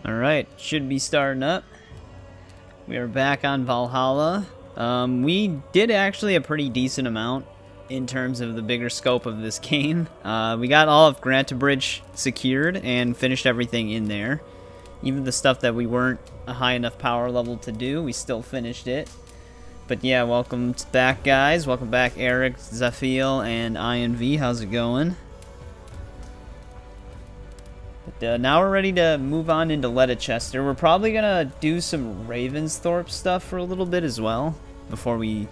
Alright, should be starting up. We are back on Valhalla. We did actually a pretty decent amount in terms of the bigger scope of this game. We got all of Bridge secured and finished everything in there. Even the stuff that we weren't a high enough power level to do, we still finished it. But yeah, welcome back, guys. Welcome back, Eric, Zephiel, and INV. How's it going? But now we're ready to move on into Ledecestrescire. We're probably gonna do some Ravensthorpe stuff for a little bit as well before we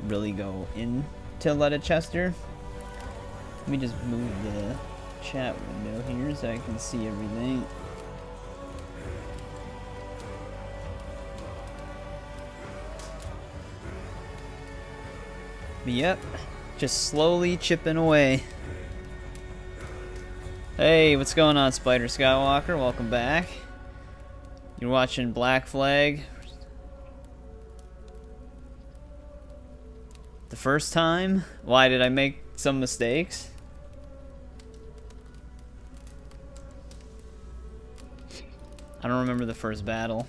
really go into Ledecestrescire. Let me just move the chat window here so I can see everything. But yep, just slowly chipping away. Hey, what's going on, Spider Skywalker? Welcome back. You're watching Black Flag. The first time? Why, did I make some mistakes? I don't remember the first battle.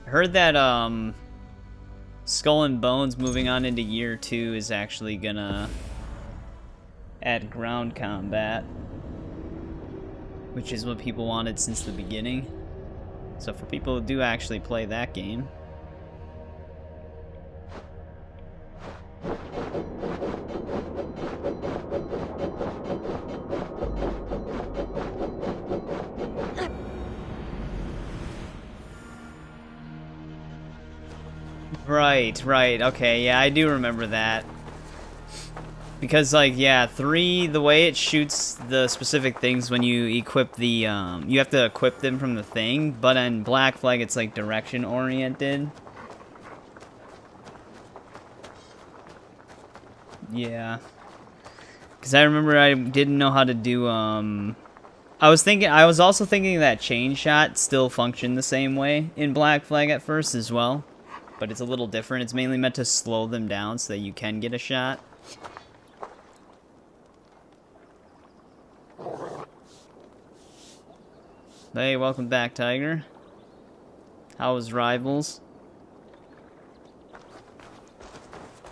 I heard that Skull and Bones moving on into year 2 is actually gonna add ground combat, which is what people wanted since the beginning. So for people who do actually play that game, Right, okay, yeah, I do remember that. Because, like, yeah, 3, the way it shoots the specific things when you equip the, you have to equip them from the thing, but in Black Flag it's, like, direction-oriented. Yeah. Because I remember I didn't know how to do, I was also thinking that chain shot still functioned the same way in Black Flag at first as well. But it's a little different. It's mainly meant to slow them down so that you can get a shot. Hey, welcome back, Tiger. How was Rivals?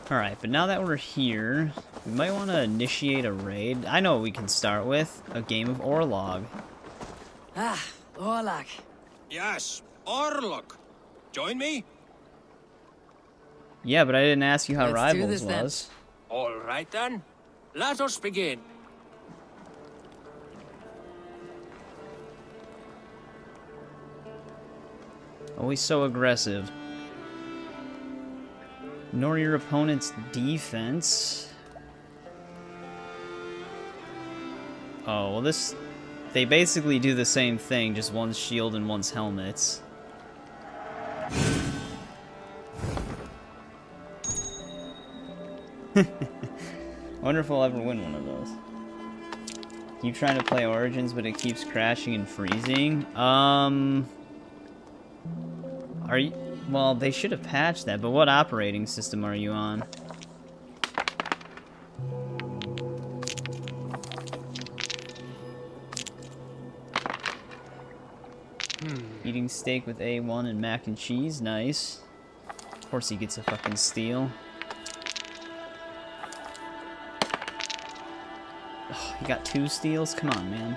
Alright, but now that we're here, we might want to initiate a raid. I know what we can start with. A game of Orlog. Ah, Orlog. Yes, Orlog. Join me? Yeah, but I didn't ask you how Let's Rivals do this, then. was. All right then. Let us begin. Always so aggressive. Ignore your opponent's defense. Oh, well this... They basically do the same thing, just one's shield and one's helmets. I wonder if we'll ever win one of those. Keep trying to play Origins, but it keeps crashing and freezing. Are you... Well, they should have patched that, but what operating system are you on? Eating steak with A1 and mac and cheese, nice. Of course he gets a fucking steal. Oh, you got 2 steals? Come on, man.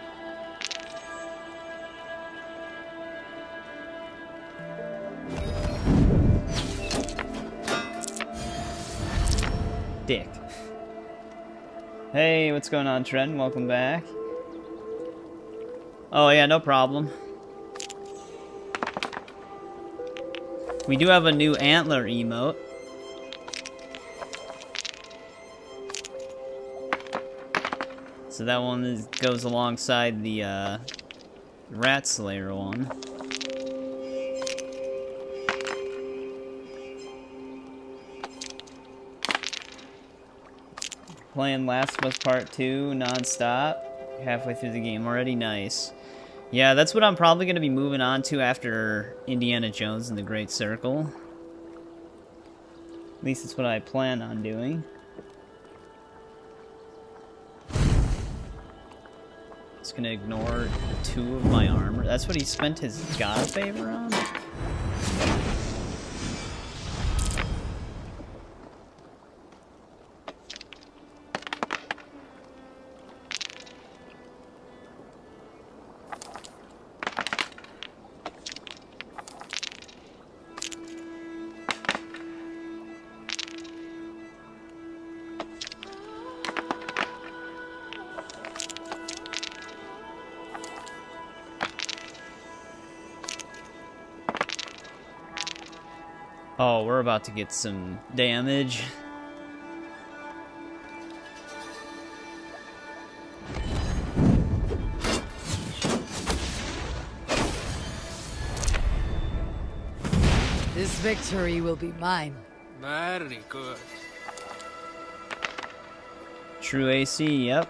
Dick. Hey, what's going on, Trent? Welcome back. Oh, yeah, no problem. We do have a new antler emote. So that one goes alongside the Rat Slayer one. Playing Last of Us Part 2 non-stop. Halfway through the game already, nice. Yeah, that's what I'm probably going to be moving on to after Indiana Jones and the Great Circle. least it's what I plan on doing. Just gonna ignore 2 of my armor. That's what he spent his god favor on? Oh, we're about to get some damage. This victory will be mine. Very good. True AC, yep.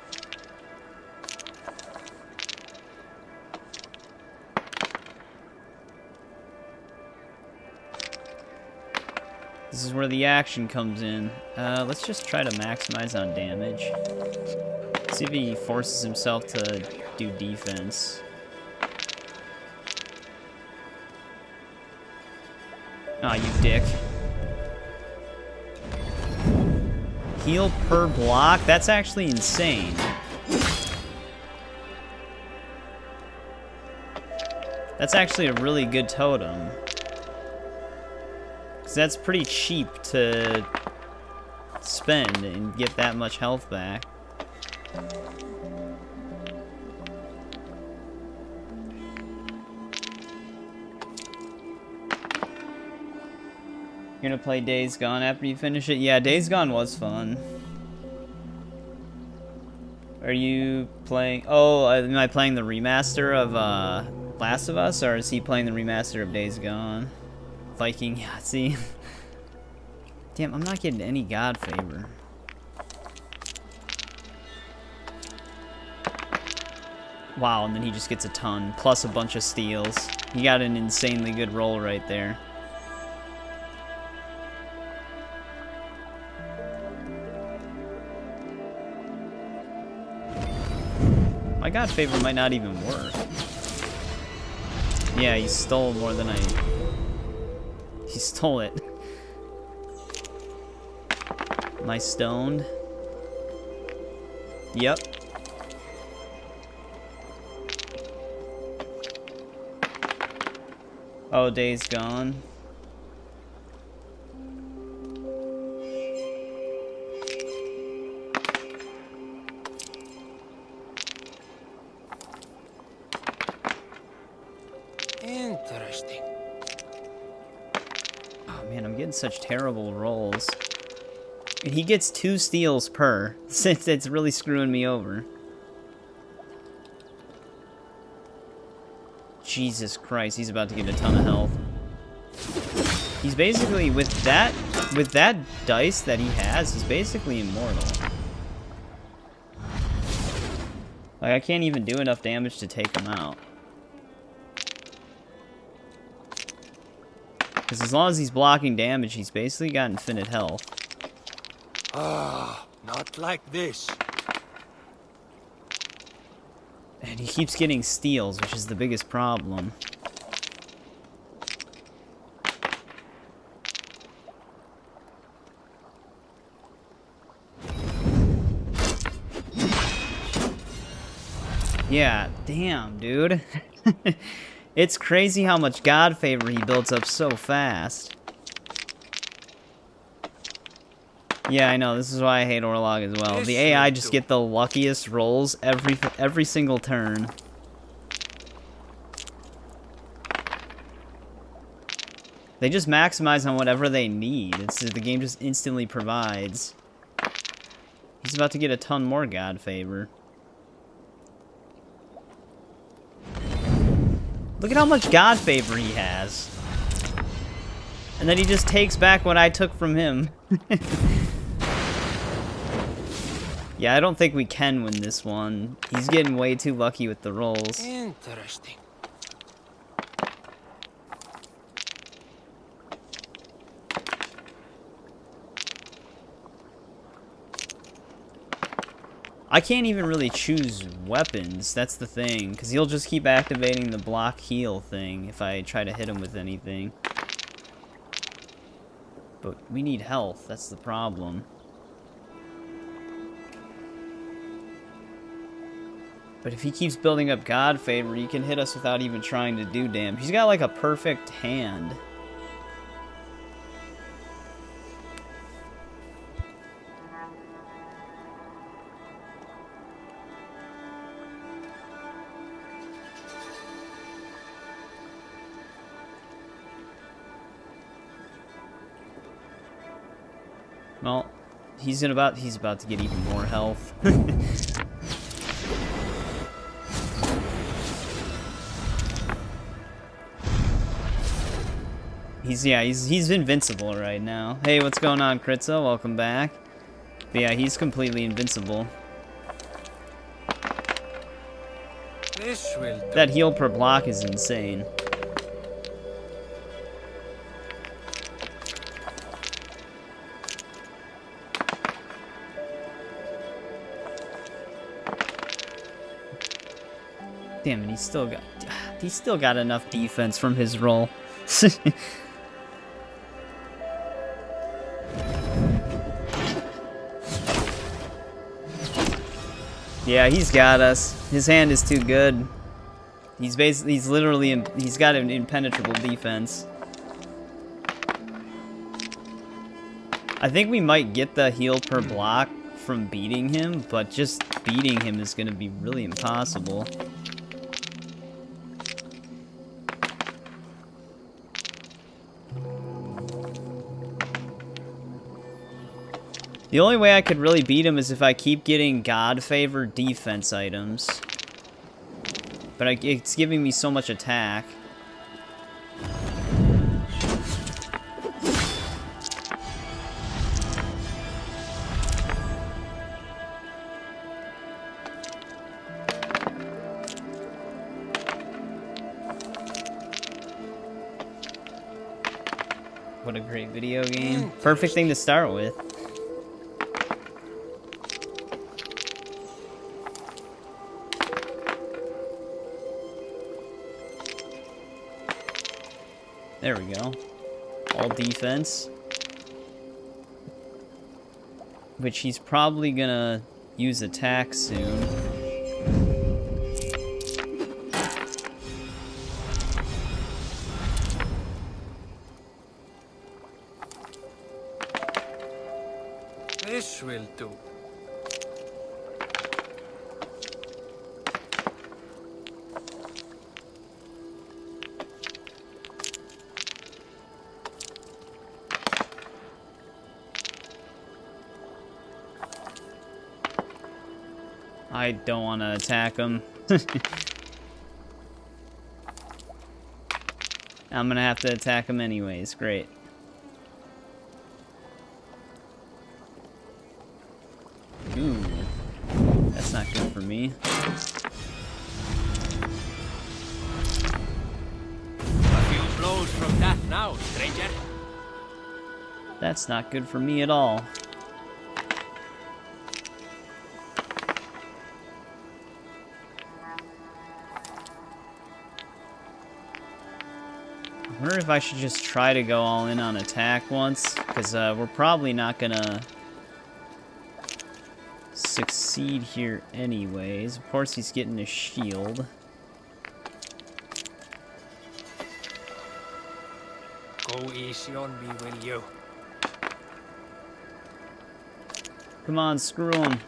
This is where the action comes in. Let's just try to maximize on damage. See if he forces himself to do defense. Aw, you dick. Heal per block? That's actually insane. That's actually a really good totem. That's pretty cheap to spend and get that much health back. You're gonna play Days Gone after you finish it? Yeah, Days Gone was fun. Are you playing... Oh, am I playing the remaster of Last of Us, or is he playing the remaster of Days Gone? Viking Yahtzee. Damn, I'm not getting any god favor. Wow, and then he just gets a ton, plus a bunch of steals. He got an insanely good roll right there. My god favor might not even work. Yeah, he stole more than I... He stole it. Am I stoned? Yep. Oh, Days Gone. Interesting. Oh man, I'm getting such terrible rolls. And he gets 2 steals per, since it's really screwing me over. Jesus Christ, he's about to get a ton of health. He's basically, with that dice that he has, he's basically immortal. Like, I can't even do enough damage to take him out. Because as long as he's blocking damage, he's basically got infinite health. Ah, not like this. And he keeps getting steals, which is the biggest problem. Yeah, damn, dude. It's crazy how much god favor he builds up so fast. Yeah, I know. This is why I hate Orlog as well. The AI just get the luckiest rolls every single turn. They just maximize on whatever they need. The game just instantly provides. He's about to get a ton more god favor. Look at how much god favor he has. And then he just takes back what I took from him. Yeah, I don't think we can win this one. He's getting way too lucky with the rolls. Interesting. I can't even really choose weapons. That's the thing. Because he'll just keep activating the block heal thing if I try to hit him with anything. But we need health. That's the problem. But if he keeps building up God Favor, he can hit us without even trying to do damage. He's got like a perfect hand. Well, he's about to get even more health. He's invincible right now. Hey, what's going on, Kritza? Welcome back. But yeah, he's completely invincible. This will do. That heal per block is insane. Damn it, he's still got enough defense from his roll. Yeah, he's got us. His hand is too good. He's got an impenetrable defense. I think we might get the heal per block from beating him, but just beating him is going to be really impossible. The only way I could really beat him is if I keep getting God Favor defense items. But it's giving me so much attack. What a great video game. Perfect thing to start with. There we go. All defense. Which he's probably gonna use attack soon. This will do. I don't want to attack him. I'm gonna have to attack him anyways. Great. Ooh. That's not good for me. A few blows from that now, stranger. That's not good for me at all. I wonder if I should just try to go all in on attack once, because we're probably not gonna succeed here anyways. Of course he's getting a shield. Go easy on me, will you? Come on, screw him.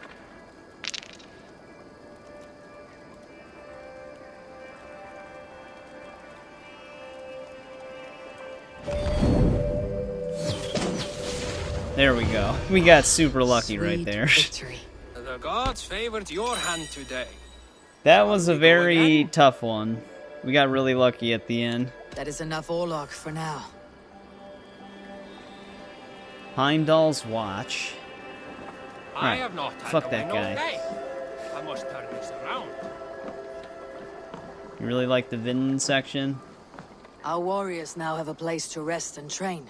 There we go. We got super lucky right there. Victory. The gods favored your hand today. That was a very tough one. We got really lucky at the end. That is enough Orlok for now. Heimdall's Watch. I Right. have not had Fuck to that win all guy. day. I must turn this around. You really like the Vinland section? Our warriors now have a place to rest and train.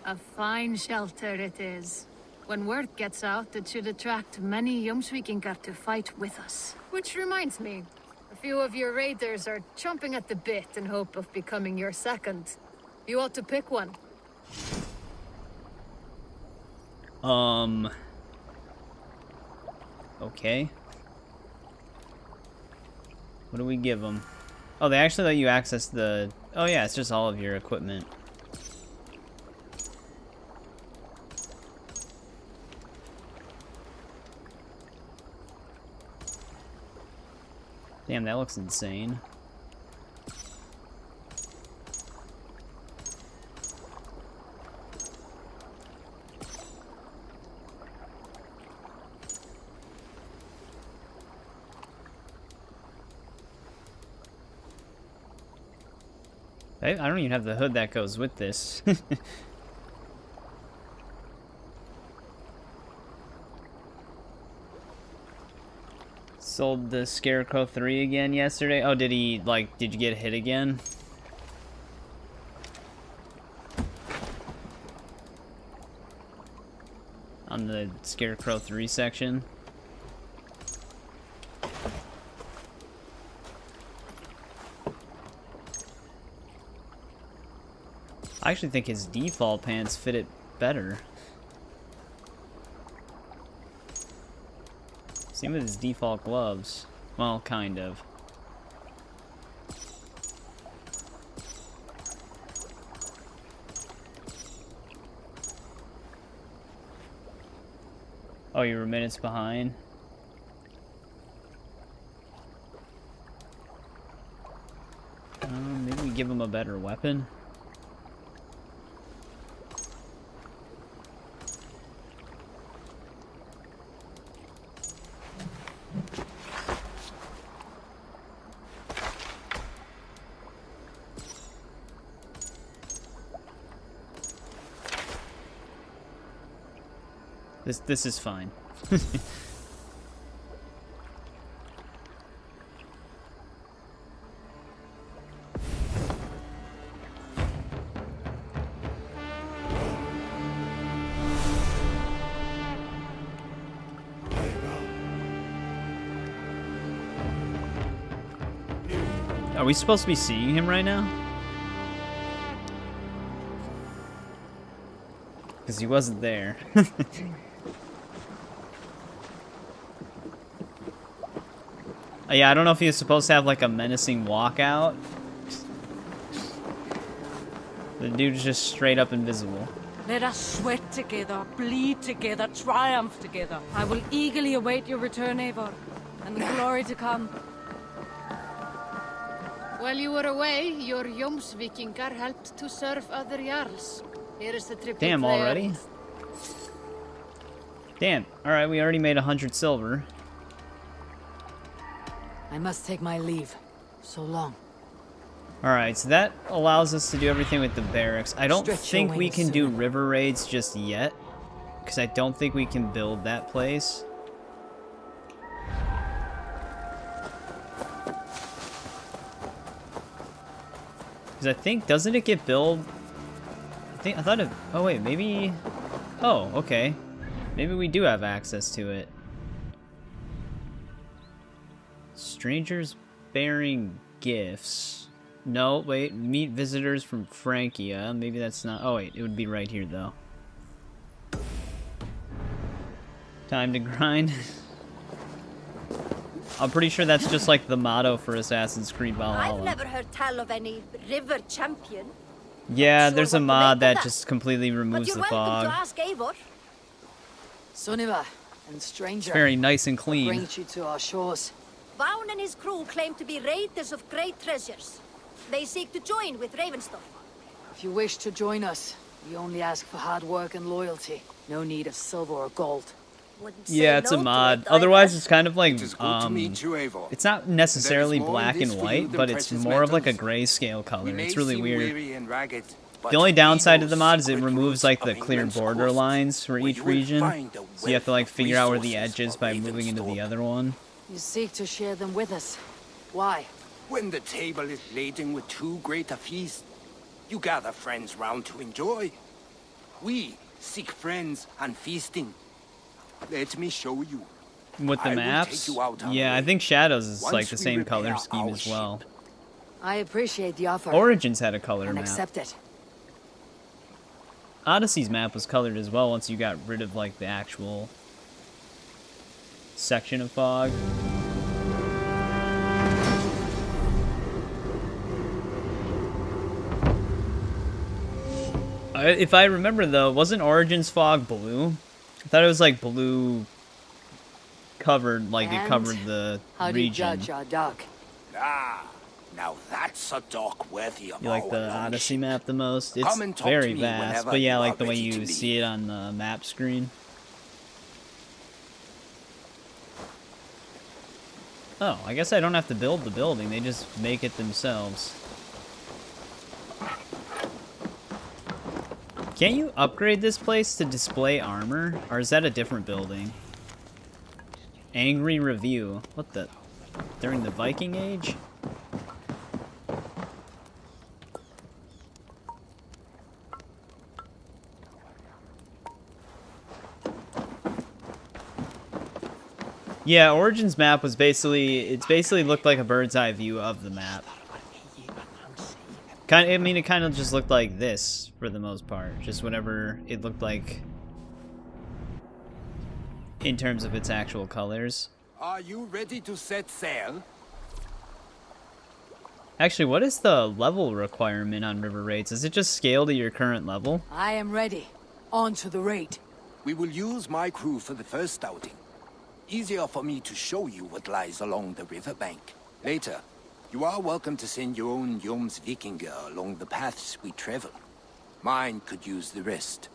A fine shelter it is. When word gets out, it should attract many Jomsvikingar to fight with us. Which reminds me, a few of your raiders are chomping at the bit in hope of becoming your second. You ought to pick one. Okay. What do we give them? Oh, they actually let you access the... Oh yeah, it's just all of your equipment. Damn, that looks insane. I don't even have the hood that goes with this. Sold the Scarecrow 3 again yesterday. Oh, did he, like, did you get hit again? On the Scarecrow 3 section? I actually think his default pants fit it better. Same with his default gloves. Well, kind of. Oh, you were minutes behind? Maybe we give him a better weapon? This is fine. Are we supposed to be seeing him right now? Because he wasn't there. Yeah, I don't know if he was supposed to have like a menacing walkout. The dude's just straight up invisible. Let us sweat together, bleed together, triumph together. I will eagerly await your return, Eivor, and the glory to come. While you were away, your Jomsvikingar helped to serve other Jarls. Here is the tribute. Damn, already? Damn. Alright, we already made 100 silver. I must take my leave. So long. Alright, so that allows us to do everything with the barracks. I don't think we can do river raids just yet, because I don't think we can build that place. Because I think, doesn't it get built? I thought it, oh wait, maybe, oh, okay. Maybe we do have access to it. Strangers bearing gifts. No, wait, meet visitors from Francia. Maybe that's not, oh wait, it would be right here though. Time to grind. I'm pretty sure that's just like the motto for Assassin's Creed Valhalla. I've never heard tell of any river champion. Yeah, there's a mod that just completely removes the But you're welcome fog. to ask Eivor. Sunniva and stranger. It's very nice and clean. Brings you to our shores. Vaun and his crew claim to be raiders of great treasures. They seek to join with Ravenstone. If you wish to join us, we only ask for hard work and loyalty. No need of silver or gold. Wouldn't say Yeah, it's no a to mod. it, Otherwise, either. it's kind of like, It is good to meet you, Eivor. it's not necessarily There is more black in and this for you white, than but it's precious more of like a metals. grayscale color. We may It's really seem weird. weary and ragged, but The only we downside know of the mod is it secret removes routes like of the clear England's border coast, lines for where each you will region. find a So you have to like wealth of figure out where the resources edge is for by moving into the Ravenstone. other one. You seek to share them with us. Why? When the table is laden with too great a feast, you gather friends round to enjoy. We seek friends, and feasting. Let me show you. With the I will maps? take you out on Yeah, the I way. think Shadows is Once like the we same color repair scheme our as well. I appreciate the offer. Origins had a color and map. accept it. Odyssey's map was colored as well once you got rid of like the actual section of fog. If I remember though, wasn't Origins fog blue? I thought it was like blue covered, like it And covered the How do you region. judge our dock? Ah, now that's a dock worthy of You like our the long Odyssey ship. map the most? It's Come and talk very to me vast, whenever but yeah, you like are the way ready you to see leave. it on the map screen. Oh, I guess I don't have to build the building, they just make it themselves. Can't you upgrade this place to display armor? Or is that a different building? Angry Review. What the? During the Viking Age? Yeah, Origins map was basically, looked like a bird's eye view of the map. I mean, it kind of just looked like this for the most part. Just whatever it looked like in terms of its actual colors. Are you ready to set sail? Actually, what is the level requirement on river raids? Is it just scale to your current level? I am ready. On to the raid. We will use my crew for the first outing. Easier for me to show you what lies along the riverbank. Later, you are welcome to send your own Jomsvikinger along the paths we travel. Mine could use the rest.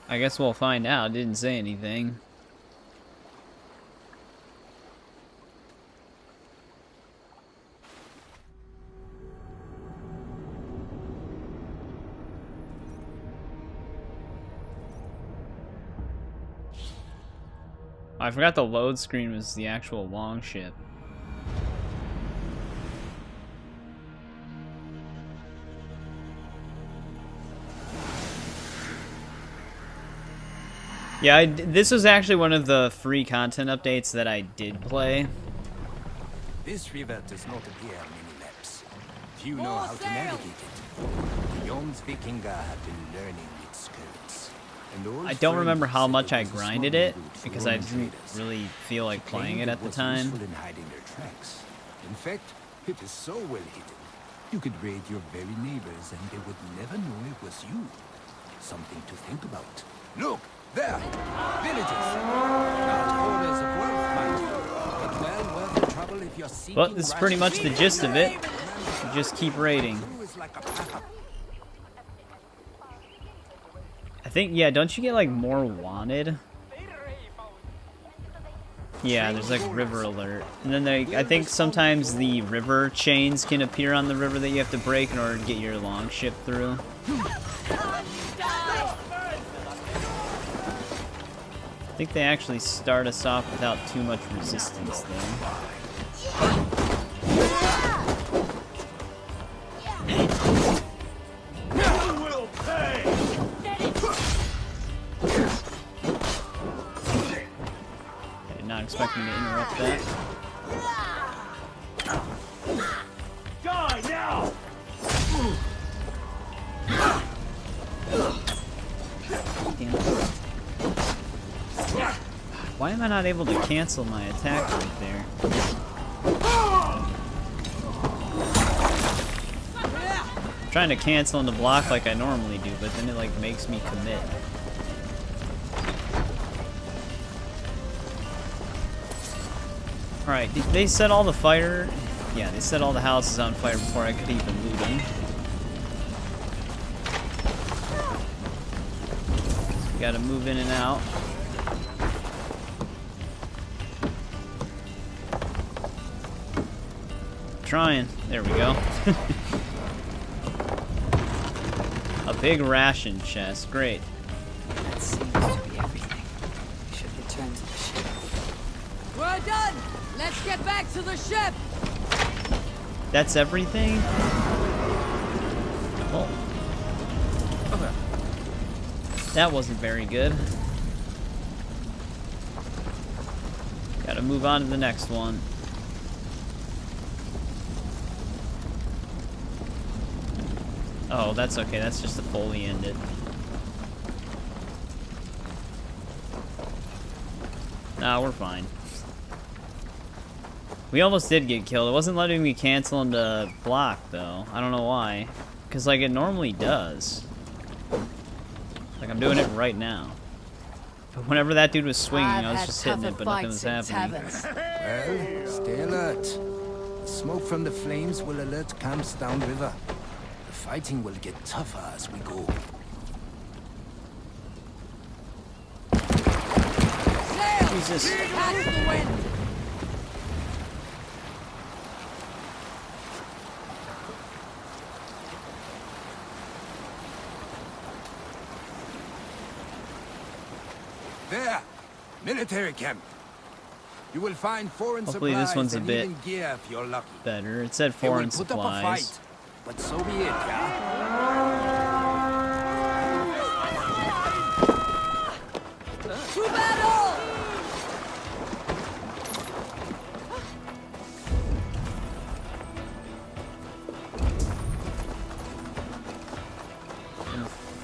I guess we'll find out. Didn't say anything. I forgot the load screen was the actual long ship. Yeah, this was actually one of the free content updates that I did play. This river does not appear many maps. Few know how to navigate it. The Jomsvikinger have been learning its codes. I don't remember how much I grinded it, because I didn't really feel like playing it at the time. In hiding their tracks. In fact, it is so well hidden. You could raid your very neighbors and they would never know it was you. Something to think about. Look, there! Villages! Not holders of wealth, mind you, but well worth the trouble if you're seeking. Well, this is pretty much the gist of it. You just keep raiding. I think, yeah, don't you get, like, more wanted? Yeah, there's, like, river alert. And then, I think sometimes the river chains can appear on the river that you have to break in order to get your long ship through. I think they actually start us off without too much resistance, though. I did not expect me to interrupt that. Die now! Damn it. Why am I not able to cancel my attack right there? I'm trying to cancel and to block like I normally do, but then it like makes me commit. Alright, did they set all the fire? Yeah, they set all the houses on fire before I could even loot them. Gotta move in and out. Trying. There we go. A big ration chest. Great. That seems to be everything. We should return to the ship. We're done! Let's get back to the ship! That's everything? Well, Okay. that wasn't very good. Gotta move on to the next one. Oh, that's okay. That's just the fully ended. Nah, we're fine. We almost did get killed. It wasn't letting me cancel into block, though. I don't know why. Because, like, it normally does. Like, I'm doing it right now. But whenever that dude was swinging, I was just hitting it, but nothing was happening. Well, stay alert. The smoke from the flames will alert camps downriver. The fighting will get tougher as we go. Jesus. Catch the wind! There! Military camp. You will find foreign Hopefully supplies this one's a and bit even gear if you're lucky. Better. It said They will foreign put up a supplies. fight, but so be it, yeah? To battle!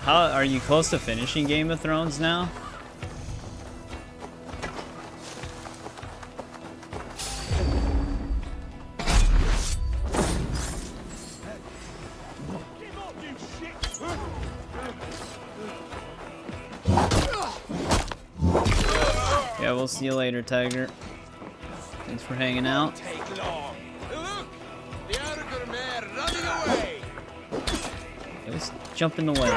How are you close to finishing Game of Thrones now? Yeah, we'll see you later, Tiger. Thanks for hanging out. Take long. Look! The Arger mare running away! It was jumping away.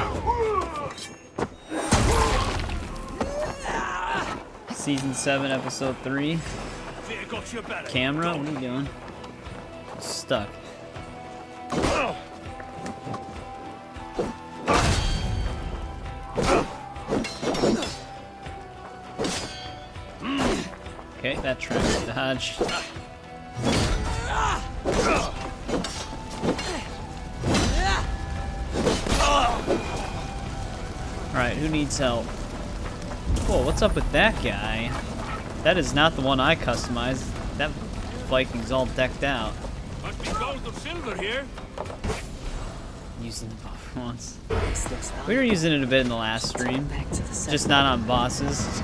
Season 7, Episode 3. Camera, what are you doing? Stuck. Okay, that tracks dodge. Alright, who needs help? Whoa, what's up with that guy? That is not the one I customized. That Viking's all decked out. Must be gold or silver here. Using the buffer once. We were using it a bit in the last stream. Just not on bosses.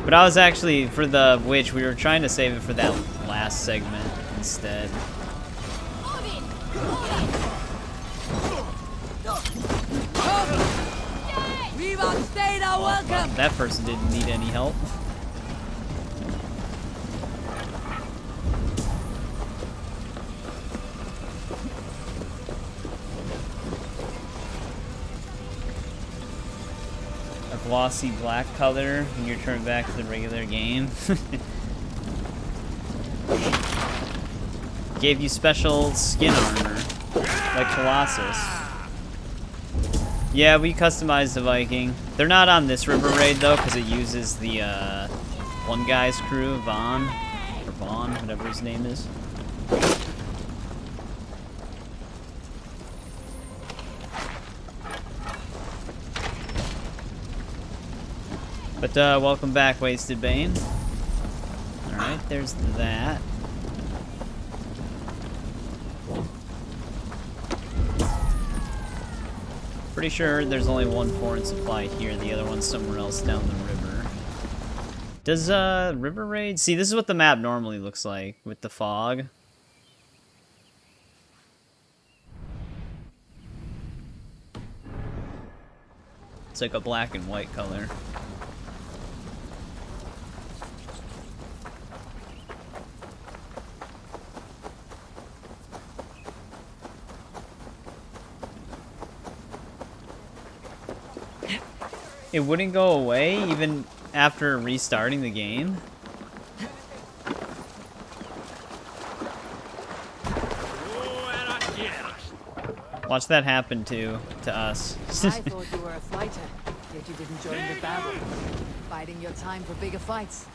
But I was actually, for the witch, we were trying to save it for that last segment instead. We've outstayed our welcome! That person didn't need any help. A glossy black color when you're turned back to the regular game. Gave you special skin armor, like Colossus. Yeah, we customized the Viking. They're not on this river raid though, because it uses the one guy's crew, Vaughn, whatever his name is. But welcome back, Wasted Bane. Alright, there's that. Pretty sure there's only one foreign supply here, the other one's somewhere else down the river. Does river raid? See, this is what the map normally looks like with the fog. It's like a black and white color. It wouldn't go away even after restarting the game. Watch that happen to us. I thought you were a fighter, yet you didn't join the battle. Biding your time for bigger fights.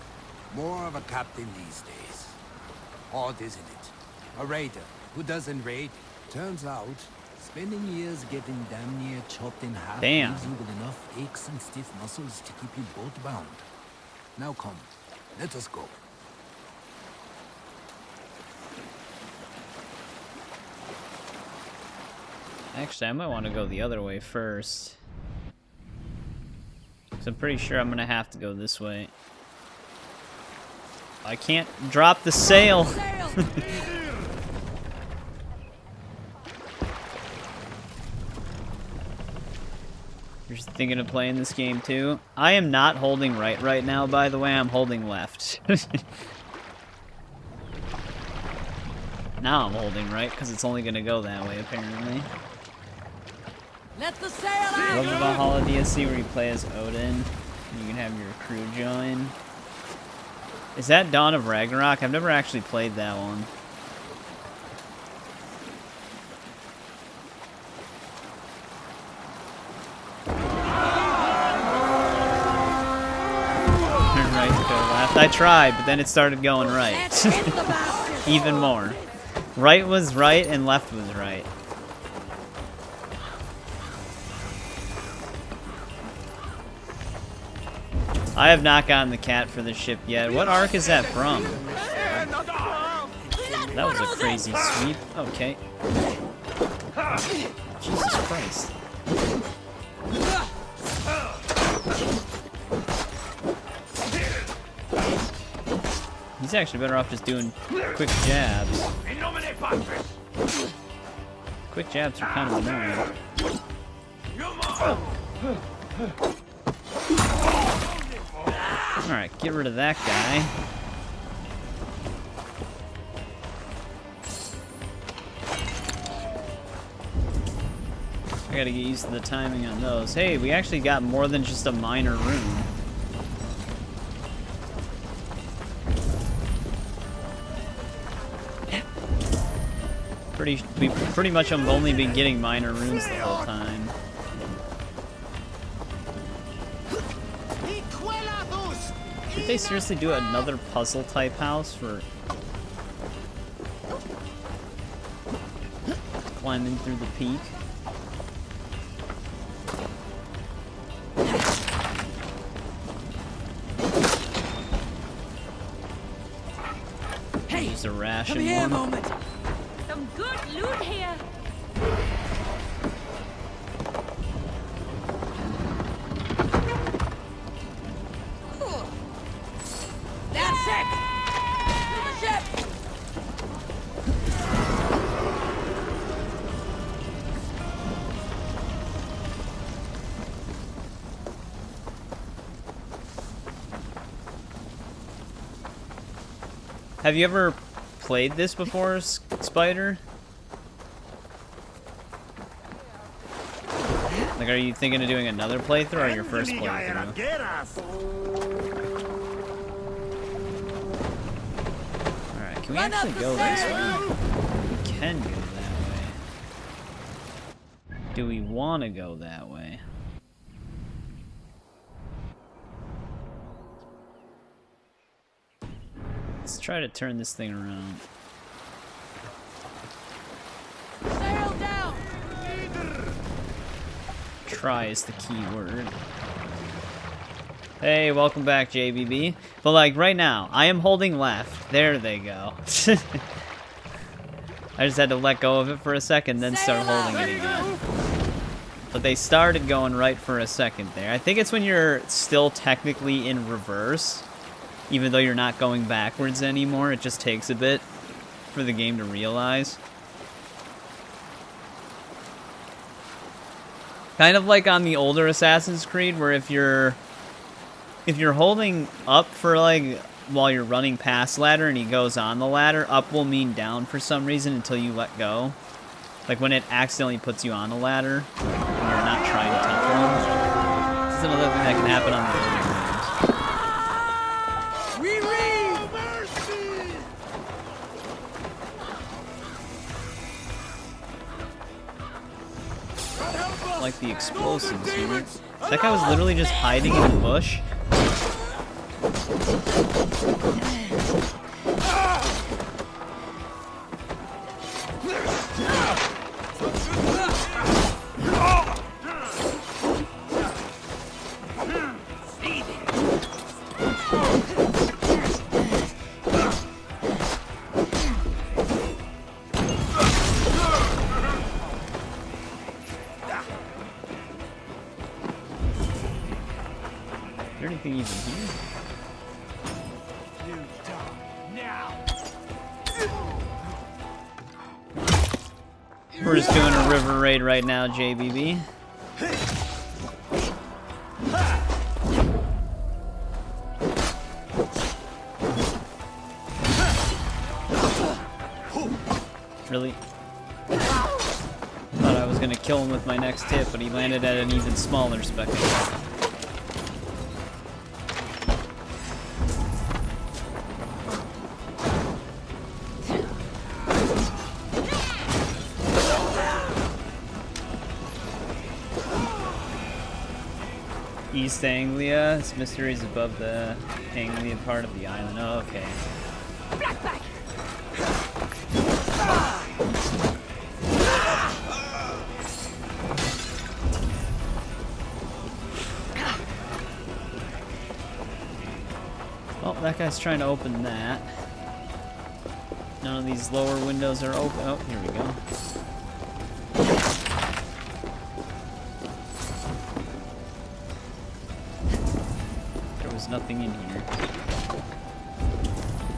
More of a captain these days. Odd, isn't it? A raider, Who doesn't raid? Turns out, spending years getting damn near chopped in half Damn. leaves you with enough aches and stiff muscles to keep you both bound. Now come, let us go. Actually, I might want to go the other way first. 'Cause I'm pretty sure I'm gonna have to go this way. I can't drop the sail. You're just thinking of playing this game too? I am not holding right now, by the way. I'm holding left. Now I'm holding right, because it's only going to go that way, apparently. Let the sail out! Love the Valhalla DSC where you play as Odin. You can have your crew join. Is that Dawn of Ragnarok? I've never actually played that one. Right to go left. I tried, but then it started going right. Even more. Right was right and left was right. I have not gotten the cat for the ship yet. What arc is that from? That was a crazy sweep. Okay. Jesus Christ. He's actually better off just doing quick jabs. Quick jabs are kind of annoying. Alright, get rid of that guy. I gotta get used to the timing on those. Hey, we actually got more than just a minor rune. We pretty much have only been getting minor runes the whole time. Did they seriously do another puzzle type house for climbing through the peak? Hey, use a ration come here a one. moment. Some good loot here. That's it. To the ship. Have you ever played this before, Spider? Like, are you thinking of doing another playthrough or your first playthrough? Alright, can we actually go this way? We can go that way. Do we want to go that way? Let's try to turn this thing around. Sail down. Try is the key word. Hey, welcome back, JBB. But like right now, I am holding left. There they go. I just had to let go of it for a second, then start holding it again. But they started going right for a second there. I think it's when you're still technically in reverse. Even though you're not going backwards anymore, it just takes a bit for the game to realize. Kind of like on the older Assassin's Creed, where if you're holding up for like while you're running past ladder and he goes on the ladder, up will mean down for some reason until you let go. Like when it accidentally puts you on the ladder when you're not trying to touch one. This is another thing that can happen on the older games. Like the explosives here. That guy was literally just hiding in the bush. anything even here? You die now. We're just doing a river raid right now, JBB. Really? Thought I was gonna kill him with my next hit, but he landed at an even smaller spectacle. East Anglia. This mystery is above the Anglia part of the island. Oh, okay. Oh, that guy's trying to open that. None of these lower windows are open. Oh, here we go. There was nothing in here.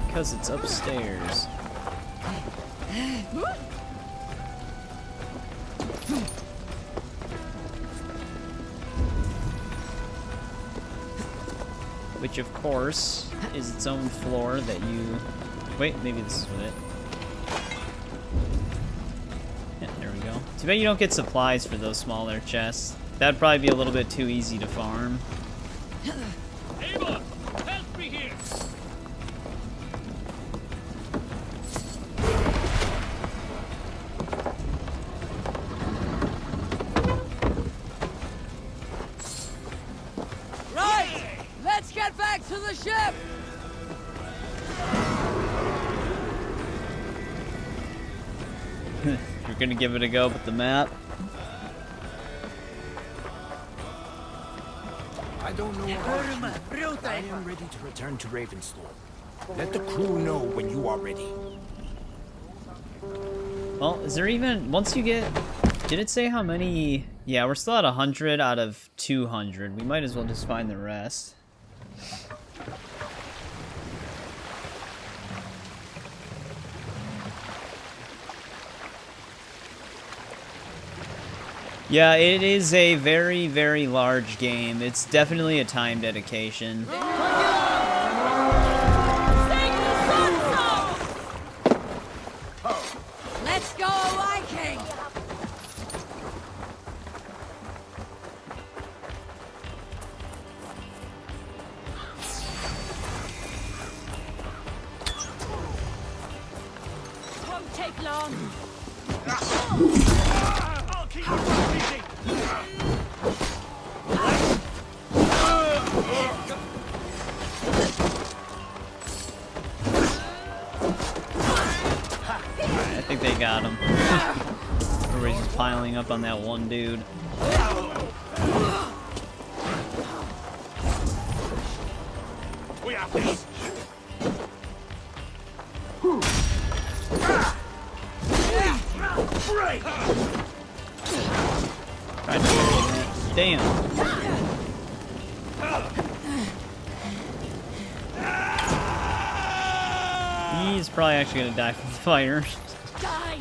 Because it's upstairs. Which, of course, is its own floor that you... Wait, maybe this is what it... Yeah, there we go. Too bad you don't get supplies for those smaller chests. That'd probably be a little bit too easy to farm. Eivor, help me here. Right! Let's get back to the ship! You're gonna give it a go with the map. I don't know about you, but I am ready to return to Ravensthorpe. Let the crew know when you are ready. Well, is there even... Once you get... Did it say how many... Yeah, we're still at 100 out of 200. We might as well just find the rest. Yeah, it is a very, very large game. It's definitely a time dedication. Let's go, Viking! Won't take long. I'll keep you busy. I think they got him. Everybody's just piling up on that one dude. We have this. Break. Tried to bury him. Damn. He's probably actually gonna die from the fire. Die!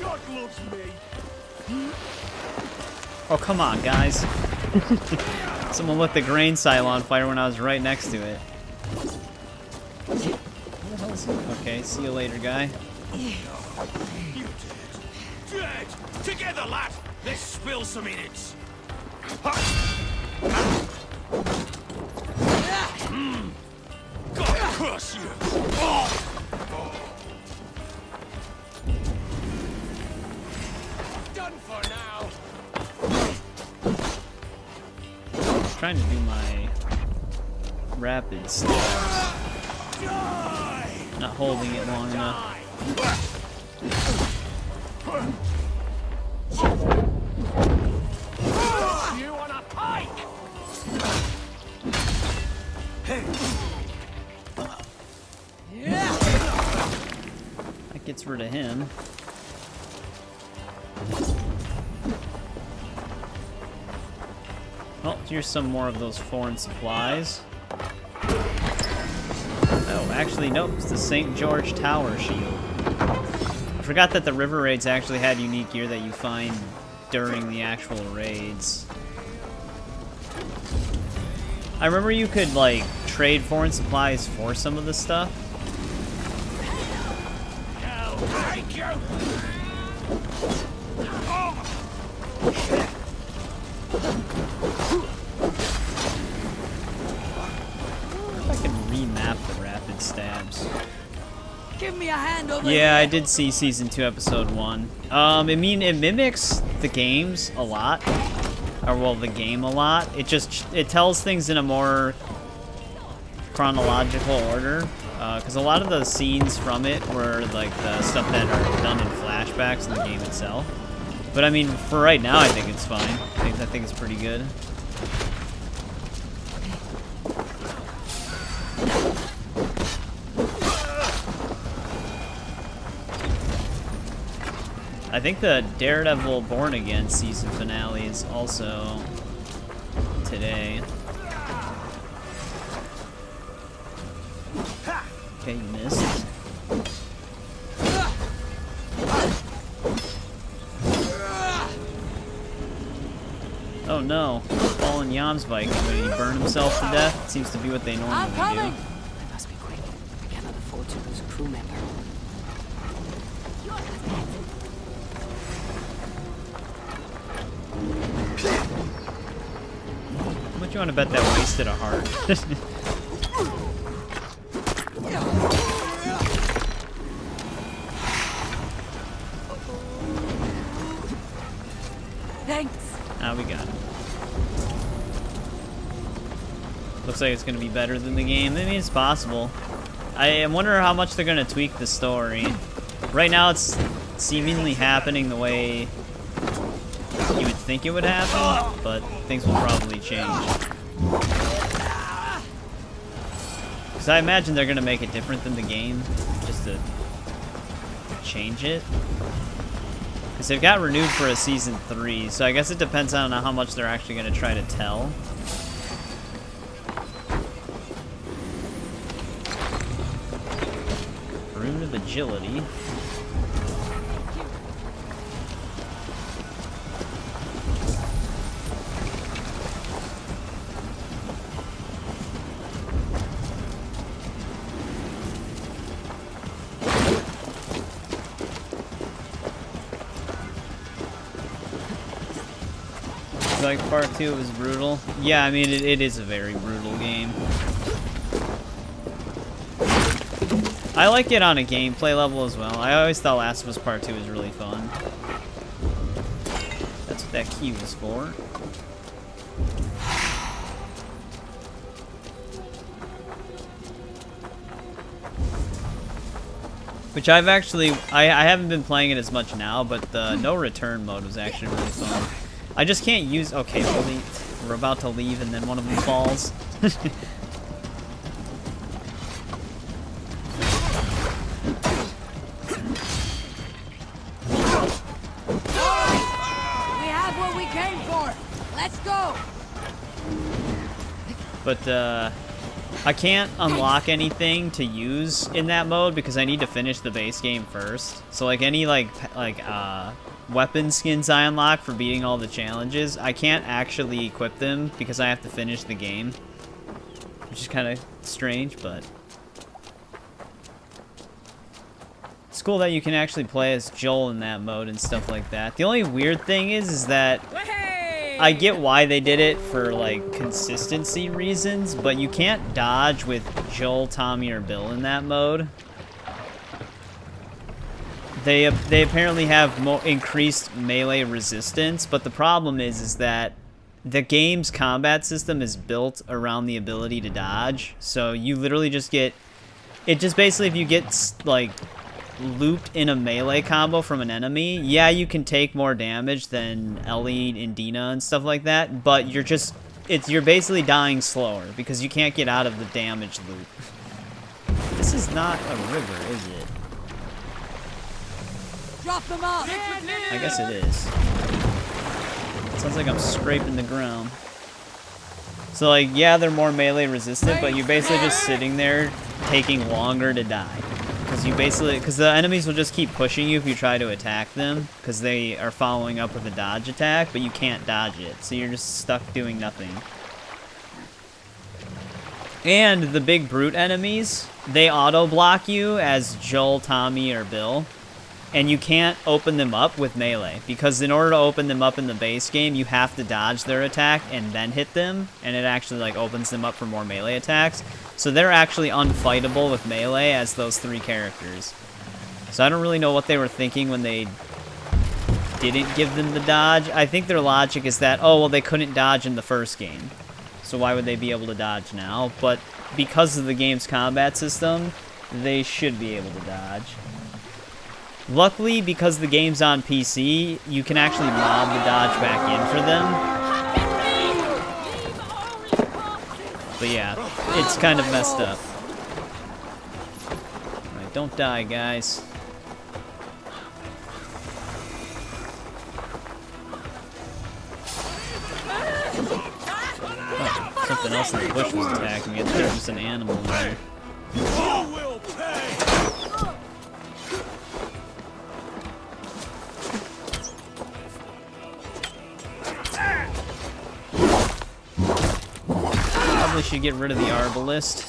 God loves me. Oh, come on, guys. Someone lit the grain silo on fire when I was right next to it. Okay, see you later, guy. You dead. Together, lad. Let's spill some innards. God curse you. Done for now. Trying to do my rapid steps. Die. Not holding it long enough. You on a pike. That gets rid of him. Here's some more of those foreign supplies. Oh, actually, nope. It's the St. George Tower shield. I forgot that the river raids actually had unique gear that you find during the actual raids. I remember you could, like, trade foreign supplies for some of the stuff. I can remap the rapid stabs. Give me a hand over Yeah, I did see Season 2, Episode 1. I mean, it mimics the games a lot. Or, well, the game a lot. It tells things in a more chronological order. Because a lot of the scenes from it were, like, the stuff that are done in flashbacks in the game itself. But, I mean, for right now, I think it's fine. I think it's pretty good. I think the Daredevil Born Again season finale is also today. Okay, you missed. Oh no, fallen Jomsvik. Did he burn himself to death? Seems to be what they normally do. I must be quick. I cannot afford to lose a crew member. How much you want to bet that wasted a heart? Thanks. Ah, we got it. Looks like it's going to be better than the game. I mean, it's possible. I wonder how much they're going to tweak the story. Right now, it's seemingly happening the way you would think it would happen, but things will probably change. Because I imagine they're going to make it different than the game, just to change it. Because they've got renewed for a Season 3, so I guess it depends on how much they're actually going to try to tell. Rune of Agility. Like part 2 was brutal. Yeah, I mean it is a very brutal game. I like it on a gameplay level as well. I always thought Last of Us Part 2 was really fun. That's what that key was for. Which I've actually, I haven't been playing it as much now, but the no return mode was actually really fun. I just can't use... Okay, we're about to leave and then one of them falls. We have what we came for. Let's go. But, I can't unlock anything to use in that mode because I need to finish the base game first. So, like, any, weapon skins I unlock for beating all the challenges, I can't actually equip them because I have to finish the game. Which is kind of strange, but... It's cool that you can actually play as Joel in that mode and stuff like that. The only weird thing is that... I get why they did it for, like, consistency reasons, but you can't dodge with Joel, Tommy, or Bill in that mode. They apparently have increased melee resistance, but the problem is that the game's combat system is built around the ability to dodge. So you literally just get... It just basically, if you get, like, looped in a melee combo from an enemy, yeah, you can take more damage than Ellie and Dina and stuff like that, but you're just... You're basically dying slower because you can't get out of the damage loop. This is not a river, is it? Drop them off. I guess it is. Sounds like I'm scraping the ground. So like, yeah, they're more melee resistant, but you're basically just sitting there taking longer to die. Because the enemies will just keep pushing you if you try to attack them, because they are following up with a dodge attack, but you can't dodge it, so you're just stuck doing nothing. And the big brute enemies, they auto-block you as Joel, Tommy, or Bill, and you can't open them up with melee, because in order to open them up in the base game, you have to dodge their attack and then hit them, and it actually like opens them up for more melee attacks. So they're actually unfightable with melee as those 3 characters. So I don't really know what they were thinking when they didn't give them the dodge. I think their logic is that, oh, well, they couldn't dodge in the first game, so why would they be able to dodge now? But because of the game's combat system, they should be able to dodge. Luckily, because the game's on PC, you can actually mob the dodge back in for them. But yeah, it's kind of messed up. Alright, don't die, guys. Oh, something else in the bush was attacking me. There's just an animal in there. Probably should get rid of the arbalist.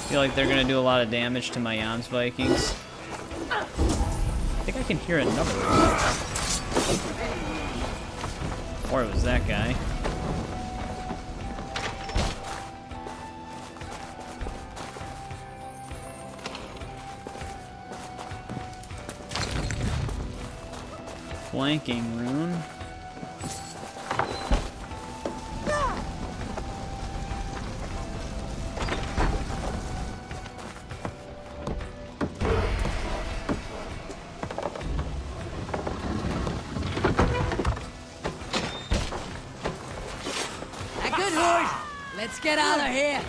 Feel like they're gonna do a lot of damage to my Jans Vikings. I think I can hear another one. Or it was that guy. Flanking rune. Good horse. Let's get out of here.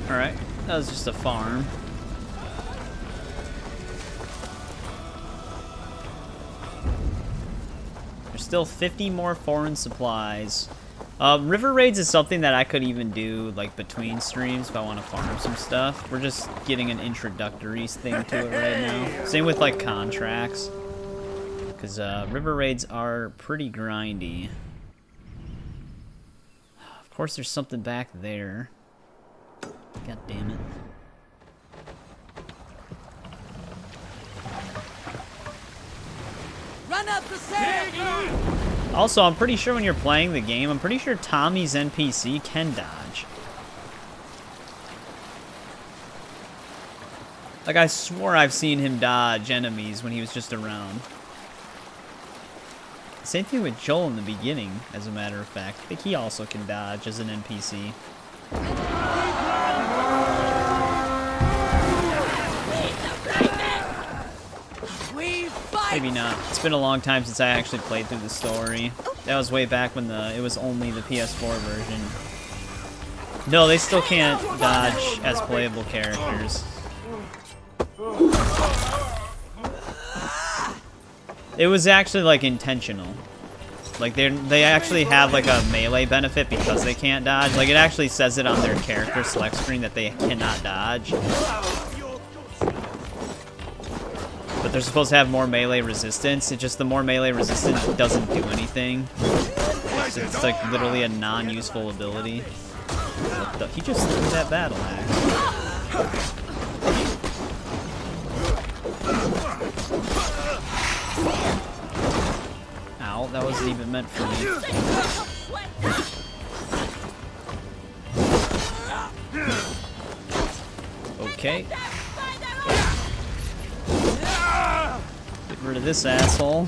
Alright, that was just a farm. There's still 50 more foreign supplies. River raids is something that I could even do like between streams if I want to farm some stuff. We're just getting an introductory thing to it right now. Same with like contracts. Because river raids are pretty grindy. Of course there's something back there. God damn it. Run up the sail! Also, I'm pretty sure when you're playing the game, I'm pretty sure Tommy's NPC can dodge. Like, I swore I've seen him dodge enemies when he was just around. Same thing with Joel in the beginning, as a matter of fact. I think he also can dodge as an NPC. Maybe not. It's been a long time since I actually played through the story. That was way back when it was only the PS4 version. No, they still can't dodge as playable characters. It was actually like intentional. Like they actually have like a melee benefit because they can't dodge. Like it actually says it on their character select screen that they cannot dodge. But they're supposed to have more melee resistance. It's just the more melee resistance doesn't do anything. It's like literally a non-useful ability. He just threw that battle axe. Ow, that wasn't even meant for me. Okay. Get rid of this asshole.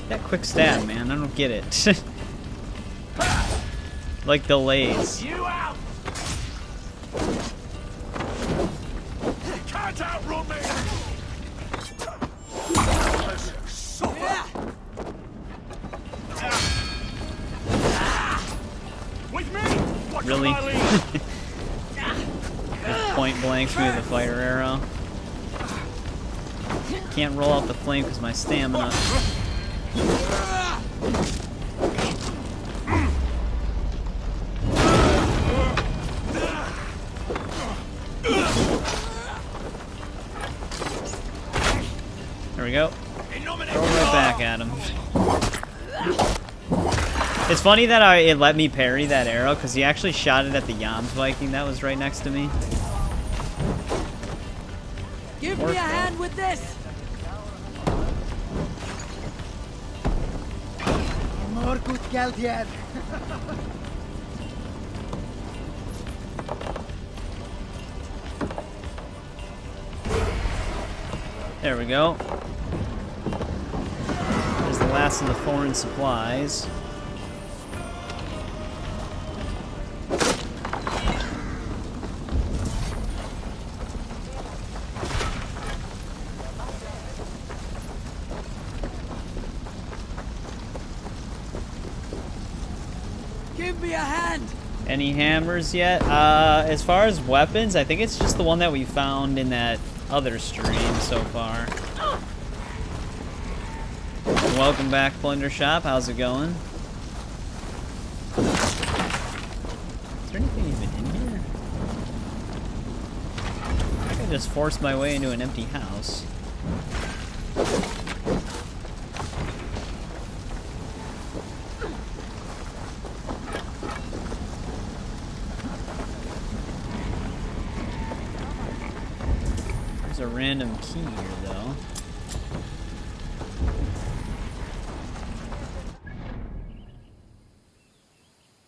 That quick stab, man, I don't get it. Like delays. You out! You can't outrun me! With me! What Really? can I leave? Just point blanks me with a fighter arrow. Can't roll out the flame because my stamina. There we go. Throw right back at him. It's funny that it let me parry that arrow because he actually shot it at the Yams Viking that was right next to me. Give me a hand with this! More good geld yet. There we go. There's the last of the foreign supplies. Give me a hand! Any hammers yet? As far as weapons, I think it's just the one that we found in that other stream so far. Welcome back, Plunder Shop. How's it going? Is there anything even in here? I think I just forced my way into an empty house. There's a random key here, though.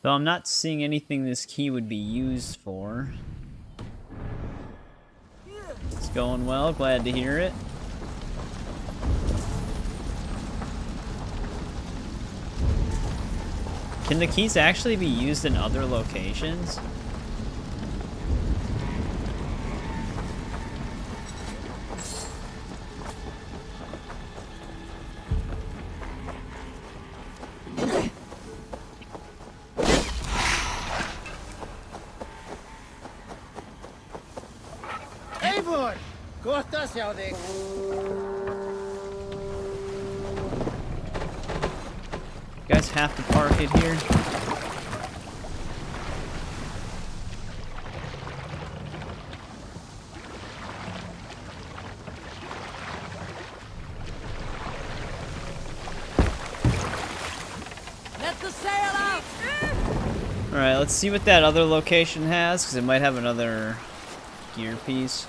Though I'm not seeing anything this key would be used for. It's going well, glad to hear it. Can the keys actually be used in other locations? Eivor! Kohtas hjá þig. You guys have to park it here. Let the sail out! Alright, let's see what that other location has, because it might have another gear piece.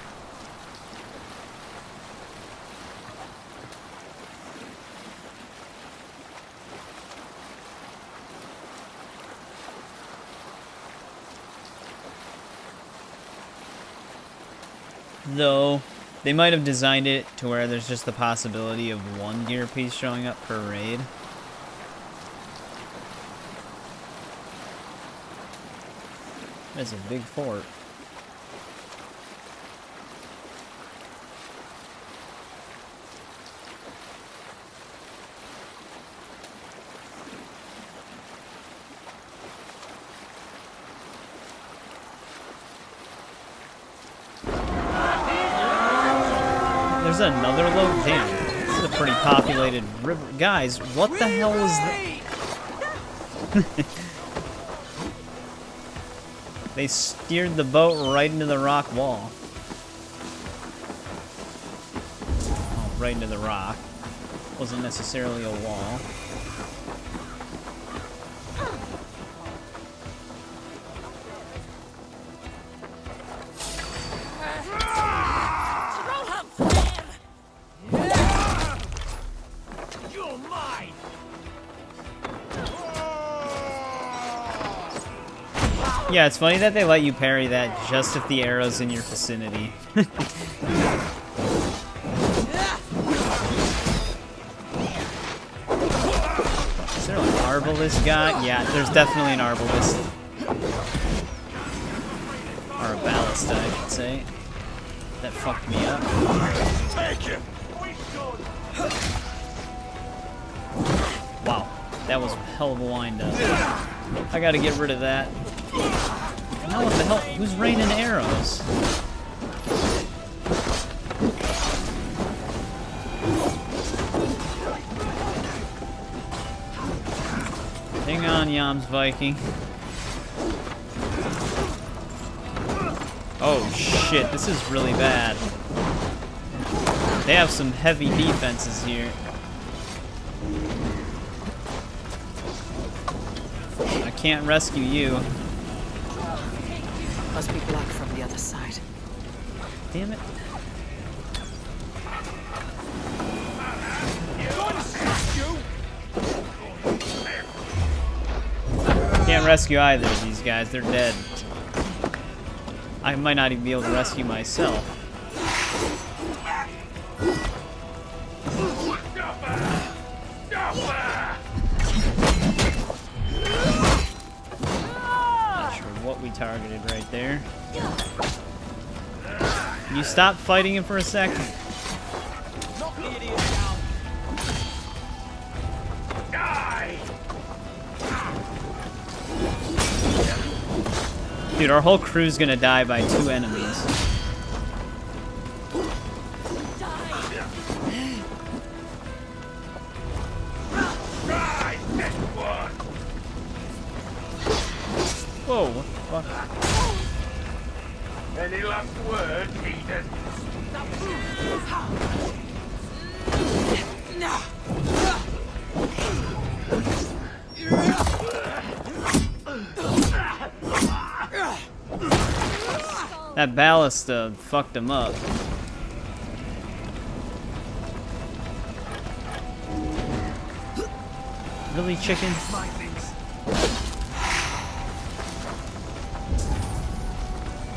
Though, they might have designed it to where there's just the possibility of one gear piece showing up per raid. That's a big fort. There's another load. Damn, this is a pretty populated river. Guys, what the hell is that? They steered the boat right into the rock wall. Oh, right into the rock. Wasn't necessarily a wall. You're mine! Yeah, it's funny that they let you parry that just if the arrow's in your vicinity. Is there a larva arbalist guy? Yeah, there's definitely an arbalist. Or a ballista, I should say. That fucked me up. Take it. Wow, that was a hell of a wind-up. I gotta get rid of that. Now what the hell? Who's raining arrows? Hang on, Yams Viking. Oh shit, this is really bad. They have some heavy defenses here. I can't rescue you. Must be blocked from the other side. Damn it. Can't rescue either of these guys, they're dead. I might not even be able to rescue myself. Not sure what we targeted right there. Can you stop fighting him for a second? Knock the idiot down. Die! Dude, our whole crew's gonna die by 2 enemies. Whoa, what the fuck? Any last words, Eden? That ballista fucked him up. Really, chicken?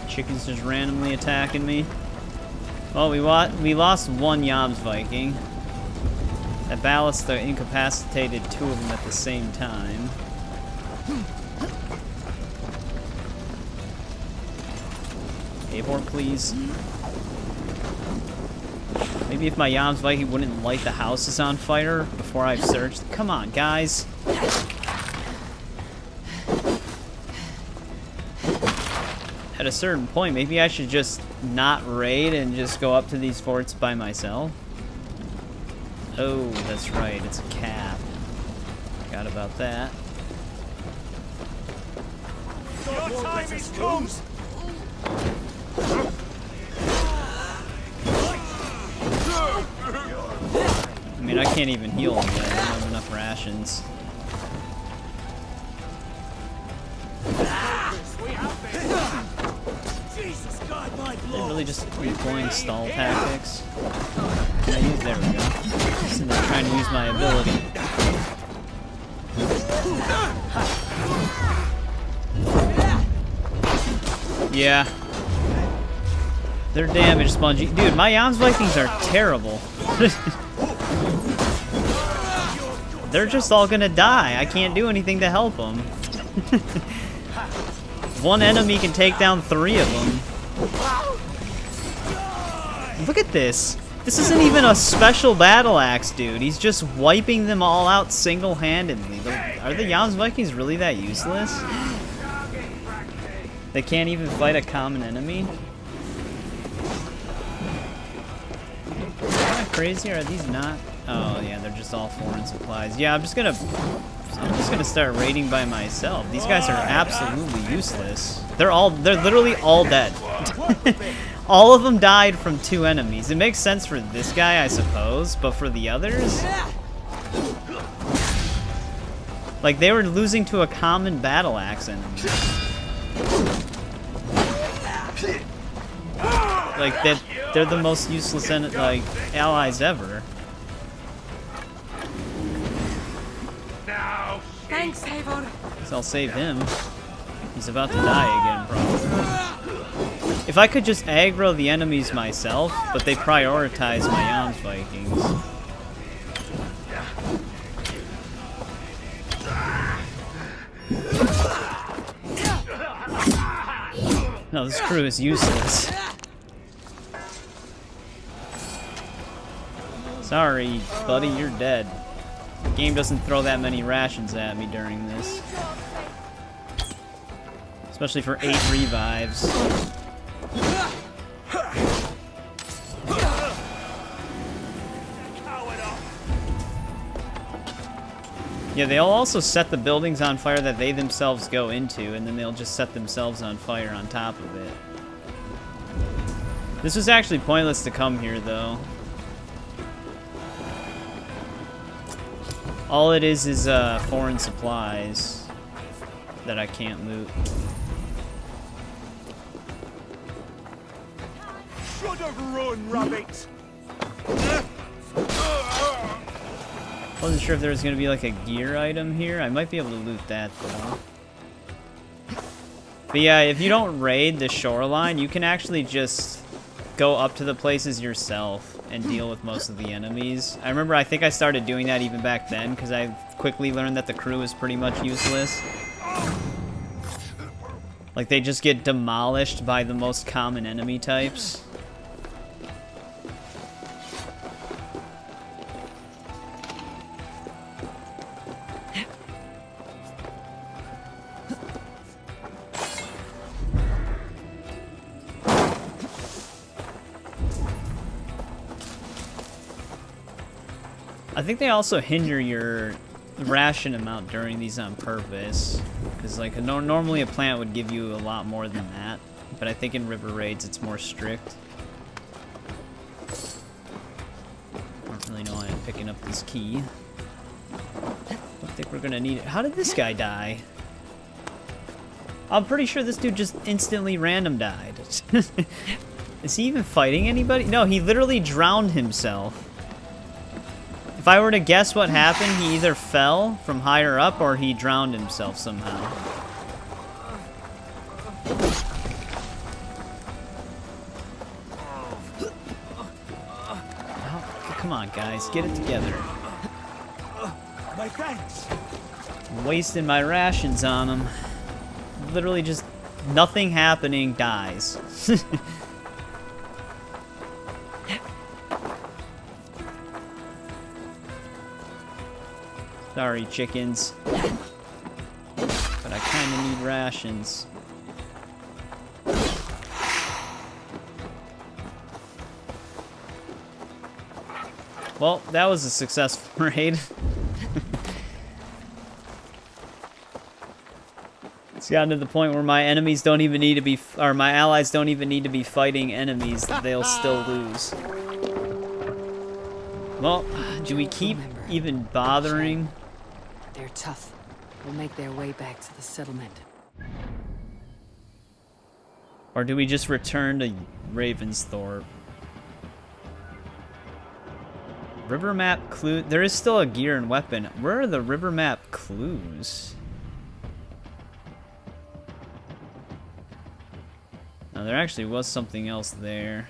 Chicken's just randomly attacking me. Well, we lost 1 Yams Viking. That ballista incapacitated 2 of them at the same time. Eivor, please. Maybe if my Yams Viking wouldn't light the houses on fire before I've searched. Come on, guys. At a certain point, maybe I should just not raid and just go up to these forts by myself. Oh, that's right, it's a cap. Forgot about that. Your time is come! I mean, I can't even heal them yet. I don't have enough rations. Are they really just employing stall tactics? Can I use? There we go. Just trying to use my ability. Yeah. They're damage spongy. Dude, my Yams Vikings are terrible. They're just all gonna die. I can't do anything to help them. One enemy can take down 3 of them. Look at this. This isn't even a special battle axe, dude. He's just wiping them all out single-handedly. Are the Yams Vikings really that useless? They can't even fight a common enemy? Am I crazy, or are these not? Oh yeah, they're just all foreign supplies. Yeah, I'm just gonna start raiding by myself. These guys are absolutely useless. They're literally all dead. All of them died from 2 enemies. It makes sense for this guy, I suppose, but for the others? Like, they were losing to a common battle axe enemy. Like, they're the most useless allies ever. Thanks, Eivor. So I'll save him. He's about to die again, probably. If I could just aggro the enemies myself, but they prioritize my Yams Vikings. No, this crew is useless. Sorry, buddy, you're dead. The game doesn't throw that many rations at me during this. Especially for 8 revives. Yeah, they'll also set the buildings on fire that they themselves go into, and then they'll just set themselves on fire on top of it. This was actually pointless to come here, though. All it is foreign supplies that I can't loot. Should have run, rabbit! Wasn't sure if there was going to be like a gear item here. I might be able to loot that though. But yeah, if you don't raid the shoreline, you can actually just go up to the places yourself and deal with most of the enemies. I remember I think I started doing that even back then because I quickly learned that the crew is pretty much useless. Like they just get demolished by the most common enemy types. I think they also hinder your ration amount during these on purpose, because like normally a plant would give you a lot more than that, but I think in river raids it's more strict. I don't really know why I'm picking up this key. Don't think we're gonna need it. How did this guy die? I'm pretty sure this dude just instantly random died. Is he even fighting anybody? No, he literally drowned himself. If I were to guess what happened, he either fell from higher up or he drowned himself somehow. Oh, come on, guys, get it together. My thanks. I'm wasting my rations on him. Literally just nothing happening, dies. Sorry, chickens. But I kind of need rations. Well, that was a successful raid. It's gotten to the point where my enemies don't even need to be, or my allies don't even need to be fighting enemies. They'll still lose. Well, do we keep even bothering? They're tough. Will make their way back to the settlement. Or do we just return to Ravensthorpe? River map clue. There is still a gear and weapon. Where are the river map clues? No, there actually was something else there.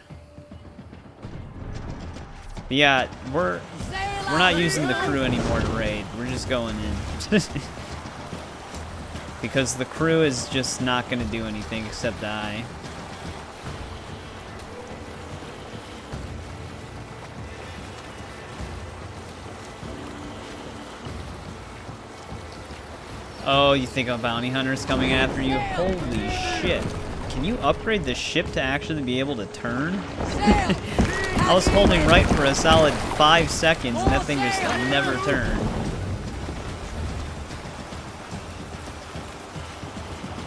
But yeah, we're not using the crew anymore to raid. We're just going in. Because the crew is just not going to do anything except die. Oh, you think a bounty hunter's coming after you? Holy shit. Can you upgrade the ship to actually be able to turn? I was holding right for a solid 5 seconds and that thing just never turned.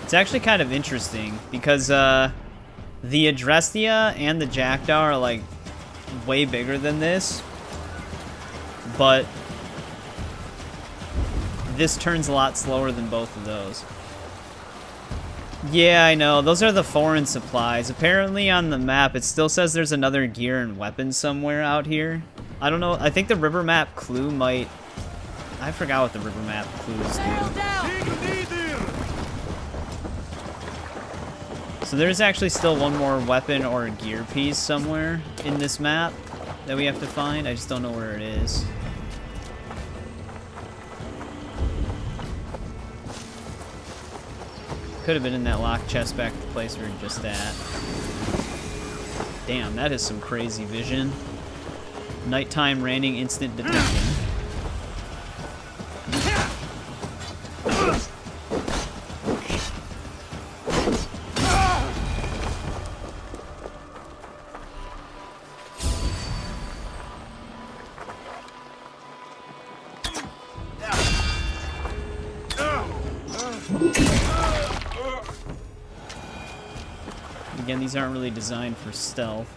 It's actually kind of interesting because the Adrestia and the Jackdaw are like way bigger than this, but this turns a lot slower than both of those. Yeah, I know. Those are the foreign supplies. Apparently on the map, it still says there's another gear and weapon somewhere out here. I don't know. I think the river map clue might... I forgot what the river map clues do. So there's actually still one more weapon or a gear piece somewhere in this map that we have to find. I just don't know where it is. Could have been in that locked chest back at the place we were just at. Damn, that is some crazy vision. Nighttime raining instant detection. Again, these aren't really designed for stealth.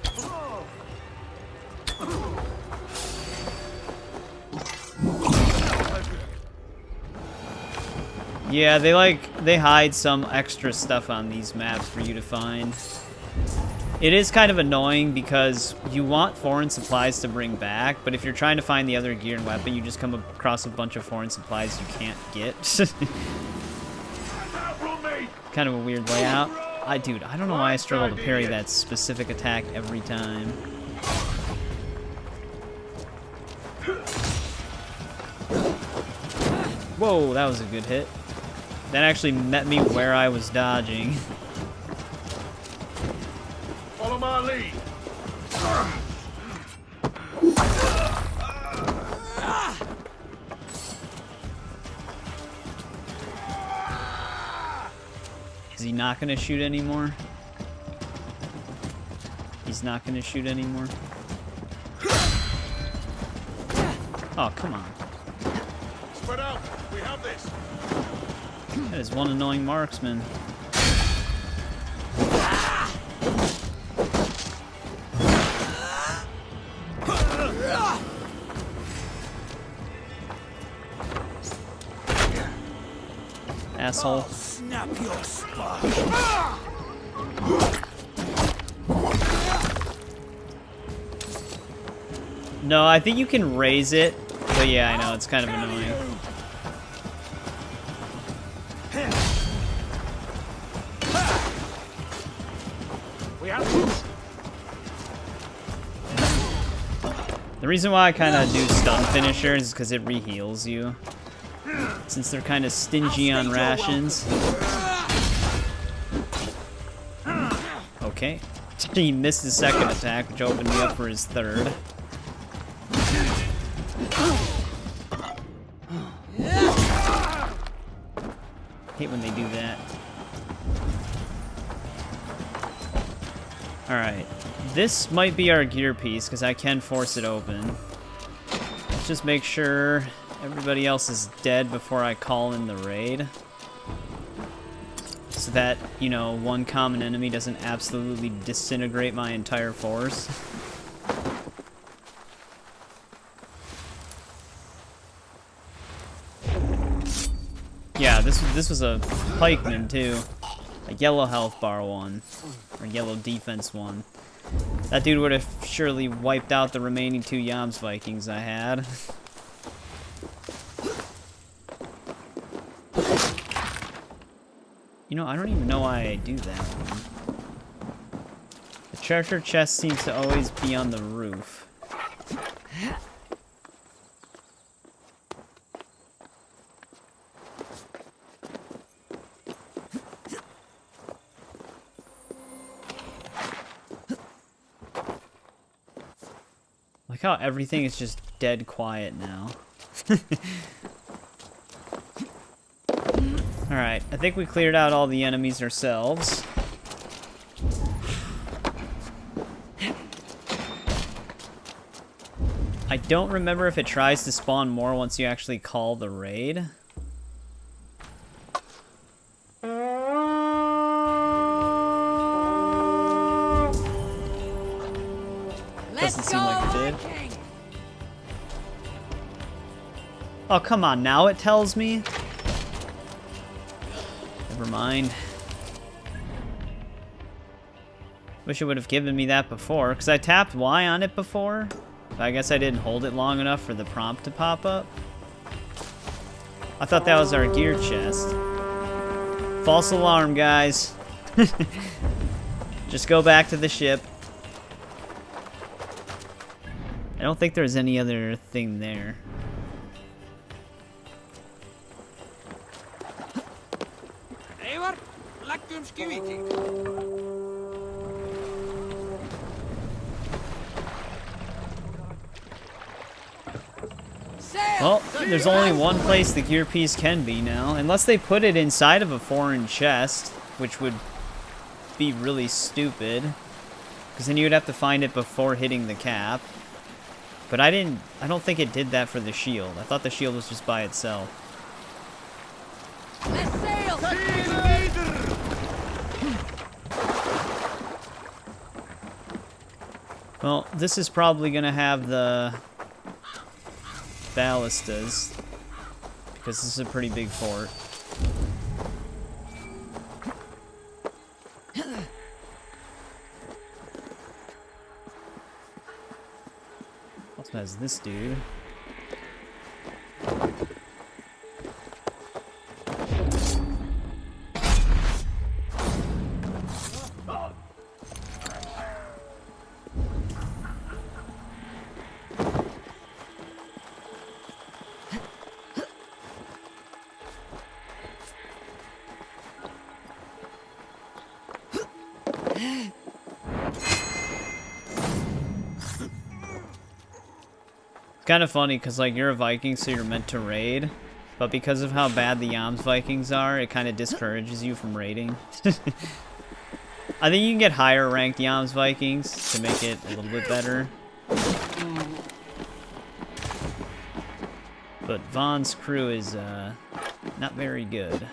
Yeah, they hide some extra stuff on these maps for you to find. It is kind of annoying because you want foreign supplies to bring back, but if you're trying to find the other gear and weapon, you just come across a bunch of foreign supplies you can't get. Kind of a weird layout. Dude, I don't know why I struggle to parry that specific attack every time. Whoa, that was a good hit. That actually met me where I was dodging. Follow my lead. Is he not gonna shoot anymore? He's not gonna shoot anymore? Oh, come on. Spread out. We have this. That is one annoying marksman. Asshole. Snap your spine. No, I think you can raise it, but yeah, I know, it's kind of annoying. We have this. The reason why I kind of do stun finishers is because it re-heals you. Since they're kind of stingy on rations. Okay. He missed his second attack, which opened me up for his third. Hate when they do that. Alright. This might be our gear piece, because I can force it open. Let's just make sure everybody else is dead before I call in the raid. So that, you know, one common enemy doesn't absolutely disintegrate my entire force. Yeah, this was a pikeman too. A yellow health bar one. Or yellow defense one. That dude would have surely wiped out the remaining 2 Yams Vikings I had. You know, I don't even know why I do that one. The treasure chest seems to always be on the roof. Like how everything is just dead quiet now. Alright, I think we cleared out all the enemies ourselves. I don't remember if it tries to spawn more once you actually call the raid. Doesn't seem like it did. Oh, come on, now it tells me? Never mind. Wish it would have given me that before, because I tapped Y on it before. But I guess I didn't hold it long enough for the prompt to pop up. I thought that was our gear chest. False alarm, guys. Just go back to the ship. I don't think there's any other thing there. Eivor, Well, there's only one place the gear piece can be now, unless they put it inside of a foreign chest, which would be really stupid, because then you would have to find it before hitting the cap. But I don't think it did that for the shield. I thought the shield was just by itself. Let's sail! Well, this is probably gonna have the ballistas, because this is a pretty big fort. Also has this dude. Kind of funny because like you're a Viking, so you're meant to raid, but because of how bad the Yams Vikings are, it kind of discourages you from raiding. I think you can get higher ranked Yams Vikings to make it a little bit better. But Vaughn's crew is not very good.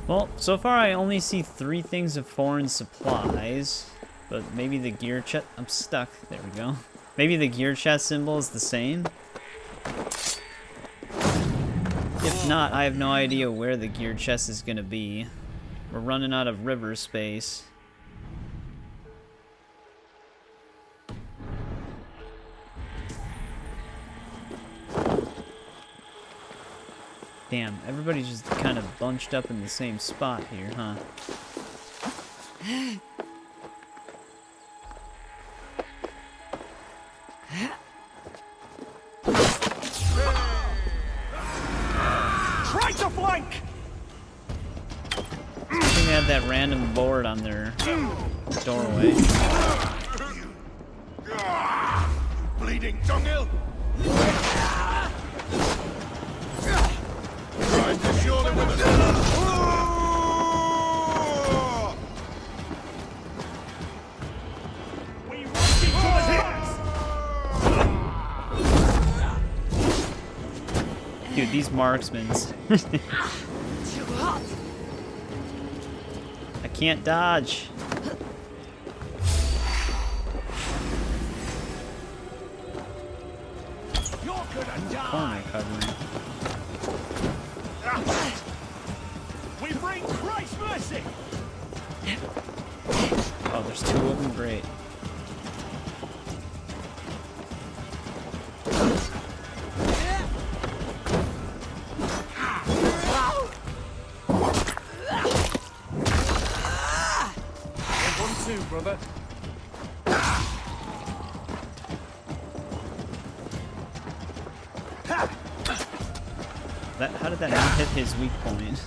Well, so far I only see 3 things of foreign supplies, but maybe the gear chest... I'm stuck. There we go. Maybe the gear chest symbol is the same? If not, I have no idea where the gear chest is gonna be. We're running out of river space. Damn, everybody's just kind of bunched up in the same spot here, huh? Try to flank! I think they had that random board on their doorway. Bleeding dunghill! Trying to shore them with a... We rock each other's hips! Dude, these marksmen. I can't dodge. You're gonna die! Corner covering. We bring Christ's mercy! Oh, there's 2 of them. Great. Brother. How did that not hit his weak point?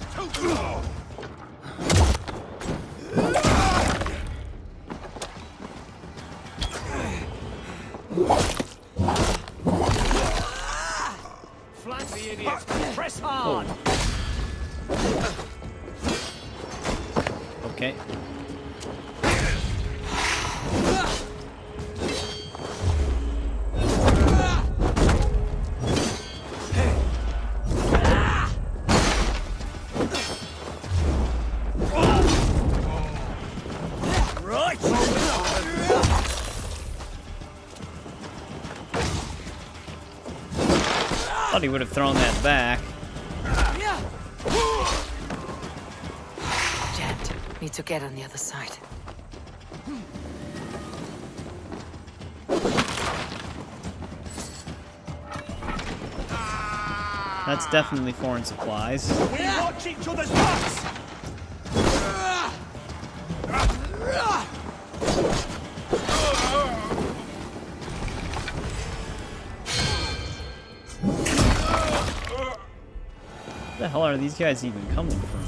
Flank the idiots! Press hard! Okay. Thought he would have thrown that back. Gent, need to get on the other side. That's definitely foreign supplies. We watch each other's backs! Where the hell are these guys even coming from?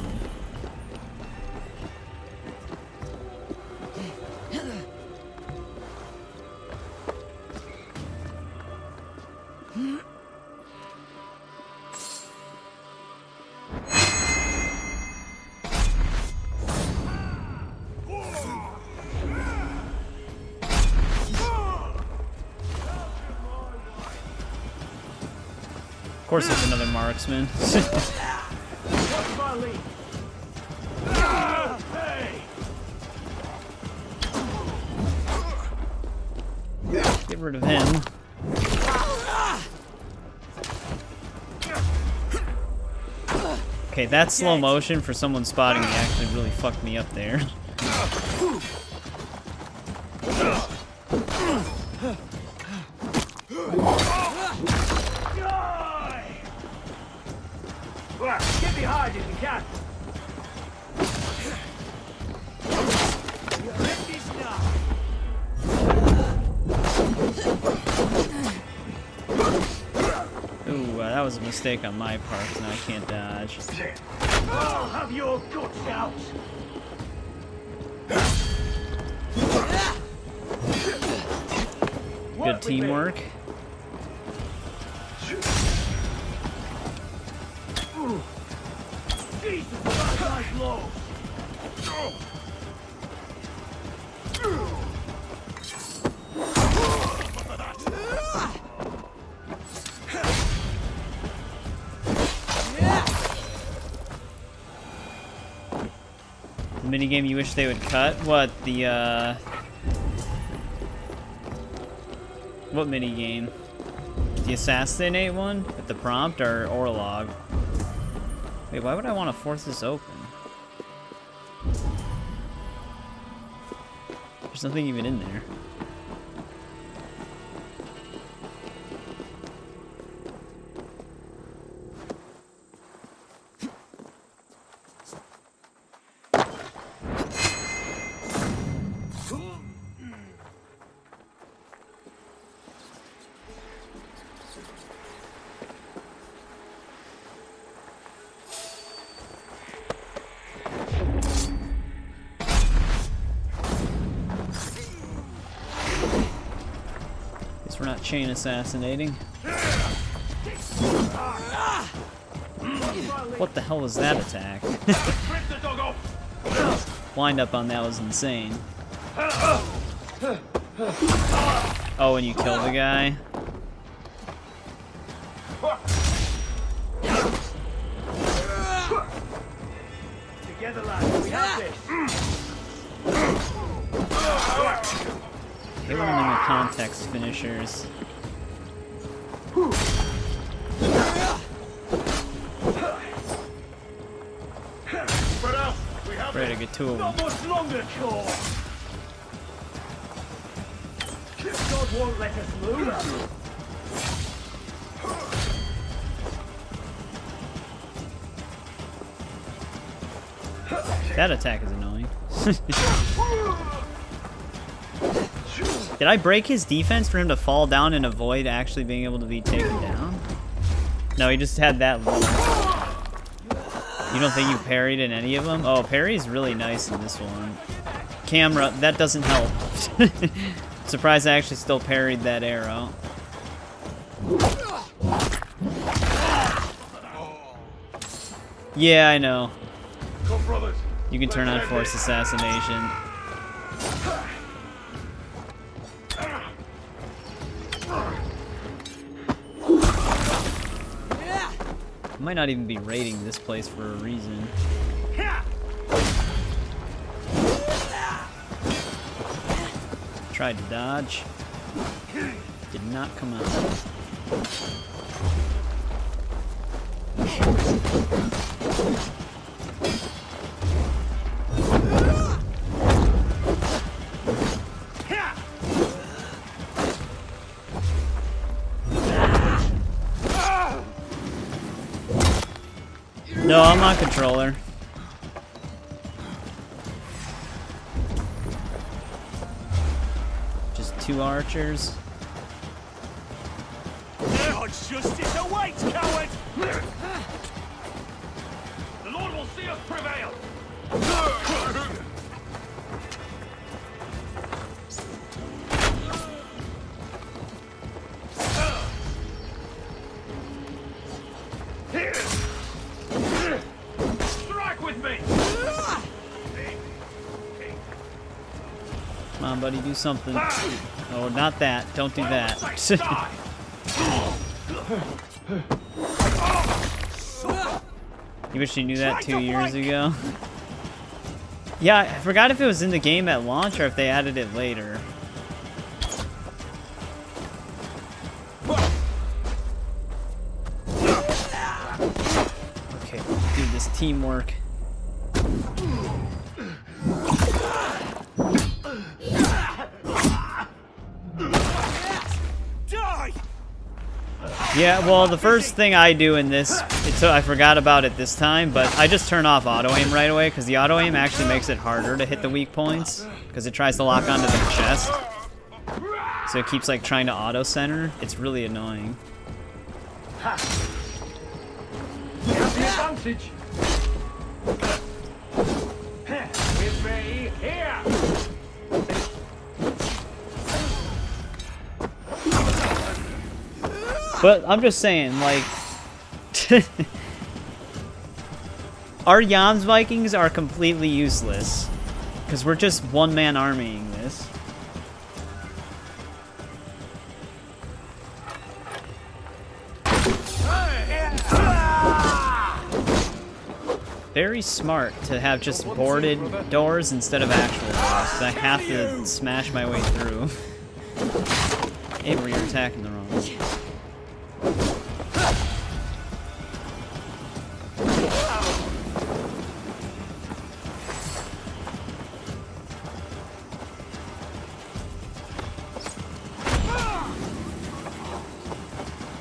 Of course, there's another marksman. What's my lead? Hey! Get rid of him. Okay, that slow motion for someone spotting me actually really fucked me up there. Get behind if you can. You're empty now. Ooh, that was a mistake on my part, because now I can't dodge. I'll have your guts out. Good teamwork. Jesus, that guy's low. The minigame you wish they would cut? What, the, what minigame? The assassinate one? With the prompt or Orlog? Wait, why would I want to force this open? There's nothing even in there. We're not chain assassinating. What the hell was that attack? Wind up on that was insane. Oh, and you killed the guy? Together, lads, we have this. They want them in the context finishers. Ready to get two of them. Not much longer, Cor. God won't let us lose. That attack is annoying. Did I break his defense for him to fall down and avoid actually being able to be taken down? No, he just had that low. You don't think you parried in any of them? Oh, parry's really nice in this one. Camera, that doesn't help. Surprised I actually still parried that arrow. Yeah, I know. You can turn on forced assassination. I might not even be raiding this place for a reason. Tried to dodge. Did not come out. No, I'm on controller. Just 2 archers. Justice awaits, coward! The Lord will see us prevail! Strike with me! Come on, buddy, do something. Oh, not that. Don't do that. You wish you knew that 2 years ago. Yeah, I forgot if it was in the game at launch or if they added it later. Okay, do this teamwork. Yeah, well, the first thing I do in this, I forgot about it this time, but I just turn off auto-aim right away, because the auto-aim actually makes it harder to hit the weak points, because it tries to lock onto the chest. So it keeps, like, trying to auto-center. It's really annoying. We have the advantage! With me, here! But I'm just saying, like, our Yams Vikings are completely useless because we're just one-man armying this. Very smart to have just boarded doors instead of actual doors, because I have to smash my way through. Eivor, you're attacking the wrong one.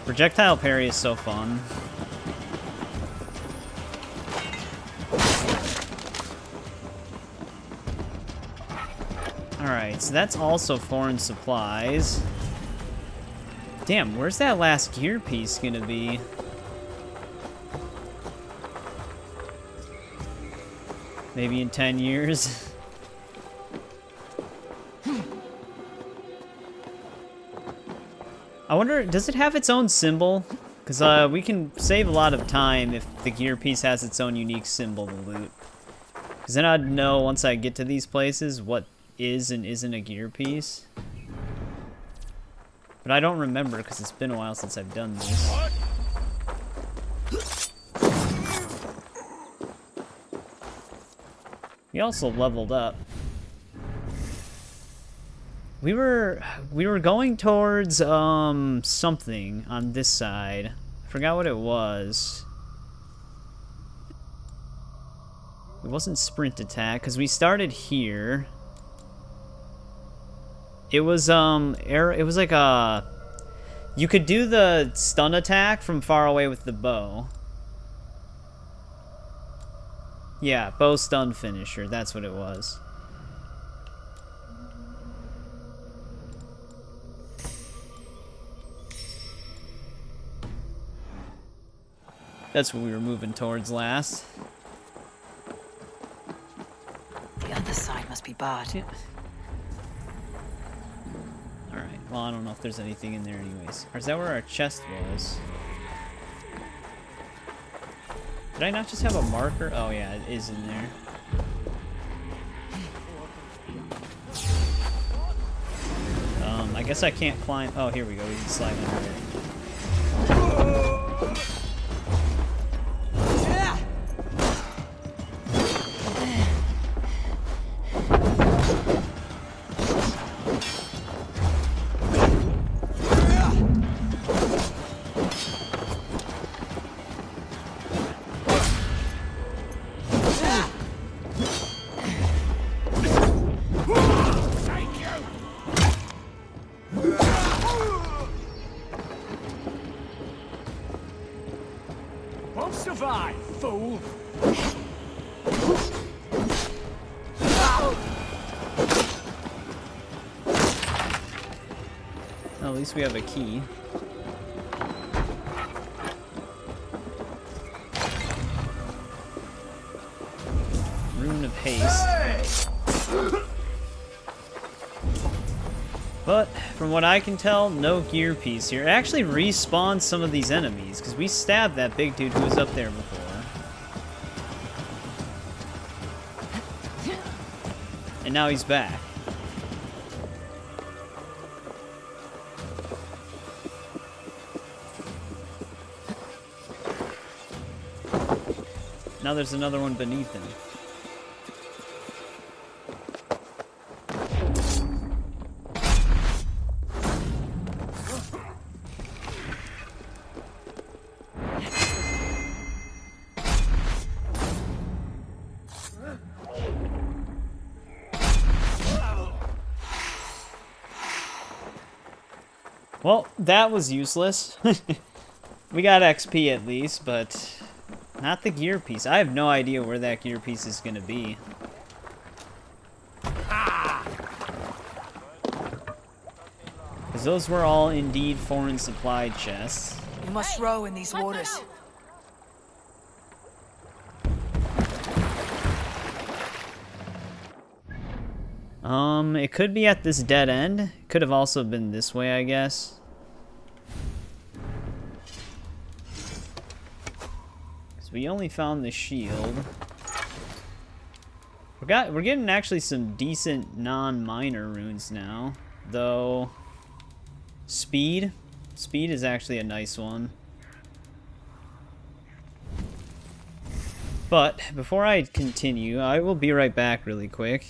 Projectile parry is so fun. Alright, so that's also foreign supplies. Damn, where's that last gear piece gonna be? Maybe in 10 years? I wonder, does it have its own symbol? Because we can save a lot of time if the gear piece has its own unique symbol to loot. Because then I'd know once I get to these places what is and isn't a gear piece. But I don't remember because it's been a while since I've done this. We also leveled up. We were going towards something on this side. I forgot what it was. It wasn't sprint attack because we started here. It was it was like a, you could do the stun attack from far away with the bow. Yeah, bow stun finisher, that's what it was. That's what we were moving towards last. The other side must be barred. Yeah. Alright, well, I don't know if there's anything in there anyways. Or is that where our chest was? Did I not just have a marker? Oh yeah, it is in there. I guess I can't climb. Oh, here we go. We can slide under it. Won't survive, fool! Well, at least we have a key. Rune of haste. But, from what I can tell, no gear piece here. It actually respawns some of these enemies, because we stabbed that big dude who was up there before. And now he's back. Now there's another one beneath him. Well, that was useless. We got XP at least, but not the gear piece. I have no idea where that gear piece is going to be. Because those were all indeed foreign supply chests. You must row in these waters. It could be at this dead end. Could have also been this way, I guess. Because we only found the shield. We're getting actually some decent non-minor runes now. Though, speed. Speed is actually a nice one. But, before I continue, I will be right back really quick.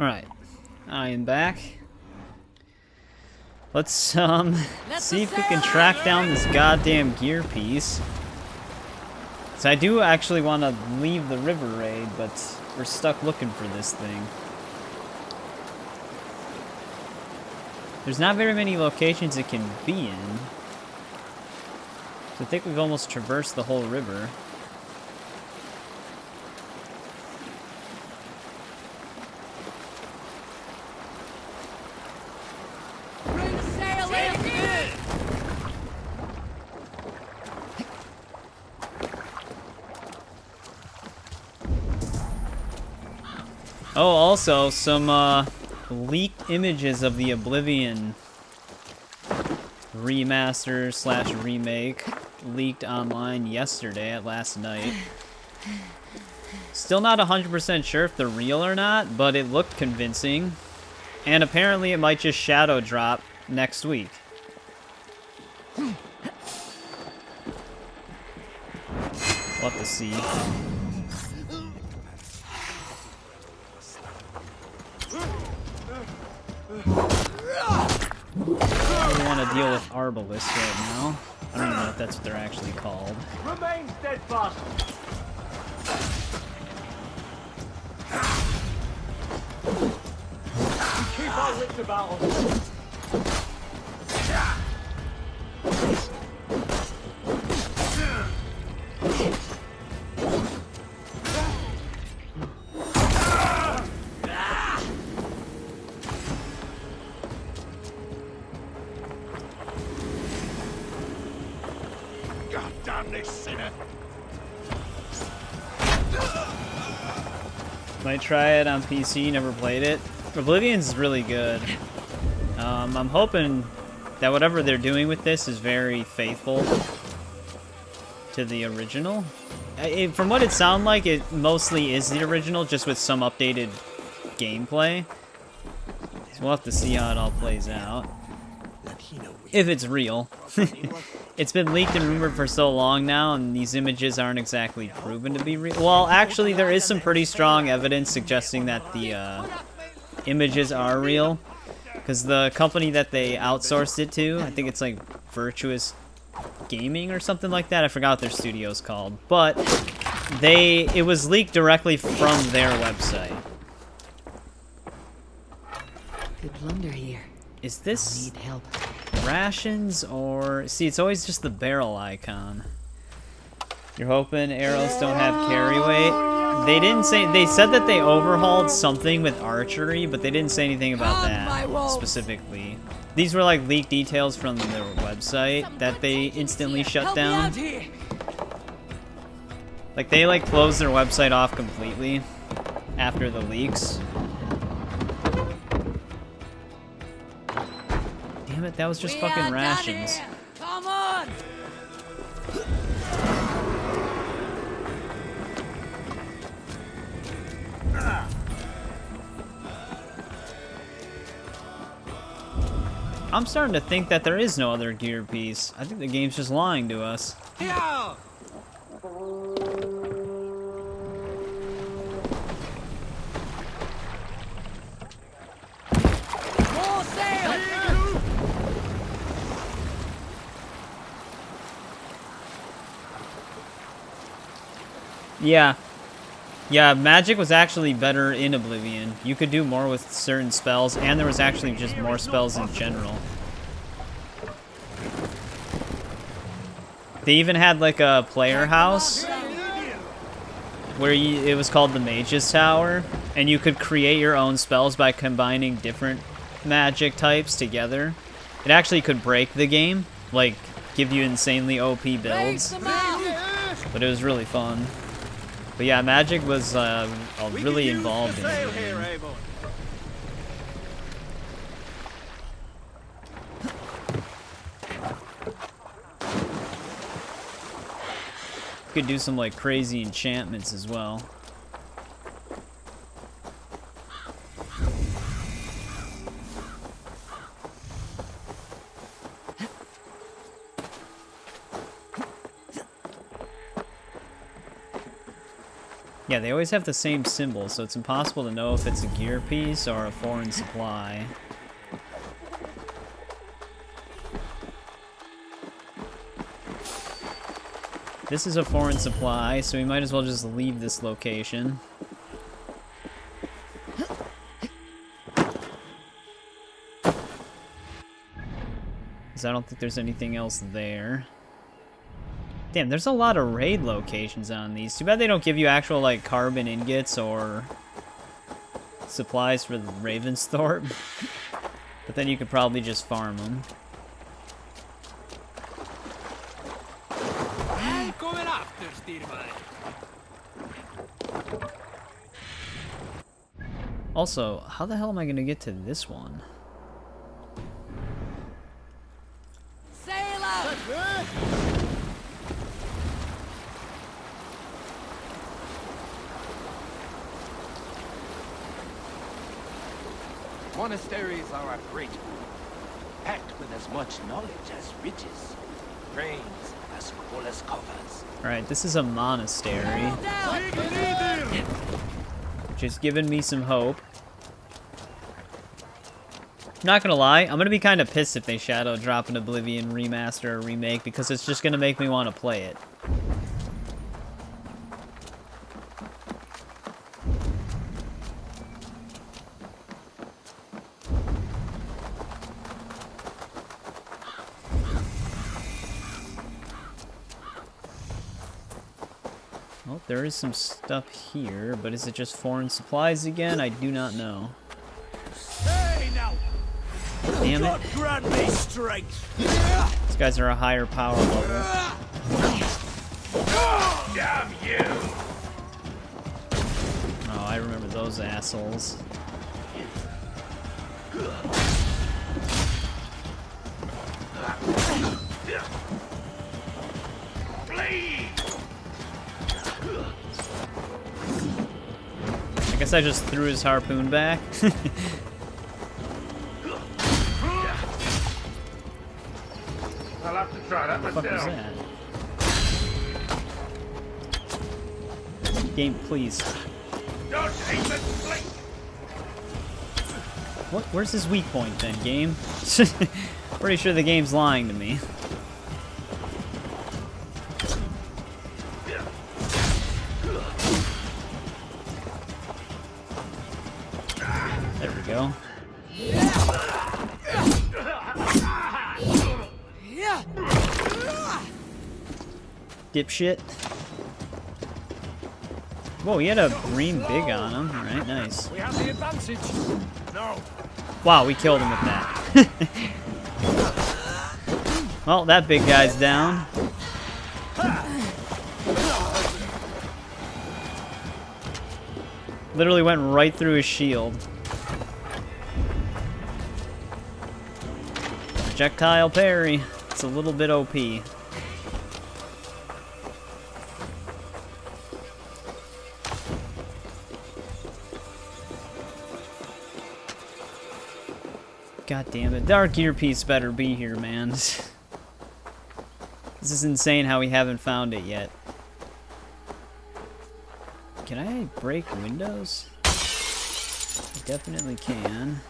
Alright, I am back. Let's see if we can track down this goddamn gear piece. So I do actually want to leave the river raid, but we're stuck looking for this thing. There's not very many locations it can be in. So I think we've almost traversed the whole river. Oh, also, some leaked images of the Oblivion remaster slash remake leaked online yesterday at last night. Still not 100% sure if they're real or not, but it looked convincing. And apparently it might just shadow drop next week. We'll have to see. I don't want to deal with Arbalists right now. I don't even know if that's what they're actually called. Remain steadfast. We keep our wits about us. God damn this sinner. Might try it on PC, never played it. Oblivion's really good. I'm hoping that whatever they're doing with this is very faithful to the original. From what it sounds like, it mostly is the original, just with some updated gameplay. So we'll have to see how it all plays out. If it's real. It's been leaked and rumored for so long now, and these images aren't exactly proven to be real. Well, actually, there is some pretty strong evidence suggesting that the images are real. Because the company that they outsourced it to, I think it's like Virtuous Gaming or something like that. I forgot what their studio's called. But it was leaked directly from their website. Good blunder here. Is this Need help. rations or... See, it's always just the barrel icon. You're hoping arrows don't have carry weight? They didn't say... They said that they overhauled something with archery, but they didn't say anything about that specifically. These were like leaked details from their website that they instantly shut down. Like, they like closed their website off completely after the leaks. Damn it, that was just fucking rations. Come on! I'm starting to think that there is no other gear piece. I think the game's just lying to us. Yeah. More sail! Yeah, magic was actually better in Oblivion. You could do more with certain spells, and there was actually just more spells in general. They even had like a player house where it was called the Mage's Tower, and you could create your own spells by combining different magic types together. It actually could break the game, like give you insanely OP builds, but it was really fun. But yeah, magic was really involved in it. Eivor. You could do some like crazy enchantments as well. Yeah, they always have the same symbol, so it's impossible to know if it's a gear piece or a foreign supply. This is a foreign supply, so we might as well just leave this location. Because I don't think there's anything else there. Damn, there's a lot of raid locations on these. Too bad they don't give you actual, like, carbon ingots or supplies for the Ravensthorpe. But then you could probably just farm them. I'm coming after Steerman. Also, how the hell am I going to get to this one? Monasteries are a great boon, packed with as much knowledge as riches, brains as full as coffers. Alright, this is a monastery. Just giving me some hope. Not gonna lie, I'm gonna be kind of pissed if they shadow drop an Oblivion remaster or remake, because it's just gonna make me want to play it. Well, there is some stuff here, but is it just foreign supplies again? I do not know. Hey now! Damn it. Grant me strength! These guys are a higher power level. Damn you! Oh, I remember those assholes. I guess I just threw his harpoon back. I'll have to try that What the fuck was that? Game, please. Don't even blink! What? Where's his weak point then, game? Pretty sure the game's lying to me. There we go. Dipshit. Whoa, he had a green big on him. Alright, nice. We have the advantage. No. Wow, we killed him with that. Well, that big guy's down. Literally went right through his shield. Projectile parry. It's a little bit OP. God damn it. Our gear piece better be here, man. This is insane how we haven't found it yet. Can I break windows? I definitely can.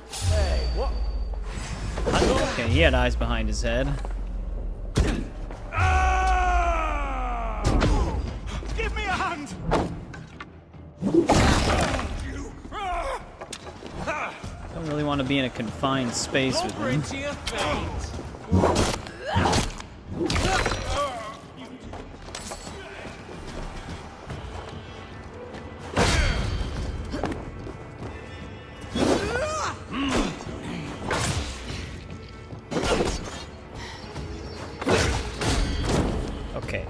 Hey, what? Okay, he had eyes behind his head. Give me a hand! Don't really want to be in a confined space with him. Into your face. Okay.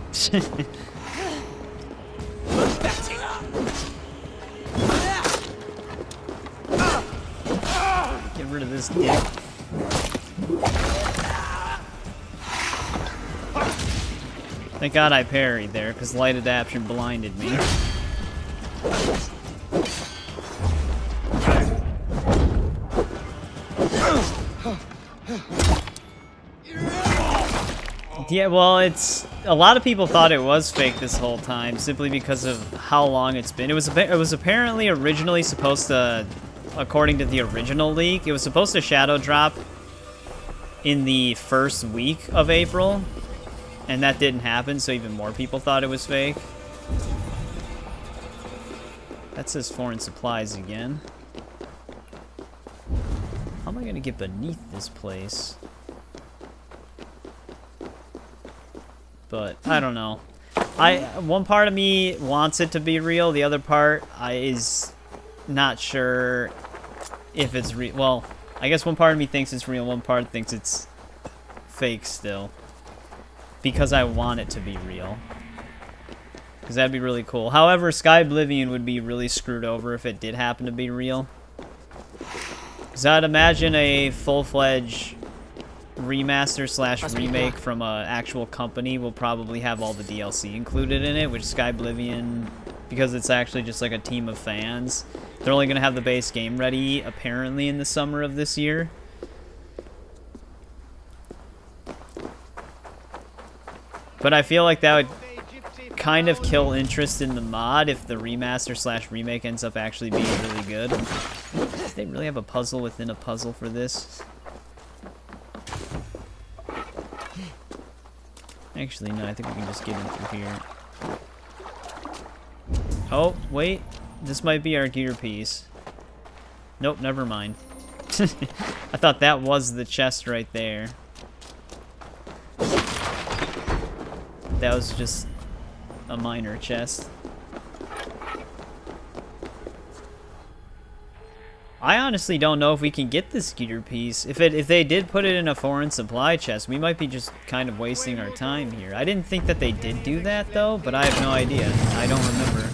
Get rid of this dick. Thank God I parried there, because light adaptation blinded me. Yeah, well, it's a lot of people thought it was fake this whole time simply because of how long it's been. It was apparently originally supposed to, according to the original leak, it was supposed to shadow drop in the first week of April, And that didn't happen, so even more people thought it was fake. That says foreign supplies again. How am I gonna get beneath this place? But I don't know. One part of me wants it to be real. The other part is not sure if it's real. Well, I guess one part of me thinks it's real. One part thinks it's fake still. Because I want it to be real. Because that'd be really cool. However, Sky Oblivion would be really screwed over if it did happen to be real. Because I'd imagine a full-fledged remaster slash remake from an actual company will probably have all the DLC included in it, which Sky Oblivion, because it's actually just like a team of fans, they're only going to have the base game ready apparently in the summer of this year. But I feel like that would kind of kill interest in the mod if the remaster slash remake ends up actually being really good. Do they really have a puzzle within a puzzle for this? Actually, no, I think we can just get in through here. Oh, wait. This might be our gear piece. Nope, never mind. I thought that was the chest right there. That was just a minor chest. I honestly don't know if we can get this gear piece. If they did put it in a foreign supply chest, we might be just kind of wasting our time here. I didn't think that they did do that though, but I have no idea. I don't remember.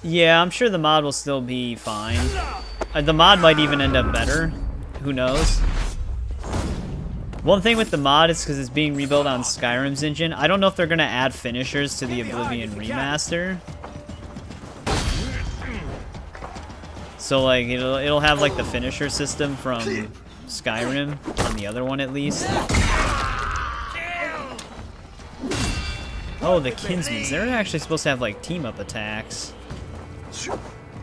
Yeah, I'm sure the mod will still be fine. The mod might even end up better. Who knows? One thing with the mod is because it's being rebuilt on Skyrim's engine. I don't know if they're going to add finishers to the Oblivion remaster. So, like, it'll have, like, the finisher system from Skyrim, on the other one at least. Oh, the Kinsmans. They're actually supposed to have, like, team-up attacks.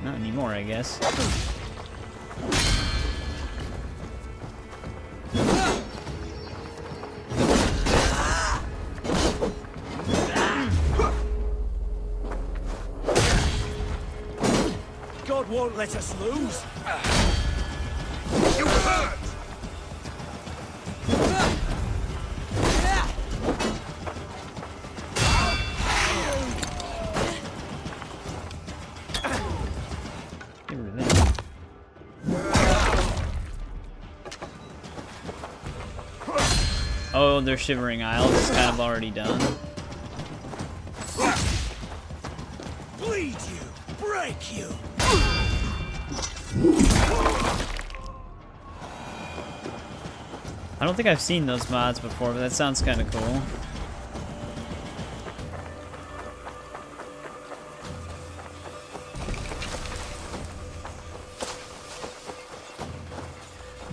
Not anymore, I guess. God won't let us lose. You hurt! Oh, their Shivering Isles is kind of already done. Bleed you! Break you! I don't think I've seen those mods before, but that sounds kind of cool.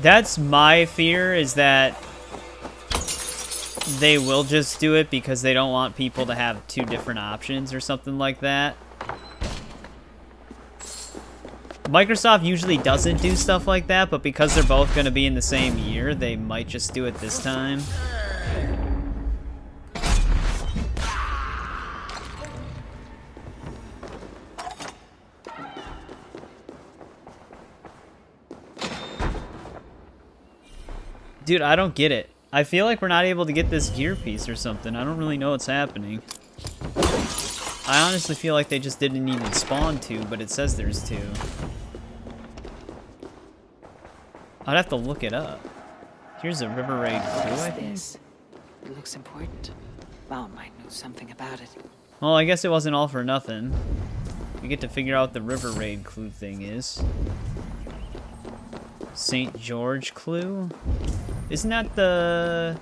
That's my fear, is that they will just do it because they don't want people to have two different options or something like that. Microsoft usually doesn't do stuff like that, but because they're both going to be in the same year, they might just do it this time. Dude, I don't get it. I feel like we're not able to get this gear piece or something. I don't really know what's happening. I honestly feel like they just didn't even spawn two, but it says there's two. I'd have to look it up. Here's a River Raid clue, I think. It looks important. Val might know something about it. Well, I guess it wasn't all for nothing. We get to figure out what the River Raid clue thing is. St. George clue? Isn't that the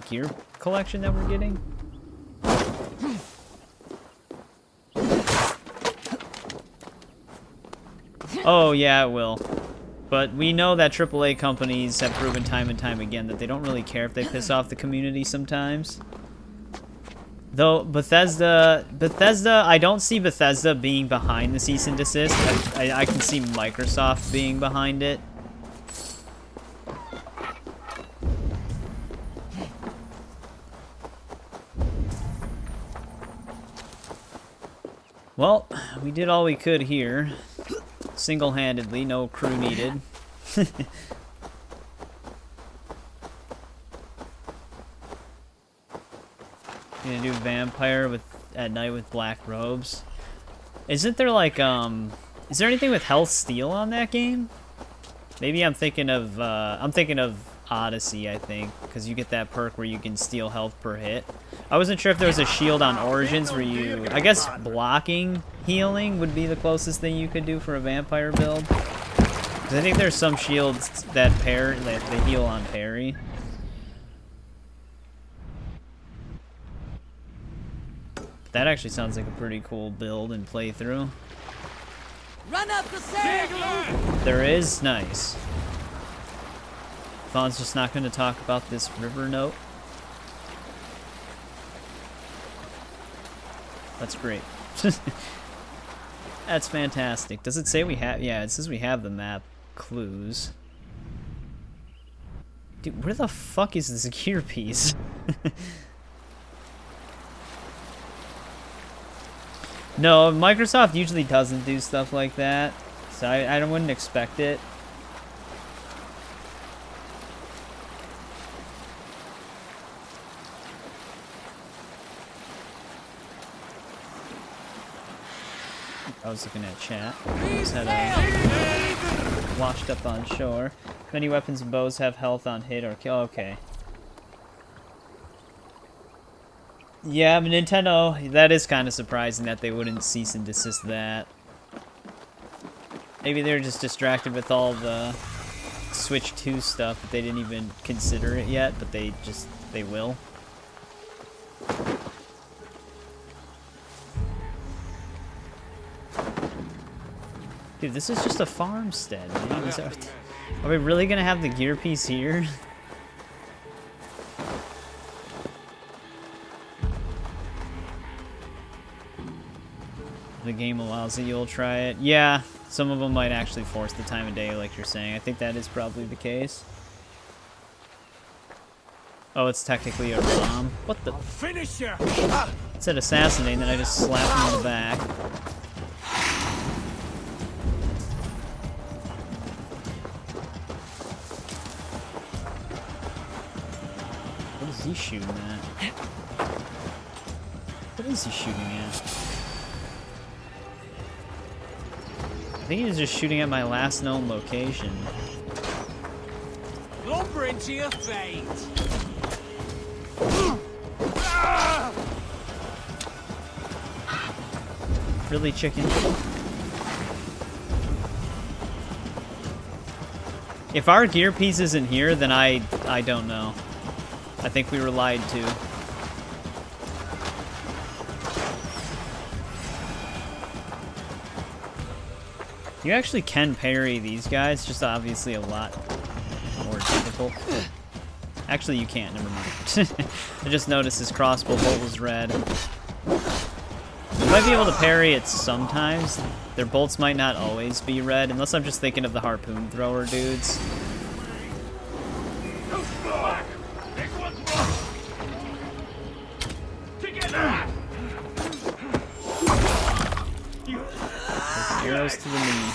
gear collection that we're getting? Oh, yeah, it will. But we know that AAA companies have proven time and time again that they don't really care if they piss off the community sometimes. Though Bethesda, I don't see Bethesda being behind the cease and desist. I can see Microsoft being behind it. Well, we did all we could here. Single-handedly, no crew needed. Gonna do vampire at night with black robes. Isn't there like is there anything with health steal on that game? Maybe I'm thinking of Odyssey, I think, because you get that perk where you can steal health per hit. I wasn't sure if there was a shield on Origins where you, I guess blocking healing would be the closest thing you could do for a vampire build. Because I think there's some shields that they heal on parry. That actually sounds like a pretty cool build and playthrough. Run up the stairs! There is, nice. Vaughn's just not going to talk about this river note. That's great. That's fantastic. Does it say we have? Yeah, it says we have the map clues. Dude, where the fuck is this gear piece? No, Microsoft usually doesn't do stuff like that, so I wouldn't expect it. I was looking at chat. Just had a washed up on shore. Many weapons and bows have health on hit or kill. Okay. Yeah, Nintendo, that is kind of surprising that they wouldn't cease and desist that. Maybe they're just distracted with all the Switch 2 stuff that they didn't even consider it yet, but they will. Dude, this is just a farmstead, man. Are we really gonna have the gear piece here? The game allows it, you'll try it. Yeah, some of them might actually force the time of day like you're saying. I think that is probably the case. Oh, it's technically a bomb. What the? Finish you. It said assassinate, and then I just slapped him in the back. What is he shooting at? What is he shooting at? I think he was just shooting at my last known location. Lumber into your fate. Really, chicken? If our gear piece isn't here, then I don't know. I think we were lied to. You actually can parry these guys, just obviously a lot more difficult. Actually, you can't, never mind. I just noticed his crossbow bolt was red. You might be able to parry it sometimes. Their bolts might not always be red, unless I'm just thinking of the harpoon thrower dudes. Arrows to the knee.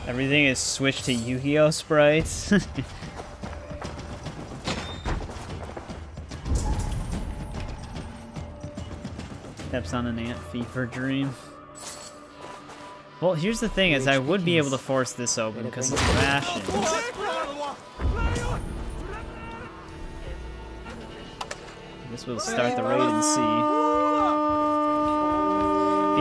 Everything is switched to Yu-Gi-Oh sprites. Steps on an ant fever dream. Well, here's the thing, is I would be able to force this open because it's rations. I guess we'll start the raid and see.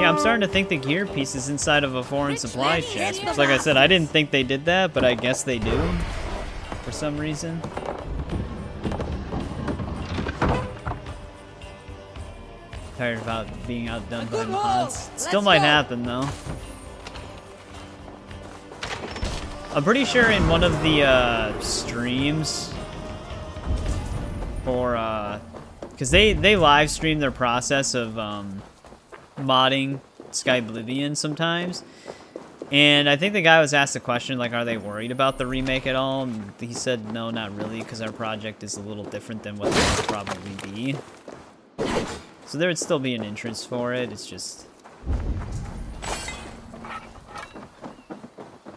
Yeah, I'm starting to think the gear piece is inside of a foreign supply chest. Because like I said, I didn't think they did that, but I guess they do. for some reason. Tired about being outdone by mods. Still might happen though. I'm pretty sure in one of the streams for because they live stream their process of modding Sky Oblivion sometimes, and I think the guy was asked a question like, are they worried about the remake at all? And he said no, not really, because our project is a little different than what they would probably be. So there would still be an interest for it. It's just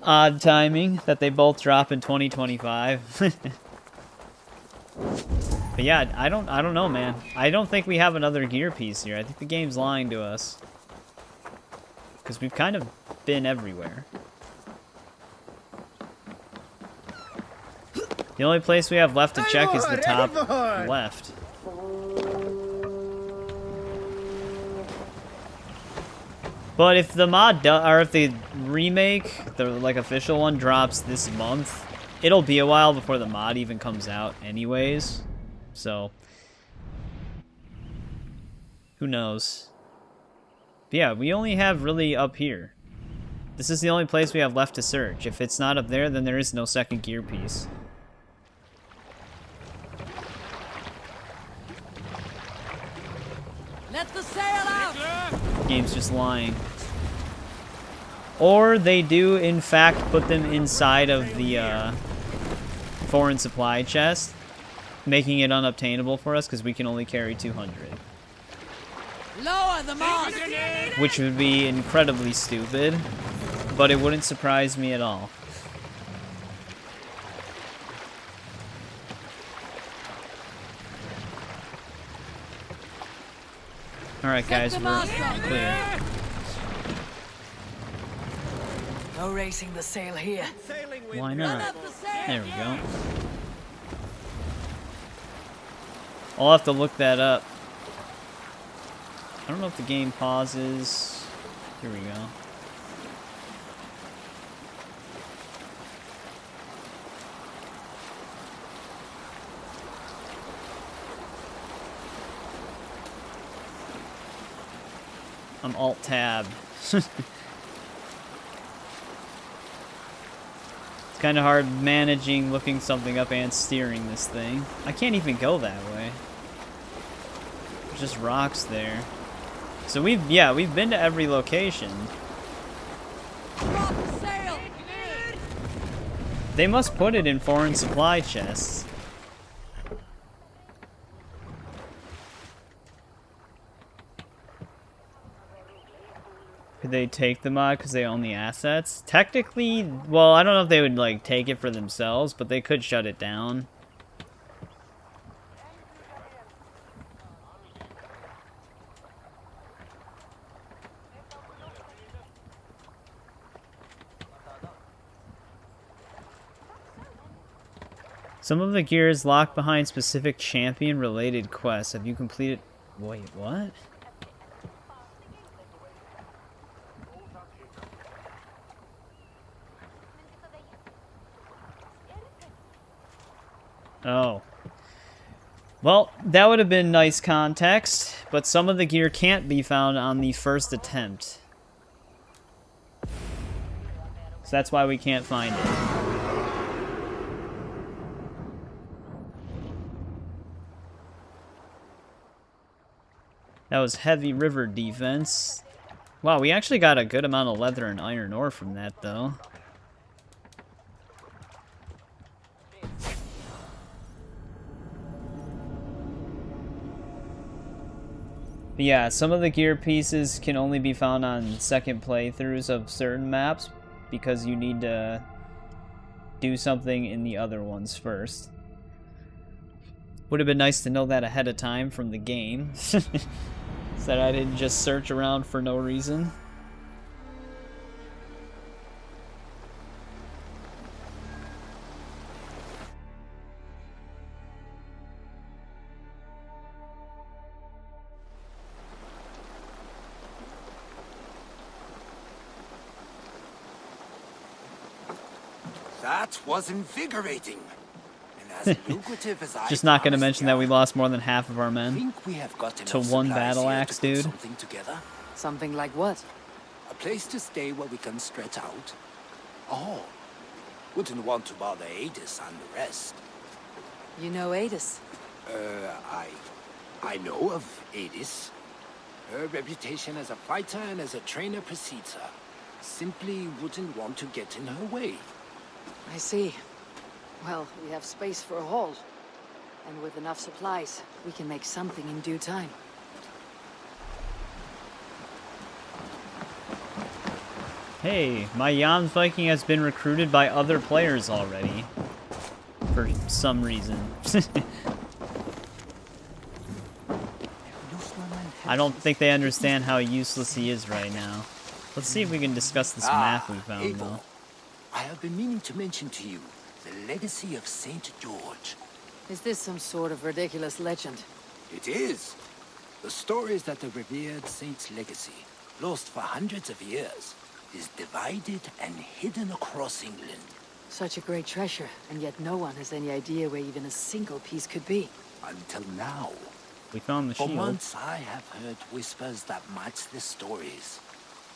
odd timing that they both drop in 2025. But yeah, I don't know, man. I don't think we have another gear piece here. I think the game's lying to us, because we've kind of been everywhere. The only place we have left to check is the top left. But if the mod or if the remake, the like official one, drops this month, it'll be a while before the mod even comes out anyways. So who knows? But yeah, we only have really up here. This is the only place we have left to search. If it's not up there, then there is no second gear piece. Let the sail out! The game's just lying. Or they do, in fact, put them inside of the foreign supply chest, making it unobtainable for us because we can only carry 200. Lower the mast! Which would be incredibly stupid, but it wouldn't surprise me at all. Alright guys, we're clear. No raising the sail here. Why not? There we go. I'll have to look that up. I don't know if the game pauses. Here we go. I'm Alt-Tab. It's kind of hard managing looking something up and steering this thing. I can't even go that way. There's just rocks there. So we've been to every location. They must put it in foreign supply chests. Could they take the mod because they own the assets? Technically, well, I don't know if they would like take it for themselves, but they could shut it down. Some of the gear is locked behind specific champion-related quests. Have you completed... Wait, what? Oh. Well, that would have been nice context, but some of the gear can't be found on the first attempt. So that's why we can't find it. That was heavy river defense. Wow, we actually got a good amount of leather and iron ore from that, though. But yeah, some of the gear pieces can only be found on second playthroughs of certain maps because you need to do something in the other ones first. Would have been nice to know that ahead of time from the game. So that I didn't just search around for no reason. That was invigorating. lucrative as I Just not going to promised mention ya. that we lost more than half of our men. Think we have got To enough one supplies battle here axe, to put dude. Something together? Something like what? A place to stay where we can stretch out. A hall. Wouldn't want to bother Adis and the rest. You know Adis? I know of Adis. Her reputation as a fighter and as a trainer precedes her. Simply wouldn't want to get in her way. I see. Well, we have space for a hall. And with enough supplies, we can make something in due time. Hey, my Jans Viking has been recruited by other players already. For some reason. I don't think they understand how useless he is right now. Let's see if we can discuss this map we found, Eivor. though. I have been meaning to mention to you the legacy of Saint George. Is this some sort of ridiculous legend? It is. The story is that the revered saint's legacy, lost for hundreds of years, is divided and hidden across England. Such a great treasure, and yet no one has any idea where even a single piece could be. Until now. We found the For shield. months I have heard whispers that match the stories.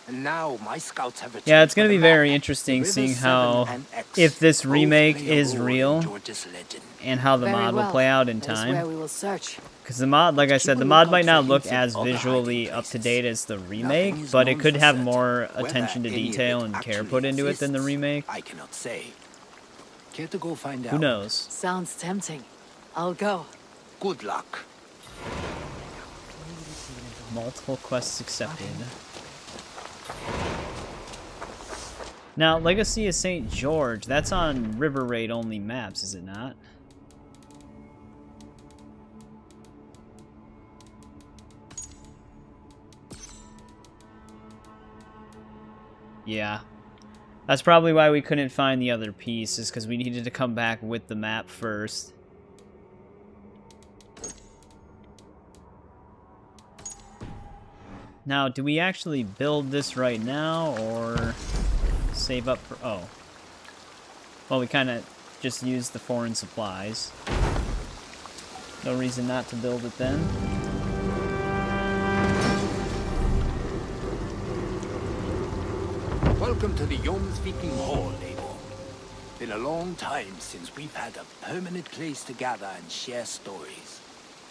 And now my scouts have returned. Yeah, it's going to for be the map. very interesting The seeing Rivers how, 7 and X if this both remake play a is role in real, George's legend. and how the Very mod will well. play out in That is where time. we will search. Because the mod, like I said, the Keep a mod lookout might not for look hints of as other visually hiding up to places. date as the remake, Nothing is but it known could for have certain. more Whether attention to any of detail it and care actually put into it than the exists, remake. I cannot say. Care to go find out? Who knows? Sounds tempting. I'll go. Good luck. Multiple quests accepted. Now, Legacy of St. George, that's on River Raid only maps, is it not? Yeah. That's probably why we couldn't find the other piece, is because we needed to come back with the map first. Now, do we actually build this right now, or save up for... Oh. Well, we kind of just used the foreign supplies. No reason not to build it then. Welcome to the Jomsviking Hall, Eivor. Been a long time since we've had a permanent place to gather and share stories.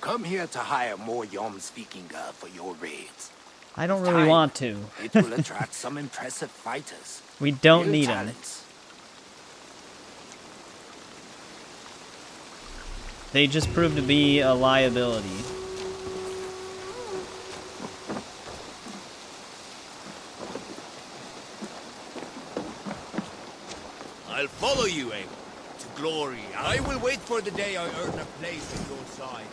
Come here to hire more Jomsvikinger for your raids. I don't really Time. want to. It will attract some impressive fighters. We don't Real need them. talents. They just prove to be a liability. I'll follow you, Eivor, to glory. I will wait for the day I earn a place at your side.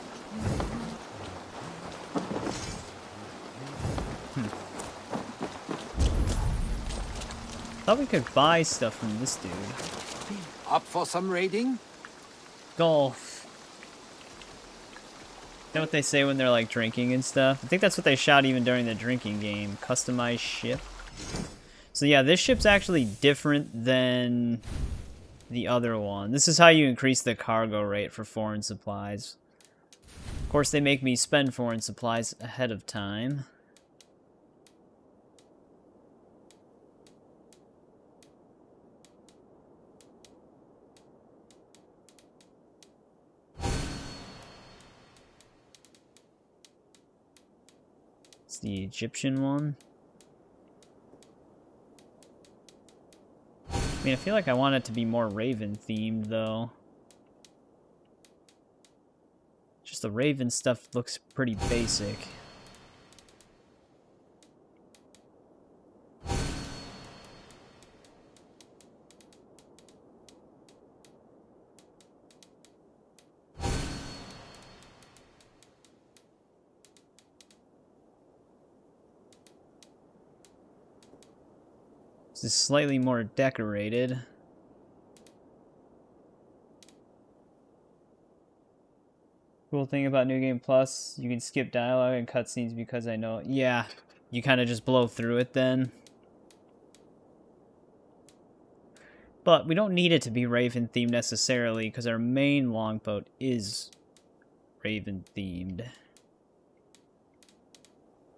Thought we could buy stuff from this dude. Up for some raiding? Golf. You know what they say when they're like drinking and stuff? I think that's what they shot even during the drinking game. Customized ship. So yeah, this ship's actually different than the other one. This is how you increase the cargo rate for foreign supplies. Of course, they make me spend foreign supplies ahead of time. It's the Egyptian one. I mean, I feel like I want it to be more Raven themed, though. Just the Raven stuff looks pretty basic. This is slightly more decorated. Cool thing about New Game Plus, you can skip dialogue and cutscenes because I know... Yeah, you kind of just blow through it then. But we don't need it to be Raven themed necessarily, because our main longboat is Raven themed.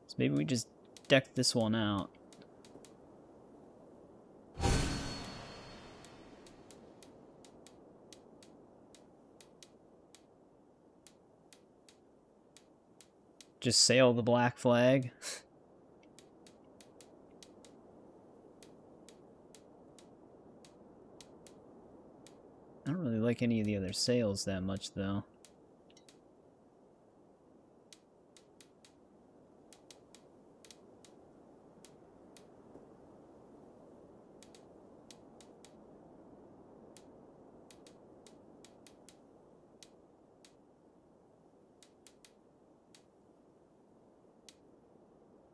So maybe we just deck this one out. Just sail the black flag. I don't really like any of the other sails that much, though.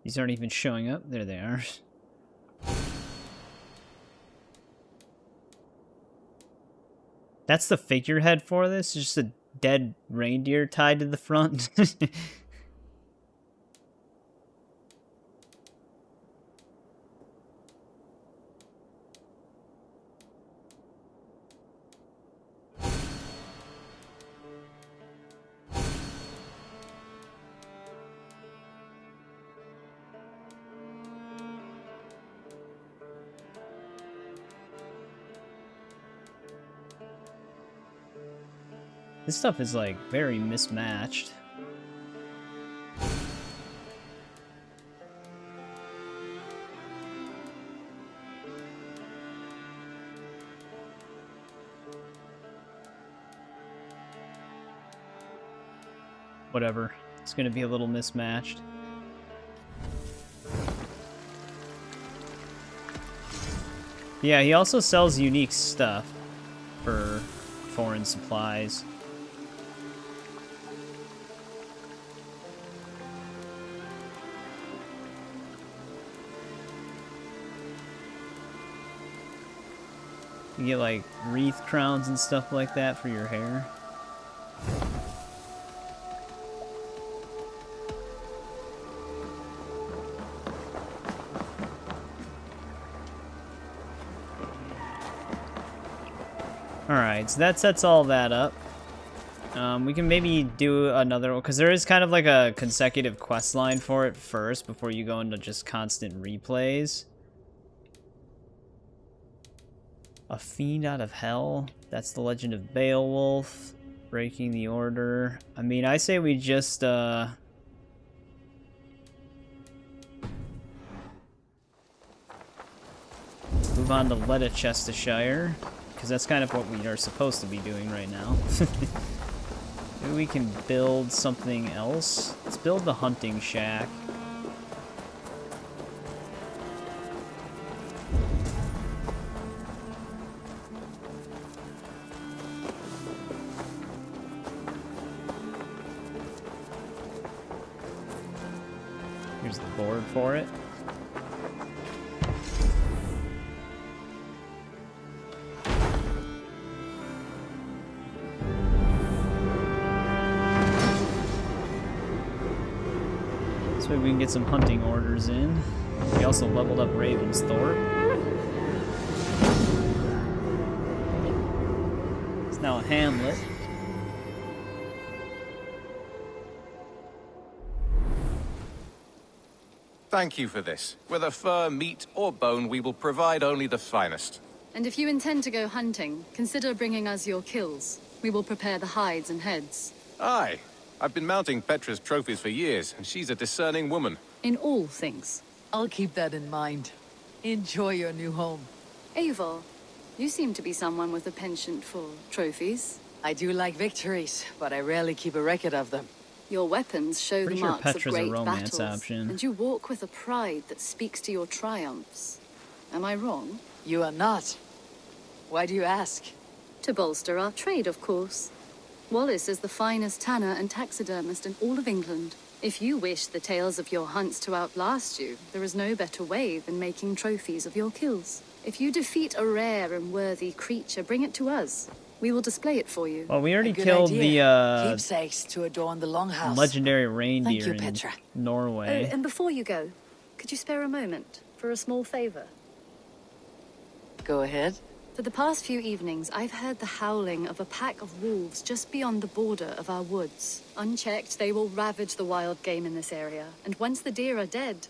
These aren't even showing up. There they are. That's the figurehead for this? It's just a dead reindeer tied to the front? This stuff is, like, very mismatched. Whatever. It's gonna be a little mismatched. Yeah, he also sells unique stuff for foreign supplies. You get like wreath crowns and stuff like that for your hair. Alright, so that sets all that up. We can maybe do another one, because there is kind of like a consecutive quest line for it first, before you go into just constant replays. A Fiend Out of Hell. That's the Legend of Beowulf. Breaking the Order. I mean, I say we just, move on to Ledecestrescire, because that's kind of what we are supposed to be doing right now. Maybe we can build something else. Let's build the hunting shack. Here's the board for it. This way we can get some hunting orders in. We also leveled up Ravensthorpe. It's now a hamlet. Thank you for this. Whether fur, meat, or bone, we will provide only the finest. And if you intend to go hunting, consider bringing us your kills. We will prepare the hides and heads. Aye. I've been mounting Petra's trophies for years, and she's a discerning woman. In all things. I'll keep that in mind. Enjoy your new home. Eivor, you seem to be someone with a penchant for trophies. I do like victories, but I rarely keep a record of them. Your weapons show the Pretty sure marks Petra's of a great romance battles, option. and you walk with a pride that speaks to your triumphs. Am I wrong? You are not. Why do you ask? To bolster our trade, of course. Wallace is the finest tanner and taxidermist in all of England. If you wish the tales of your hunts to outlast you, there is no better way than making trophies of your kills. If you defeat a rare and worthy creature, bring it to us. We will display it for you. Well, we already A good killed idea. Keepsakes to adorn the longhouse. legendary reindeer Thank you, in Petra. Norway. Oh, and before you go, could you spare a moment for a small favor? Go ahead. For the past few evenings, I've heard the howling of a pack of wolves just beyond the border of our woods. Unchecked, they will ravage the wild game in this area, and once the deer are dead,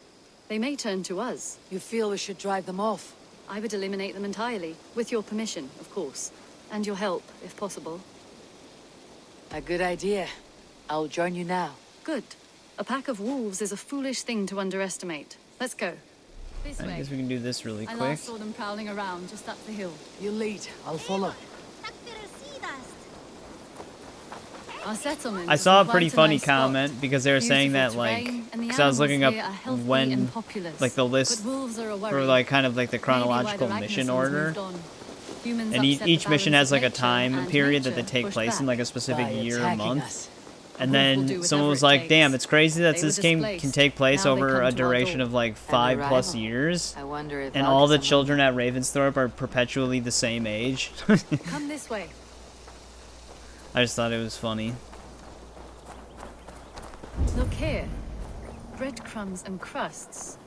they may turn to us. You feel we should drive them off? I would eliminate them entirely, with your permission, of course. And your help, if possible. A good idea. I'll join you now. Good. A pack of wolves is a foolish thing to underestimate. Let's go. This I way. guess we can do this really I quick. last saw them prowling around just up the hill. You lead. I'll follow. Our settlement I saw a is pretty quite a funny nice spot. comment because they were saying that, Beautiful like, terrain, and the because I was looking up animals here are healthy when, and populous. like, the list But wolves are a for, worry. like, kind of like the Maybe why chronological the mission Ragnarsons order. moved on. Humans And upset each the mission balance has, of like, a nature, time and period that they nature take pushed place in, back. like, a specific By year or attacking month. us. And Wolf will do then someone whatever was it like, takes. damn, it's crazy that They this were game displaced. can take place Now they over come a to our duration door. of, like, And 5+ arrival. years. I wonder if And I'll all get the someone. children at Ravensthorpe are perpetually the same age. Come this way. I just thought it was funny. Look here. Breadcrumbs and crusts.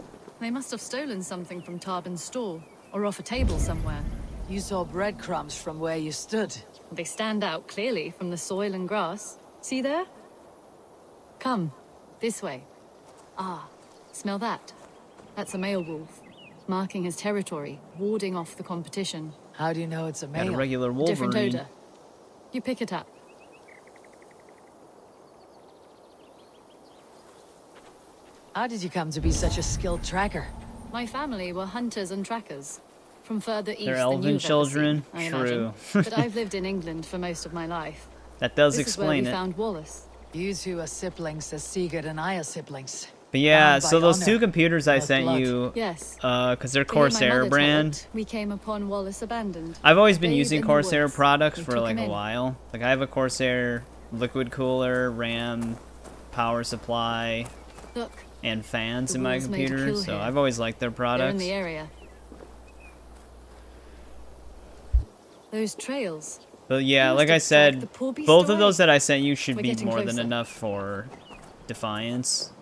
They must have stolen something from Tarbin's store, or off a table somewhere. You saw breadcrumbs from where you stood. They stand out clearly from the soil and grass. See there? Come, this way. Ah, smell that? That's a male wolf, marking his territory, warding off the competition. How do you know it's a Got a male? regular Different Wolverine. odor. You pick it up. How did you come to be such a skilled tracker? My family were hunters and trackers. From further east They're than elven you've ever children? seen, I True. imagine. But I've lived in England for most of my life. That does This is where explain we it. found Wallace. You two are siblings as Sigurd and I are siblings. But yeah, Bound by so those honor, two computers I not sent blood. you, Yes. because they're To hear my Corsair mother tell brand. it, we came upon Wallace abandoned. I've always been Babe using in the Corsair woods. products We for took like him a in. while. Like I have a Corsair liquid cooler, RAM, power supply, Look, and fans The in my wolves made a computer, kill so here. I've always liked their they're in products. the area. Those trails. But yeah, They like must I have said, dragged the poor beast both of away. those that I sent you should We're be getting more than closer. enough for Defiance.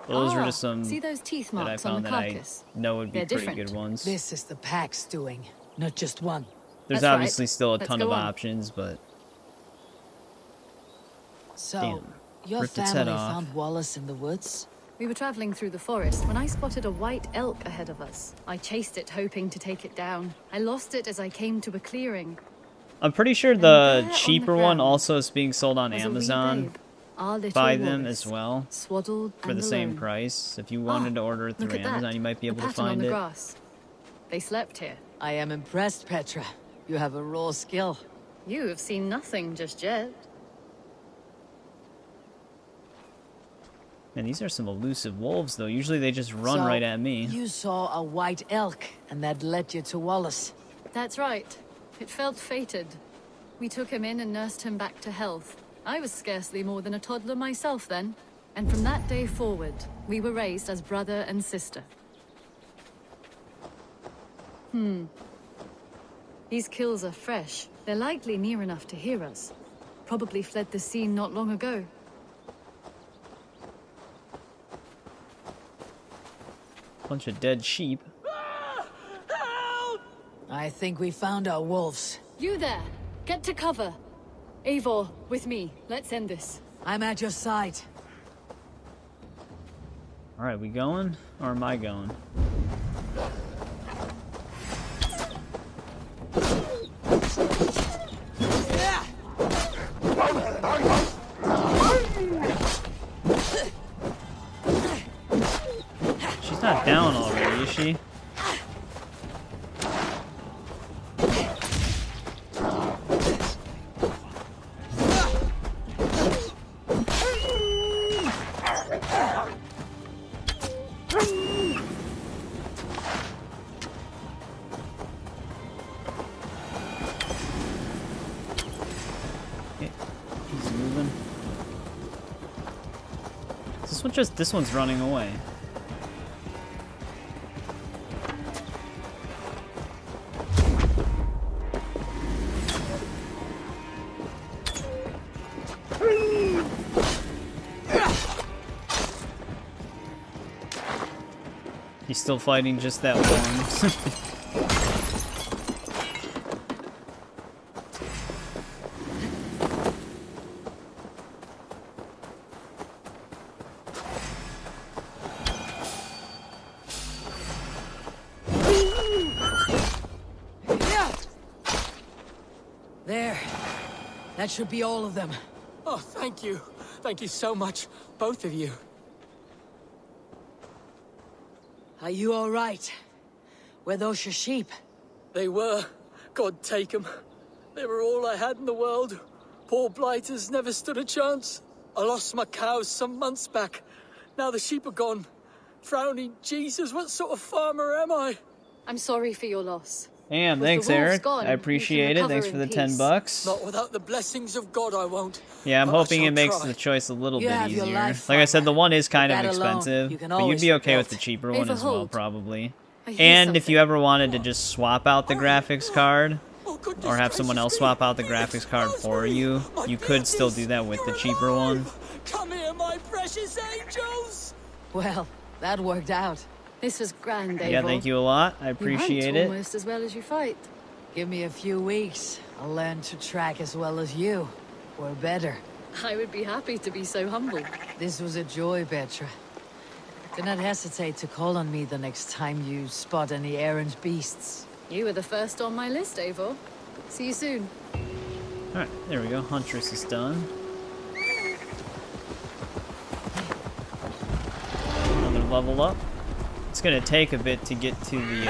Those were just some See those teeth that I marks on found the that I carcass? know would be They're pretty different. good ones. This is the pack's doing, not just one. There's That's right. obviously still a Let's ton go of on. options, but So, Damn. your Ripped its head family off. found Wallace in the woods? We were traveling through the forest when I spotted a white elk ahead of us. I chased it, hoping to take it down. I lost it as I came to a clearing. I'm pretty sure there the on the cheaper one ground also is being sold on was a wee Amazon babe, our little by them Wallace, as well swaddled for and the same alone. price. If you wanted to order it Look through at that. Amazon, you might be The able to pattern on find the it. grass. They slept here. I am impressed, Petra. You have a raw skill. You have seen nothing just yet. Man, these are some elusive wolves, though. Usually they just run So, right at me. You saw a white elk, and that led you to Wallace. That's right. It felt fated. We took him in and nursed him back to health. I was scarcely more than a toddler myself then. And from that day forward, we were raised as brother and sister. These kills are fresh. They're likely near enough to hear us. Probably fled the scene not long ago. Bunch of dead sheep. I think we found our wolves. You there! Get to cover! Eivor, with me. Let's end this. I'm at your side. Alright, we going? Or am I going? She's not down already, is she? Okay, he's moving. This one's running away. He's still fighting just that one. That should be all of them. Oh, thank you. Thank you so much, both of you. Are you all right? Were those your sheep? They were. God take them. They were all I had in the world. Poor blighters never stood a chance. I lost my cows some months back. Now the sheep are gone. Frowning Jesus, what sort of farmer am I? I'm sorry for your loss. Damn, With thanks, the wolves Eric. gone, I you appreciate can it. recover Thanks in for the peace. $10. Not without the blessings of God, I won't. Yeah, I'm But I hoping shall it makes try. the choice a little You bit have your easier. life, Like I said, the farmer. one is kind With of that alone, expensive, you can but you'd always be okay with rebuild. the cheaper one Eivor, as well, hold. probably. I hear And if you something. ever wanted to just swap out the graphics card, Oh, goodness or have someone else gracious swap me. out the graphics card for you, My you could still babies, do that with the you're cheaper one. alive. Come here, my precious angels. Well, that worked out. This was grand, Eivor. Yeah, thank you a lot. I You appreciate hunt it. almost as well as you fight. Give me a few weeks. I'll learn to track as well as you. Or better. I would be happy to be so humble. This was a joy, Petra. Do not hesitate to call on me the next time you spot any errant beasts. You were the first on my list, Eivor. See you soon. Alright, there we go. Huntress is done. Another level up. It's gonna take a bit to get to the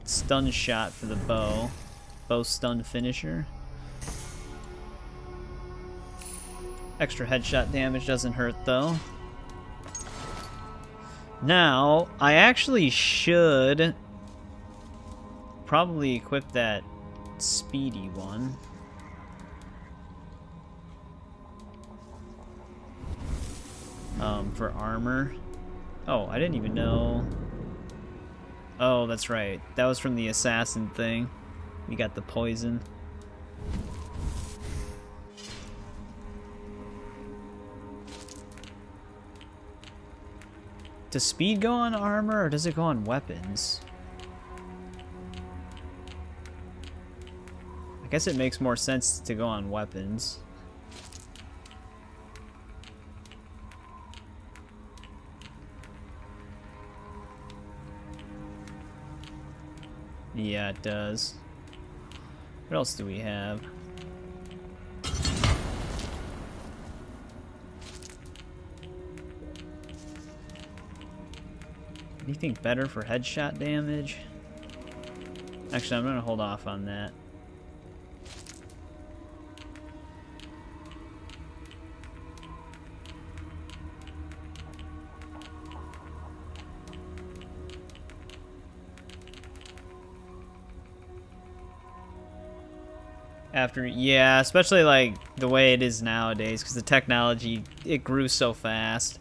stun shot for the bow. Bow stun finisher. Extra headshot damage doesn't hurt though. Now, I actually should probably equip that speedy one. For armor. Oh, I didn't even know. Oh, that's right. That was from the assassin thing. We got the poison. Does speed go on armor, or does it go on weapons? I guess it makes more sense to go on weapons. Yeah, it does. What else do we have? Anything better for headshot damage? Actually, I'm gonna hold off on that. After, yeah, especially like the way it is nowadays, because the technology, it grew so fast.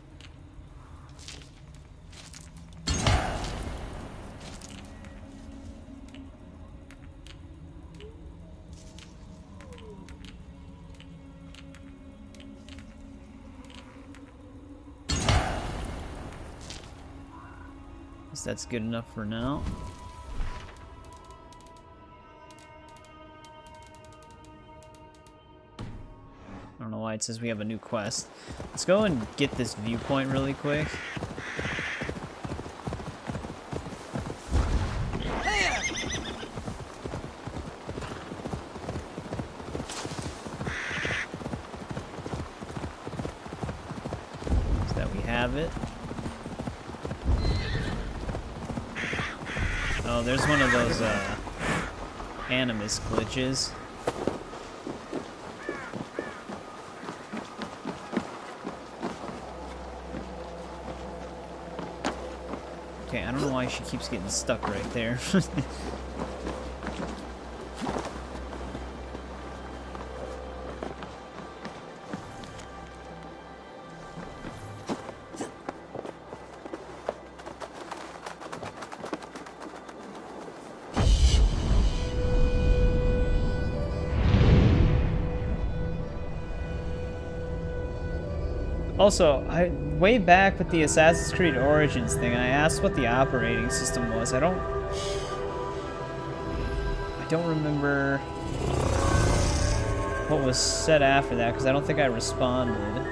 Guess that's good enough for now. I don't know why it says we have a new quest. Let's go and get this viewpoint really quick. So that we have it. Oh, there's one of those animus glitches. Okay, I don't know why she keeps getting stuck right there. Also, way back with the Assassin's Creed Origins thing, I asked what the operating system was. I don't remember what was said after that, because I don't think I responded.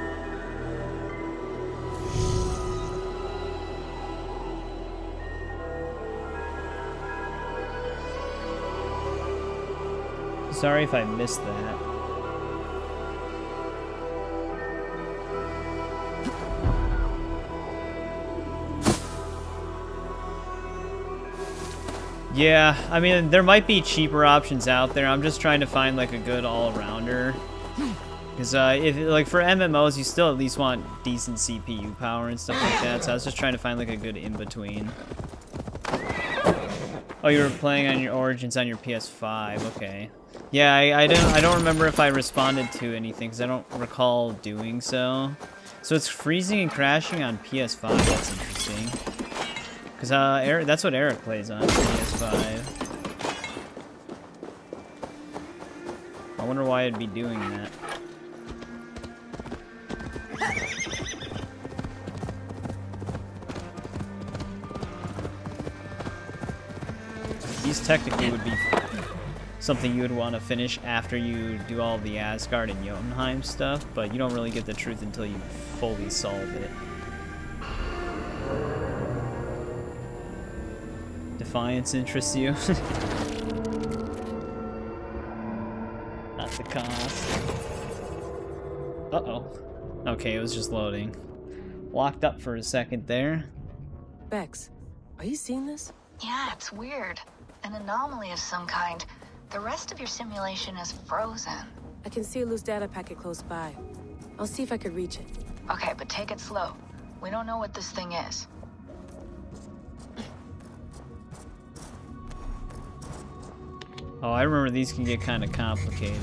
Sorry if I missed that. Yeah, I mean, there might be cheaper options out there. I'm just trying to find like a good all-rounder. Because if like for MMOs, you still at least want decent CPU power and stuff like that. So I was just trying to find like a good in-between. Oh, you were playing on your Origins on your PS5. Okay. Yeah, I don't remember if I responded to anything because I don't recall doing so. So it's freezing and crashing on PS5. That's interesting. Because that's what Eric plays on PS5. I wonder why I'd be doing that. These technically would be something you would want to finish after you do all the Asgard and Jotunheim stuff, but you don't really get the truth until you fully solve it. Defiance interests you? Not the cost. Uh-oh. Okay, it was just loading. Locked up for a second there. Bex, are you seeing this? Yeah, it's weird. An anomaly of some kind. The rest of your simulation is frozen. I can see a loose data packet close by. I'll see if I could reach it. Okay, but take it slow. We don't know what this thing is. Oh, I remember these can get kind of complicated.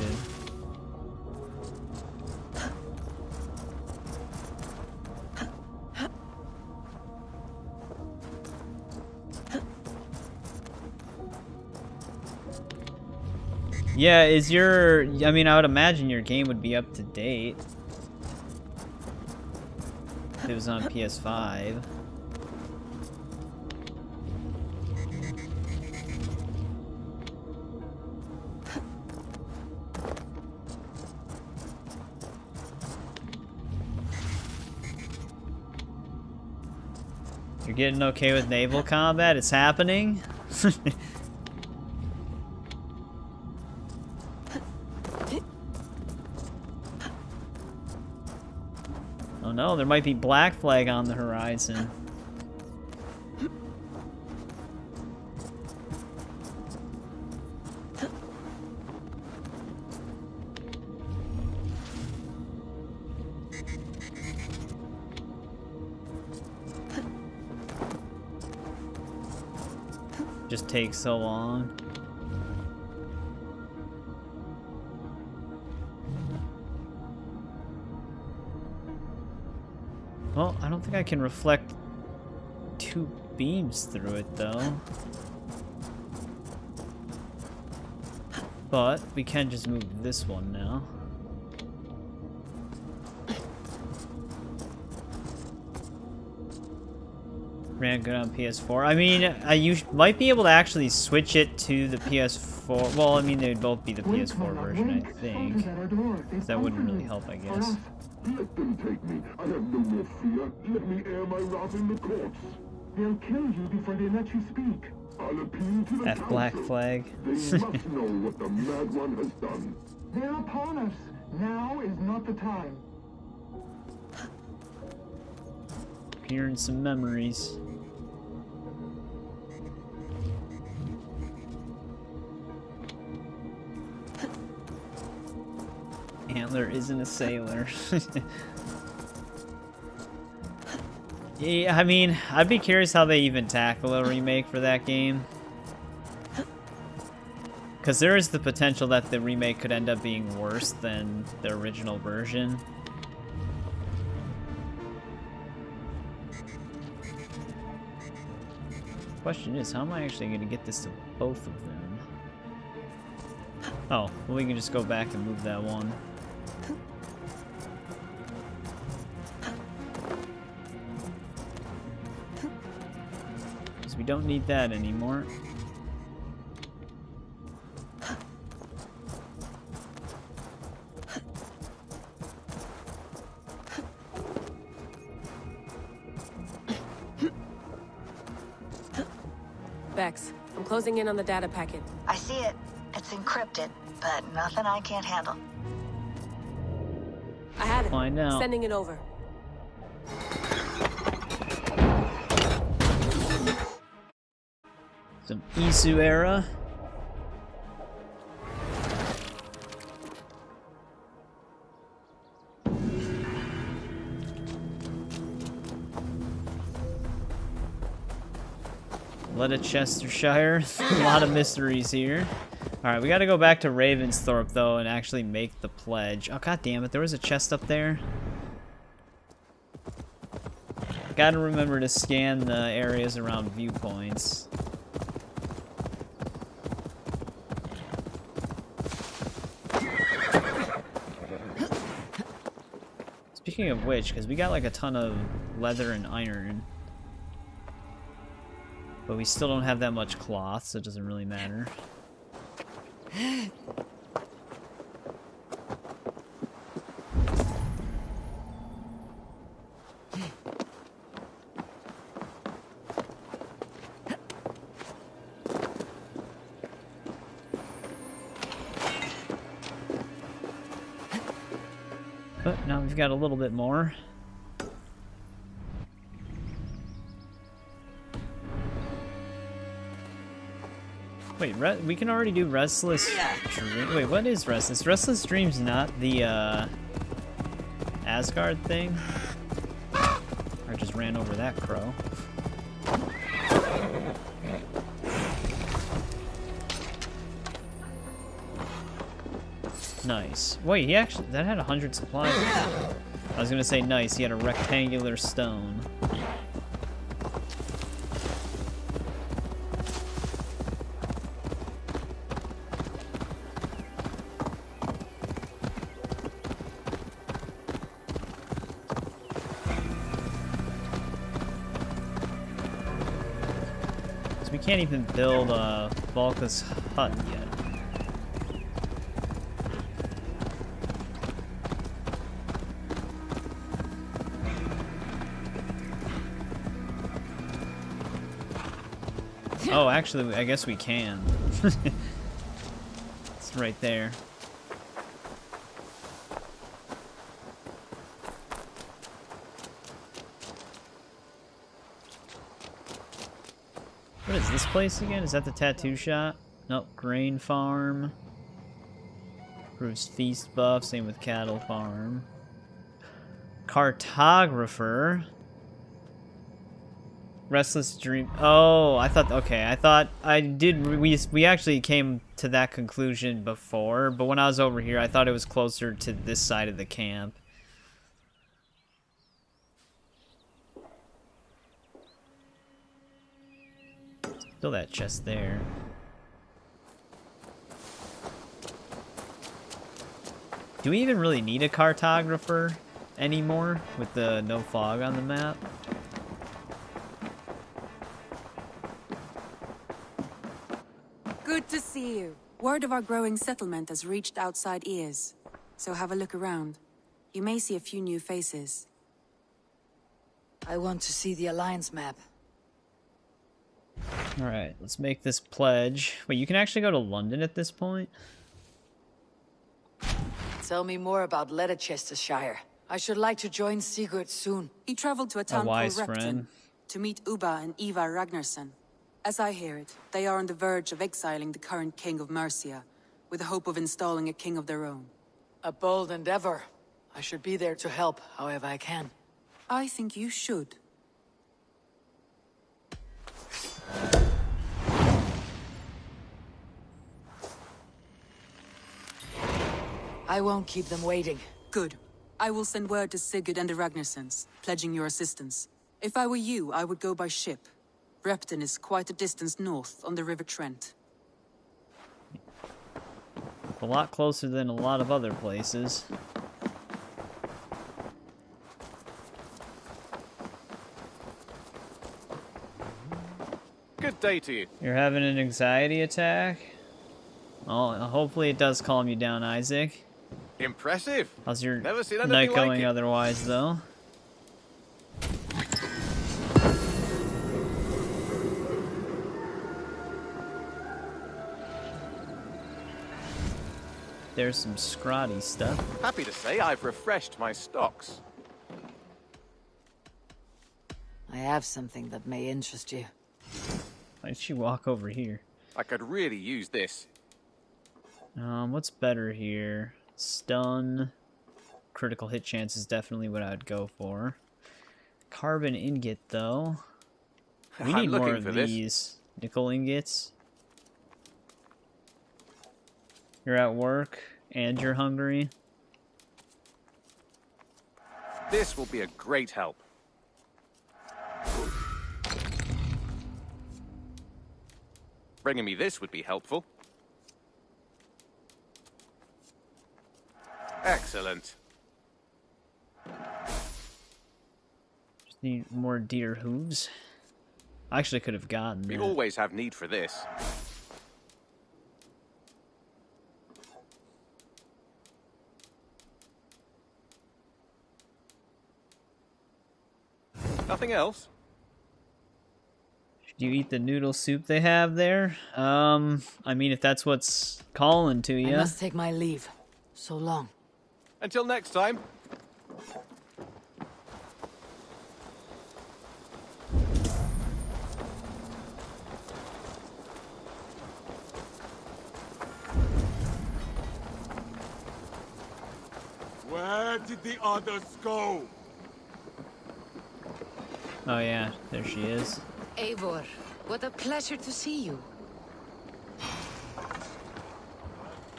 Yeah, is your... I mean, I would imagine your game would be up to date. If it was on PS5. You're getting okay with naval combat? It's happening? Oh no, there might be Black Flag on the horizon. Just takes so long. Well, I don't think I can reflect two beams through it, though. But we can just move this one now. Ran good on PS4. I mean, you might be able to actually switch it to the PS4. Well, I mean, they would both be the PS4 version, I think. That wouldn't really help, I guess. Let them take me. I have no more fear. Let me air my wrath in the courts. They'll kill you before they let you speak. I'll appeal to the F Black Flag. They must know what the Mad One has done. They're upon us. Now is not the time. Hearing some memories. Antler isn't a sailor. Yeah, I mean, I'd be curious how they even tackle a remake for that game. Because there is the potential that the remake could end up being worse than the original version. Question is, how am I actually going to get this to both of them? Oh, well, we can just go back and move that one. Because we don't need that anymore. Bex, I'm closing in on the data packet. I see it. It's encrypted, but nothing I can't handle. I have it. Find out. Sending it over. Some Isu era. Ledecestrescire. A lot of mysteries here. Alright, we gotta go back to Ravensthorpe though and actually make the pledge. Oh god damn it, there was a chest up there. Gotta remember to scan the areas around viewpoints. Speaking of which, because we got like a ton of leather and iron. But we still don't have that much cloth, so it doesn't really matter. But now we've got a little bit more. Wait, we can already do Restless Dream. Wait, what is Restless? Restless Dream's not the Asgard thing? I just ran over that crow. Nice. Wait, he actually, that had 100 supplies. I was gonna say nice, he had a rectangular stone. So we can't even build Valka's hut yet. Oh, actually, I guess we can. It's right there. What is this place again? Is that the tattoo shop? Nope, grain farm. Improves feast buff, same with cattle farm. Cartographer. Restless Dream. Oh, I thought. Okay, I thought I did. We actually came to that conclusion before, but when I was over here, I thought it was closer to this side of the camp. Still that chest there. Do we even really need a cartographer anymore with the no fog on the map? Good to see you. Word of our growing settlement has reached outside ears. So have a look around. You may see a few new faces. I want to see the Alliance map. Alright, let's make this pledge. Wait, you can actually go to London at this point? Tell me more about Ledecestrescire. I should like to join Sigurd soon. He traveled to a town called wise Repton friend. to meet Ubba and Eivor Ragnarsson. As I hear it, they are on the verge of exiling the current king of Mercia, with the hope of installing a king of their own. A bold endeavor. I should be there to help, however I can. I think you should. I won't keep them waiting. Good. I will send word to Sigurd and the Ragnarssons, pledging your assistance. If I were you, I would go by ship. Repton is quite a distance north on the River Trent. A lot closer than a lot of other places. Good day to you. You're having an anxiety attack? Oh, hopefully it does calm you down, Isaac. Impressive. How's your Never seen anything night like going it. otherwise, though? There's some scrotty stuff. Happy to say I've refreshed my stocks. I have something that may interest you. Why did she walk over here? I could really use this. What's better here? Stun. Critical hit chance is definitely what I'd go for. Carbon ingot, though. We I'm need more looking of for this. these. Nickel ingots. You're at work and you're hungry. This will be a great help. Bringing me this would be helpful. Excellent. Just need more deer hooves. I actually could have gotten We that. always have need for this. Nothing else? Do you eat the noodle soup they have there? I mean, if that's what's calling to you. I must take my leave. So long. Until next time. Where did the others go? Oh yeah, there she is. Eivor, what a pleasure to see you.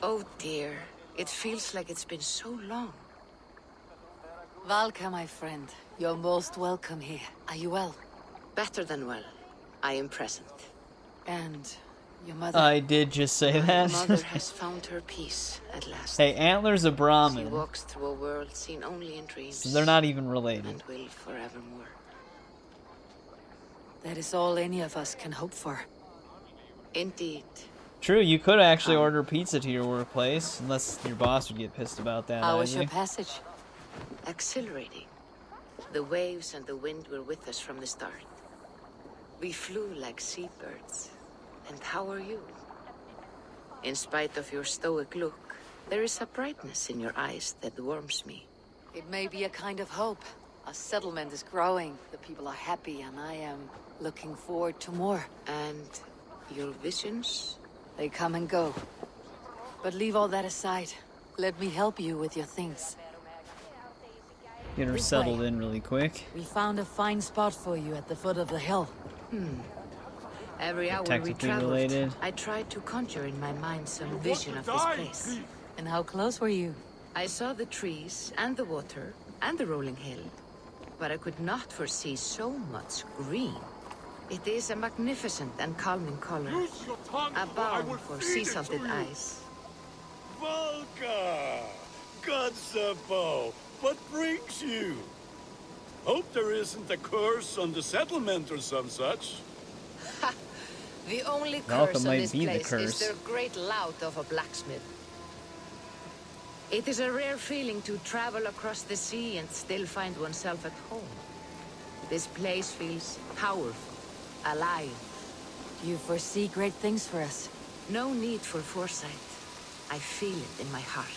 Oh dear, it feels like it's been so long. Valka, my friend, you're most welcome here. Are you well? Better than well. I am present. And your mother? I did just say that. Mother has found her peace at last. Hey, Antler's a She Brahmin, walks through a world seen only in dreams. so they're not even related. And will forevermore. That is all any of us can hope for. Indeed. True, you could actually order pizza to your workplace, unless your boss would get pissed about that. How was your Ivy. passage? Exhilarating. The waves and the wind were with us from the start. We flew like seabirds. And how are you? In spite of your stoic look, there is a brightness in your eyes that warms me. It may be a kind of hope. Our settlement is growing, the people are happy, and I am looking forward to more. And your visions? They come and go. But leave all that aside. Let me help you with your things. Get her This settled way. in really quick. We found a fine spot for you at the foot of the hill. Every hour we Technically traveled, related. I tried to conjure in my mind some vision of this place. And how close were you? I saw the trees and the water and the rolling hill, but I could not foresee so much green. It is a magnificent and calming color, a balm for sea-salted eyes. Valka! Godsapo! What brings you? Hope there isn't a curse on the settlement or some such. The only Valka curse on might this be the place curse. is their great lout of a blacksmith. It is a rare feeling to travel across the sea and still find oneself at home. This place feels powerful, alive. Do you foresee great things for us? No need for foresight. I feel it in my heart.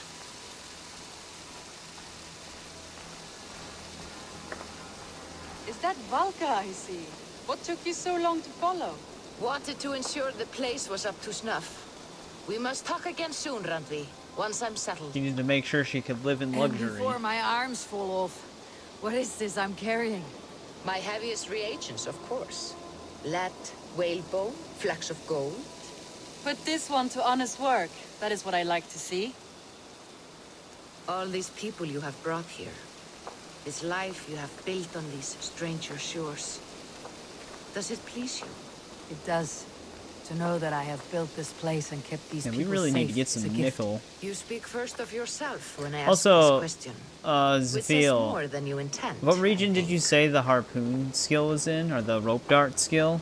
Is that Valka I see? What took you so long to follow? Wanted to ensure the place was up to snuff. We must talk again soon, Randvi, once I'm settled. She needed to make sure she could live in And luxury. before my arms fall off. What is this I'm carrying? My heaviest reagents, of course. Lead, whalebone, flecks of gold. Put this one to honest work. That is what I like to see. All these people you have brought here. This life you have built on these stranger shores. Does it please you? It does. To know that I have built this place and kept these Yeah, we people really need to safe get is a some gift. nickel. You speak first of yourself when I ask Also, this question. Which says more Zafil, than you intend. what region did you say the harpoon skill was in, or the rope dart skill?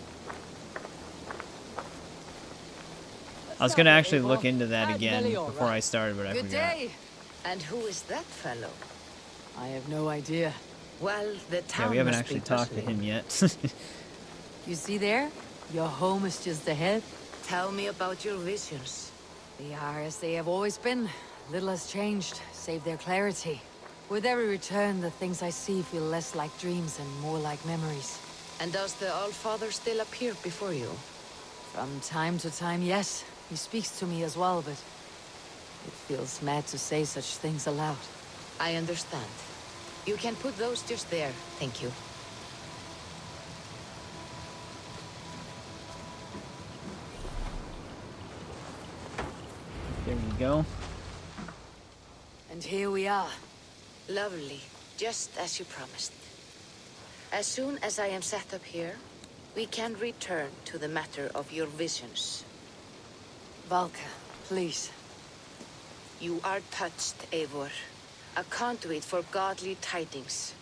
I was gonna actually look into that again before I started, but I Good forgot. day. And who is that fellow? I have no idea. Well, the town Yeah, we haven't must actually be talked to bustling. him yet. You see there? Your home is just ahead. Tell me about your visions. They are as they have always been. little has changed, save their clarity. With every return, the things I see feel less like dreams and more like memories. And does the Allfather still appear before you? From time to time, yes. He speaks to me as well, but it feels mad to say such things aloud. I understand. You can put those just there, thank you. There we go. And here we are. Lovely, just as you promised. As soon as I am set up here, we can return to the matter of your visions. Valka, please. You are touched, Eivor. A conduit for godly tidings.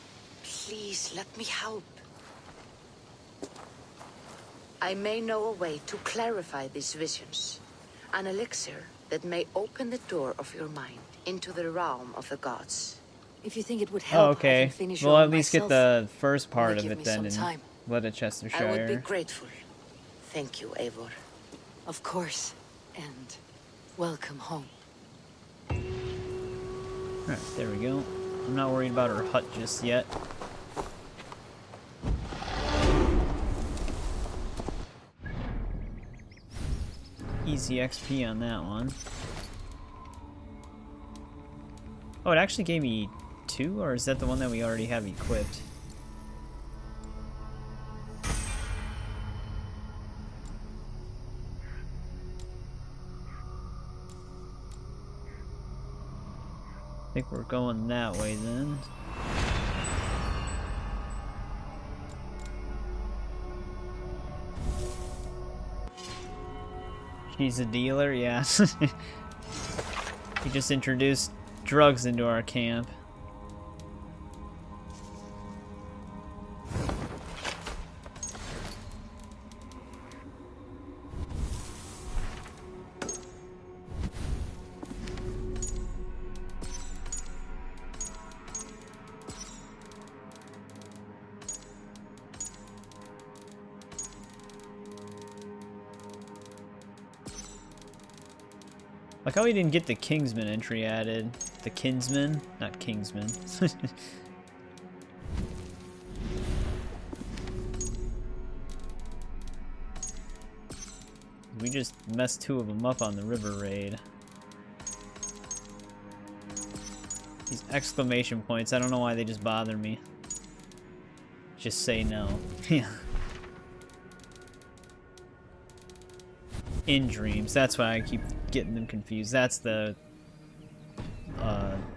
Please, let me help. I may know a way to clarify these visions. An elixir that may open the door of your mind into the realm of the gods. If you think it would help, Oh, I okay. can finish We'll all at least myself. get the first part Only of give it me then some in time. Ledecestrescire. I would be grateful. Thank you, Eivor. Of course. And welcome home. Alright, there we go. I'm not worried about her hut just yet. Easy XP on that one. Oh, it actually gave me 2, or is that the one that we already have equipped? I think we're going that way then. She's a dealer, yeah. He just introduced drugs into our camp. Like how we didn't get the Kingsman entry added. The Kinsman, not Kingsman. We just messed 2 of them up on the river raid. These exclamation points, I don't know why they just bother me. Just say no. Yeah. In dreams, that's why I keep getting them confused. That's the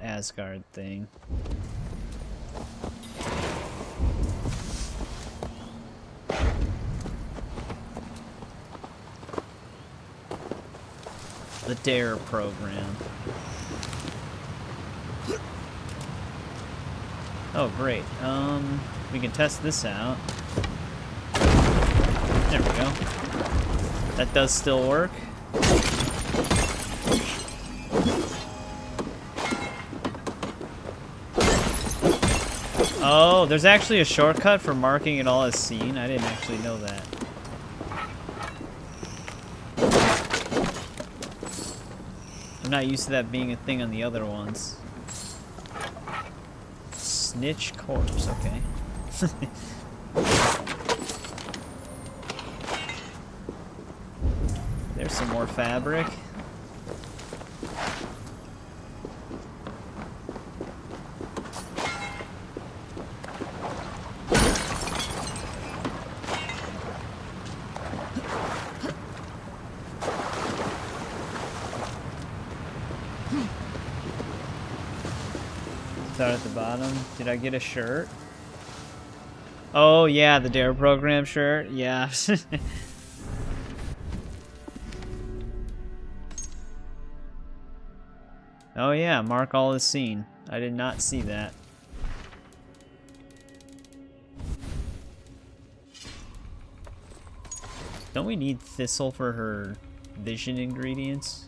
Asgard thing. The DARE program. Oh great, we can test this out. There we go. That does still work. Oh, there's actually a shortcut for marking it all as seen. I didn't actually know that. I'm not used to that being a thing on the other ones. Snitch corpse, okay. There's some more fabric. It's out at the bottom. Did I get a shirt? Oh yeah, the DARE program shirt. Yeah. Oh yeah, mark all is seen. I did not see that. Don't we need Thistle for her vision ingredients?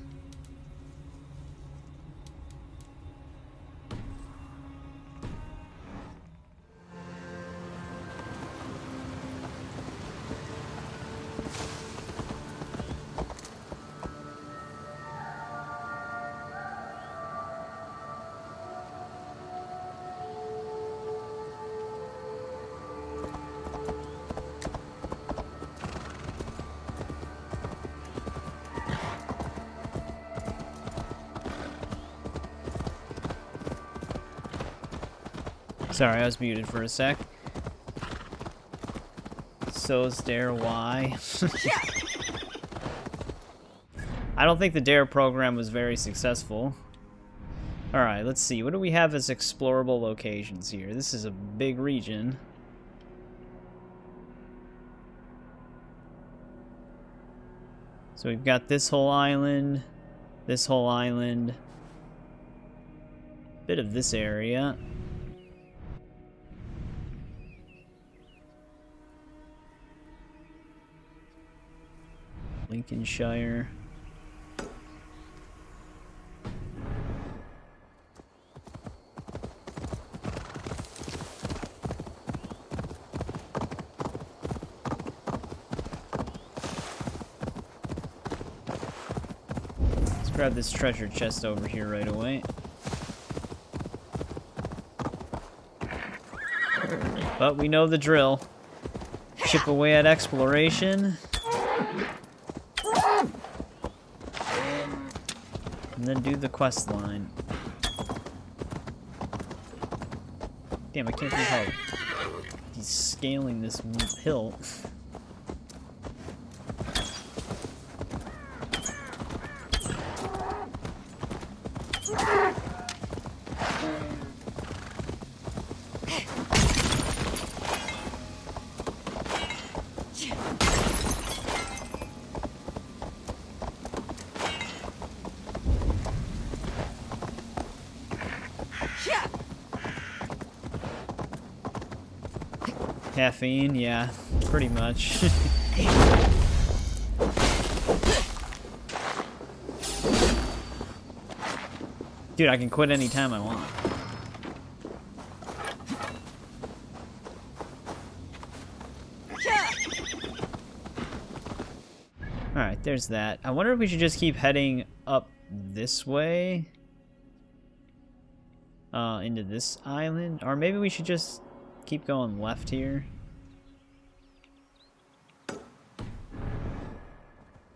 Sorry, I was muted for a sec. So's Dare why? I don't think the Dare program was very successful. Alright, let's see. What do we have as explorable locations here? This is a big region. So we've got this whole island, bit of this area. Lincolnshire. Let's grab this treasure chest over here right away. But we know the drill. Chip away at exploration. And then do the quest line. Damn, I can't believe how he's scaling this hill. Caffeine, yeah, pretty much. Dude, I can quit anytime I want. Alright, there's that. I wonder if we should just keep heading up this way. Into this island. Or maybe we should just keep going left here.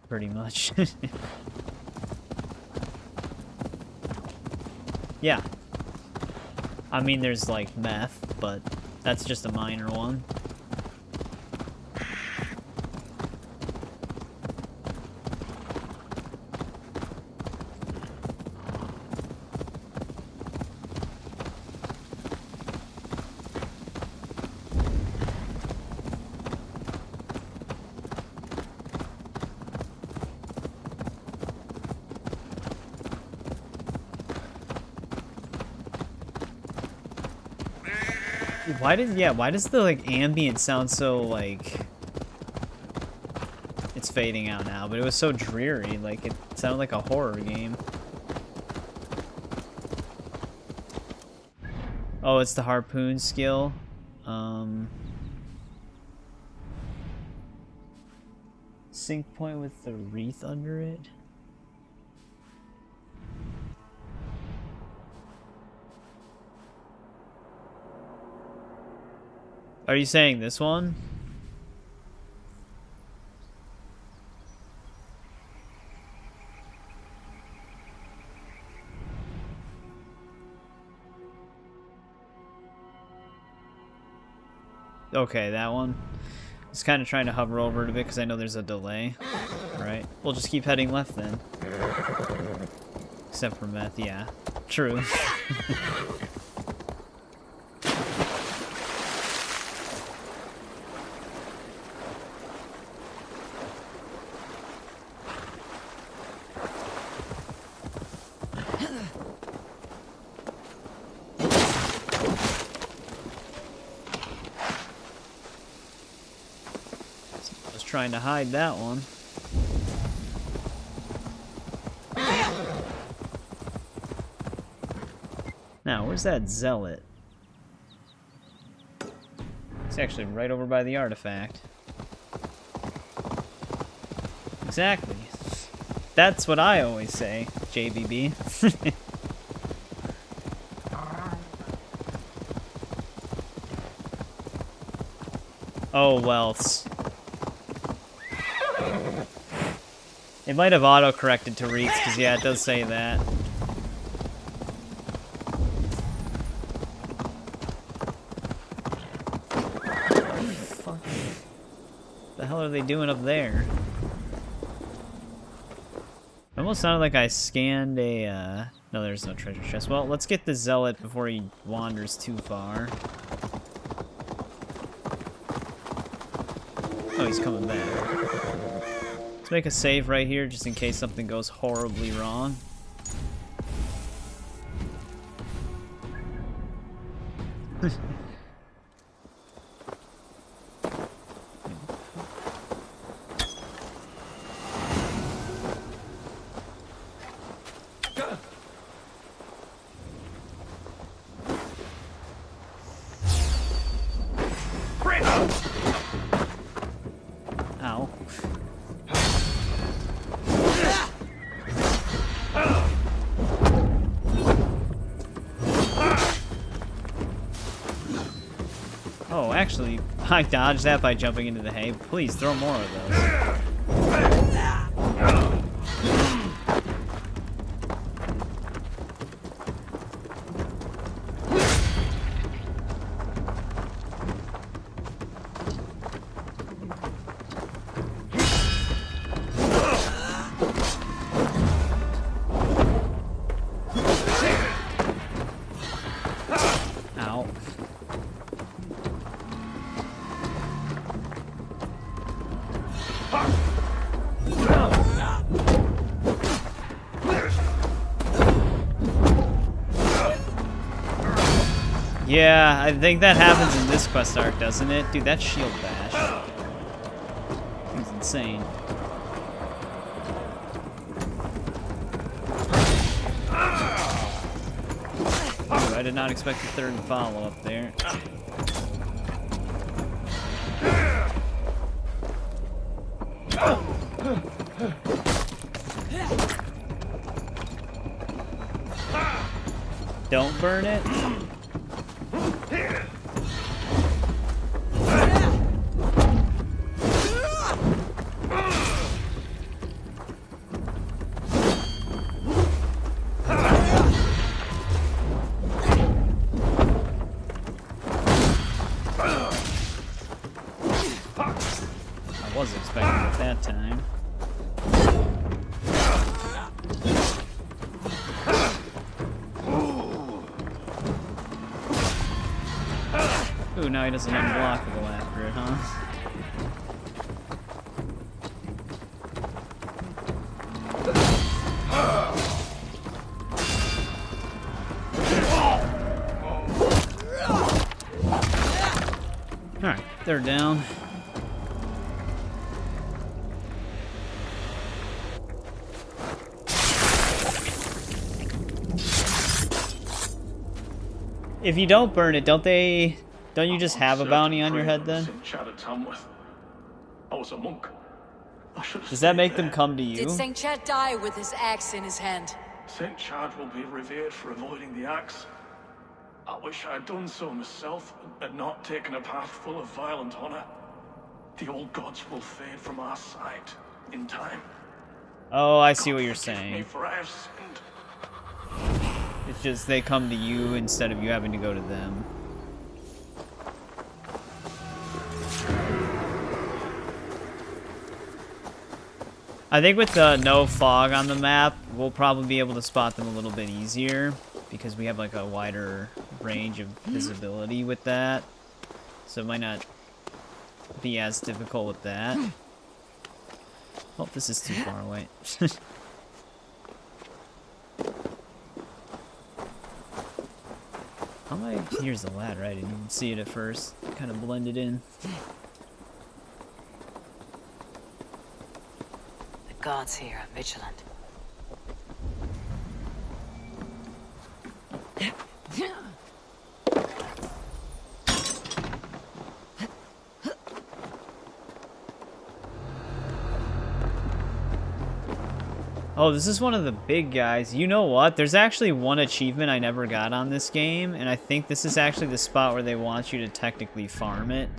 Pretty much. Yeah. I mean, there's like meth, but that's just a minor one. Why does the like ambient sound so like it's fading out now, but it was so dreary, like it sounded like a horror game. Oh, it's the harpoon skill. Sync point with the wreath under it. Are you saying this one? Okay, that one. I was kind of trying to hover over it a bit because I know there's a delay. Alright, we'll just keep heading left then. Except for meth, yeah. True. Trying to hide that one. Now, where's that zealot? It's actually right over by the artifact. Exactly. That's what I always say, JBB. Oh, wealths. It might have auto-corrected to Reeks, because yeah, it does say that. The hell are they doing up there? It almost sounded like I scanned a, no, there's no treasure chest. Well, let's get the Zealot before he wanders too far. Oh, he's coming back. Let's make a save right here, just in case something goes horribly wrong. Ow. Oh, actually, I dodged that by jumping into the hay. Please, throw more of those. Ow. Yeah, I think that happens in this quest arc, doesn't it? Dude, that shield bash. He's insane. Ooh, I did not expect the third follow up there. Don't burn it. I wasn't expecting it that time. Ooh, now he doesn't have unblockable after it, huh? Alright, they're down. If you don't burn it, don't you just have a bounty on your head then? I was a monk. Does that make them come to you? Did St. Chad die with his axe in his hand? St. Chad will be revered for avoiding the axe. I wish I had done so myself and not taken a path full of violent honor. The old gods will fade from our sight in time. Oh, I see what you're Forgive me saying. for I have sinned. It's just they come to you instead of you having to go to them. I think with the no fog on the map, we'll probably be able to spot them a little bit easier because we have like a wider range of visibility with that. So it might not be as difficult with that. Oh, this is too far away. How am I? Here's the ladder. I didn't even see it at first. Kind of blended in. The gods here are vigilant. Oh, this is one of the big guys. You know what? There's actually one achievement I never got on this game, and I think this is actually the spot where they want you to technically farm it.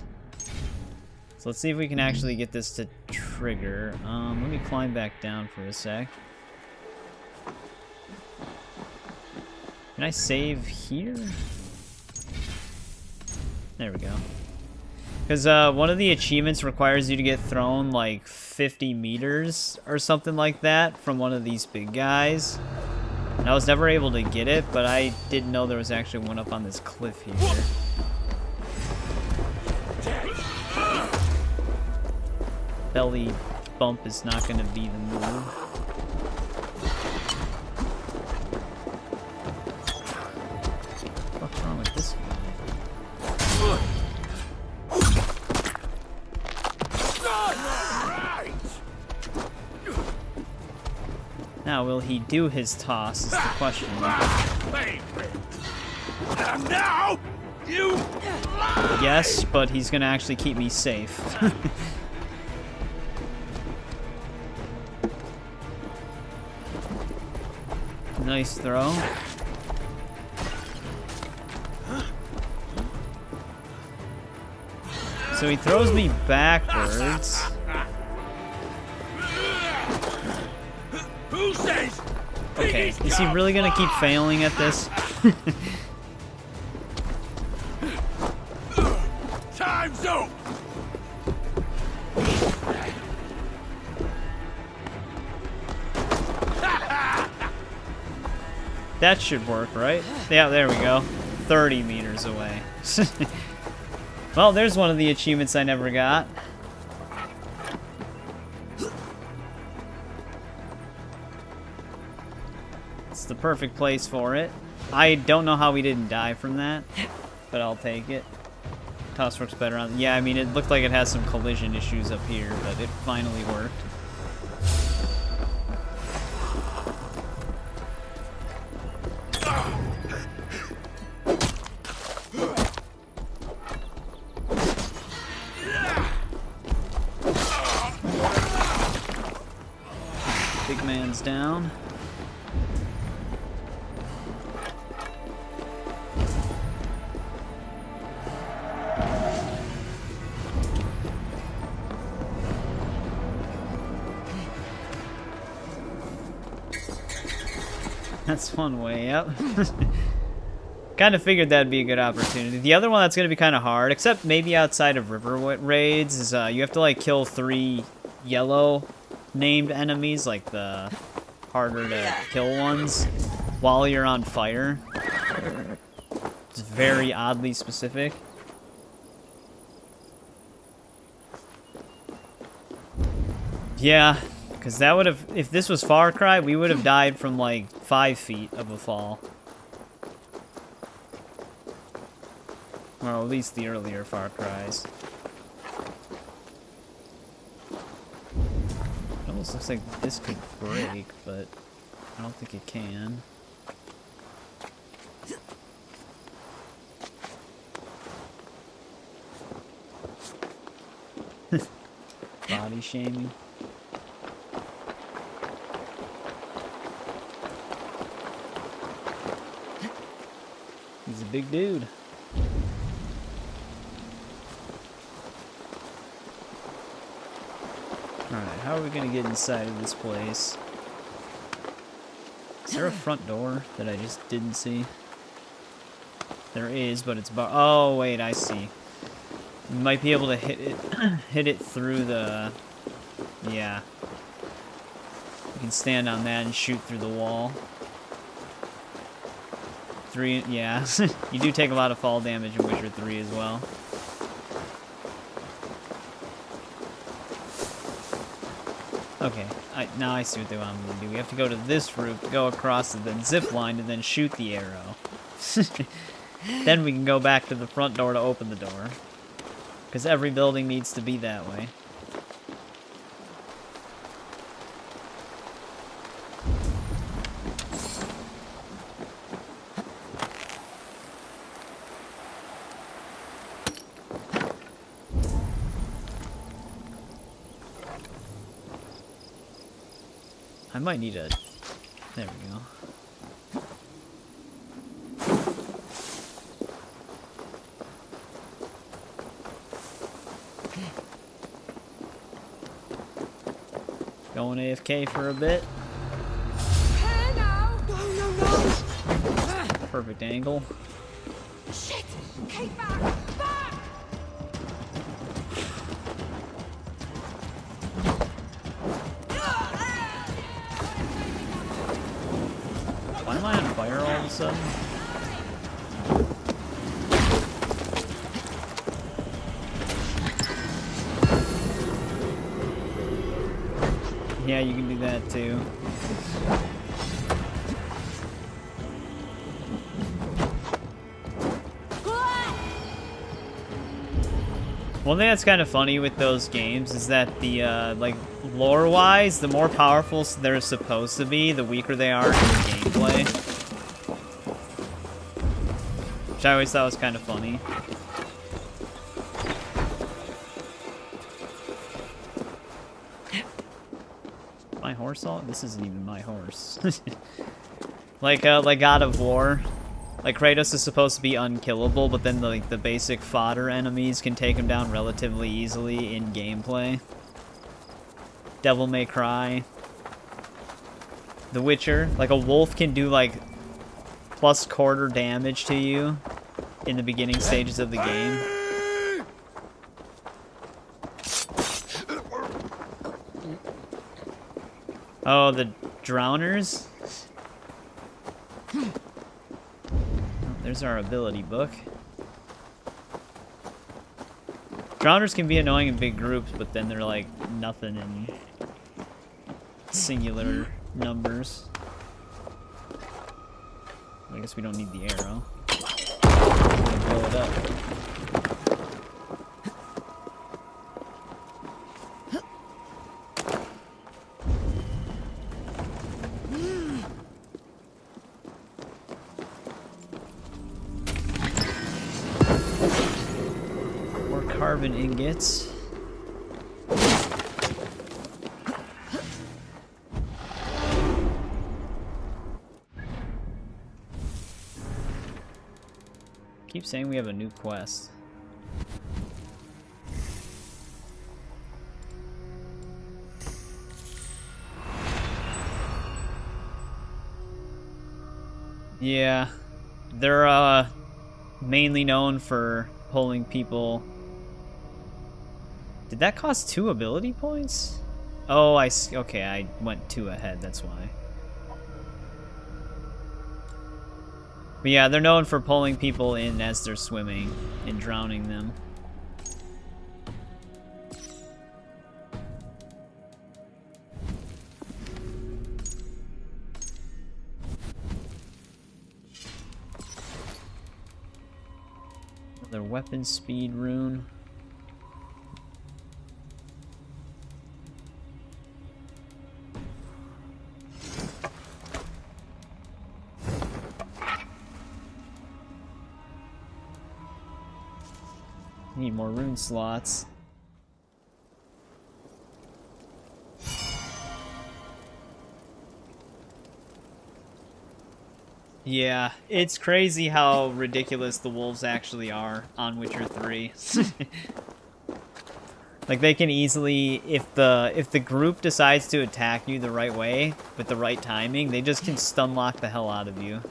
So let's see if we can actually get this to trigger. Let me climb back down for a sec. Can I save here? There we go. Because one of the achievements requires you to get thrown like 50 meters or something like that from one of these big guys. And I was never able to get it, but I didn't know there was actually one up on this cliff here. Belly bump is not going to be the move. What's wrong with this one? Now, will he do his toss is the question. And now, you lie! Yes, but he's gonna actually keep me safe. Nice throw. So he throws me backwards. Who says? Okay, is he really gonna keep failing at this? Time's up. That should work, right? Yeah, there we go. 30 meters away. Well, there's one of the achievements I never got. It's the perfect place for it. I don't know how we didn't die from that, but I'll take it. Toss works better on... Yeah, I mean, it looked like it has some collision issues up here, but it finally worked. Big man's down. That's one way up. Kind of figured that'd be a good opportunity. The other one that's going to be kind of hard, except maybe outside of river raids, is you have to like kill 3 yellow named enemies, like the harder to kill ones, while you're on fire. It's very oddly specific. Yeah, because that would have, if this was Far Cry, we would have died from like 5 feet of a fall. Well, at least the earlier Far Cries. It almost looks like this could break, but I don't think it can. Body shaming. He's a big dude. Alright, how are we gonna get inside of this place? Is there a front door that I just didn't see? There is, but it's oh wait, I see. You might be able to hit it hit it through the... Yeah. You can stand on that and shoot through the wall. 3, yeah. You do take a lot of fall damage in Witcher 3 as well. Okay, now I see what they want me to do. We have to go to this route, go across and then zip line and then shoot the arrow. Then we can go back to the front door to open the door. Because every building needs to be that way. I might need a... There we go. Going AFK for a bit. Perfect angle. Shit! Keep back! Back! of a sudden. Yeah, you can do that too. One thing that's kind of funny with those games is that the, like, lore-wise, the more powerful they're supposed to be, the weaker they are in the gameplay. Which I always thought was kind of funny. My horse all? This isn't even my horse. like God of War. Like, Kratos is supposed to be unkillable, but then the basic fodder enemies can take him down relatively easily in gameplay. Devil May Cry. The Witcher. Like, a wolf can do, like, plus quarter damage to you in the beginning stages of the game. Oh, the drowners? There's our ability book. Drowners can be annoying in big groups, but then they're like nothing in singular numbers. I guess we don't need the arrow. Blow it up. Carbon ingots. Keep saying we have a new quest. Yeah, they're mainly known for pulling people. Did that cost 2 ability points? Oh, okay, I went 2 ahead, that's why. But yeah, they're known for pulling people in as they're swimming and drowning them. Another weapon speed rune. Need more rune slots. Yeah, it's crazy how ridiculous the wolves actually are on Witcher 3. Like, they can easily, if the group decides to attack you the right way with the right timing, they just can stun lock the hell out of you.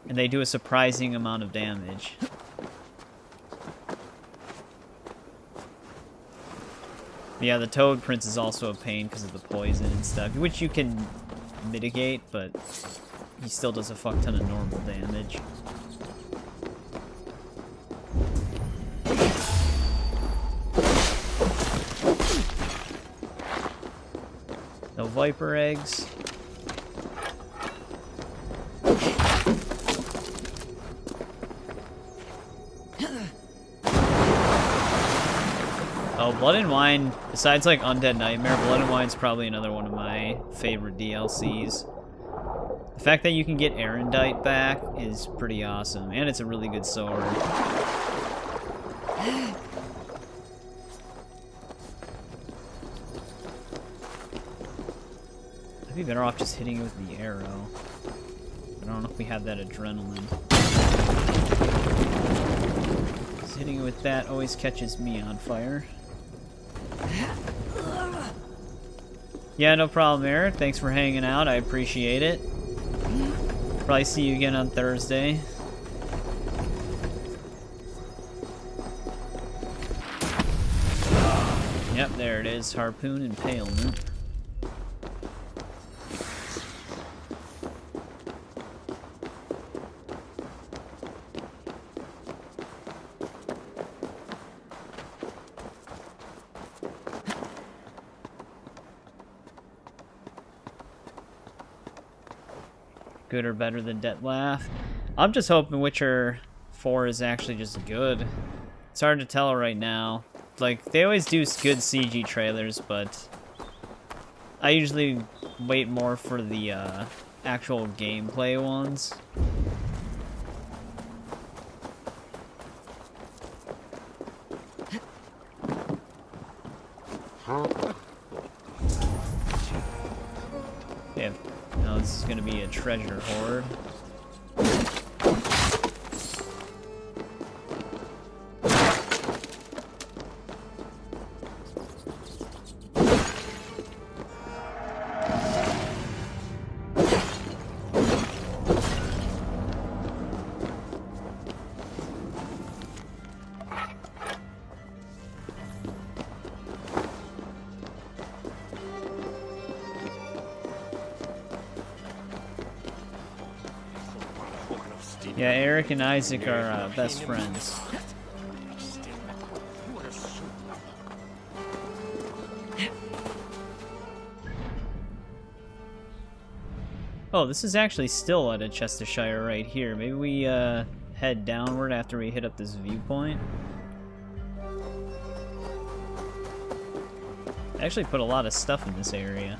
And they do a surprising amount of damage. Yeah, the Toad Prince is also a pain because of the poison and stuff, which you can mitigate, but he still does a fuck ton of normal damage. No Viper eggs. Oh, Blood and Wine, besides like Undead Nightmare, Blood and Wine's probably another one of my favorite DLCs. The fact that you can get Erendite back is pretty awesome, and it's a really good sword. I'd be better off just hitting it with the arrow. I don't know if we have that adrenaline. Just hitting it with that always catches me on fire. Yeah, no problem, Eric. Thanks for hanging out. I appreciate it. Probably see you again on Thursday. Yep, there it is. Harpoon Impalement. good or better than Dettlaff. I'm just hoping Witcher 4 is actually just good. It's hard to tell right now. Like, they always do good CG trailers, but I usually wait more for the actual gameplay ones. Yeah, now this is gonna be a treasure hoard. Yeah, Eric and Isaac are best friends. Oh, this is actually still Ledecestrescire right here. Maybe we head downward after we hit up this viewpoint. I actually put a lot of stuff in this area.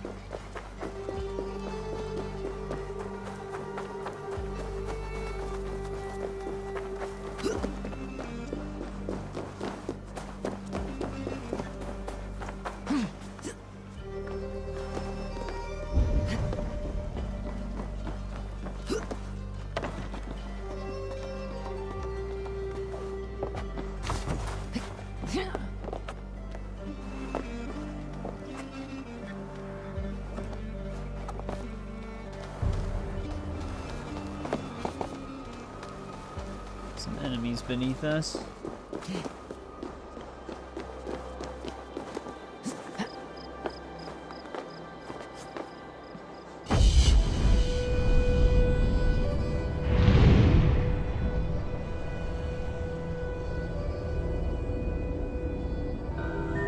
Some enemies beneath us.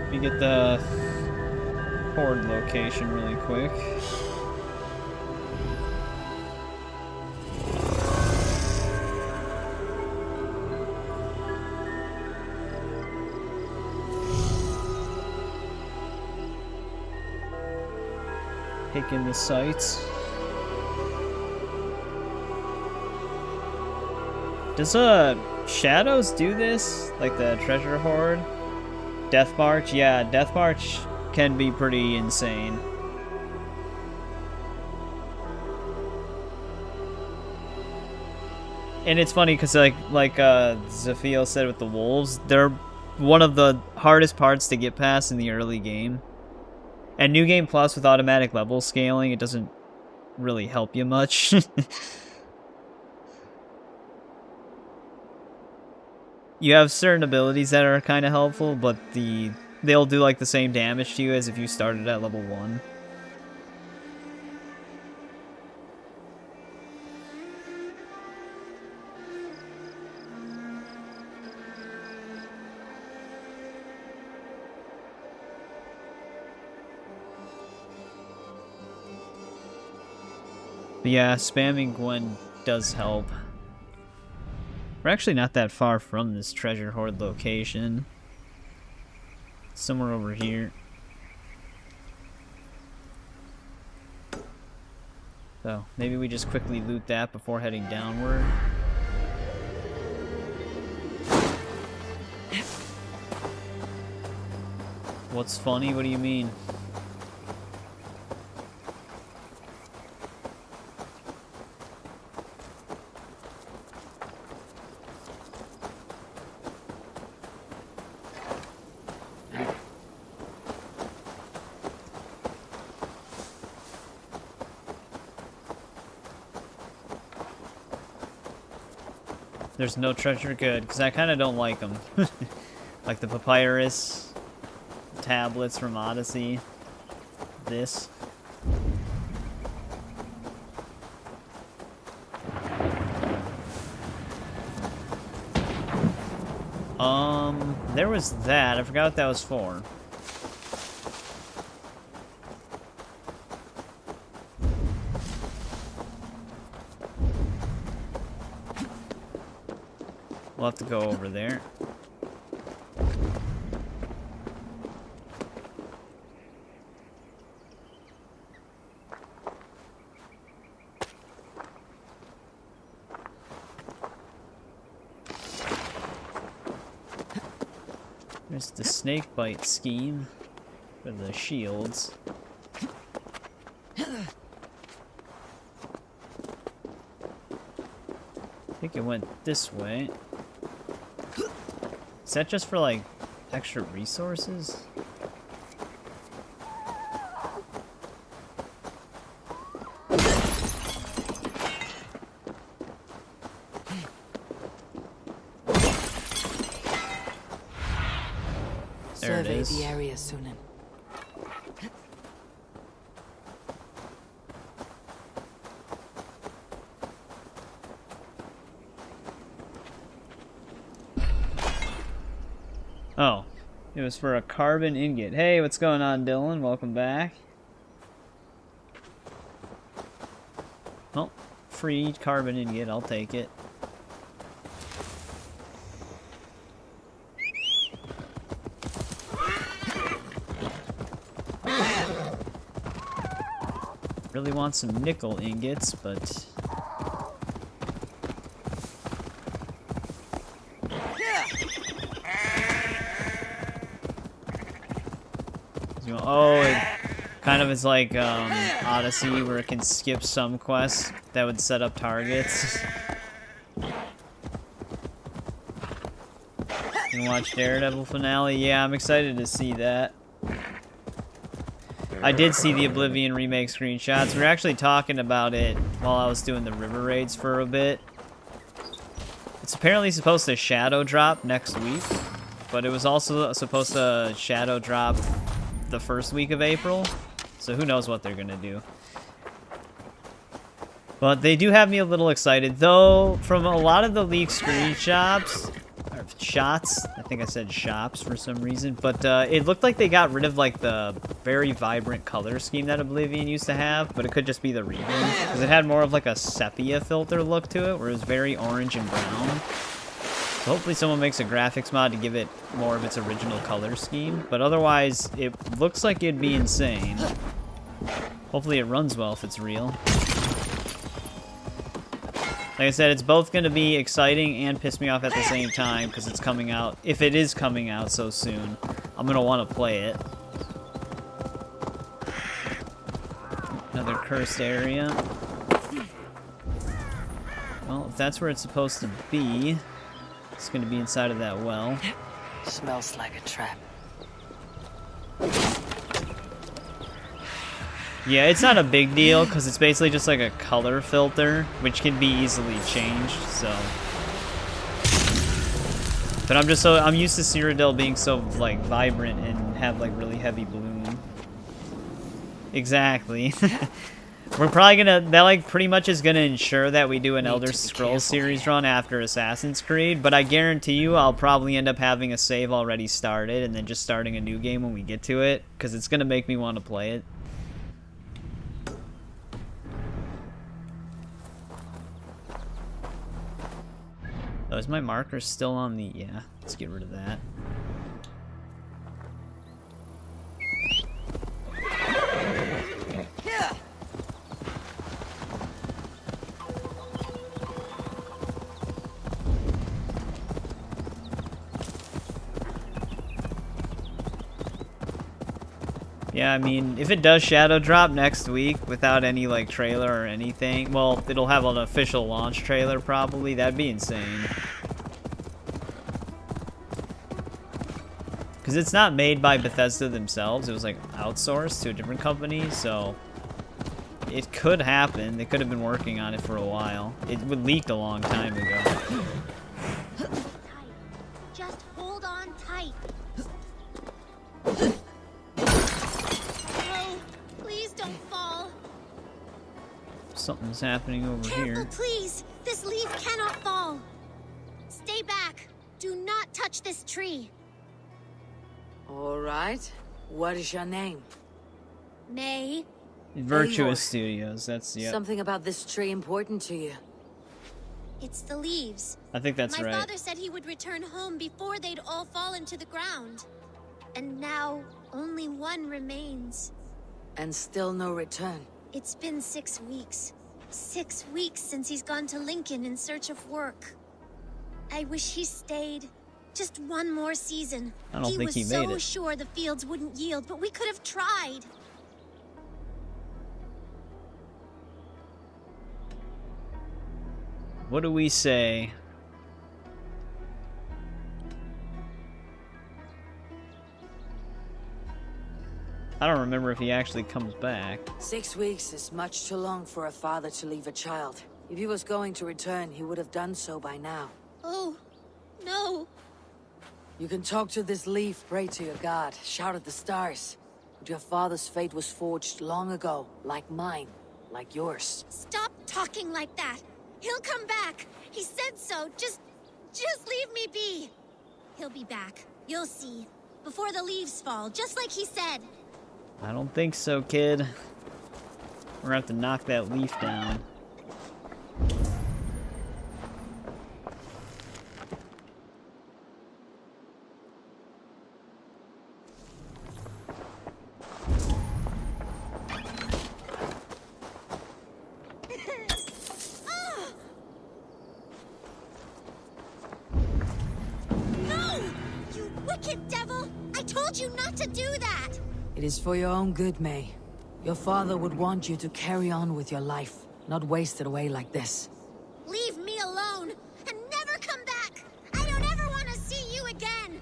Let me get the horde location really quick. Taking the sights. Does Shadows do this? Like the treasure hoard? Death March? Yeah, Death March can be pretty insane. And it's funny because like Zafio said with the wolves, they're one of the hardest parts to get past in the early game. And New Game Plus with automatic level scaling, it doesn't really help you much. You have certain abilities that are kind of helpful, but they'll do like the same damage to you as if you started at level 1. But yeah, spamming Gwen does help. We're actually not that far from this treasure hoard location. Somewhere over here. So, maybe we just quickly loot that before heading downward. What's funny? What do you mean? There's no treasure, good, because I kind of don't like them. Like the papyrus, tablets from Odyssey, this. There was that. I forgot what that was for. We'll have to go over there. There's the snake bite scheme for the shields. I think it went this way. Is that just for like extra resources? Survey the area, Sunan. Oh, it was for a carbon ingot. Hey, what's going on, Dylan? Welcome back. Oh, free carbon ingot. I'll take it. Really want some nickel ingots, but... Oh, it kind of is like Odyssey, where it can skip some quests that would set up targets. And watch Daredevil finale. Yeah, I'm excited to see that. I did see the Oblivion remake screenshots. We were actually talking about it while I was doing the river raids for a bit. It's apparently supposed to shadow drop next week, but it was also supposed to shadow drop the first week of April, so who knows what they're gonna do. But they do have me a little excited, though. From a lot of the leaked screenshots, or shots, I think I said shops for some reason, but it looked like they got rid of like the very vibrant color scheme that Oblivion used to have, but it could just be the region, because it had more of like a sepia filter look to it, where it was very orange and brown. So hopefully someone makes a graphics mod to give it more of its original color scheme, but otherwise it looks like it'd be insane. Hopefully it runs well if it's real. Like I said, it's both going to be exciting and piss me off at the same time, because it's coming out. If it is coming out so soon, I'm going to want to play it. Another cursed area. Well, if that's where it's supposed to be, it's going to be inside of that well. Smells like a trap. Yeah, it's not a big deal, because it's basically just like a color filter, which can be easily changed, so... But I'm used to Cyrodiil being so, like, vibrant and have, like, really heavy bloom. Exactly. We're probably gonna... That, like, pretty much is gonna ensure that we do an Elder Scrolls series run after Assassin's Creed, but I guarantee you I'll probably end up having a save already started and then just starting a new game when we get to it, because it's gonna make me want to play it. Oh, is my marker still on the... Yeah, let's get rid of that. Yeah, I mean, if it does shadow drop next week without any, like, trailer or anything, well, it'll have an official launch trailer probably. That'd be insane. Because it's not made by Bethesda themselves. It was, like, outsourced to a different company, so it could happen. They could have been working on it for a while. It leaked a long time ago. Just hold on tight. Something's happening over here. Careful, please! This leaf cannot fall! Stay back! Do not touch this tree! Alright. What is your name? May. Virtuous Eivor. Studios, that's, yeah. Something about this tree important to you? It's the leaves. I think that's My right. father said he would return home before they'd all fallen to the ground. And now, only one remains. And still no return. It's been 6 weeks. 6 weeks since he's gone to Lincoln in search of work. I wish he stayed. Just one more season. I don't think he made was so it. sure the fields wouldn't yield, but we could have tried. What do we say? I don't remember if he actually comes back. 6 weeks is much too long for a father to leave a child. If he was going to return, he would have done so by now. Oh, no. You can talk to this leaf, pray to your god, shout at the stars. But your father's fate was forged long ago, like mine, like yours. Stop talking like that. He'll come back. He said so. Just leave me be. He'll be back. You'll see. Before the leaves fall, just like he said. I don't think so, kid. We're gonna have to knock that leaf down. No! You wicked devil! I told you not to do that! It is for your own good, May. Your father would want you to carry on with your life, not waste it away like this. Leave me alone and never come back! I don't ever want to see you again!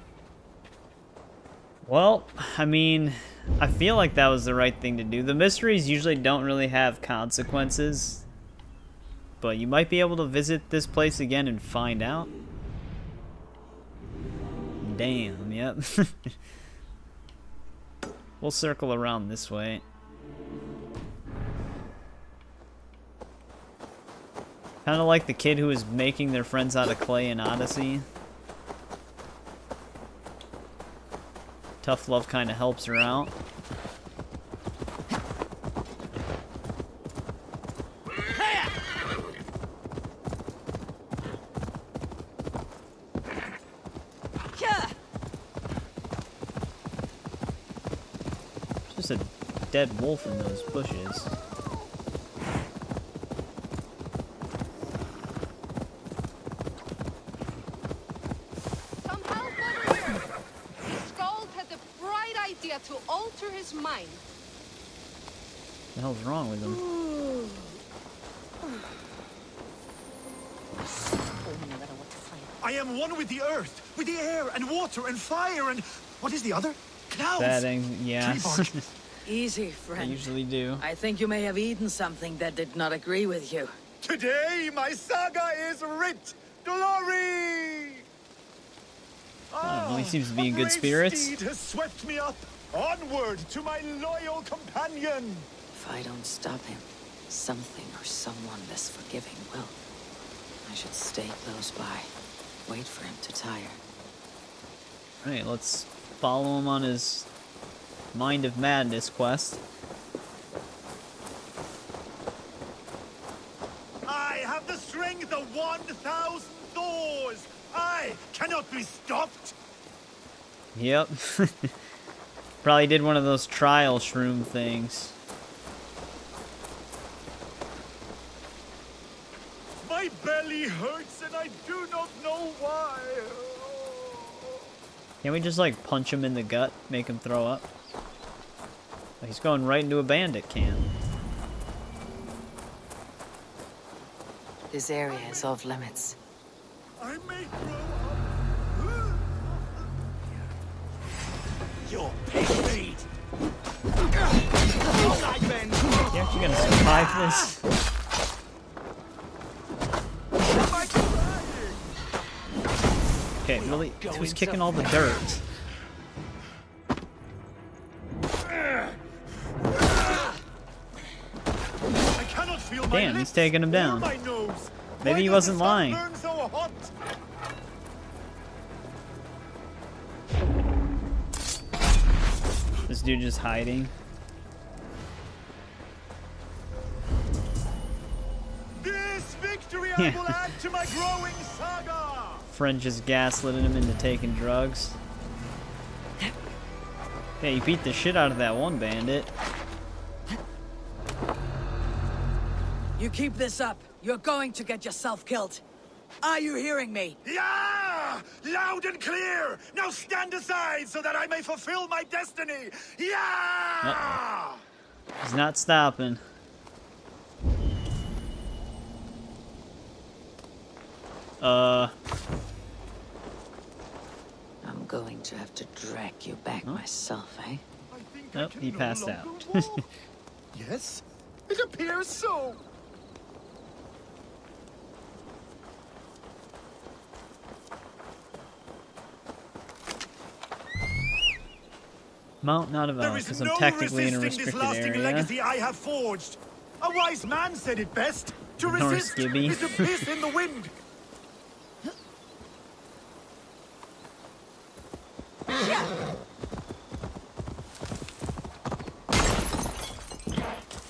Well, I mean, I feel like that was the right thing to do. The mysteries usually don't really have consequences, but you might be able to visit this place again and find out. Damn, yep. We'll circle around this way. Kind of like the kid who was making their friends out of clay in Odyssey. Tough love kind of helps her out. Just a dead wolf in those bushes. To alter his mind. What the hell's wrong with him? I am one with the earth, with the air and water and fire and what is the other? Clouds. Yeah. Easy, I friend. usually do. I think you may have eaten something that did not agree with you. Today my saga is writ. Glory! Oh, he seems to be in good spirits. Steed has swept me up. Onward to my loyal companion! If I don't stop him, something or someone less forgiving will. I should stay close by. Wait for him to tire. Alright, let's follow him on his Mind of Madness quest. I have the strength of 1,000 Thors! I cannot be stopped! Yep. Probably did one of those trial shroom things. My belly hurts and I do not know why. Can't we just like punch him in the gut, make him throw up? He's going right into a bandit camp. This area is off limits. I may grow up. Your pig feet. You actually gonna survive this? Okay, really? Who's kicking all the dirt? I cannot feel my Damn, he's lips taking him or down. my nose. Maybe he wasn't lying. Burn so hot? This dude just hiding. This victory I will add to my growing saga! Friend just gaslit him into taking drugs. Yeah, you beat the shit out of that one bandit. You keep this up, you're going to get yourself killed. Are you hearing me? Yeah! Loud and clear! Now stand aside so that I may fulfill my destiny! Yeah! He's not stopping. I'm going to have to drag you back myself, eh? Nope, he passed out. Yes, it appears so. Mount not available because I'm technically in a restricted this lasting area. legacy I have forged. A wise man said it best. To Ignore resist Skibby. is to piss in the wind.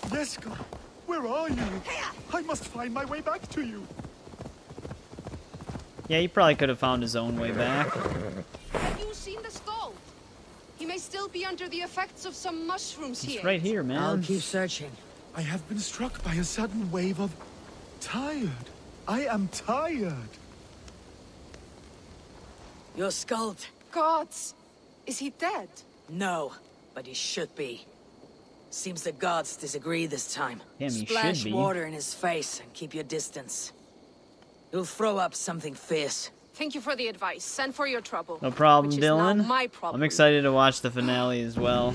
Jeska, where are you? I must find my way back to you. Yeah, he probably could have found his own way back. Have you seen the skull? He may still be under the effects of some mushrooms He's here. right here, man. I'll keep searching. I have been struck by a sudden wave of tired. I am tired. You're skulled. Gods! Is he dead? No, but he should be. Seems the gods disagree this time. Damn, he Splash should be. water in his face and keep your distance. You'll throw up something fierce. Thank you for the advice. Send for your trouble. No problem, which is now Dylan. my problem. I'm excited to watch the finale as well.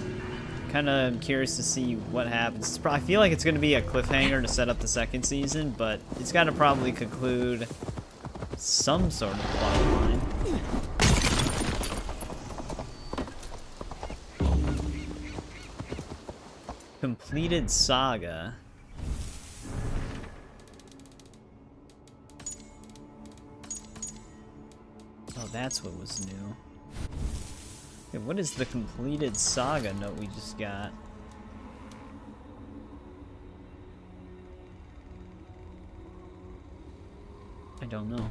Kind of curious to see what happens. I feel like it's going to be a cliffhanger to set up the second season, but it's got to probably conclude some sort of plot line. Completed saga. Oh, that's what was new. Okay, what is the completed saga note we just got? I don't know.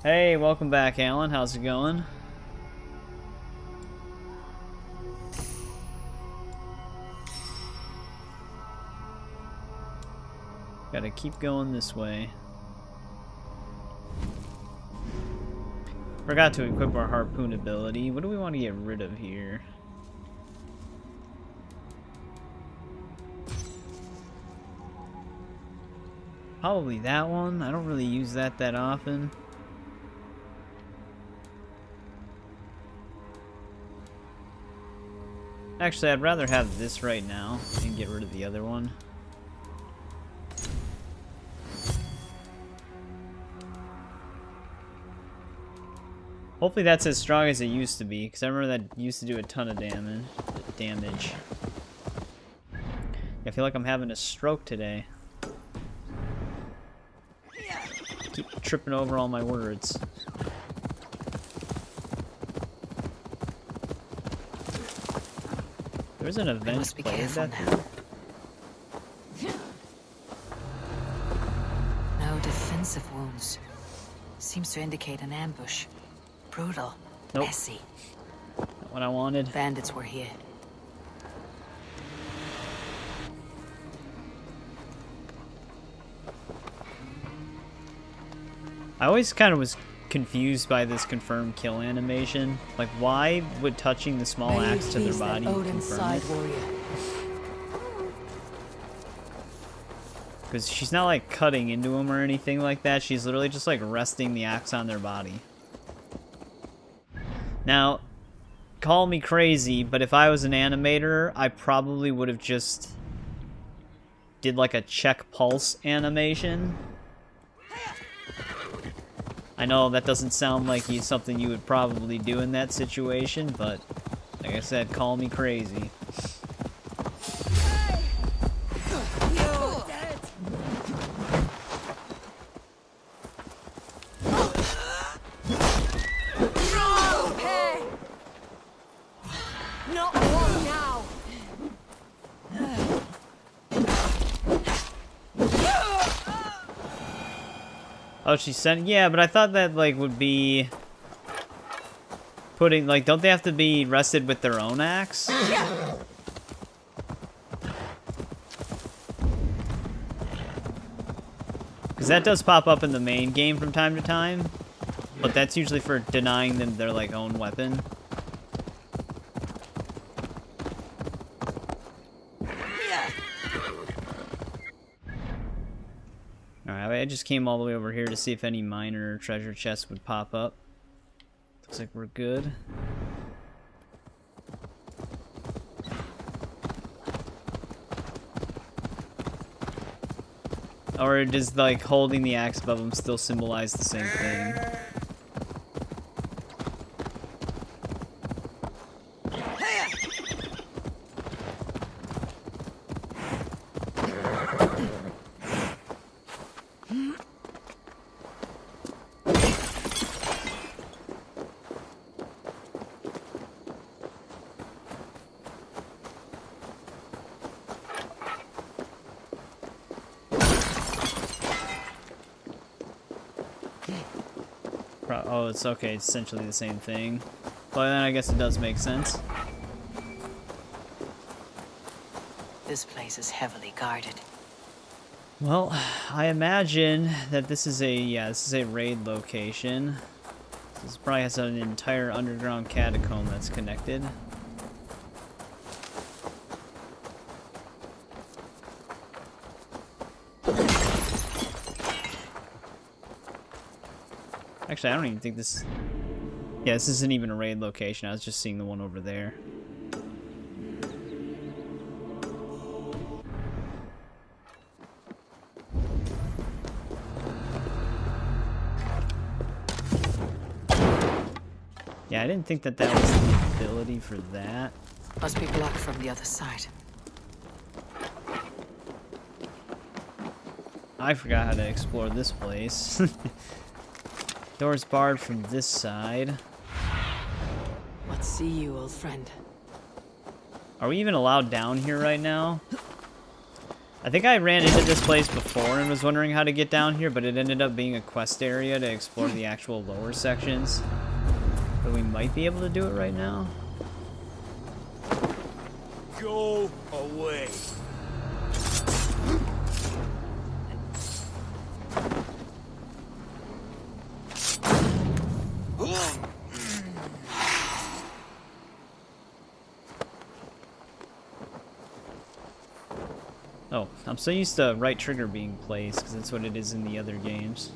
Hey, welcome back, Alan. How's it going? Gotta keep going this way. Forgot to equip our harpoon ability. What do we want to get rid of here? Probably that one. I don't really use that often. Actually, I'd rather have this right now and get rid of the other one. Hopefully that's as strong as it used to be, because I remember that used to do a ton of damage. I feel like I'm having a stroke today. Keep tripping over all my words. There's an event played that. No defensive wounds. Seems to indicate an ambush. Brutal. Nope. Messy. Not what I wanted. Bandits were here. I always kind of was confused by this confirmed kill animation. Like, why would touching the small axe to their body confirm it? Because she's not like cutting into them or anything like that. She's literally just like resting the axe on their body. Now, call me crazy, but if I was an animator, I probably would have just did like a check pulse animation. I know that doesn't sound like something you would probably do in that situation, but like I said, call me crazy. Oh, she sent... Yeah, but I thought that, like, would be... Putting... Like, don't they have to be rested with their own axe? Because that does pop up in the main game from time to time. But that's usually for denying them their, like, own weapon. Alright, I just came all the way over here to see if any minor treasure chests would pop up. Looks like we're good. Or does, like, holding the axe above them still symbolize the same thing? Oh, it's okay. It's essentially the same thing. But then I guess it does make sense. This place is heavily guarded. Well, I imagine that this is a raid location. This probably has an entire underground catacomb that's connected. Actually, I don't even think this... Yeah, this isn't even a raid location. I was just seeing the one over there. Yeah, I didn't think that that was the ability for that. Must be blocked from the other side. I forgot how to explore this place. Door's barred from this side. Let's see you, old friend. Are we even allowed down here right now? I think I ran into this place before and was wondering how to get down here, but it ended up being a quest area to explore the actual lower sections. But we might be able to do it right now. Go away. Oh, I'm so used to right trigger being placed, because that's what it is in the other games.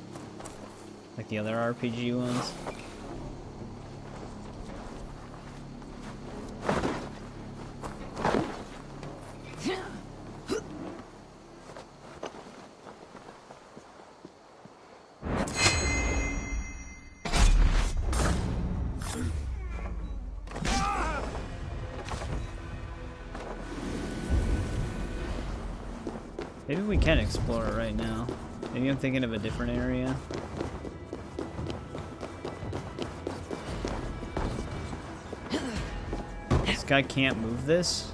Like the other RPG ones. Maybe we can explore it right now. Maybe I'm thinking of a different area. This guy can't move this?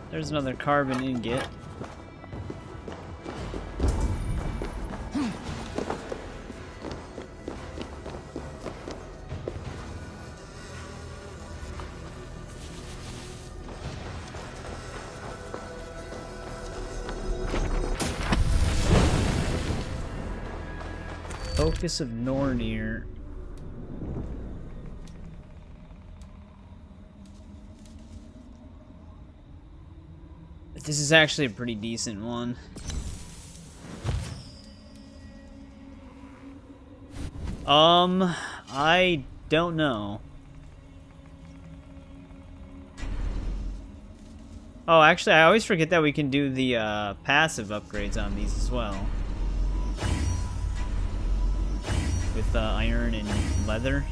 There's another carbon ingot. Focus of Nornir. This is actually a pretty decent one. I don't know. Oh, actually, I always forget that we can do the passive upgrades on these as well. With iron and leather.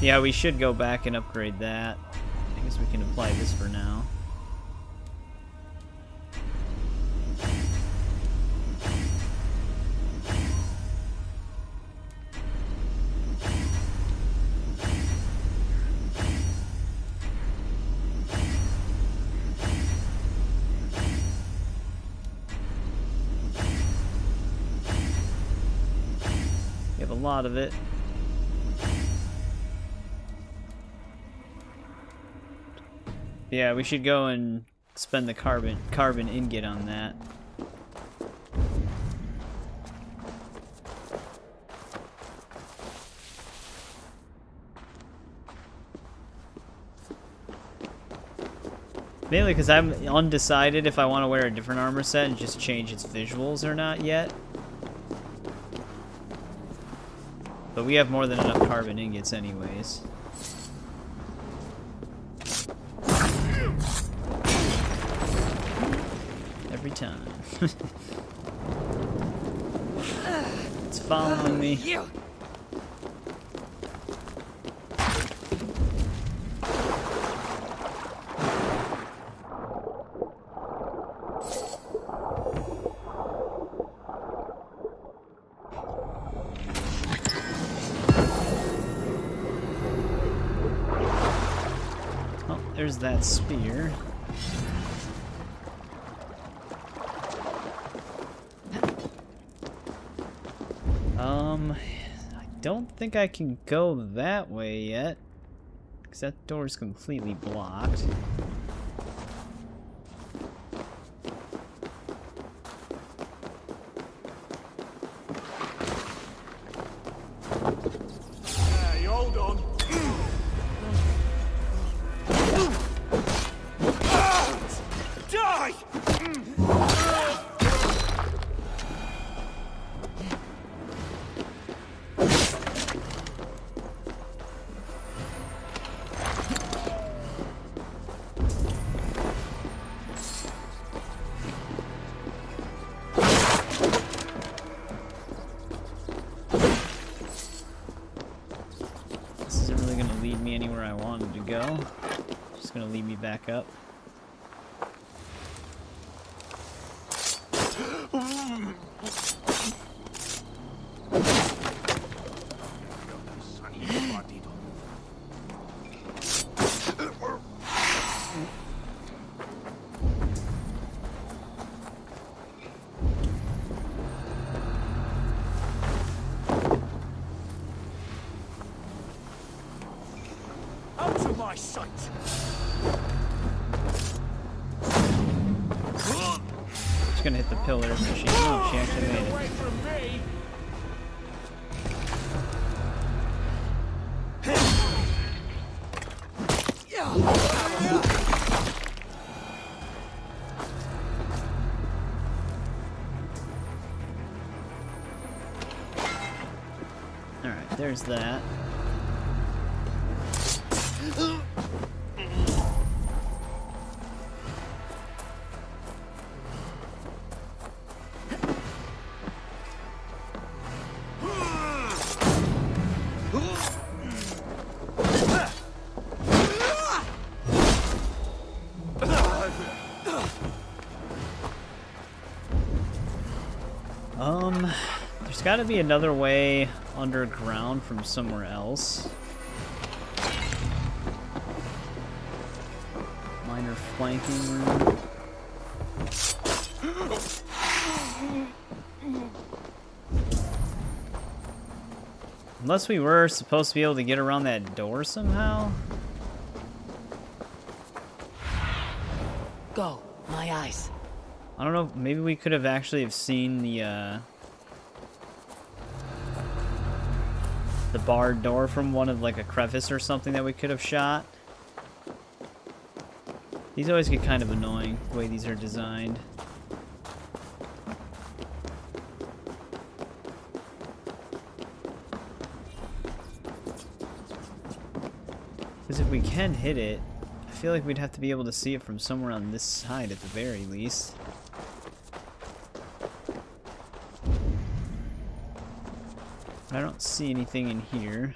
Yeah, we should go back and upgrade that. I guess we can apply this for now. We have a lot of it. Yeah, we should go and spend the carbon ingot on that. Mainly because I'm undecided if I want to wear a different armor set and just change its visuals or not yet. But we have more than enough carbon ingots anyways. Every time. It's following me. Oh, there's that spear. I don't think I can go that way yet, because that door's completely blocked. Hey, hold on. Die! This isn't really going to lead me anywhere I wanted to go. Just going to lead me back up. Out of my sight! She's going to hit the pillars, but she, oh, she actually made it. Away from me! Alright, there's that. There's gotta be another way underground from somewhere else. Minor flanking room. Unless we were supposed to be able to get around that door somehow. Go, my eyes. I don't know, maybe we could have actually have seen the barred door from one of like a crevice or something that we could have shot. These always get kind of annoying, the way these are designed. can hit it, I feel like we'd have to be able to see it from somewhere on this side at the very least. I don't see anything in here.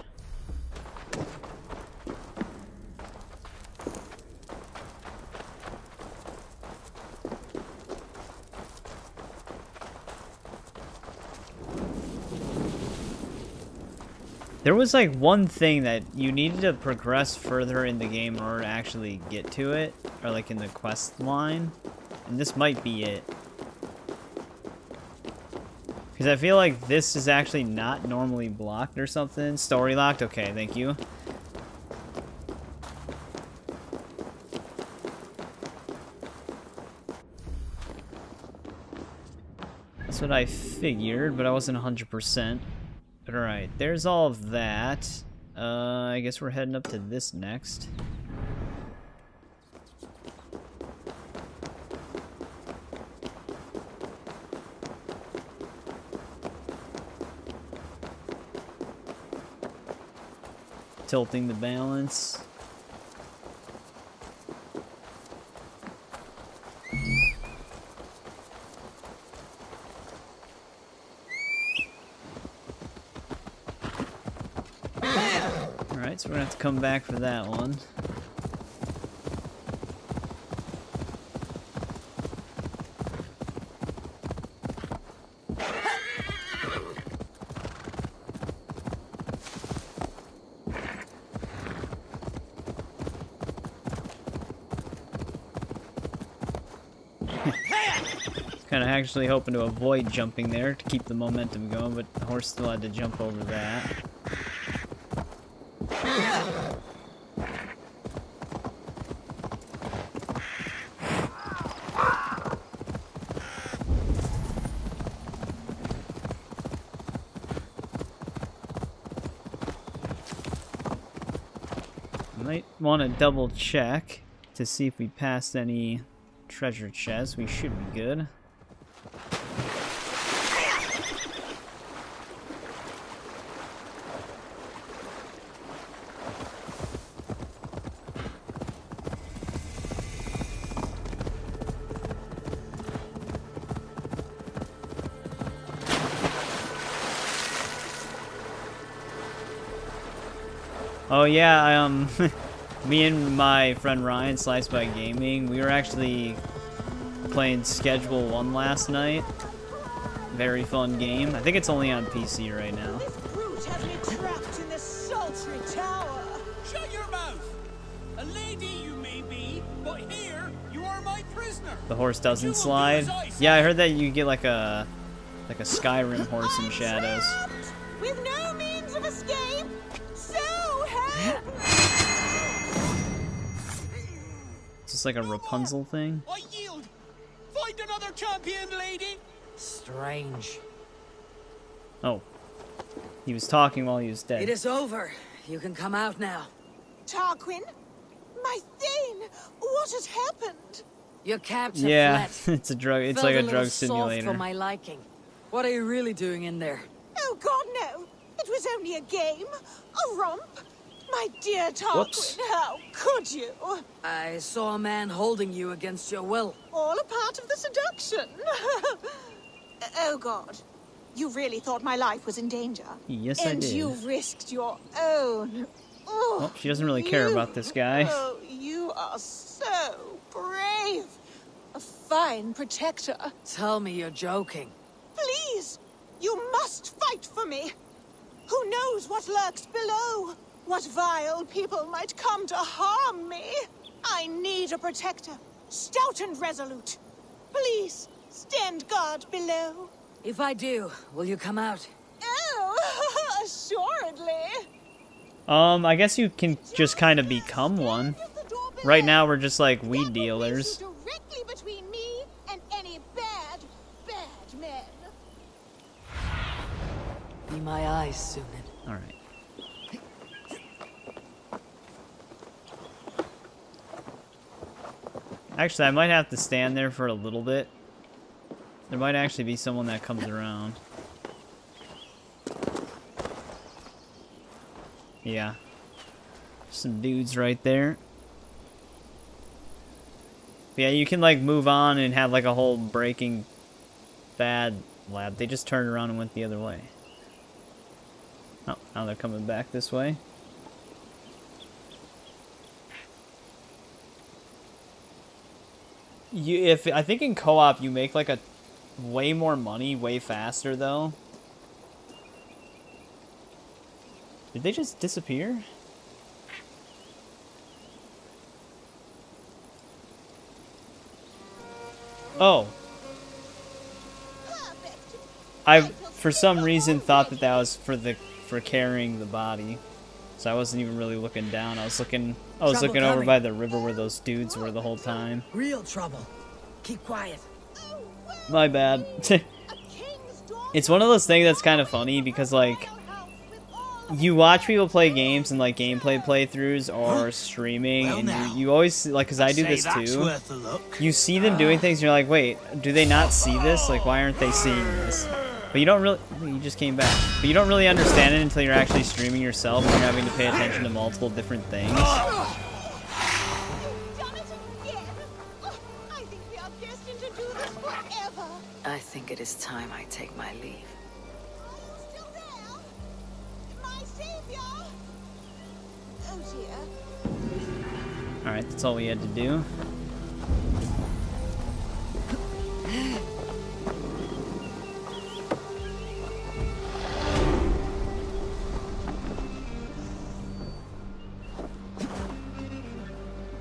There was like one thing that you needed to progress further in the game in order to actually get to it, or like in the quest line, and this might be it. Because I feel like this is actually not normally blocked or something. Story locked? Okay, thank you. That's what I figured, but I wasn't 100%. But alright, there's all of that. I guess we're heading up to this next. Tilting the balance. Alright, so we're gonna have to come back for that one. Kind of actually hoping to avoid jumping there to keep the momentum going, but the horse still had to jump over that. Might want to double check to see if we passed any treasure chests. We should be good. Oh yeah, me and my friend Ryan, Slice by Gaming, we were actually playing Schedule 1 last night. Very fun game. I think it's only on PC right now. This brute has me trapped in this sultry tower. Shut your mouth! A lady you may be, but here you are my prisoner. The horse doesn't slide. Yeah, I heard that you get like a Skyrim horse in Shadows. With no means of escape. So help! Is this like a Rapunzel thing? I yield. Find another champion, lady. Strange. Oh. He was talking while he was dead. It is over. You can come out now. Tarquin? My Thane! What has happened? Your caps have Yeah, fled. it's a drug. It's Felt like a little drug soft simulator. for my liking. What are you really doing in there? Oh God, no! It was only a game, a romp. My dear Tarquin, Whoops. how could you? I saw a man holding you against your will. All a part of the seduction. Oh God, you really thought my life was in danger? Yes, I and did. And you risked your own. Oh, Well, she doesn't really care about this guy. Oh, you are so brave. A fine protector. Tell me you're joking. Please, you must fight for me. Who knows what lurks below? What vile people might come to harm me? I need a protector, stout and resolute. Please, stand guard below. If I do, will you come out? Oh, assuredly. I guess you can just kind of become one. Right now, we're just like weed dealers. Directly between me and any bad men. Be my eyes, Sunan. All right. Actually, I might have to stand there for a little bit. There might actually be someone that comes around. Yeah. Some dudes right there. Yeah, you can like move on and have like a whole Breaking Bad lab. They just turned around and went the other way. Oh, now they're coming back this way. I think in co-op you make like a way more money way faster though. Did they just disappear? Oh. I for some reason thought that was for carrying the body. So I wasn't even really looking down. I was looking over by the river where those dudes were the whole time. Real trouble. Keep quiet. My bad. It's one of those things that's kind of funny because like you watch people play games and like gameplay playthroughs or streaming, and you always like, because I do this too. You see them doing things, and you're like, wait, do they not see this? Like, why aren't they seeing this? But you don't really. You just came back. But you don't really understand it until you're actually streaming yourself and you're having to pay attention to multiple different things. I think it is time I take my leave. Alright, that's all we had to do.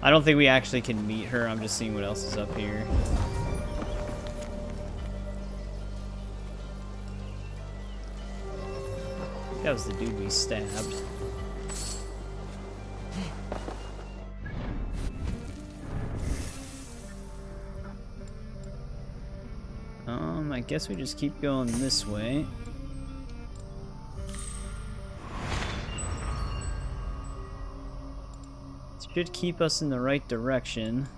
I don't think we actually can meet her. I'm just seeing what else is up here. That was the dude we stabbed. I guess we just keep going this way. This should keep us in the right direction.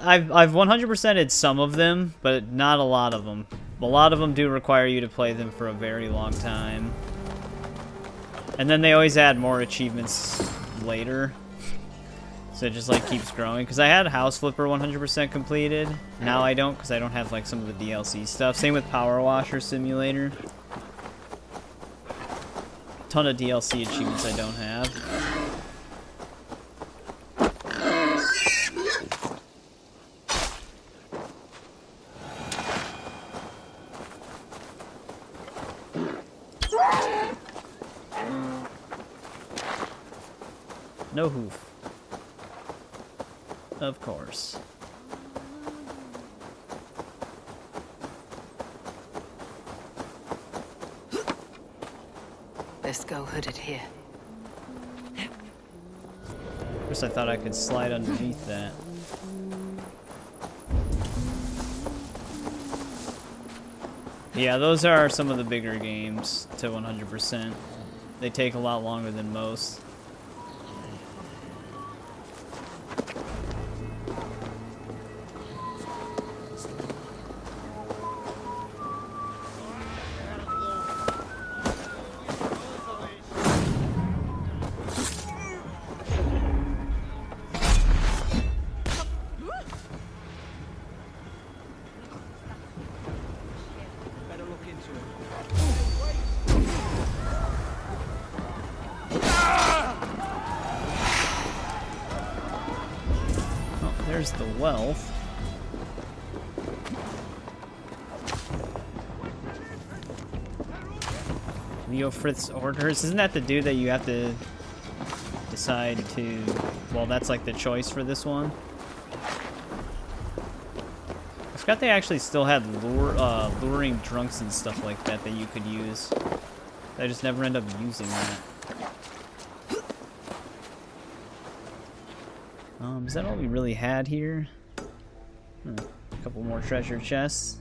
I've 100%ed some of them, but not a lot of them. A lot of them do require you to play them for a very long time. And then they always add more achievements later. So it just like keeps growing. Because I had House Flipper 100% completed. Now I don't, because I don't have like some of the DLC stuff. Same with Power Washer Simulator. Ton of DLC achievements I don't have. No hoof. Of course. Let's go hooded here. First I thought I could slide underneath that. Yeah, those are some of the bigger games to 100%. They take a lot longer than most. There's the wealth. Leo Frith's orders. Isn't that the dude that you have to decide to... Well, that's like the choice for this one. I forgot they actually still had luring drunks and stuff like that that you could use. I just never end up using that. Is that all we really had here? A couple more treasure chests.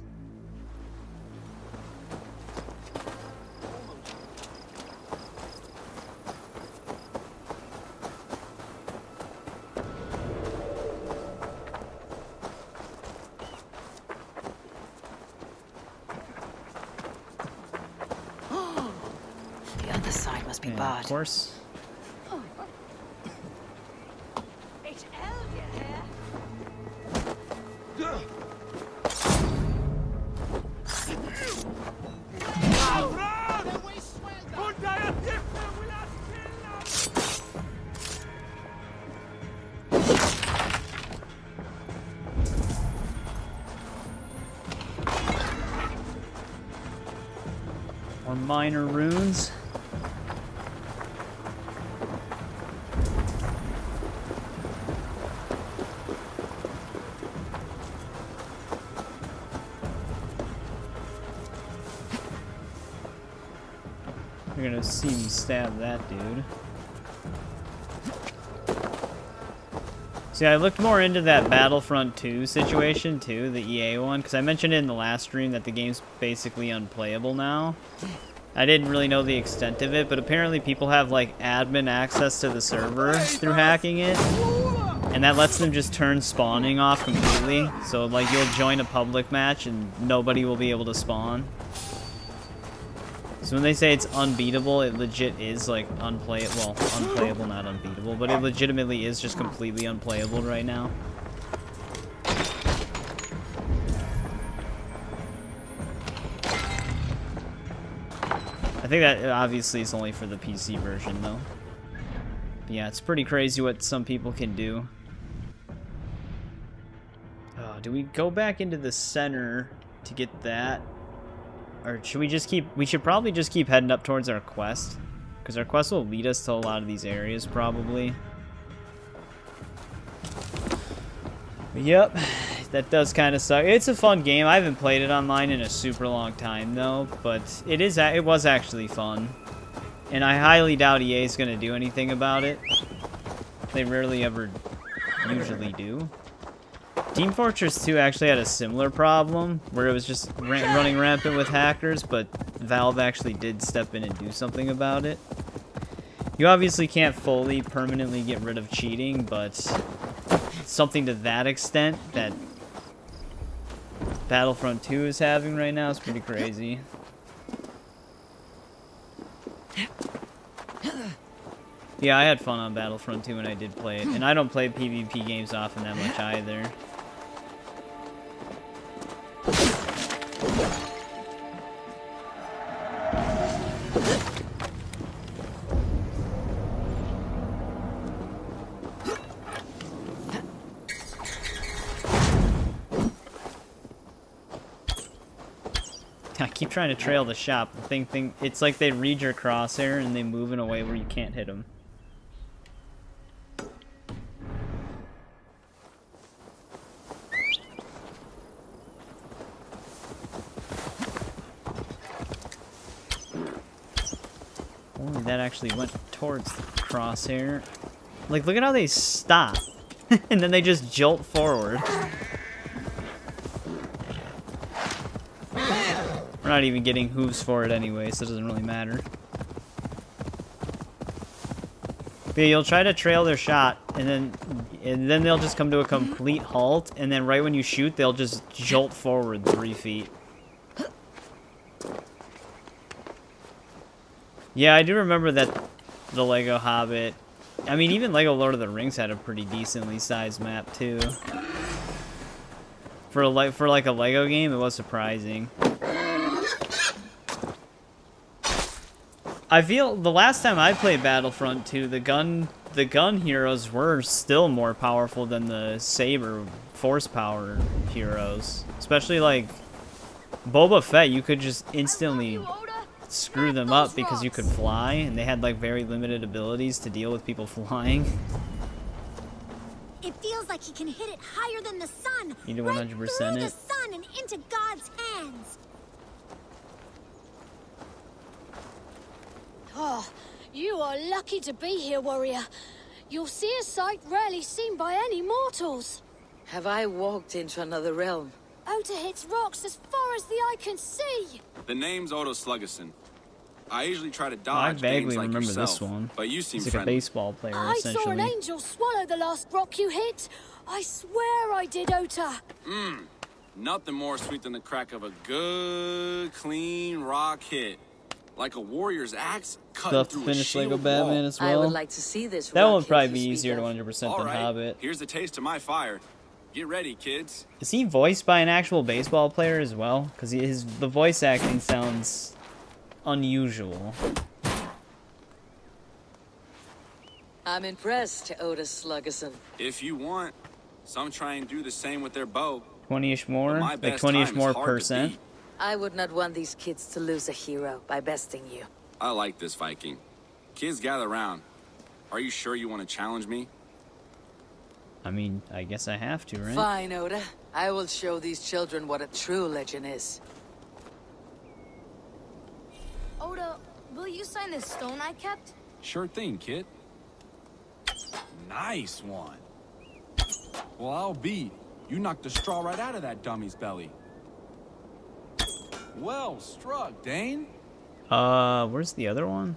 must be Yeah, bad. of course. It's hell, you hear? More minor runes. You're gonna see me stab that dude. See, I looked more into that Battlefront 2 situation too, the EA one, because I mentioned it in the last stream that the game's basically unplayable now. I didn't really know the extent of it, but apparently people have like admin access to the server through hacking it, and that lets them just turn spawning off completely. So like you'll join a public match and nobody will be able to spawn. So when they say it's unbeatable, it legit is like unplayable. Well, unplayable, not unbeatable, but it legitimately is just completely unplayable right now. I think that obviously is only for the PC version though. But yeah, it's pretty crazy what some people can do. Oh, do we go back into the center to get that? Or should we just keep... We should probably just keep heading up towards our quest. Because our quest will lead us to a lot of these areas, probably. But yep, that does kind of suck. It's a fun game. I haven't played it online in a super long time, though. But it was actually fun. And I highly doubt EA is going to do anything about it. They rarely ever usually do. Team Fortress 2 actually had a similar problem, where it was just running rampant with hackers, but Valve actually did step in and do something about it. You obviously can't fully, permanently get rid of cheating, but something to that extent that Battlefront 2 is having right now is pretty crazy. Yeah, I had fun on Battlefront 2 when I did play it, and I don't play PvP games often that much either. I keep trying to trail the shop. The thing, it's like they read your crosshair and they move in a way where you can't hit them. Only that actually went towards the crosshair. Like, look at how they stop. And then they just jolt forward. We're not even getting hooves for it anyway, so it doesn't really matter. But yeah, you'll try to trail their shot, and then they'll just come to a complete halt, and then right when you shoot, they'll just jolt forward 3 feet. Yeah, I do remember that the Lego Hobbit... I mean, even Lego Lord of the Rings had a pretty decently sized map, too. For like a Lego game, it was surprising. I feel the last time I played Battlefront 2, the gun heroes were still more powerful than the saber force power heroes. Especially like Boba Fett, you could just instantly screw them up because you could fly, and they had like very limited abilities to deal with people flying. It feels like he can hit it higher than the sun. You do 100% right through the it. sun and into God's hands. Oh, you are lucky to be here, warrior. You'll see a sight rarely seen by any mortals. Have I walked into another realm? Ota hits rocks as far as the eye can see. The name's Odo Sluggerson. I usually try to I dodge vaguely games like remember yourself, this one. but you seem He's like friendly. a baseball player, I essentially. saw an angel swallow the last rock you hit. I swear I did, Ota. Nothing more sweet than the crack of a good, clean rock hit. Like a warrior's axe cutting Stuff to through a finish Lego shield Batman wall. as well. I would like to see this. That rock would probably you be speak easier to of. 100% All than right, Hobbit. here's the taste of my fire. Get ready, kids. Is he voiced by an actual baseball player as well? Because the voice acting sounds unusual. I'm impressed, Otis Sluggerson. If you want, some try and do the same with their bow. 20-ish more? But my Like best 20-ish time more is hard to percent? beat. I would not want these kids to lose a hero by besting you. I like this, Viking. Kids, gather round. Are you sure you want to challenge me? I mean, I guess I have to, right? Fine, Oda. I will show these children what a true legend is. Oda, will you sign this stone I kept? Sure thing, kid. Nice one. Well, I'll be. You knocked the straw right out of that dummy's belly. Well struck, Dane. Where's the other one?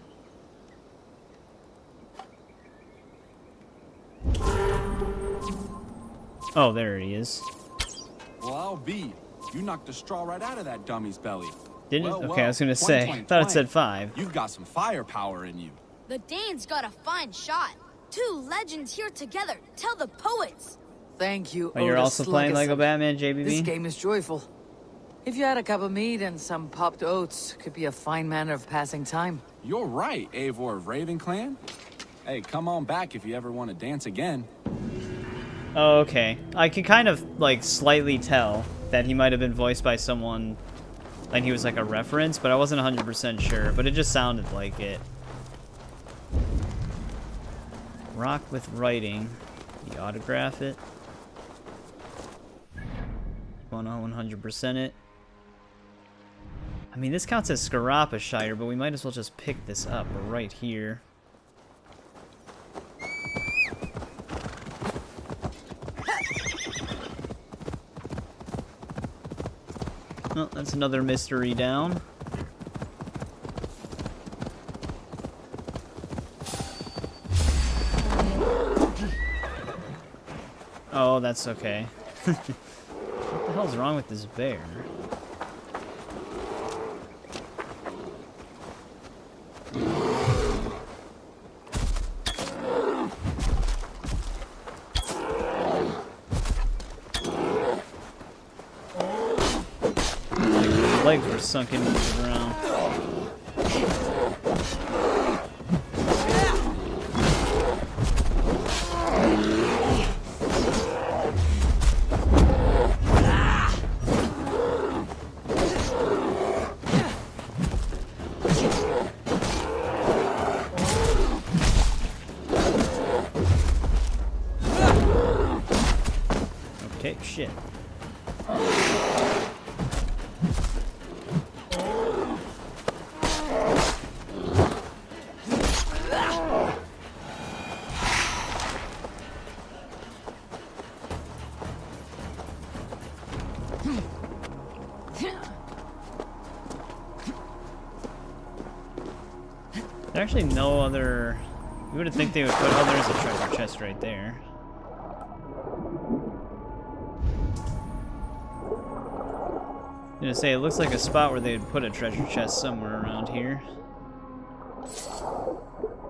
Oh, there he is. Well, I'll be. You knocked the straw right out of that dummy's belly. Did it? Well, Okay, I was gonna say. 20, I thought it 20. said 5. You've got some firepower in you. The Danes got a fine shot. 2 legends here together. Tell the poets. Thank you, Oh, you're Oda also playing Lego Sluggerson. Batman, JBB? This game is joyful. If you had a cup of mead and some popped oats, could be a fine manner of passing time. You're right, Eivor of Raven Clan. Hey, come on back if you ever want to dance again. Oh, okay. I could kind of, like, slightly tell that he might have been voiced by someone, like he was like a reference, but I wasn't 100% sure, but it just sounded like it. Rock with writing. You autograph it. Wanna 100% it. I mean, this counts as Shire, but we might as well just pick this up. We're right here. Oh, that's another mystery down. Oh, that's okay. What the hell's wrong with this bear? His legs were sunk into the ground. Okay, shit. There's actually no other... You would think they would put... Oh, there's a treasure chest right there. I'm gonna say, it looks like a spot where they'd put a treasure chest somewhere around here.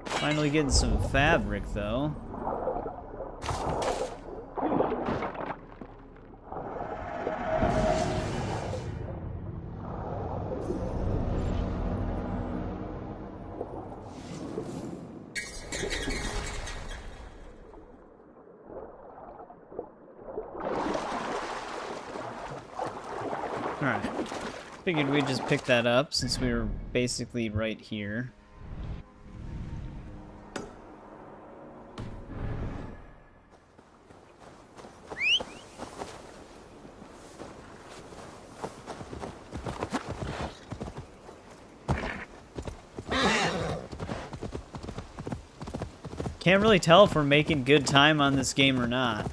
Finally getting some fabric, though. Alright. Figured we'd just pick that up since we were basically right here. Can't really tell if we're making good time on this game or not.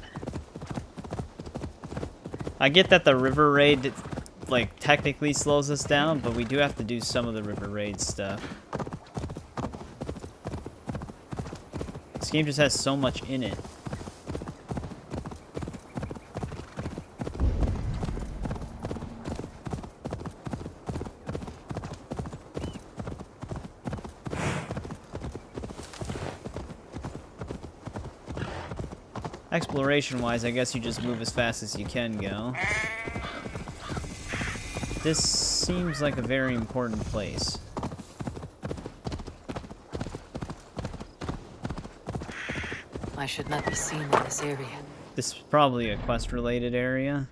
I get that the river raid, like, technically slows us down, but we do have to do some of the river raid stuff. This game just has so much in it. Exploration-wise, I guess you just move as fast as you can go. This seems like a very important place. I should not be seen in this area. This is probably a quest-related area.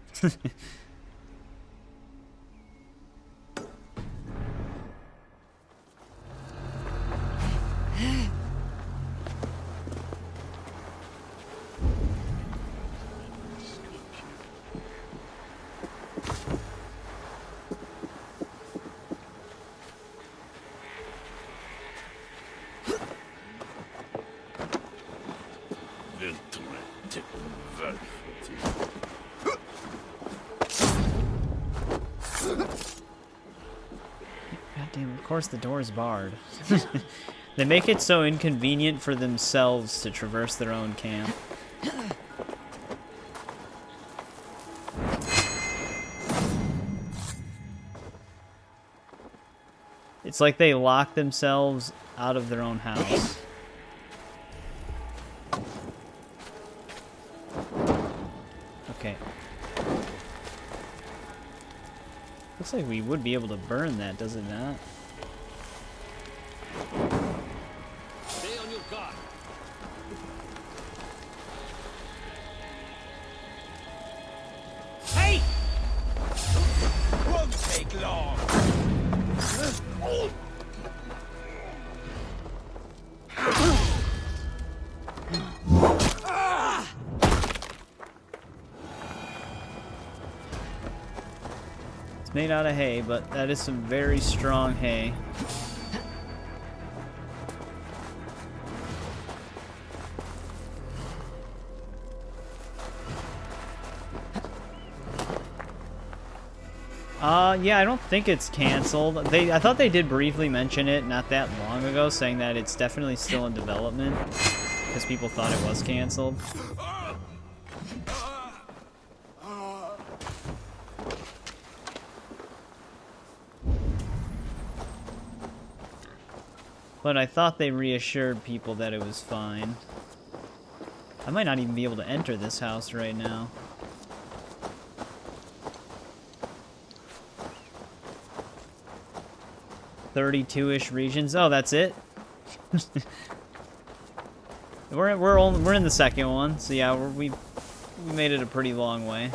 Goddamn, of course the door is barred. They make it so inconvenient for themselves to traverse their own camp. It's like they lock themselves out of their own house. Okay. Looks like we would be able to burn that, does it not? Stay on your guard. Hey! Won't take long. It's made out of hay, but that is some very strong hay. Yeah, I don't think it's canceled. I thought they did briefly mention it not that long ago, saying that it's definitely still in development, because people thought it was canceled. But I thought they reassured people that it was fine. I might not even be able to enter this house right now. "32-ish regions." Oh, that's it. we're in the second one, so yeah, we made it a pretty long way.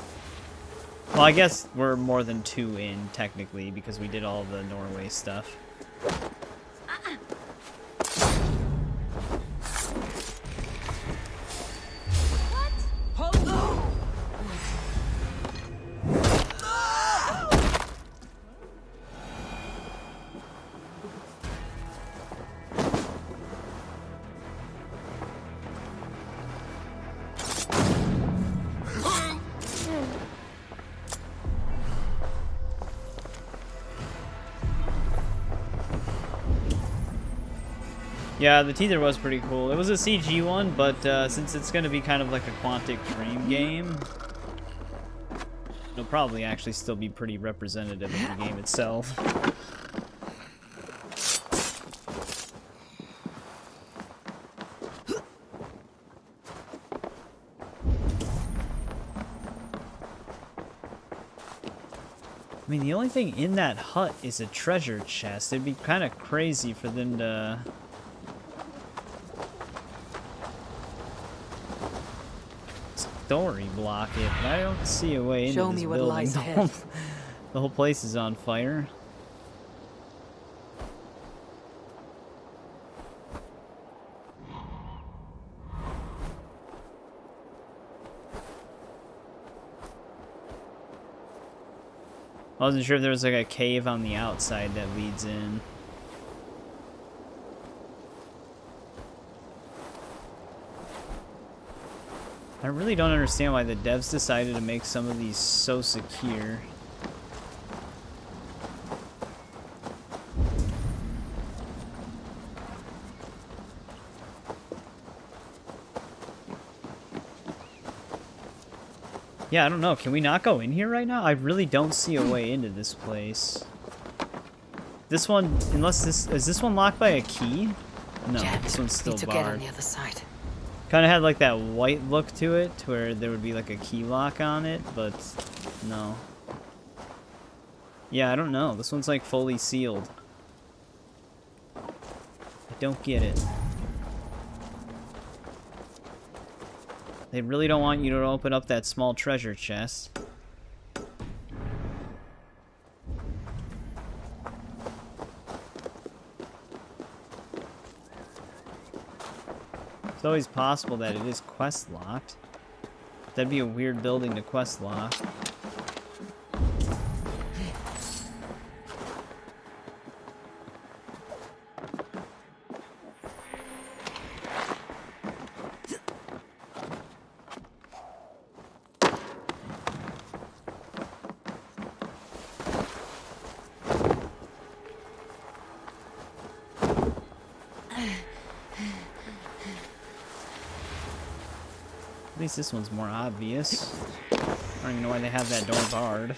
Well, I guess we're more than 2 in technically because we did all the Norway stuff. Yeah, the teaser was pretty cool. It was a CG one, but since it's going to be kind of like a Quantic Dream game, it'll probably actually still be pretty representative of the game itself. I mean, the only thing in that hut is a treasure chest. It'd be kind of crazy for them to... story block it, but I don't see a way into this building. The whole place is on fire. I wasn't sure if there was like a cave on the outside that leads in. I really don't understand why the devs decided to make some of these so secure. Yeah, I don't know. Can we not go in here right now? I really don't see a way into this place. This one, unless this... Is this one locked by a key? No, this one's still barred. Get on the other side. Kind of had like that white look to it, to where there would be like a key lock on it, but no. Yeah, I don't know. This one's like fully sealed. I don't get it. They really don't want you to open up that small treasure chest. It's always possible that it is quest locked. That'd be a weird building to quest lock. At least this one's more obvious. I don't even know why they have that door barred.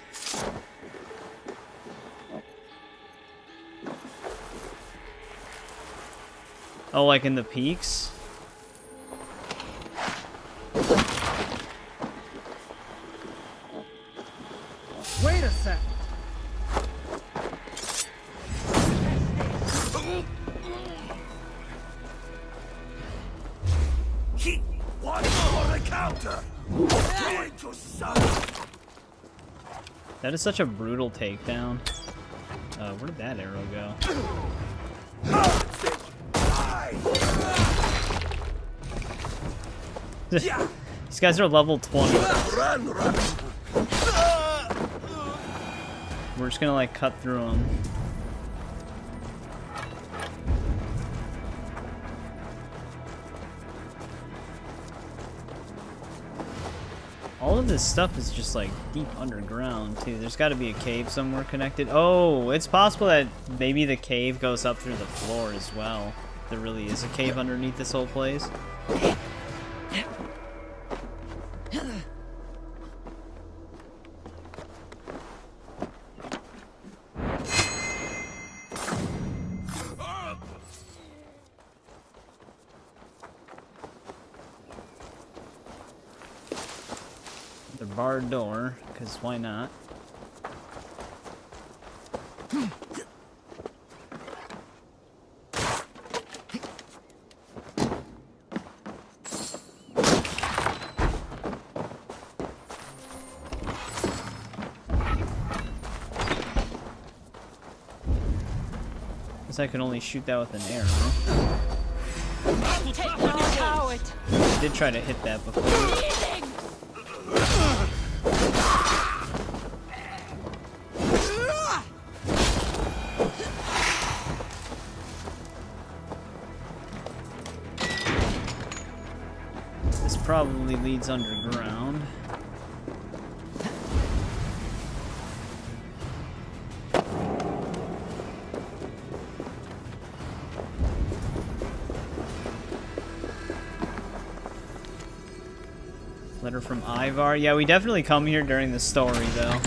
Oh, like in the peaks? Wait a sec. One more encounter. Going to suck. That is such a brutal takedown. Where did that arrow go? These guys are level 20. We're just gonna like cut through them. All of this stuff is just like deep underground too. There's got to be a cave somewhere connected. Oh, it's possible that maybe the cave goes up through the floor as well. There really is a cave underneath this whole place. The barred door, because why not? Guess I can only shoot that with an arrow. I did try to hit that before. This probably leads underground. Letter from Eivor. Yeah, we definitely come here during the story, though.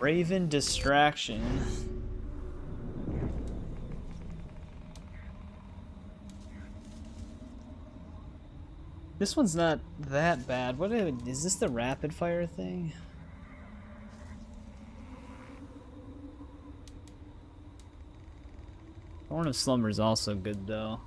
Raven distraction. This one's not that bad. What is this, the rapid fire thing? Horn of Slumber is also good though.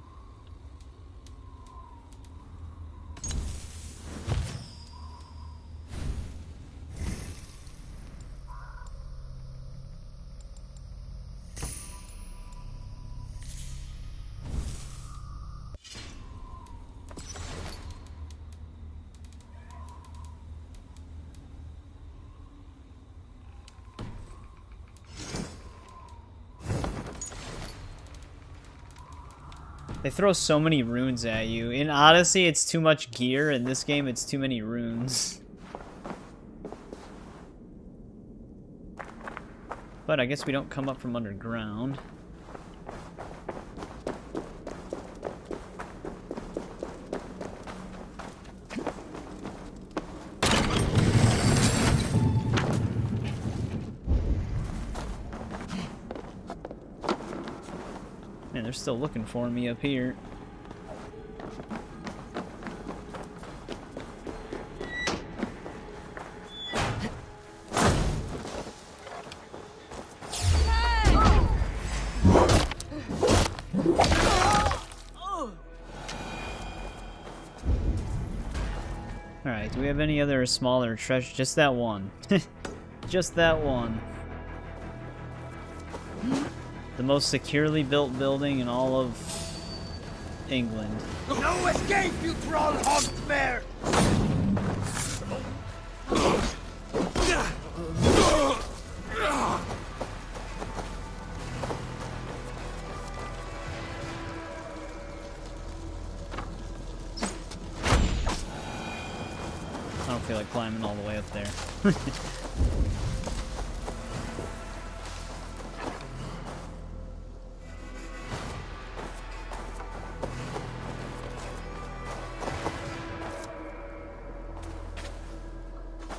They throw so many runes at you. In Odyssey, it's too much gear. In this game, it's too many runes. But I guess we don't come up from underground. Man, they're still looking for me up here. Alright, do we have any other smaller treasure? Just that one. Just that one. The most securely built building in all of England. No escape, you troll humped mare! I don't feel like climbing all the way up there.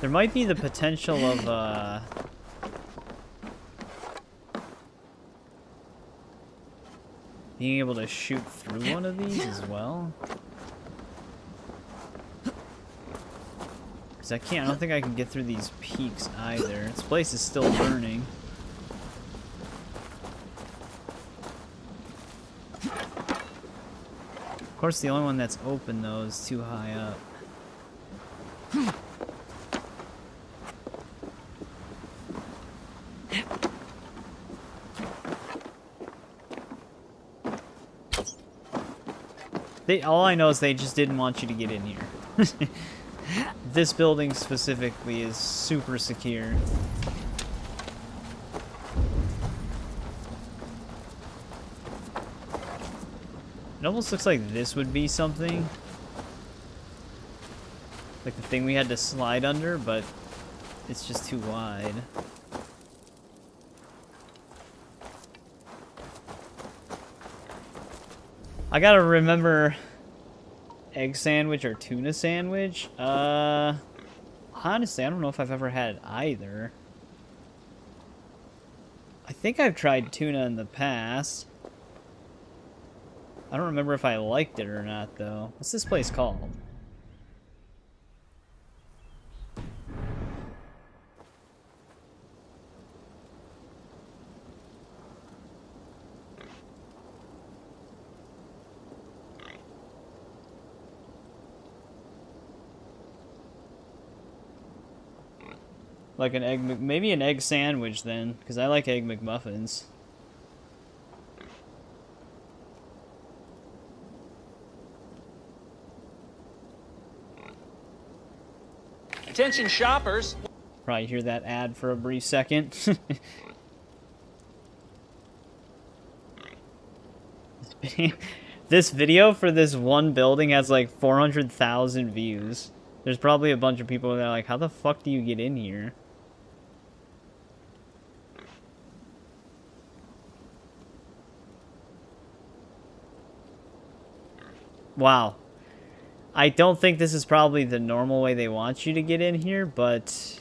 There might be the potential of, being able to shoot through one of these as well. Because I don't think I can get through these peaks either. This place is still burning. Of course, the only one that's open, though, is too high up. All I know is they just didn't want you to get in here. This building specifically is super secure. It almost looks like this would be something. Like the thing we had to slide under, but it's just too wide. I gotta remember egg sandwich or tuna sandwich. Honestly, I don't know if I've ever had either. I think I've tried tuna in the past. I don't remember if I liked it or not, though. What's this place called? Like an egg, maybe an egg sandwich then, because I like egg McMuffins. Attention shoppers. Probably hear that ad for a brief second. This video for this one building has like 400,000 views. There's probably a bunch of people that are like, how the fuck do you get in here? Wow. I don't think this is probably the normal way they want you to get in here, but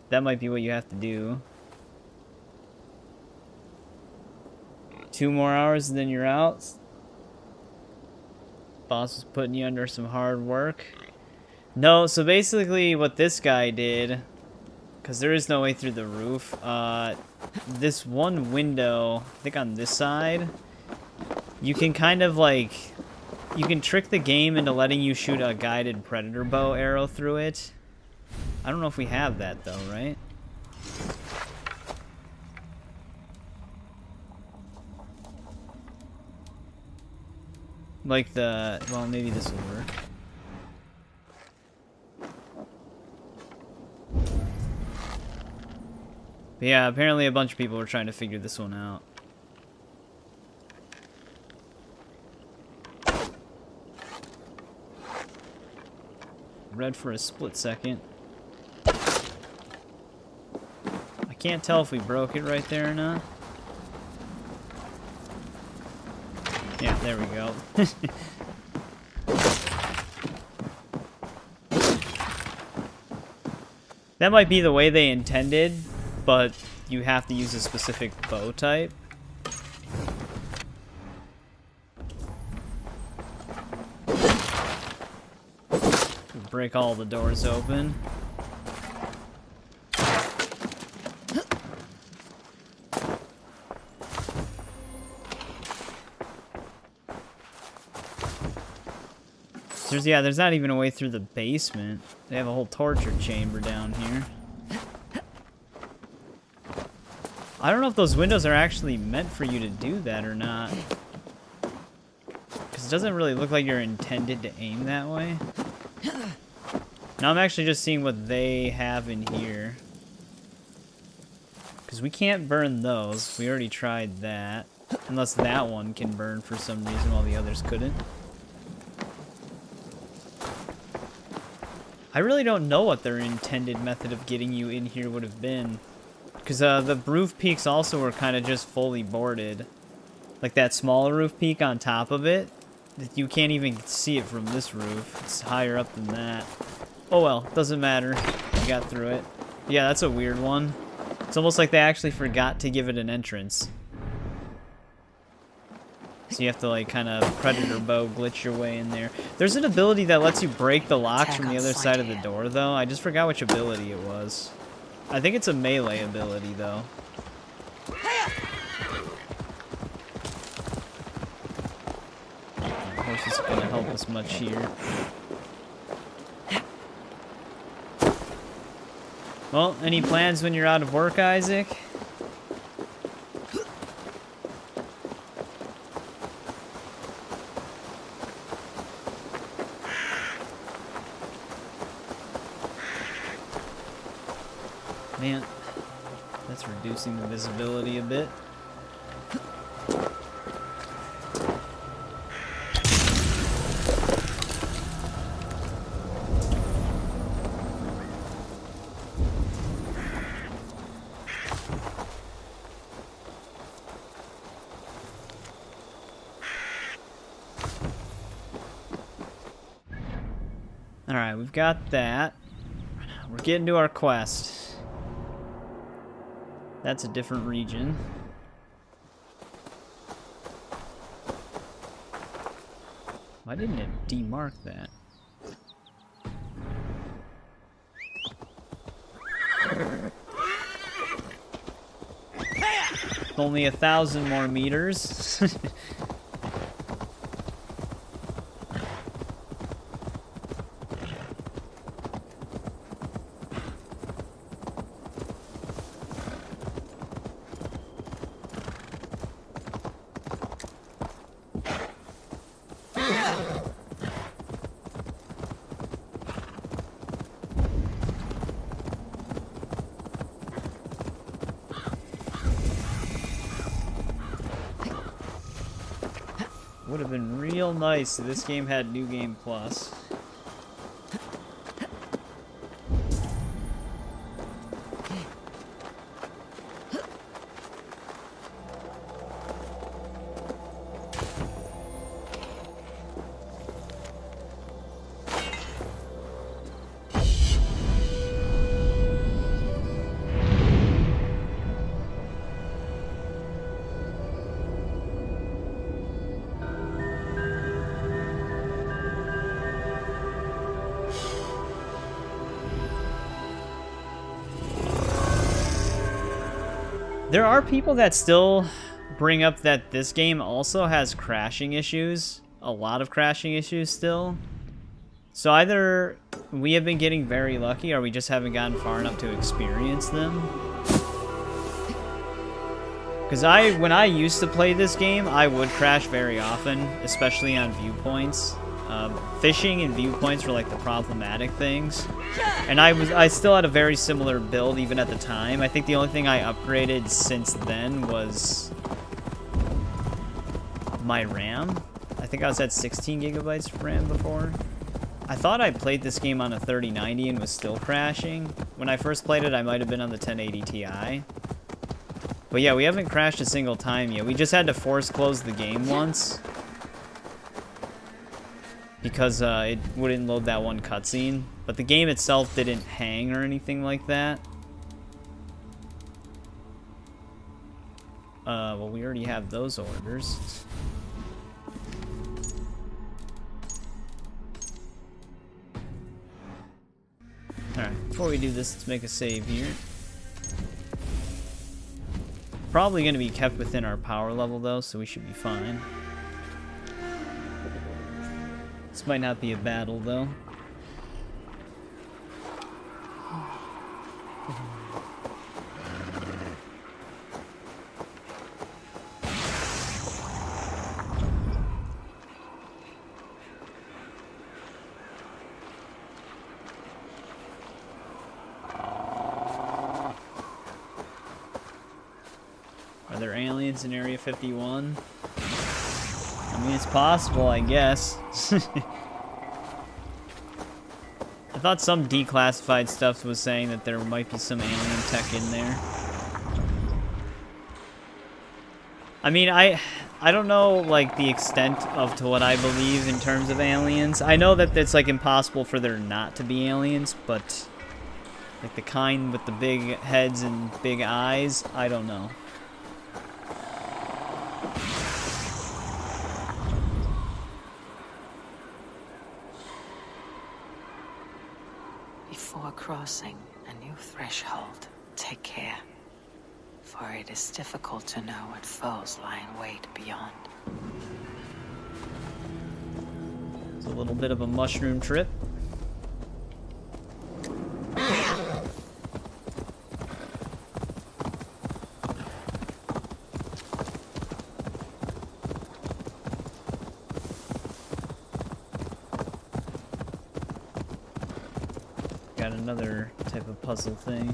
that might be what you have to do. 2 more hours and then you're out. Boss is putting you under some hard work. No, so basically what this guy did, because there is no way through the roof, this one window, I think on this side, you can kind of like, you can trick the game into letting you shoot a guided predator bow arrow through it. I don't know if we have that though, right? Like the, well, maybe this will work. But yeah, apparently a bunch of people were trying to figure this one out. Read for a split second. I can't tell if we broke it right there or not. Yeah, there we go. That might be the way they intended, but you have to use a specific bow type. Break all the doors open. There's not even a way through the basement. They have a whole torture chamber down here. I don't know if those windows are actually meant for you to do that or not. Because it doesn't really look like you're intended to aim that way. Now I'm actually just seeing what they have in here. Because we can't burn those. We already tried that. Unless that one can burn for some reason while the others couldn't. I really don't know what their intended method of getting you in here would have been. Because the roof peaks also were kind of just fully boarded. Like that small roof peak on top of it. You can't even see it from this roof. It's higher up than that. Oh well, doesn't matter. We got through it. Yeah, that's a weird one. It's almost like they actually forgot to give it an entrance. So you have to like kind of predator bow glitch your way in there. There's an ability that lets you break the locks from the other side of the door though. I just forgot which ability it was. I think it's a melee ability though. Of course it's gonna help us much here. Well, any plans when you're out of work, Isaac? Man, that's reducing the visibility a bit. Alright, we've got that. We're getting to our quest. That's a different region. Why didn't it demark that? Only 1,000 more meters. Would have been real nice if this game had New Game Plus. There are people that still bring up that this game also has crashing issues. A lot of crashing issues still. So either we have been getting very lucky or we just haven't gotten far enough to experience them. Because when I used to play this game, I would crash very often, especially on viewpoints. Fishing and viewpoints were like the problematic things. And I still had a very similar build even at the time. I think the only thing I upgraded since then was my RAM. I think I was at 16 gigabytes of RAM before. I thought I played this game on a 3090 and was still crashing. When I first played it, I might have been on the 1080 Ti. But yeah, we haven't crashed a single time yet. We just had to force close the game once. Because it wouldn't load that one cutscene. But the game itself didn't hang or anything like that. Well, we already have those orders. Alright, before we do this, let's make a save here. Probably going to be kept within our power level, though, so we should be fine. This might not be a battle, though. Are there aliens in Area 51? I mean, it's possible, I guess. I thought some declassified stuff was saying that there might be some alien tech in there. I mean, I don't know, like, the extent of to what I believe in terms of aliens. I know that it's, like, impossible for there not to be aliens, but, like, the kind with the big heads and big eyes, I don't know. Before crossing a new threshold, take care. For it is difficult to know what foes lie in wait beyond. It's a little bit of a mushroom trip. Got another type of puzzle thing.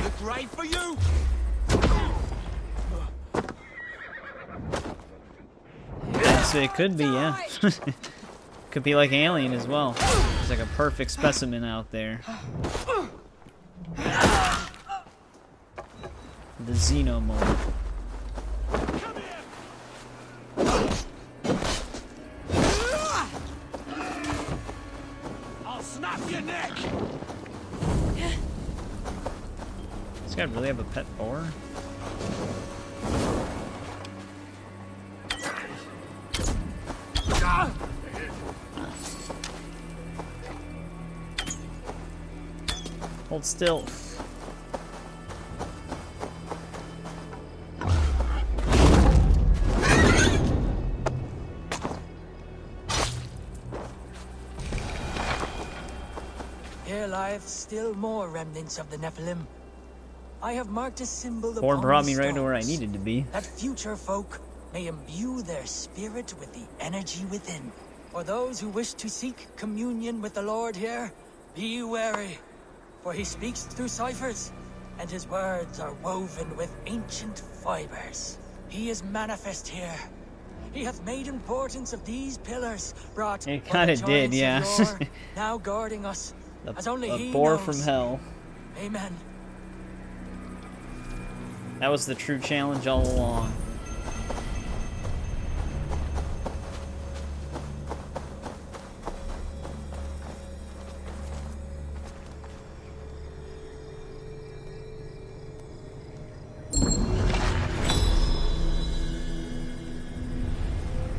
Look right for you. So it could be, yeah. Could be like Alien as well. There's like a perfect specimen out there. The Xenomorph. I'll snap your neck. This guy really have a pet boar? Hold still. Here lieth still more remnants of the Nephilim. I have marked a symbol Boar upon brought the me right to where I stones, needed to be. that future folk may imbue their spirit with the energy within. For those who wish to seek communion with the Lord here, be wary. For he speaks through ciphers, and his words are woven with ancient fibers. He is manifest here. He hath made importance of these pillars, brought It kinda did, yeah. now guarding us, as only he A boar knows. from hell. Amen. That was the true challenge all along.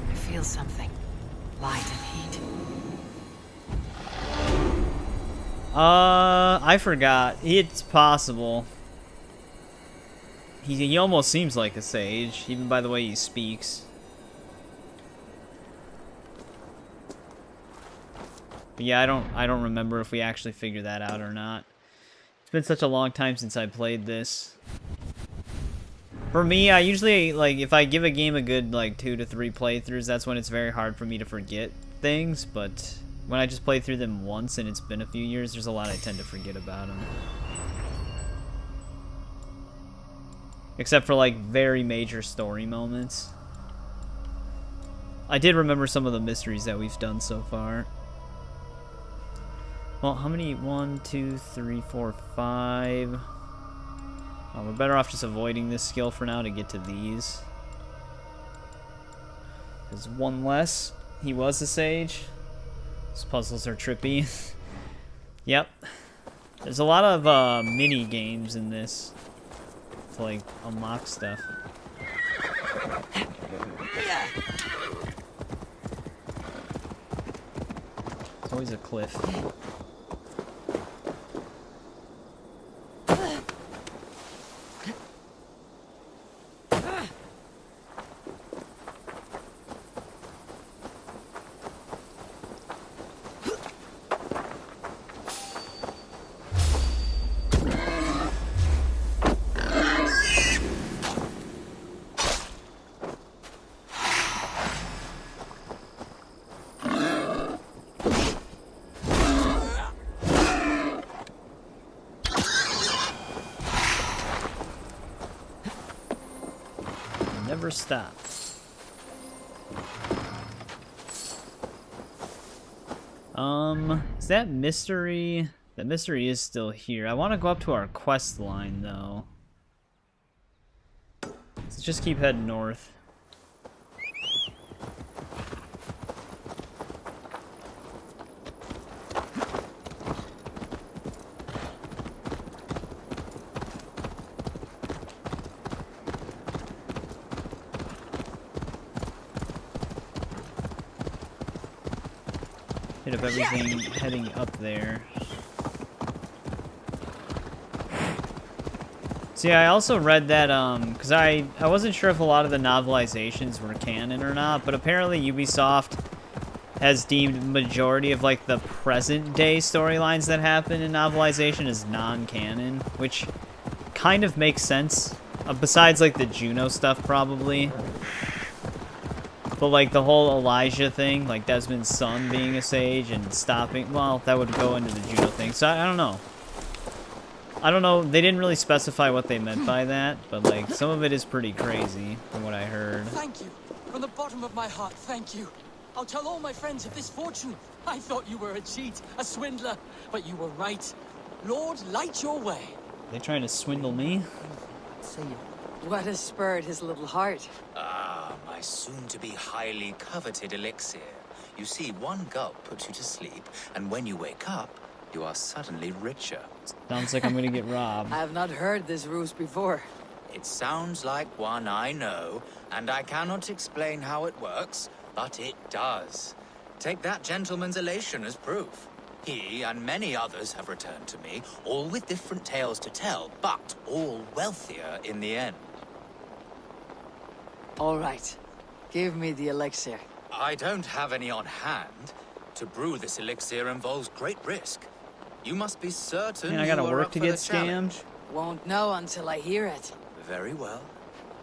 I feel something. Light and heat. I forgot. It's possible. He almost seems like a sage, even by the way he speaks. But yeah, I don't remember if we actually figured that out or not. It's been such a long time since I played this. For me, I usually, like, if I give a game a good, like, 2 to 3 playthroughs, that's when it's very hard for me to forget things, but when I just play through them once and it's been a few years, there's a lot I tend to forget about them. Except for, like, very major story moments. I did remember some of the mysteries that we've done so far. Well, how many? 1, 2, 3, 4, 5. We're better off just avoiding this skill for now to get to these. There's one less. He was a sage. These puzzles are trippy. Yep. There's a lot of mini games in this. to like unlock stuff. It's always a cliff. Never stop. Is that mystery? That mystery is still here. I want to go up to our quest line though. Let's just keep heading north. Hit up everything heading up there. See, I also read that, because I wasn't sure if a lot of the novelizations were canon or not, but apparently Ubisoft has deemed majority of, like, the present-day storylines that happen in novelization as non-canon, which kind of makes sense, besides, like, the Juno stuff, probably. But, like, the whole Elijah thing, like Desmond's son being a sage and stopping, well, that would go into the Juno thing, so I don't know. I don't know, they didn't really specify what they meant by that, but, like, some of it is pretty crazy, from what I heard. Thank you. From the bottom of my heart, thank you. I'll tell all my friends of this fortune. I thought you were a cheat, a swindler, but you were right. Lord, light your way. They trying to swindle me? See you. What has spurred his little heart? Ah, my soon-to-be highly coveted elixir. You see, one gulp puts you to sleep, and when you wake up, you are suddenly richer. Sounds like I'm gonna get robbed. I have not heard this ruse before. It sounds like one I know, and I cannot explain how it works, but it does. Take that gentleman's elation as proof. He and many others have returned to me, all with different tales to tell, but all wealthier in the end. All right. Give me the elixir. I don't have any on hand. To brew this elixir involves great risk. You must be certain Man, I gotta you are work up to for get the challenge. scammed. Won't know until I hear it. Very well.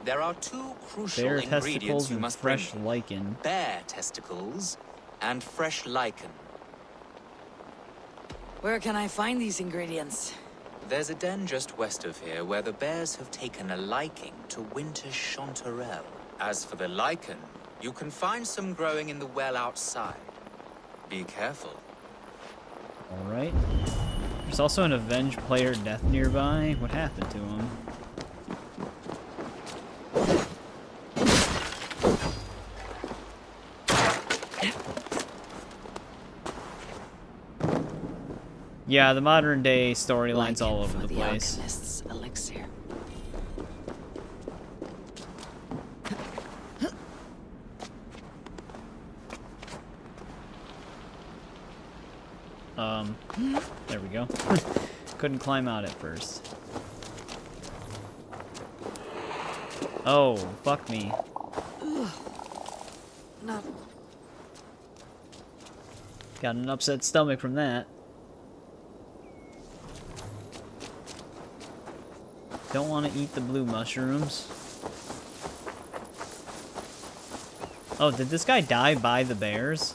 There are two crucial Bear ingredients testicles you and must fresh bring. lichen. Bear testicles and fresh lichen. Where can I find these ingredients? There's a den just west of here where the bears have taken a liking to winter chanterelle. As for the lichen, you can find some growing in the well outside. Be careful. Alright. There's also an avenged player death nearby. What happened to him? Yeah, the modern day storyline's all over the place. Alchemist's elixir. There we go. Couldn't climb out at first. Oh, fuck me. No. Got an upset stomach from that. Don't want to eat the blue mushrooms. Oh, did this guy die by the bears?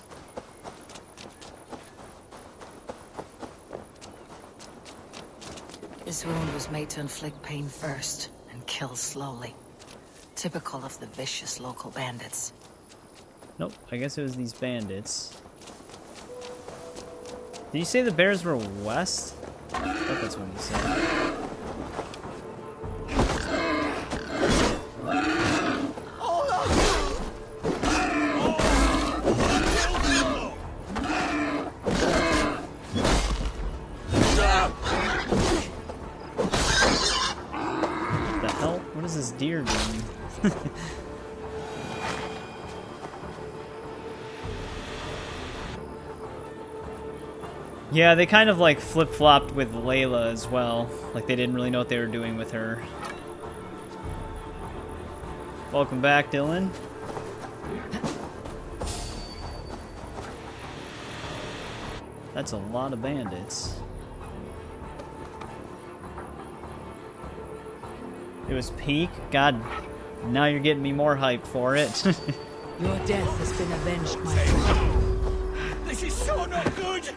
This wound was made to inflict pain first and kill slowly. Typical of the vicious local bandits. Nope, I guess it was these bandits. Did you say the bears were west? I thought that's what he said. hell? What is this deer doing? Yeah, they kind of like flip-flopped with Layla as well. Like they didn't really know what they were doing with her. Welcome back, Dylan. That's a lot of bandits. It was peak? God, now you're getting me more hype for it. Your death has been avenged, my friend. This is so not good!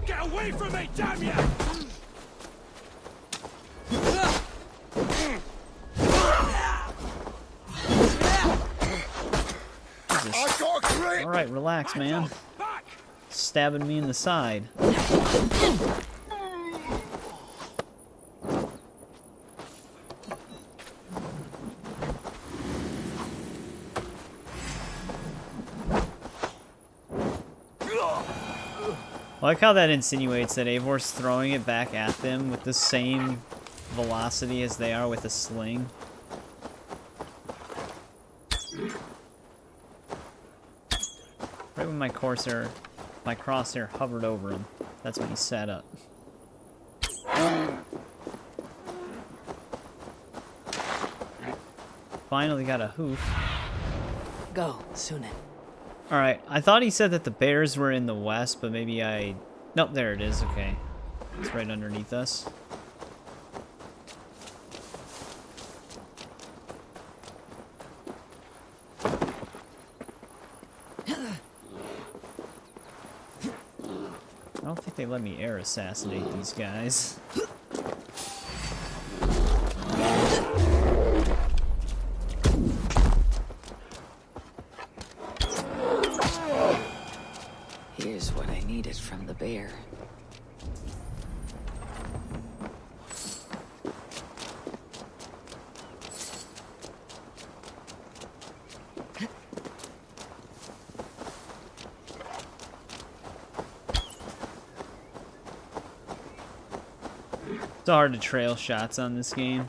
Get away from me, damn you! Alright, relax, man. Stabbing me in the side. I like how that insinuates that Eivor's throwing it back at them with the same velocity as they are with a sling. Right when my crosshair hovered over him, that's when he sat up. Finally got a hoof. Go, Sunan. Alright, I thought he said that the bears were in the west, but maybe I... Nope, there it is, okay. It's right underneath us. I don't think they let me air assassinate these guys. Here's what I needed from the bear. It's hard to trail shots on this game.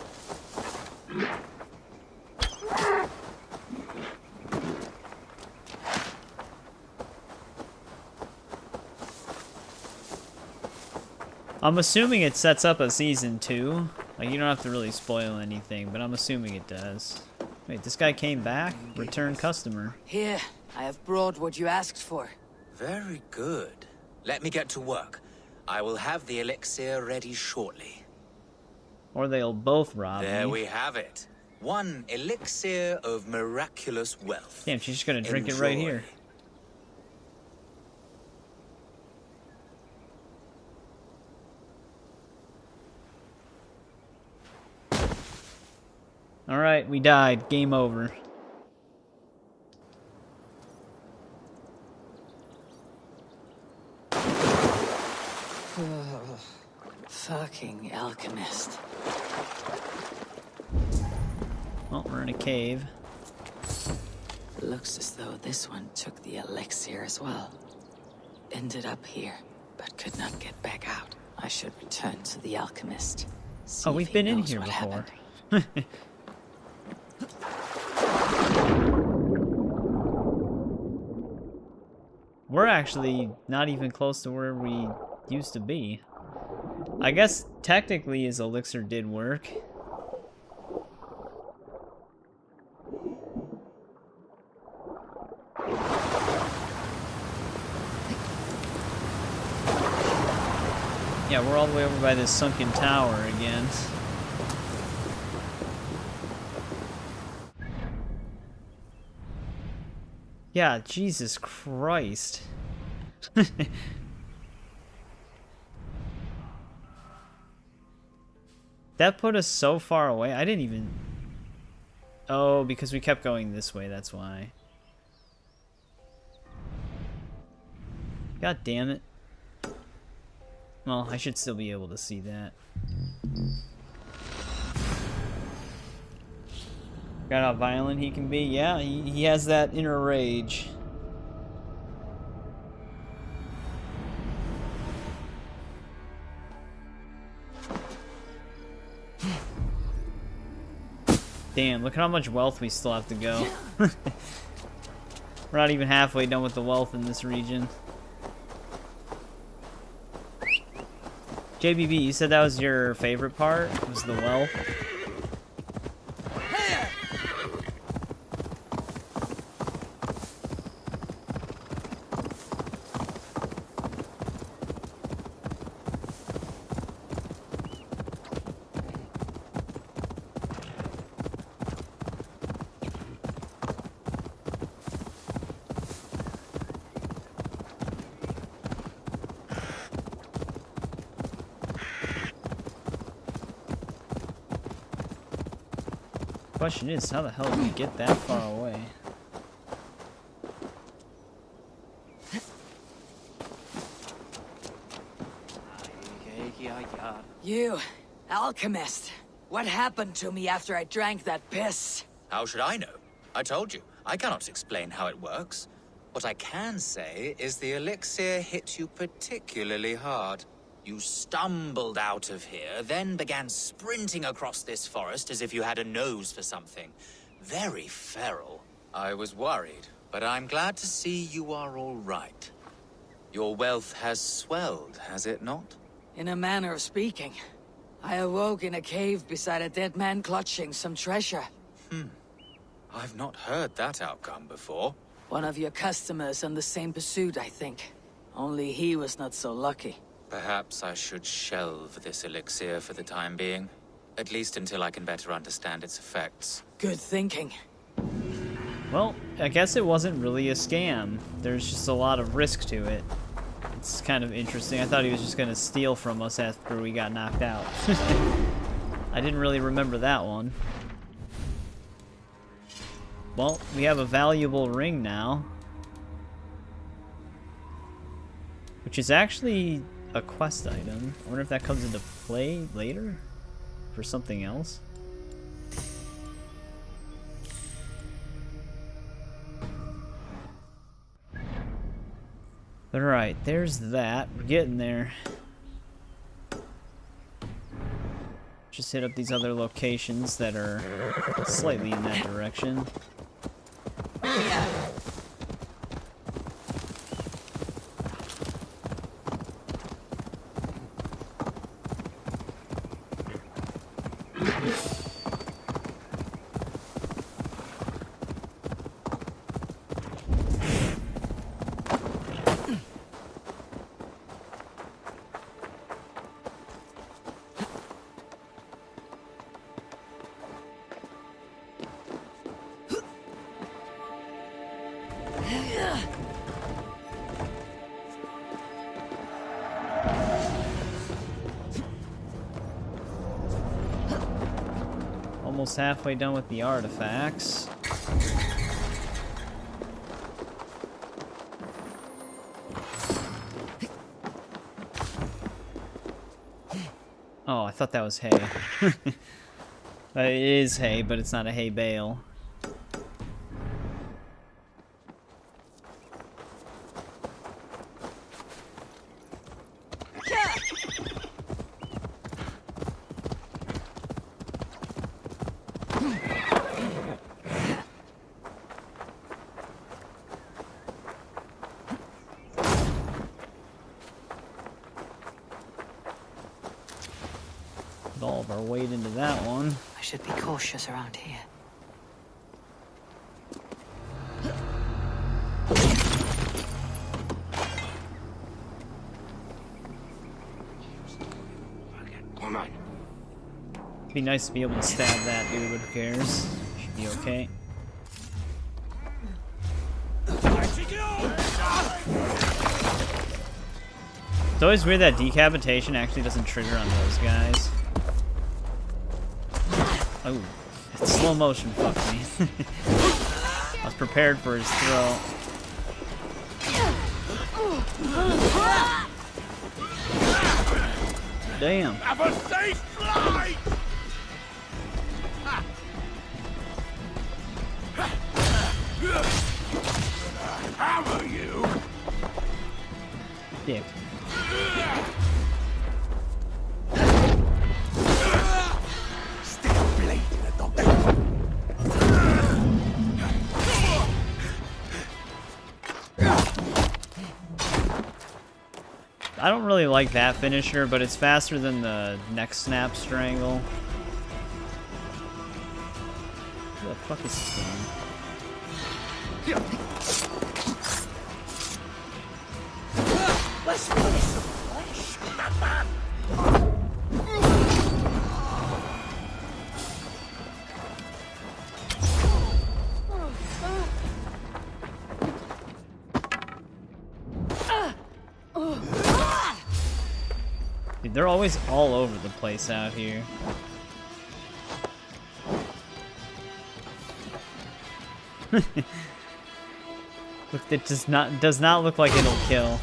I'm assuming it sets up a season 2. Like, you don't have to really spoil anything, but I'm assuming it does. Wait, this guy came back? Return customer. Here, I have brought what you asked for. Very good. Let me get to work. I will have the elixir ready shortly. Or they'll both rob me. There we have it. One elixir of miraculous wealth. Damn, she's just gonna drink it right here. Alright, we died. Game over. Fucking alchemist. Well, we're in a cave. Looks as though this one took the elixir as well. Ended up here, but could not get back out. I should return to the alchemist. Oh, we've been in here before. We're actually not even close to where we used to be. I guess technically his elixir did work. Yeah, we're all the way over by this sunken tower again. Yeah, Jesus Christ. That put us so far away. I didn't even... Oh, because we kept going this way, that's why. God damn it. Well, I should still be able to see that. Got how violent he can be? Yeah, he has that inner rage. Damn, look at how much wealth we still have to go. We're not even halfway done with the wealth in this region. JBB, you said that was your favorite part? Was the wealth? Question is, how the hell did we get that far away? You, alchemist. What happened to me after I drank that piss? How should I know? I told you, I cannot explain how it works. What I can say is the elixir hit you particularly hard. You stumbled out of here, then began sprinting across this forest as if you had a nose for something. Very feral. I was worried, but I'm glad to see you are all right. Your wealth has swelled, has it not? In a manner of speaking. I awoke in a cave beside a dead man clutching some treasure. I've not heard that outcome before. One of your customers on the same pursuit, I think. Only he was not so lucky. Perhaps I should shelve this elixir for the time being. At least until I can better understand its effects. Good thinking. Well, I guess it wasn't really a scam. There's just a lot of risk to it. It's kind of interesting. I thought he was just gonna steal from us after we got knocked out. I didn't really remember that one. Well, we have a valuable ring now. Which is actually a quest item. I wonder if that comes into play later? For something else? Alright, there's that. We're getting there. Just hit up these other locations that are slightly in that direction. Almost halfway done with the artifacts. Oh, I thought that was hay. It is hay, but it's not a hay bale. Put all of our weight into that one. I should be cautious around here. Come on. It'd be nice to be able to stab that dude, but who cares? Should be okay. It's always weird that decapitation actually doesn't trigger on those guys. Oh, it's slow motion fucked me. I was prepared for his throw. Damn. Have a safe flight! Hammer you! Dick. Still bleeding at the I don't really like that finisher, but it's faster than the neck snap strangle. What the fuck is this thing? Let's finish some flesh, madman! Dude, they're always all over the place out here. Look, it does not look like it'll kill.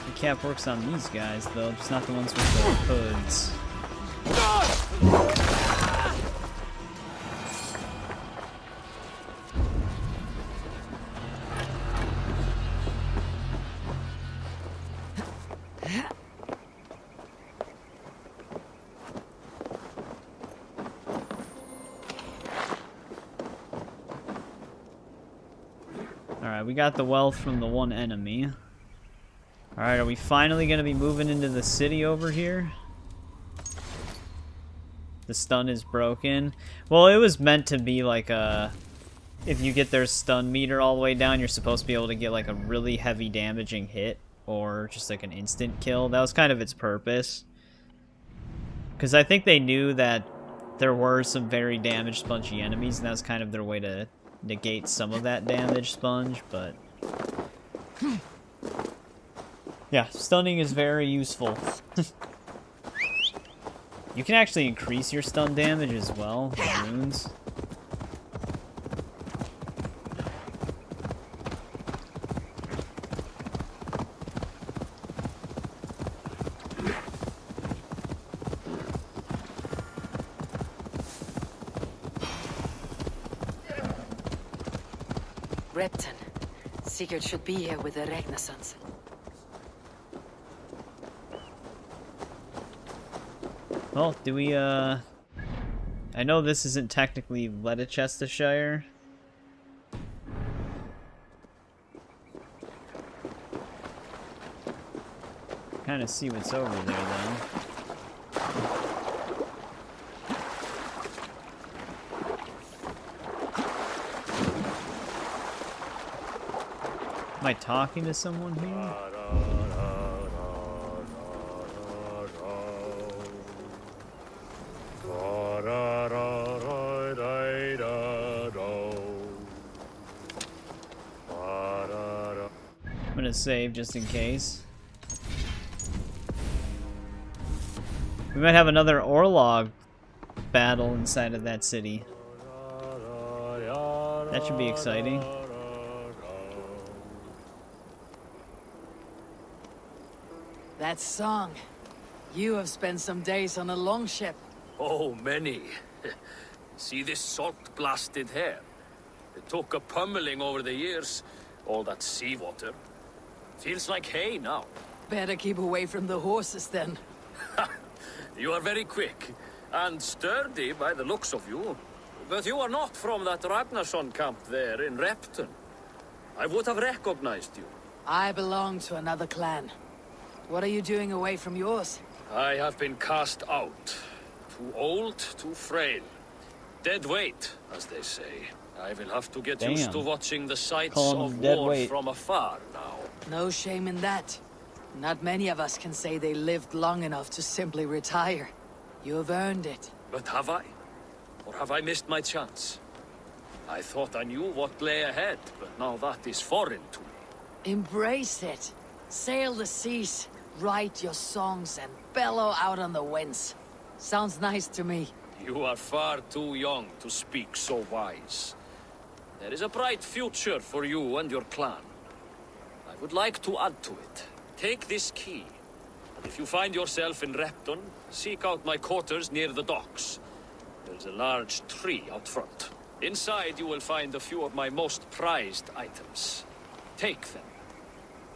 The cap works on these guys though, just not the ones with the hoods. Alright, we got the wealth from the one enemy. Alright, are we finally gonna be moving into the city over here? The stun is broken. Well, it was meant to be like a... If you get their stun meter all the way down, you're supposed to be able to get like a really heavy damaging hit. Or just like an instant kill. That was kind of its purpose. Because I think they knew that there were some very damaged spongy enemies, and that was kind of their way to negate some of that damage sponge, but... Yeah, stunning is very useful. You can actually increase your stun damage as well with runes. Repton. Sigurd should be here with the Renaissance. Well, do we, I know this isn't technically Ledecestrescire. Kind of see what's over there, though. Am I talking to someone here? I'm gonna save just in case. We might have another Orlog battle inside of that city. That should be exciting. That song. You have spent some days on a longship. Oh, many. See this salt-blasted hair? It took a pummeling over the years. All that seawater. Feels like hay now. Better keep away from the horses then. You are very quick. And sturdy by the looks of you. But you are not from that Ragnarsson camp there in Repton. I would have recognized you. I belong to another clan. What are you doing away from yours? I have been cast out. Too old, too frail. Dead weight, as they say. I will have to get used to watching the sights of war from afar now. No shame in that. Not many of us can say they lived long enough to simply retire. You have earned it. But have I? Or have I missed my chance? I thought I knew what lay ahead, but now that is foreign to me. Embrace it. Sail the seas, write your songs, and bellow out on the winds. Sounds nice to me. You are far too young to speak so wise. There is a bright future for you and your clan. I would like to add to it. Take this key. If you find yourself in Repton, seek out my quarters near the docks. There's a large tree out front. Inside you will find a few of my most prized items. Take them.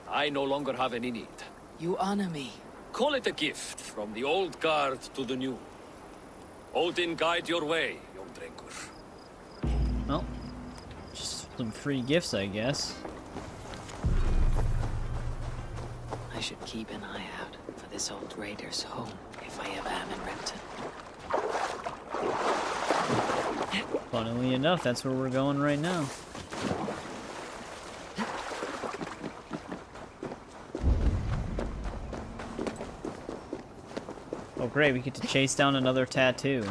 I no longer have any need. You honor me. Call it a gift from the old guard to the new. Odin guide your way, young drengur. Well, just Some free gifts, I guess. I should keep an eye out for this old raider's home if I ever am in Repton. Funnily enough, that's where we're going right now. Oh great, we get to chase down another tattoo.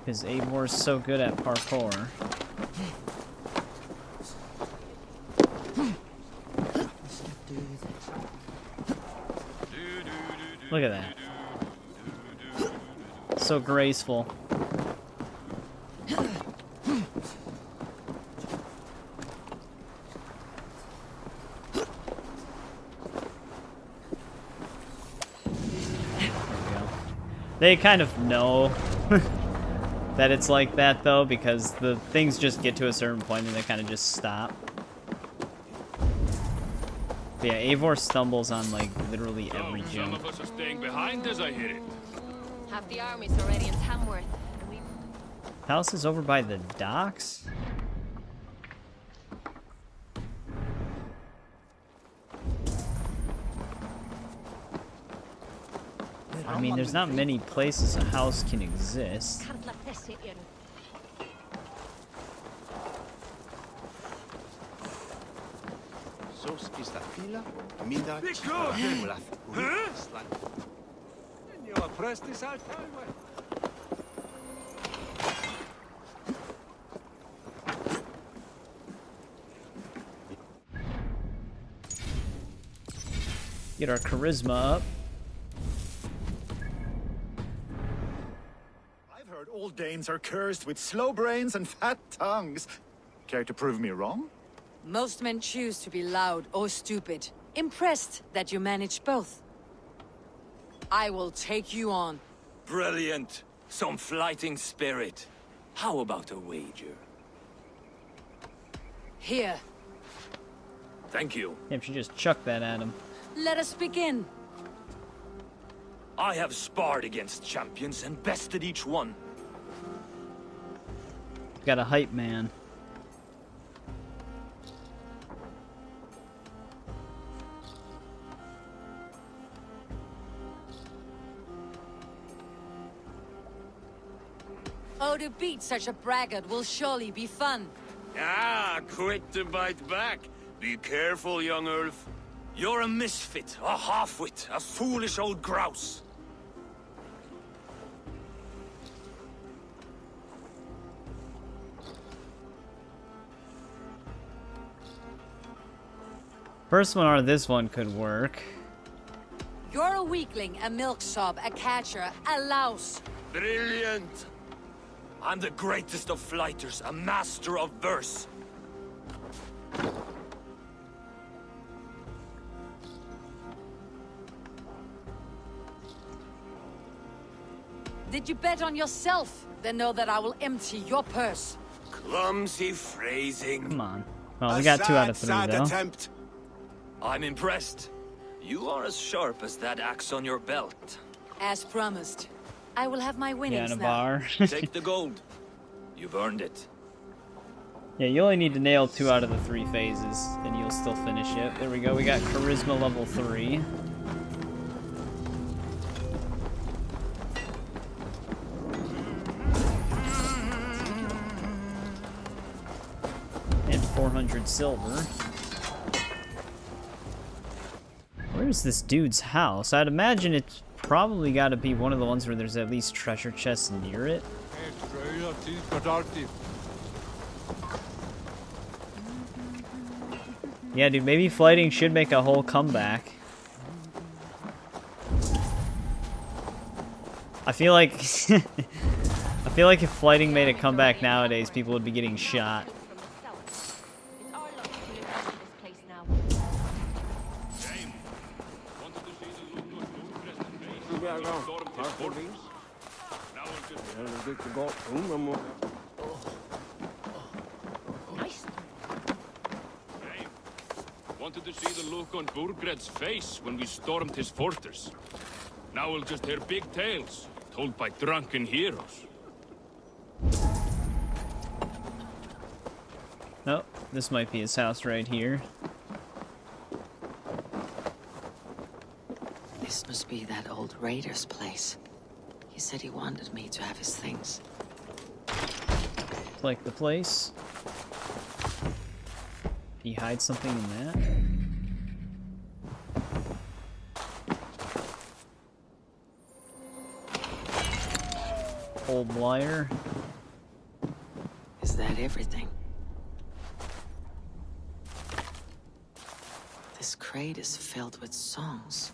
Because Eivor's so good at parkour. Look at that. So graceful. They kind of know that it's like that, though, because the things just get to a certain point and they kind of just stop. But yeah, Eivor stumbles on, like, literally every jump. Some of us are staying behind as I hit it. Half the army's already in Tamworth. House is over by the docks? I mean, there's not many places a house can exist. Can't let this hit you. Get our charisma up. I've heard all Danes are cursed with slow brains and fat tongues. Care to prove me wrong? Most men choose to be loud or stupid. Impressed that you manage both. I will take you on. Brilliant. Some fighting spirit. How about a wager? Here. Thank you. Yeah, she just chucked that at him. Let us begin. I have sparred against champions and bested each one. Got a hype man. Oh, to beat such a braggart will surely be fun. Ah, quick to bite back. Be careful, young Ulf. You're a misfit, a half-wit, a foolish old grouse. First one or this one could work. You're a weakling, a milksop, a catcher, a louse. Brilliant! I'm the greatest of flighters, a master of verse. Did you bet on yourself? Then know that I will empty your purse. Clumsy phrasing. Come on. Well, we got 2 out of 3, though. Attempt. I'm impressed. You are as sharp as that axe on your belt. As promised. I will have my winnings yeah, in a now. bar. Take the gold. You've earned it. Yeah, you only need to nail 2 out of the 3 phases, and you'll still finish it. There we go. We got charisma level 3. And 400 silver. Where's this dude's house? I'd imagine it's probably got to be one of the ones where there's at least treasure chests near it. Yeah, dude, maybe fighting should make a whole comeback. I feel like if fighting made a comeback nowadays, people would be getting shot. Nice. Wanted to see the look on Burgred's face when we stormed his fortress. Now we'll just hear big tales, told by drunken heroes. Nope, this might be his house right here. This must be that old raider's place. He said he wanted me to have his things. Like the place. Did he hide something in that? Old liar. Is that everything? This crate is filled with songs.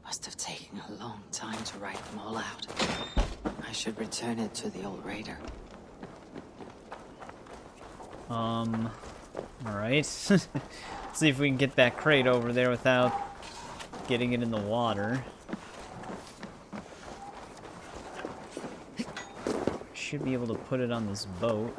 Must have taken a long time to write them all out. I should return it to the old raider. Alright. See if we can get that crate over there without getting it in the water. Should be able to put it on this boat.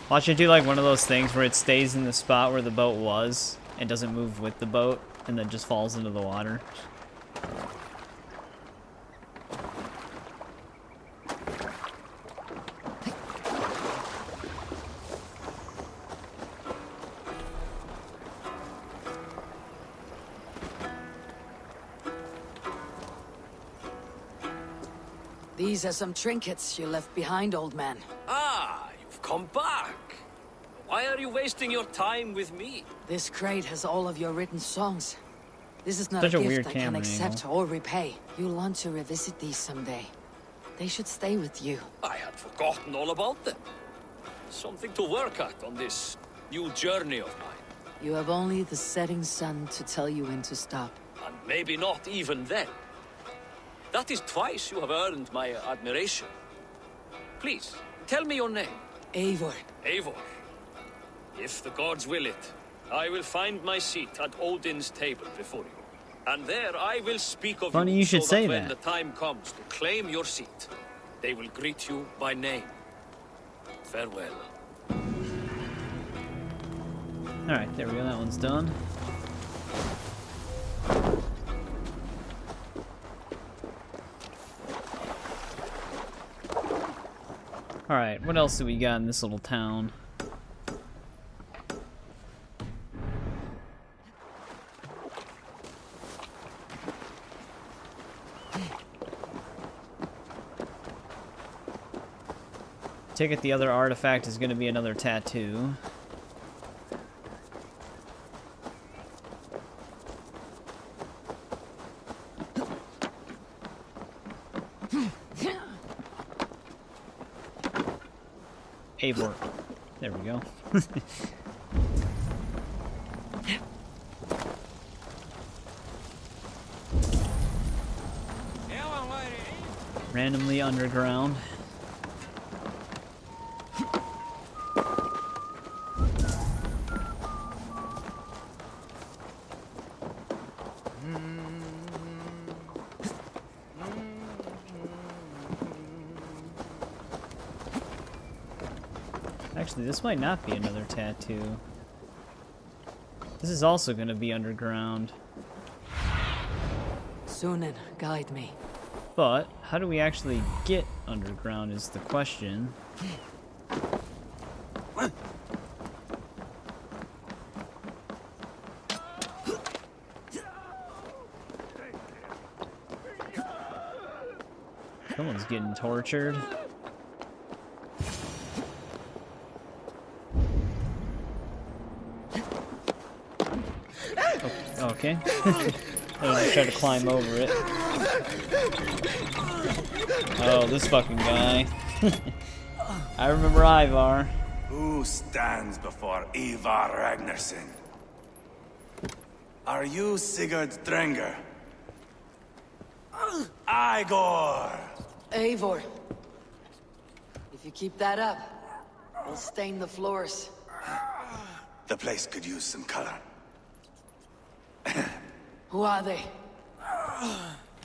Watch it do like one of those things where it stays in the spot where the boat was and doesn't move with the boat and then just falls into the water. These are some trinkets you left behind, old man. Ah, you've come back. Why are you wasting your time with me? This crate has all of your written songs. This is not Such a a gift weird I can camera accept or repay. You'll want to revisit these someday. They should stay with you. I had forgotten all about them. Something to work at on this new journey of mine. You have only the setting sun to tell you when to stop. And maybe not even then. That is twice you have earned my admiration. Please, tell me your name. Eivor. Eivor. If the gods will it, I will find my seat at Odin's table before you. And there I will speak of Funny you should so say when that. the time comes to claim your seat, they will greet you by name. Farewell. Alright, there we go, that one's done. Alright, what else do we got in this little town? Take it the other artifact is going to be another tattoo. Eivor. There we go. Randomly underground. Actually, this might not be another tattoo. This is also going to be underground. Sunan, guide me. But, how do we actually get underground is the question. Someone's getting tortured. Oh, okay. I just try to climb over it. Oh, this fucking guy. I remember Eivor. Who stands before Eivor Ragnarsson? Are you Sigurd Drenger? Igor! Eivor. If you keep that up, we'll stain the floors. The place could use some color. Who are they?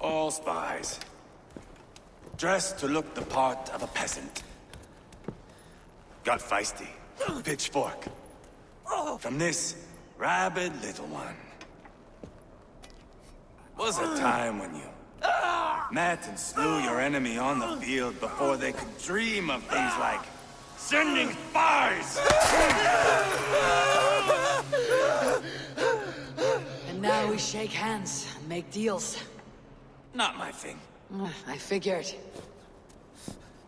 All spies. Dressed to look the part of a peasant. Got feisty. Pitchfork. From this rabid little one. Was a time when you met and slew your enemy on the field before they could dream of things like sending spies! And now we shake hands and make deals. Not my thing. I figured.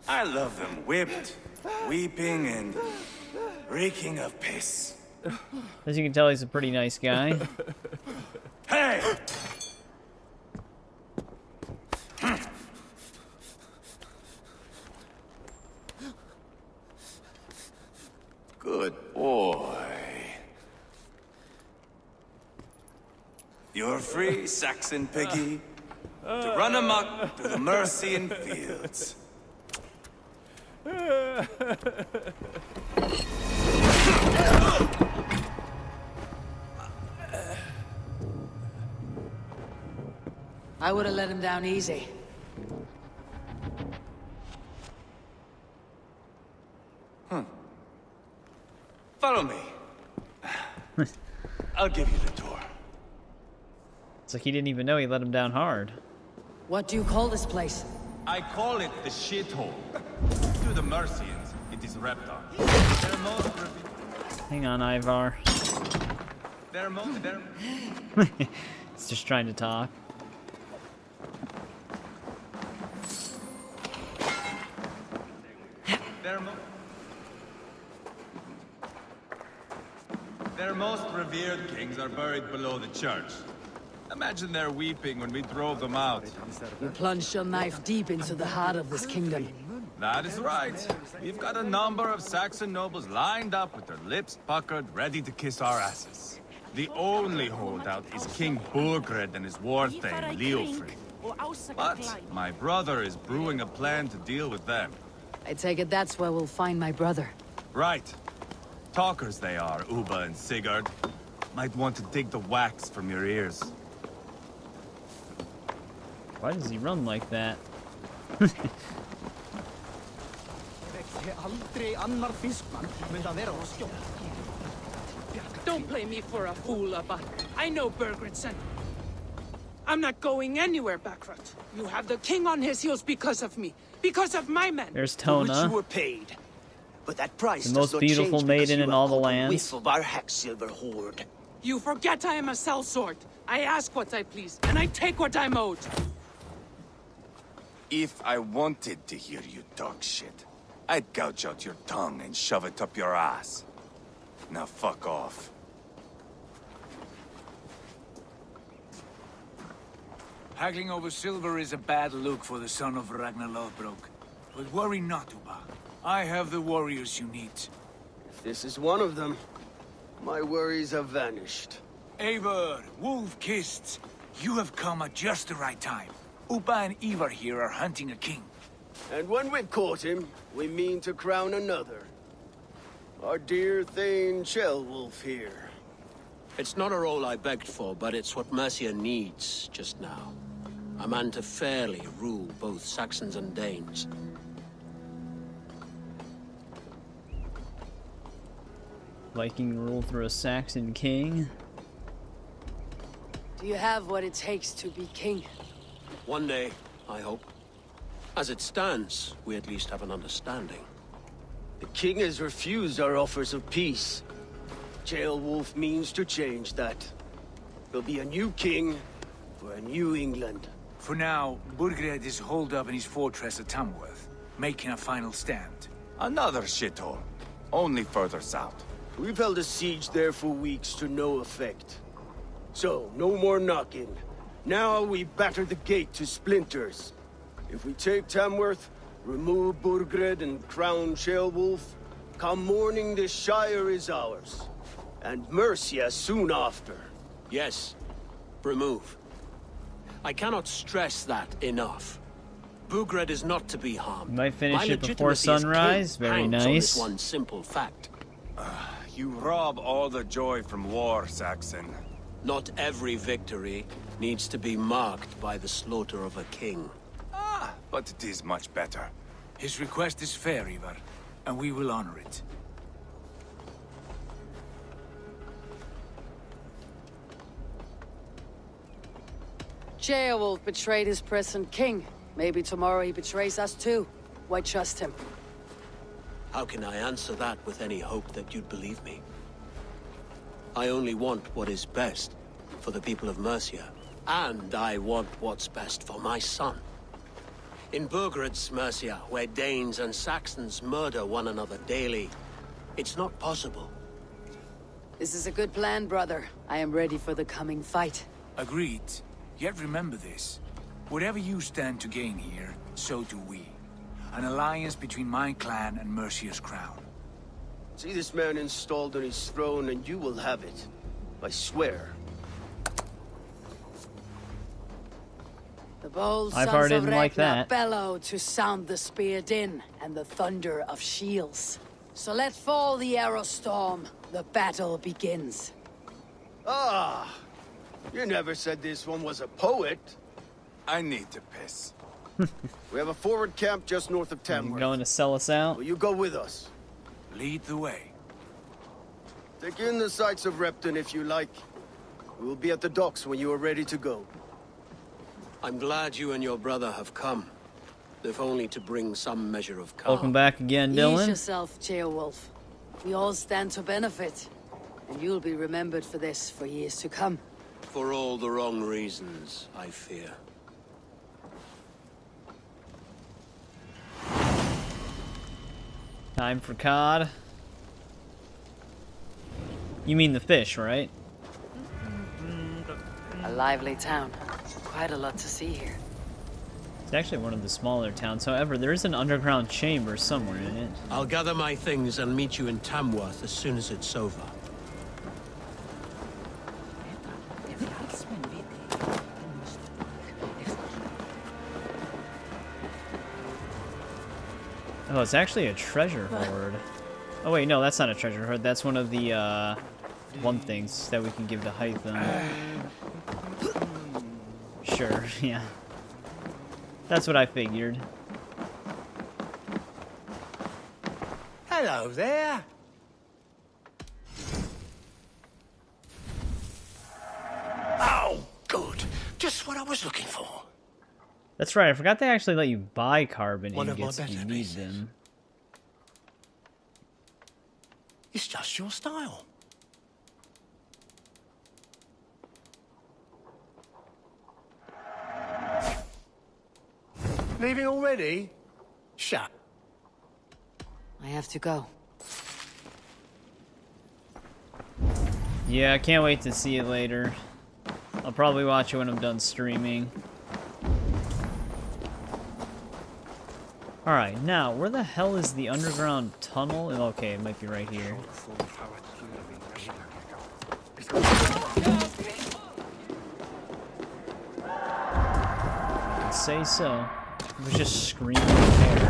I love them whipped, weeping, and reeking of piss. As you can tell, he's a pretty nice guy. Hey! Good boy. You're free, Saxon piggy, to run amok through the Mercian fields. I would have let him down easy. Follow me. I'll give you the tour. It's like he didn't even know he let him down hard. What do you call this place? I call it the shithole. To the Mercians, it is Reptar. Hang on, Eivor. He's just trying to talk. Their most revered kings are buried below the church. Imagine their weeping when we drove them out. You plunged your knife deep into the heart of this kingdom. That is right. We've got a number of Saxon nobles lined up with their lips puckered, ready to kiss our asses. The only holdout is King Burgred and his war thane, Leofric. But my brother is brewing a plan to deal with them. I take it that's where we'll find my brother. Right. Talkers they are, Uba and Sigurd. Might want to dig the wax from your ears. Why does he run like that? Don't play me for a fool, Abba. I know Burgred sent me. I'm not going anywhere, Backrot. You have the king on his heels because of me. Because of my men. There's For which Tona, you were paid. But that price the does most not beautiful change because maiden you in have all the caught a lands. whiff of our Hacksilver hoard. You forget I am a sellsword. I ask what I please, and I take what I'm owed. If I wanted to hear you talk shit, I'd gouge out your tongue and shove it up your ass. Now fuck off. Haggling over silver is a bad look for the son of Ragnar Lothbrok. But worry not, Uba. I have the warriors you need. If this is one of them, my worries have vanished. Eivor, Wolf-Kissed, you have come at just the right time. Uba and Eivor here are hunting a king. And when we've caught him, we mean to crown another. Our dear Thane Ceolwulf here. It's not a role I begged for, but it's what Mercia needs just now. A man to fairly rule both Saxons and Danes. Viking rule through a Saxon king. Do you have what it takes to be king? One day, I hope. As it stands, we at least have an understanding. The king has refused our offers of peace. Ceolwulf means to change that. There'll be a new king for a new England. For now, Burgred is holed up in his fortress at Tamworth, making a final stand. Another shithole. Only further south. We've held a siege there for weeks to no effect. So, no more knocking. Now we batter the gate to splinters. If we take Tamworth, remove Burgred and crown Ceolwulf, come morning the Shire is ours. And Mercia soon after. Yes, remove. I cannot stress that enough. Burgred is not to be harmed. Might finish My it before legitimacy as sunrise. king Very hangs on this nice. one simple fact. You rob all the joy from war, Saxon. Not every victory needs to be marked by the slaughter of a king. Ah, but it is much better. His request is fair, Eivor, and we will honor it. Beowulf betrayed his present king. Maybe tomorrow he betrays us too. Why trust him? How can I answer that with any hope that you'd believe me? I only want what is best for the people of Mercia. And I want what's best for my son. In Burgred's Mercia, where Danes and Saxons murder one another daily, it's not possible. This is a good plan, brother. I am ready for the coming fight. Agreed. Yet remember this. Whatever you stand to gain here, so do we. An alliance between my clan and Mercia's crown. See this man installed on his throne and you will have it. I swear. The bold Eivor sons of didn't like Ragnar that. bellow to sound the spear din and the thunder of shields. So let fall the arrow storm. The battle begins. Ah! You never said this one was a poet. I need to piss. We have a forward camp just north of You Tamworth. going to sell us out? Will you go with us? Lead the way. Take in the sights of Repton if you like. We will be at the docks when you are ready to go. I'm glad you and your brother have come, if only to bring some measure of calm. Welcome back again, Ease Dylan. yourself, Beowulf. We all stand to benefit. And you'll be remembered for this for years to come. For all the wrong reasons, I fear. Time for cod. You mean the fish, right? A lively town. Quite a lot to see here. It's actually one of the smaller towns. However, there is an underground chamber somewhere in it. I'll gather my things and meet you in Tamworth as soon as it's over. Oh, it's actually a treasure hoard. Oh wait, no, that's not a treasure hoard. That's one of the one things that we can give to Hytham. Sure, yeah. That's what I figured. Hello there. Oh, good. Just what I was looking for. That's right, I forgot they actually let you buy carbon One of my ingots if you better need pieces. them. It's just your style. Leaving already? Shut. I have to go. Yeah, I can't wait to see it later. I'll probably watch it when I'm done streaming. Alright, now, where the hell is the underground tunnel? Okay, it might be right here. I'd say so. It was just screaming air.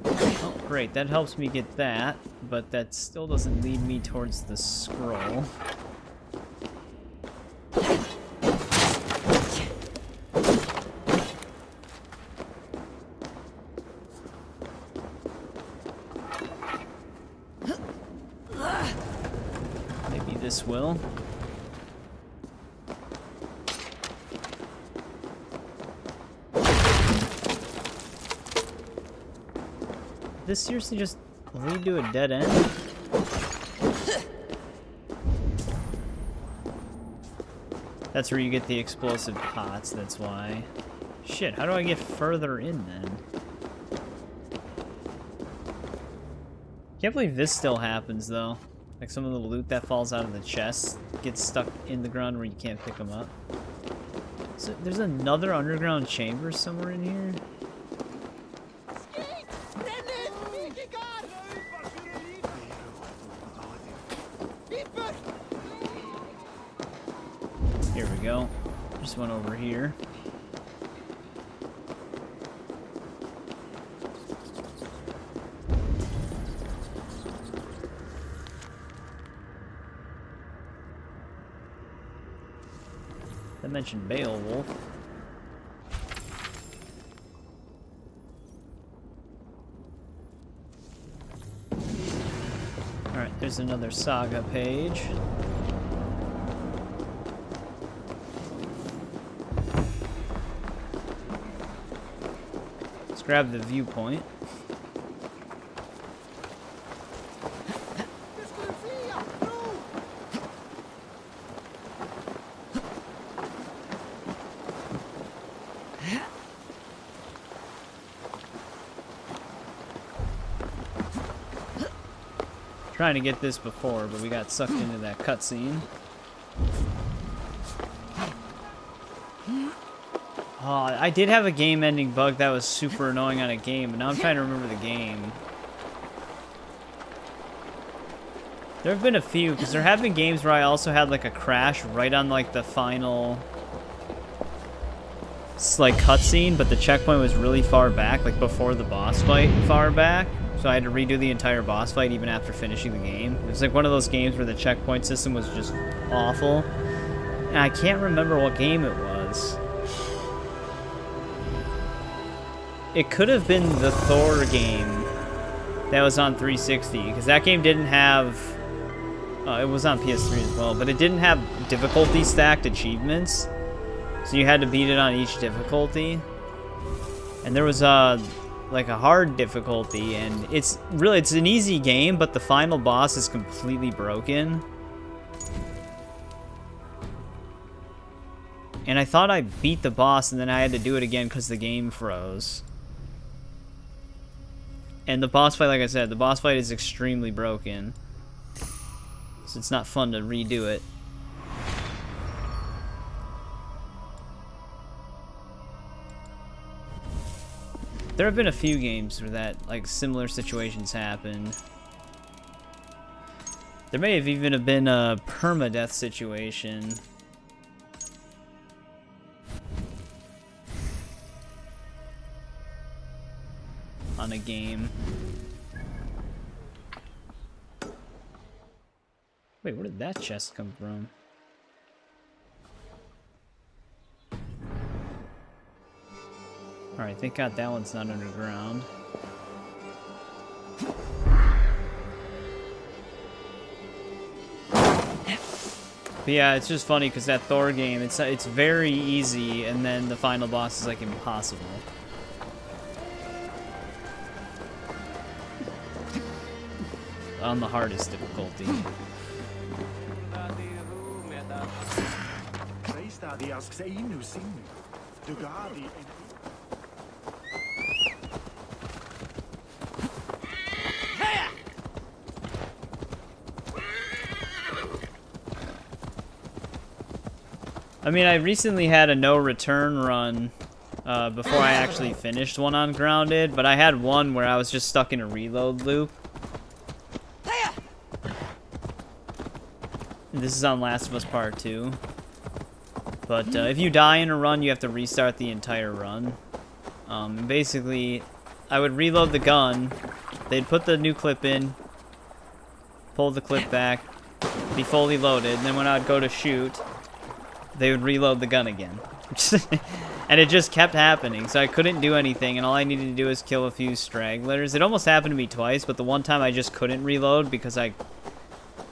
Oh, great, that helps me get that, but that still doesn't lead me towards the scroll. Maybe this will. This seriously just lead to a dead end? That's where you get the explosive pots, that's why. Shit, how do I get further in then? Can't believe this still happens though. Like some of the loot that falls out of the chest gets stuck in the ground where you can't pick them up. So there's another underground chamber somewhere in here? Here we go. Just went over here. That mentioned Beowulf. Alright, there's another saga page. Let's grab the viewpoint. Trying to get this before, but we got sucked into that cutscene. Oh, I did have a game-ending bug that was super annoying on a game, but now I'm trying to remember the game. There have been a few, because there have been games where I also had like a crash right on like the final like cutscene, but the checkpoint was really far back, like before the boss fight far back. So I had to redo the entire boss fight even after finishing the game. It was like one of those games where the checkpoint system was just awful. And I can't remember what game it was. It could have been the Thor game that was on 360, because that game didn't have... it was on PS3 as well, but it didn't have difficulty stacked achievements. So you had to beat it on each difficulty. And there was like a hard difficulty, and it's an easy game, but the final boss is completely broken. And I thought I beat the boss, and then I had to do it again because the game froze. And the boss fight, like I said, the boss fight is extremely broken. So it's not fun to redo it. There have been a few games where that, like, similar situations happen. There may have even been a permadeath situation. On a game. Wait, where did that chest come from? Alright, thank God that one's not underground. But yeah, it's just funny because that Thor game, it's very easy, and then the final boss is like impossible. On the hardest difficulty. I mean, I recently had a no return run before I actually finished one on Grounded, but I had one where I was just stuck in a reload loop. This is on Last of Us Part 2. But if you die in a run, you have to restart the entire run. Basically, I would reload the gun, they'd put the new clip in, pull the clip back, be fully loaded, and then when I would go to shoot, they would reload the gun again. And it just kept happening, so I couldn't do anything, and all I needed to do was kill a few stragglers. It almost happened to me twice, but the one time I just couldn't reload because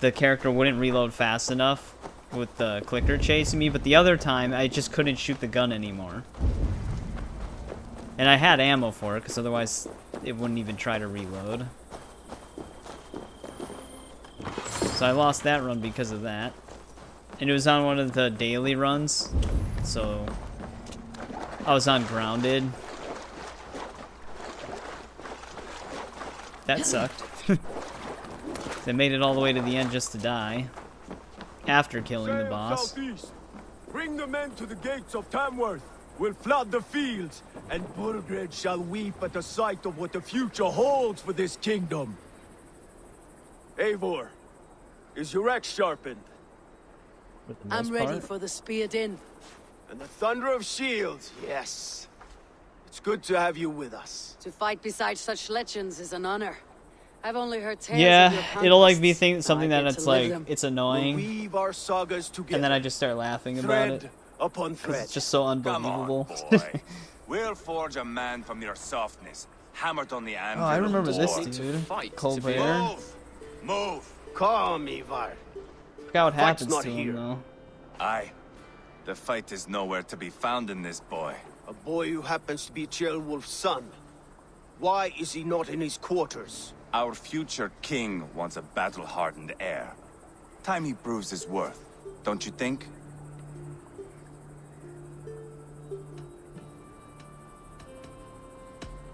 the character wouldn't reload fast enough with the clicker chasing me, but the other time I just couldn't shoot the gun anymore. And I had ammo for it, because otherwise it wouldn't even try to reload. So I lost that run because of that. And it was on one of the daily runs, so I was on Grounded. That sucked. They made it all the way to the end just to die. After killing the boss. Southeast. Bring the men to the gates of Tamworth. We'll flood the fields, and Burgred shall weep at the sight of what the future holds for this kingdom. Eivor, is your axe sharpened? I'm ready for the spear din. And the thunder of shields, yes. It's good to have you with us. To fight beside such legends is an honor. I've only heard tales of yeah, your it'll like be conquests. something I that get it's to live like them. it's annoying, We've our sagas together. and then I just start laughing about it. upon threat. It's just so Come unbelievable. on, boy. We'll forge a man from your softness, hammered on the anvil. Oh, I remember this war. dude. Fight, Colbert. Move! Move! Calm, Eivor. Forgot what Fight's happens not to him, here. though. Aye. The fight is nowhere to be found in this boy. A boy who happens to be Ceolwulf's son. Why is he not in his quarters? Our future king wants a battle-hardened heir. Time he proves his worth, don't you think?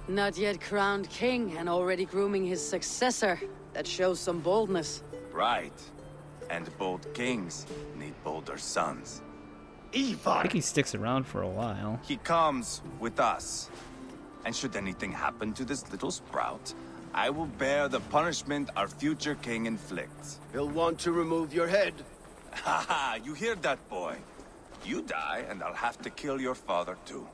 Not yet crowned king and already grooming his successor. That shows some boldness. Right. And bold kings need bolder sons. I think he sticks around for a while. He comes with us. And should anything happen to this little sprout, I will bear the punishment our future king inflicts. He'll want to remove your head. Haha, you hear that, boy? You die, and I'll have to kill your father, too.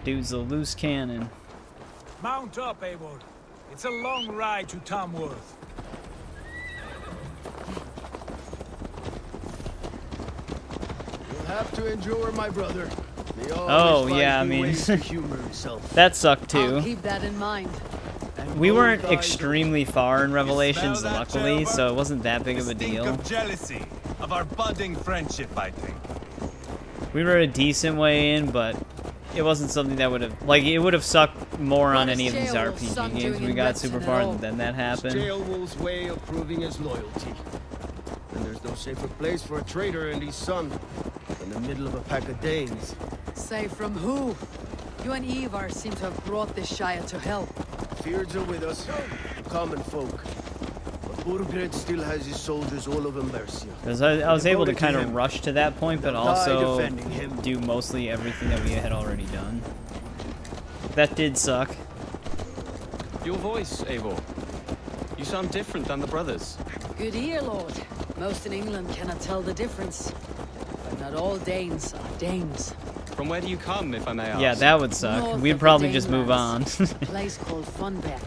Dude's a loose cannon. Mount up, Eivor. It's a long ride to Tamworth. You'll have to endure, my brother. He Oh, always yeah, I finds new mean, ways to humor himself. that sucked too. I'll keep that in mind. We weren't extremely far in Revelations, luckily, so it wasn't that big of a deal. Of jealousy, of our budding friendship, I think. We were a decent way in, but it wasn't something that would have, like, it would have sucked more on any of these RPG games. We got super far and then that happened. Ceolwulf's way of proving his loyalty. And there's no safer place for a traitor and his son than the middle of a pack of Danes. Safe from who? You and Eivor seem to have brought this Shire to hell. Fears are with us, the common folk. But Burgred still has his soldiers all over Mercia. Because I was able to kind of rush to that point, but They'll die also defending him. do mostly everything that we had already done. That did suck. Your voice, Eivor. You sound different than the brothers. Good ear, Lord. Most in England cannot tell the difference. But not all Danes are Danes. From where do you come, if I may ask? Yeah, that would suck. North We'd of the probably just move on. Danelands, a place called Funberg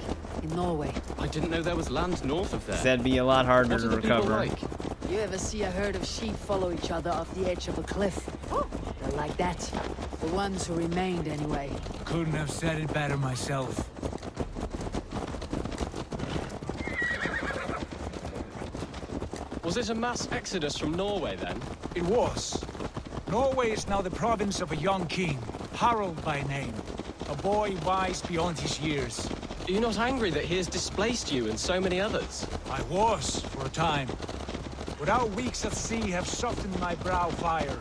in Norway. I didn't know there was land north of there. That'd be a lot harder What to are the people recover. like? You ever see a herd of sheep follow each other off the edge of a cliff? They're like that. The ones who remained, anyway. Couldn't have said it better myself. Was it a mass exodus from Norway, then? It was. Norway is now the province of a young king, Harald by name. A boy wise beyond his years. Are you not angry that he has displaced you and so many others? I was, for a time. But our weeks at sea have softened my brow fire.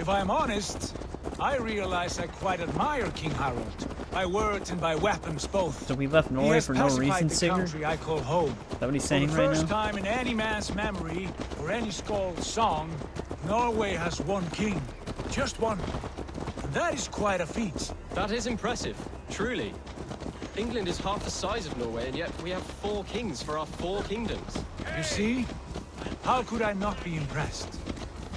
If I am honest, I realize I quite admire King Harald. By words and by weapons both. So we left He Norway has for no pacified reason, the Sigurd? country I call home. Is that what he's saying For the right first now? time in any man's memory, or any Skald's song, Norway has one king. Just one. And that is quite a feat. That is impressive, truly. England is half the size of Norway, and yet we have 4 kings for our 4 kingdoms. You see? How could I not be impressed?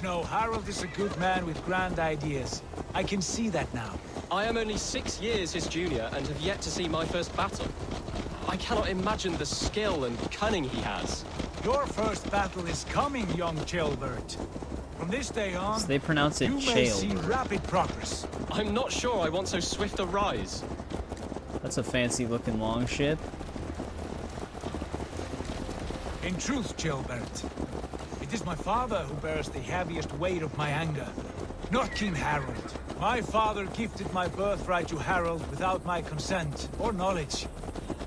No, Harald is a good man with grand ideas. I can see that now. I am only 6 years his junior and have yet to see my first battle. I cannot imagine the skill and cunning he has. Your first battle is coming, young Ceolbert. From this day on, So they pronounce it you may see Ceolbert. rapid progress. I'm not sure I want so swift a rise. That's a fancy looking longship. In truth, Ceolbert, it is my father who bears the heaviest weight of my anger, not King Harald. My father gifted my birthright to Harald without my consent or knowledge.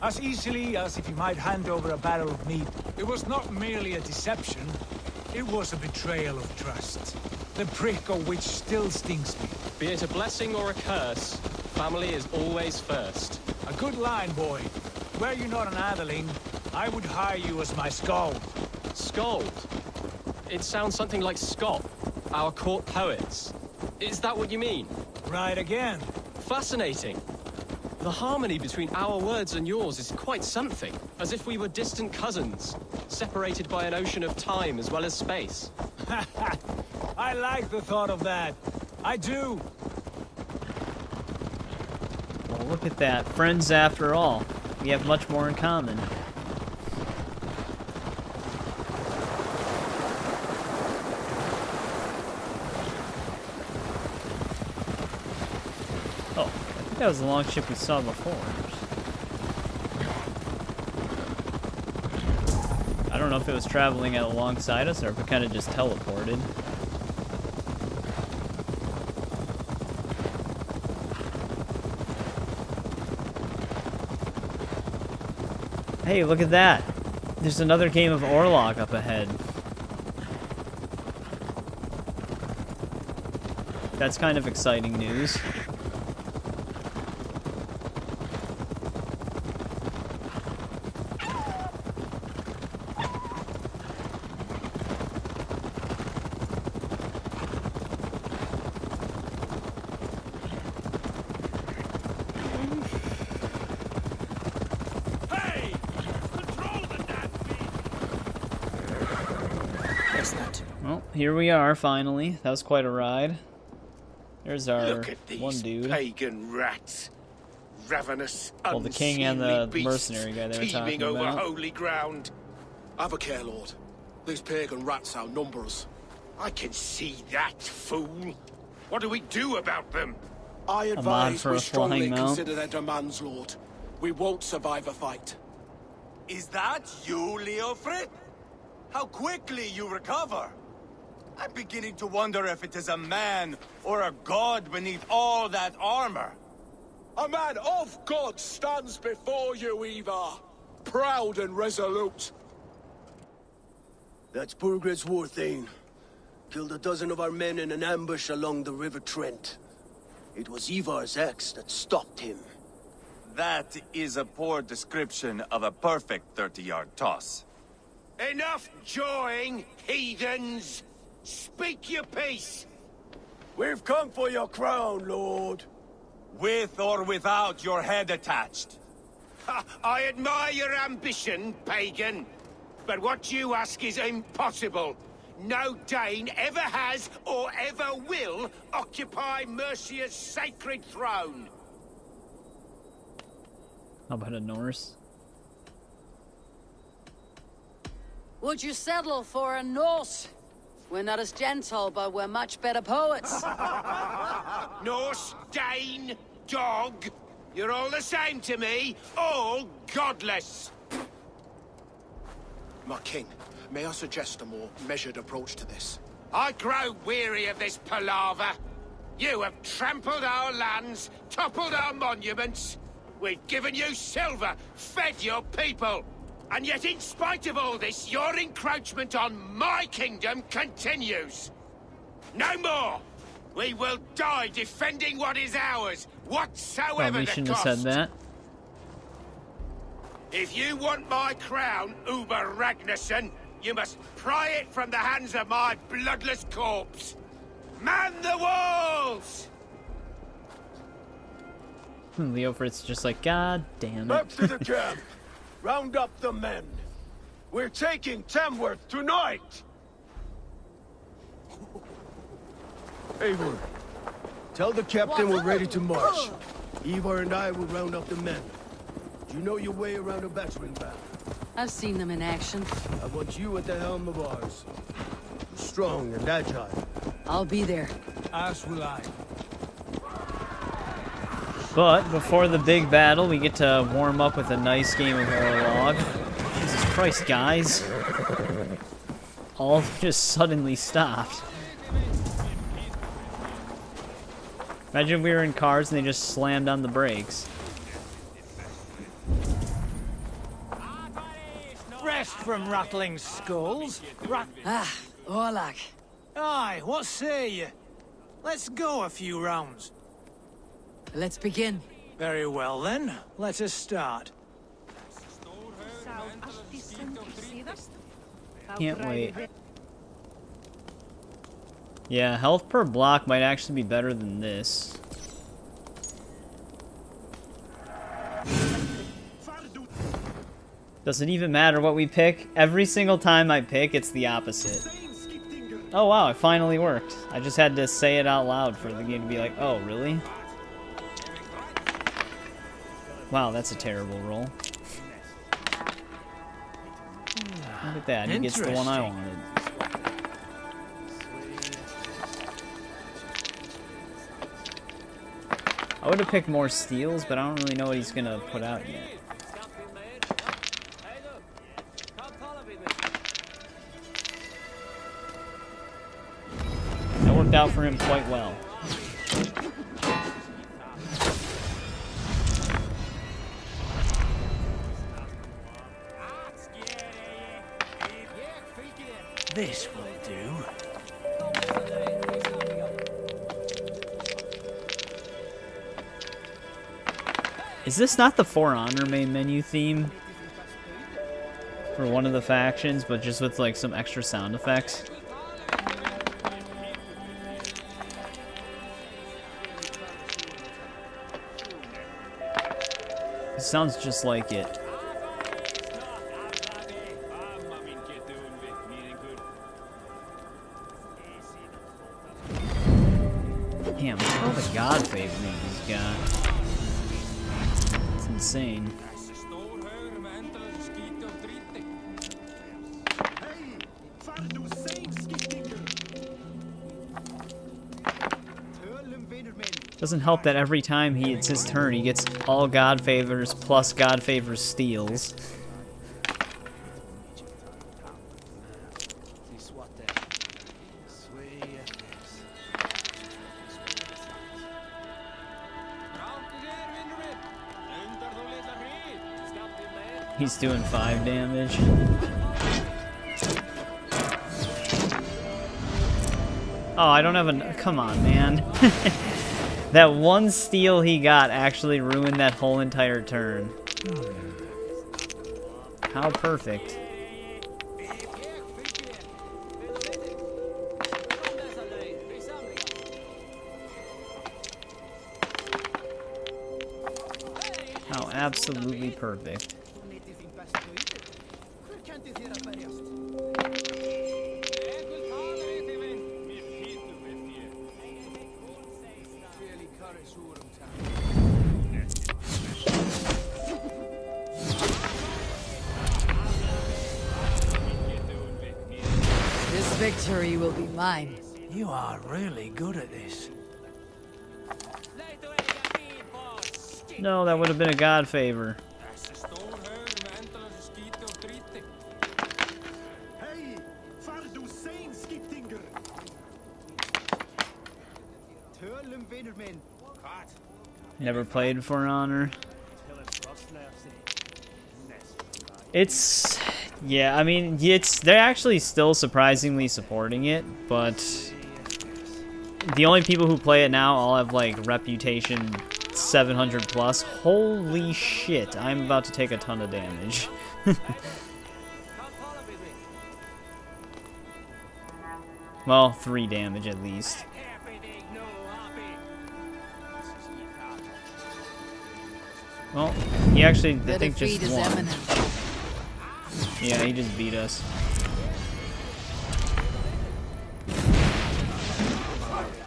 As easily as if he might hand over a barrel of meat. It was not merely a deception, it was a betrayal of trust. The prick of which still stings me. Be it a blessing or a curse, family is always first. A good line, boy. Were you not an Atheling, I would hire you as my skald. Skald? It sounds something like Scott, our court poets. Is that what you mean? Right again. Fascinating. The harmony between our words and yours is quite something. As if we were distant cousins, separated by an ocean of time as well as space. I like the thought of that. I do. Well, look at that. Friends after all. We have much more in common. That was the longship we saw before. I don't know if it was traveling alongside us or if it kind of just teleported. Hey, look at that! There's another game of Orlog up ahead. That's kind of exciting news. Well, here we are, finally. That was quite a ride. There's our Look at these one dude. pagan rats. Ravenous, well, the king and the beasts mercenary guy they were talking teeming over about. holy ground. Have a care, Lord. These pagan rats outnumber us. I can see that, fool. What do we do about them? I mod advise for we a strongly flying mount. consider their demands, Lord. We won't survive a fight. Is that you, Leofrid? How quickly you recover! I'm beginning to wonder if it is a man or a god beneath all that armor. A man of God stands before you, Eivor. Proud and resolute. That's Burgred's war thane. Killed a dozen of our men in an ambush along the River Trent. It was Eivor's axe that stopped him. That is a poor description of a perfect 30-yard toss. Enough jawing, heathens! Speak your piece! We've come for your crown, Lord. With or without your head attached. Ha, I admire your ambition, pagan. But what you ask is impossible. No Dane ever has or ever will occupy Mercia's sacred throne. How about a Norse? Would you settle for a Norse? We're not as gentle, but we're much better poets. Norse, Dane, dog. You're all the same to me. All godless. My king, may I suggest a more measured approach to this? I grow weary of this palaver. You have trampled our lands, toppled our monuments. We've given you silver, fed your people. And yet, in spite of all this, your encroachment on my kingdom continues. No more! We will die defending what is ours, whatsoever Probably the shouldn't cost. have said that. If you want my crown, Uber Ragnarsson, you must pry it from the hands of my bloodless corpse. Man the walls! Leofrid's just like, God damn Back it. to the camp. Round up the men. We're taking Tamworth tonight. Eivor, tell the captain we're ready to march. Eivor and I will round up the men. Do you know your way around a battering ram? I've seen them in action. I want you at the helm of ours. Strong and agile. I'll be there. As will I. But before the big battle, we get to warm up with a nice game of Orlog. Jesus Christ, guys. All just suddenly stopped. Imagine if we were in cars and they just slammed on the brakes. Rest from rattling skulls. Orlog. Aye, what say you? Let's go a few rounds. Let's begin. Very well then, let us start. Can't wait. Yeah, health per block might actually be better than this. Does it even matter what we pick? Every single time I pick, it's the opposite. Oh wow, it finally worked. I just had to say it out loud for the game to be like, oh, really? Wow, that's a terrible roll. Look at that, he gets the one I wanted. I would have picked more steals, but I don't really know what he's gonna put out yet. That worked out for him quite well. This will do. Is this not the For Honor main menu theme for one of the factions, but just with like some extra sound effects? It sounds just like it. Damn, look at all the god favors he's got. It's insane. Doesn't help that every time it's his turn, he gets all god favors plus god favors steals. He's doing 5 damage. Oh, I don't have a... Come on, man. That one steal he got actually ruined that whole entire turn. How perfect. How absolutely perfect. This victory will be mine. You are really good at this. No, that would have been a god favor. Never played For Honor. It's... Yeah, I mean, they're actually still surprisingly supporting it, but the only people who play it now all have, like, reputation 700 plus. Holy shit, I'm about to take a ton of damage. Well, 3 damage at least. Well, he actually, I think, just won. Yeah, he just beat us.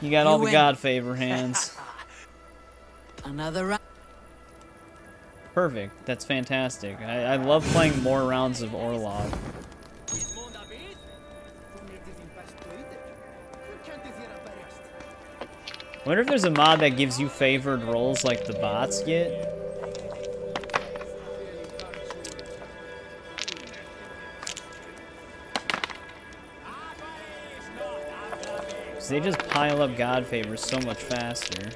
You got all the god favor hands. Another round. Perfect. That's fantastic. I love playing more rounds of Orlog. I wonder if there's a mod that gives you favored rolls like the bots get. They just pile up god favors so much faster.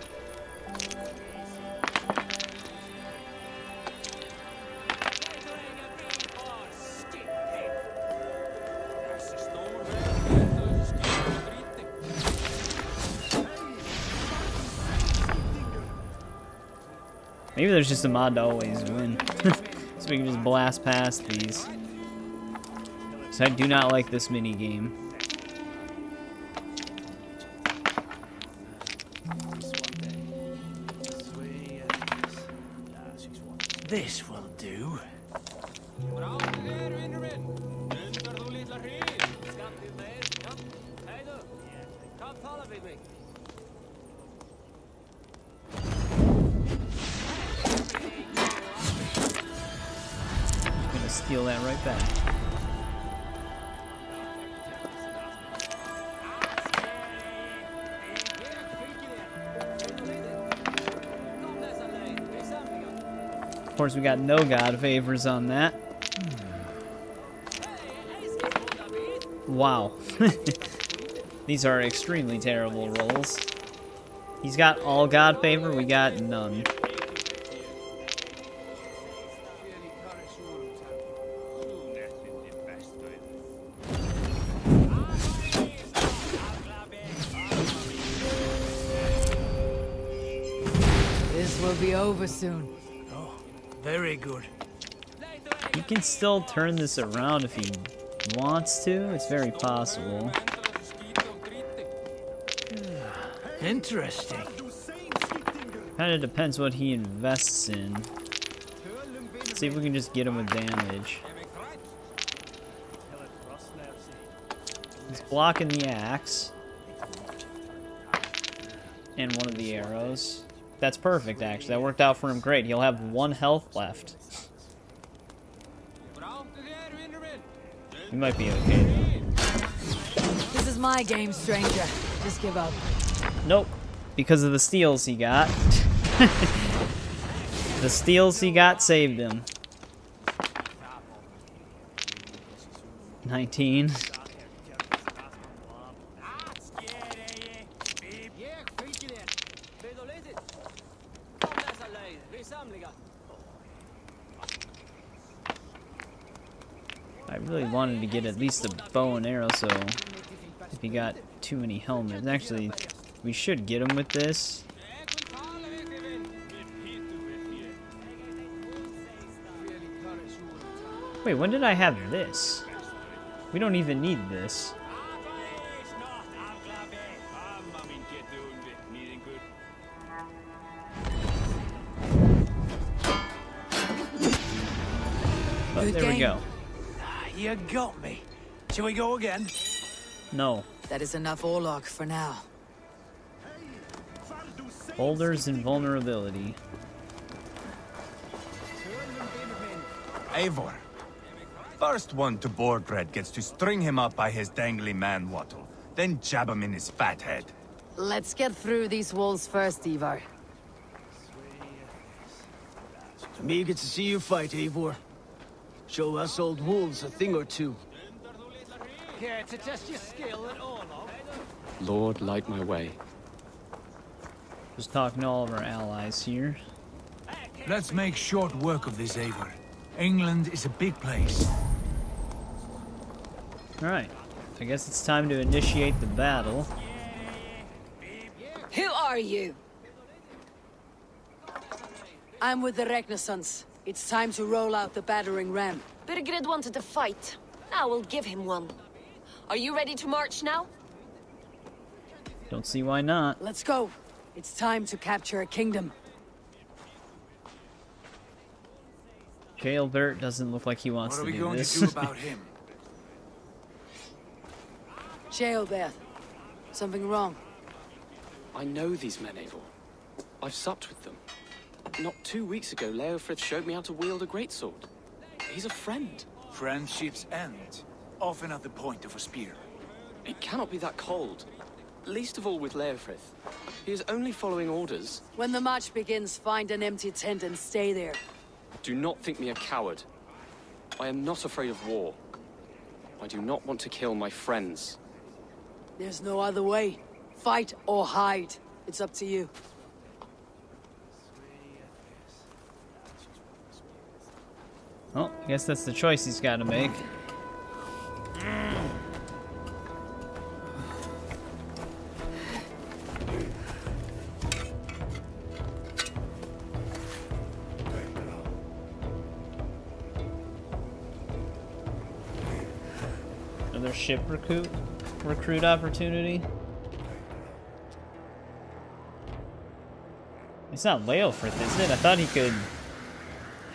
Maybe there's just a mod to always win. So we can just blast past these. So I do not like this mini game. This will do. I'm gonna steal that right back. course, we got no god favors on that. Wow. These are extremely terrible rolls. He's got all god favor, we got none. This will be over soon. Oh, very good. He can still turn this around if he wants to. It's very possible. Interesting. Kind of depends what he invests in. See if we can just get him with damage. He's blocking the axe. And one of the arrows. That's perfect, actually. That worked out for him great. He'll have 1 health left. He might be okay, though. This is my game, stranger. Just give up. Nope. Because of the steals he got. The steals he got saved him. 19. I really wanted to get at least a bow and arrow, so if he got too many helmets. Actually, we should get him with this. Wait, when did I have this? We don't even need this. But there we go. You got me. Shall we go again? No. That is enough Orlog for now. Boulders and vulnerability. Eivor. First one to Borgred gets to string him up by his dangly man-wattle, then jab him in his fat head. Let's get through these walls first, Eivor. I'm eager to see you fight, Eivor. Show us old wolves a thing or two. Care to test your skill at all, Lord, light my way. Just talking to all of our allies here. Let's make short work of this, Eivor. England is a big place. Alright. I guess it's time to initiate the battle. Who are you? I'm with the Renaissance. It's time to roll out the battering ram. Birgrid wanted to fight. Now we'll give him one. Are you ready to march now? Don't see why not. Let's go. It's time to capture a kingdom. Jailbert doesn't look like he wants to do this. What are we going to do about him? Jailbert. Something wrong? I know these men, Eivor. I've supped with them. Not 2 weeks ago, Leofrith showed me how to wield a greatsword. He's a friend. Friendships end, often at the point of a spear. It cannot be that cold. Least of all with Leofrith. He is only following orders. When the march begins, find an empty tent and stay there. Do not think me a coward. I am not afraid of war. I do not want to kill my friends. There's no other way. Fight or hide. It's up to you. Well, I guess that's the choice he's got to make. Another ship recruit opportunity. It's not Leofrith, is it? I thought he could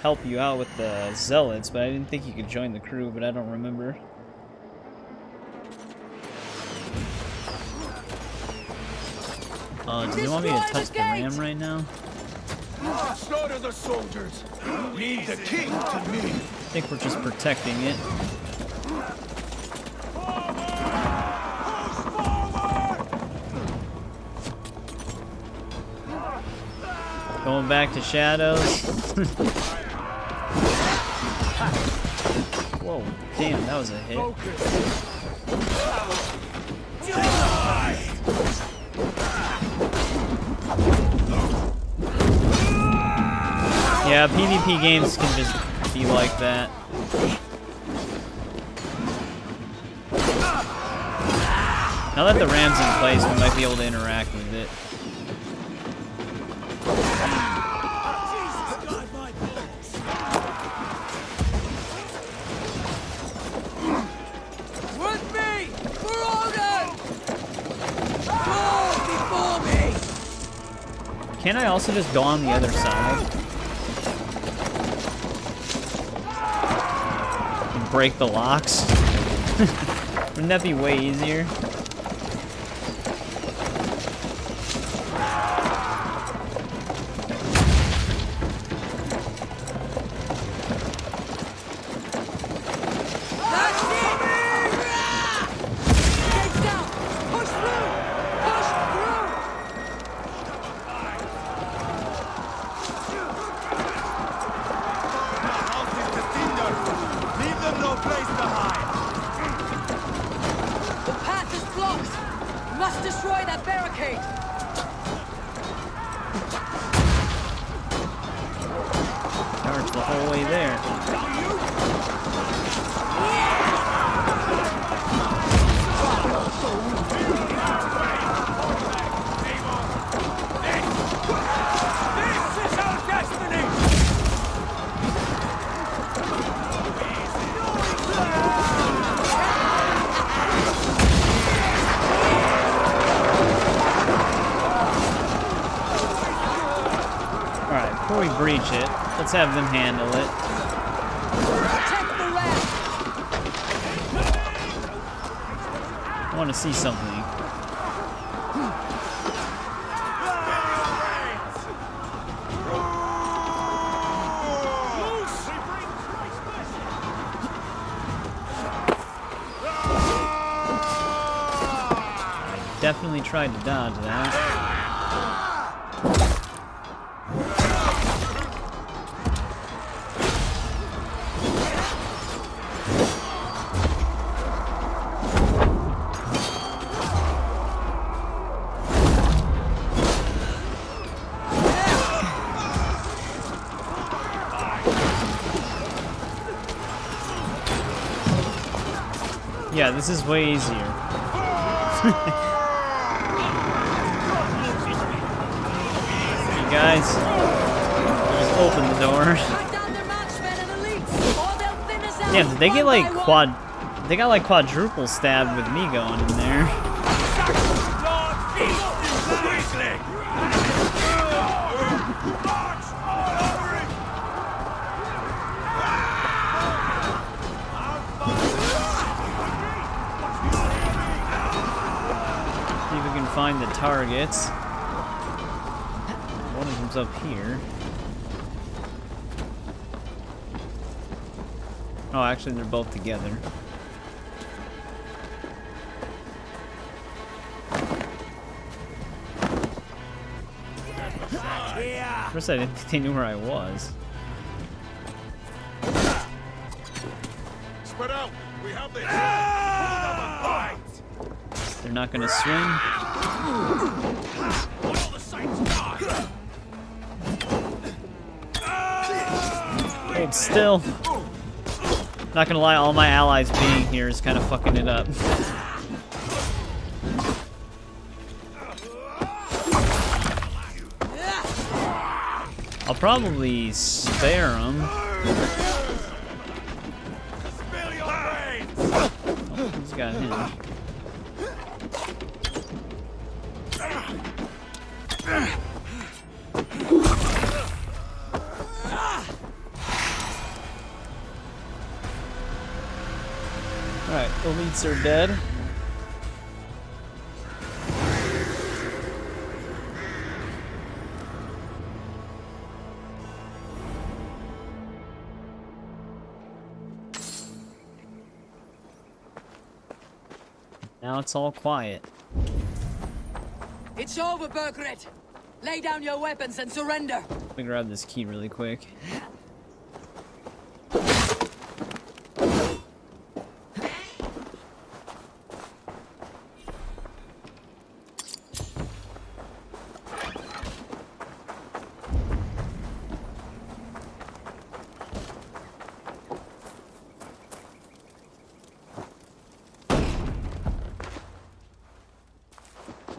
help you out with the zealots, but I didn't think you could join the crew, but I don't remember. Do you want me to touch the ram right now? Slaughter the soldiers. Leave the king to me. I think we're just protecting it. Going back to shadows. Whoa, damn, that was a hit. Yeah, PvP games can just be like that. Now that the ram's in place, we might be able to interact with it. With me! For Odin! Go before me! Can't I also just go on the other side? And break the locks? Wouldn't that be way easier? Before we breach it, let's have them handle it. I want to see something. I definitely tried to dodge that. Yeah, this is way easier. You guys, just open the door. Damn, did they get like They got like quadruple stabbed with me going in there. Find the targets. One of them's up here. Oh, actually, they're both together. First, I didn't think they knew where I was. Spread out. We have this. They're not gonna swing. Hold still. Not gonna lie, all my allies being here is kind of fucking it up. I'll probably spare them. Oh, he's got him. Alright, elites are dead. Now it's all quiet. It's over, Burgred. Lay down your weapons and surrender. Let me grab this key really quick.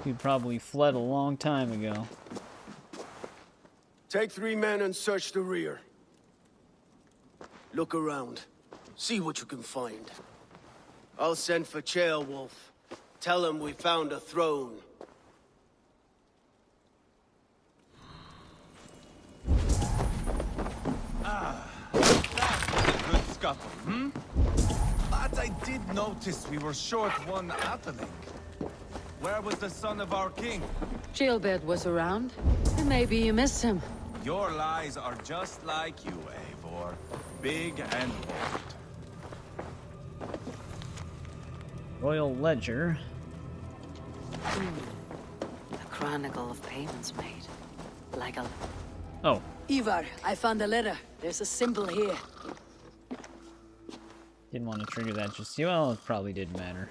He probably fled a long time ago. Take 3 men and search the rear. Look around. See what you can find. I'll send for Wolf. Tell him we found a throne. Good scuffle, hmm? But I did notice we were short one Atheling. Where was the son of our king? Gilbert was around. Maybe you missed him. Your lies are just like you, Eivor. Big and bold. Royal Ledger. A chronicle of payments made. Like a... Oh. Eivor, I found a letter. There's a symbol here. Didn't want to trigger that just yet. Well, it probably did matter.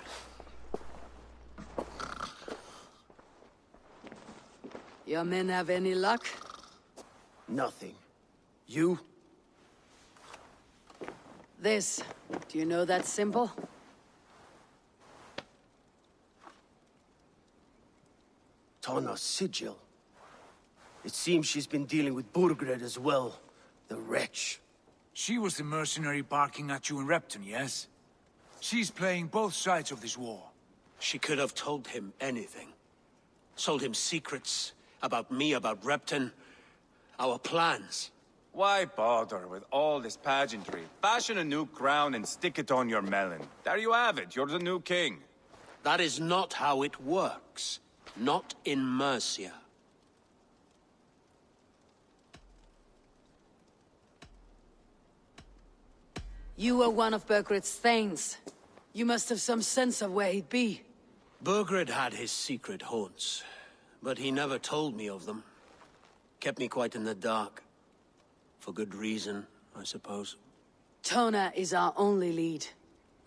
Your men have any luck? Nothing. You? This. Do you know that symbol? Tana's sigil. It seems she's been dealing with Burgred as well. The wretch. She was the mercenary barking at you in Repton, yes? She's playing both sides of this war. She could have told him anything. Sold him secrets about me, about Repton, our plans. Why bother with all this pageantry? Fashion a new crown and stick it on your melon. There you have it, you're the new king. That is not how it works. Not in Mercia. You were one of Burgred's thanes. You must have some sense of where he'd be. Burgred had his secret haunts, but he never told me of them. Kept me quite in the dark. For good reason, I suppose. Tona is our only lead.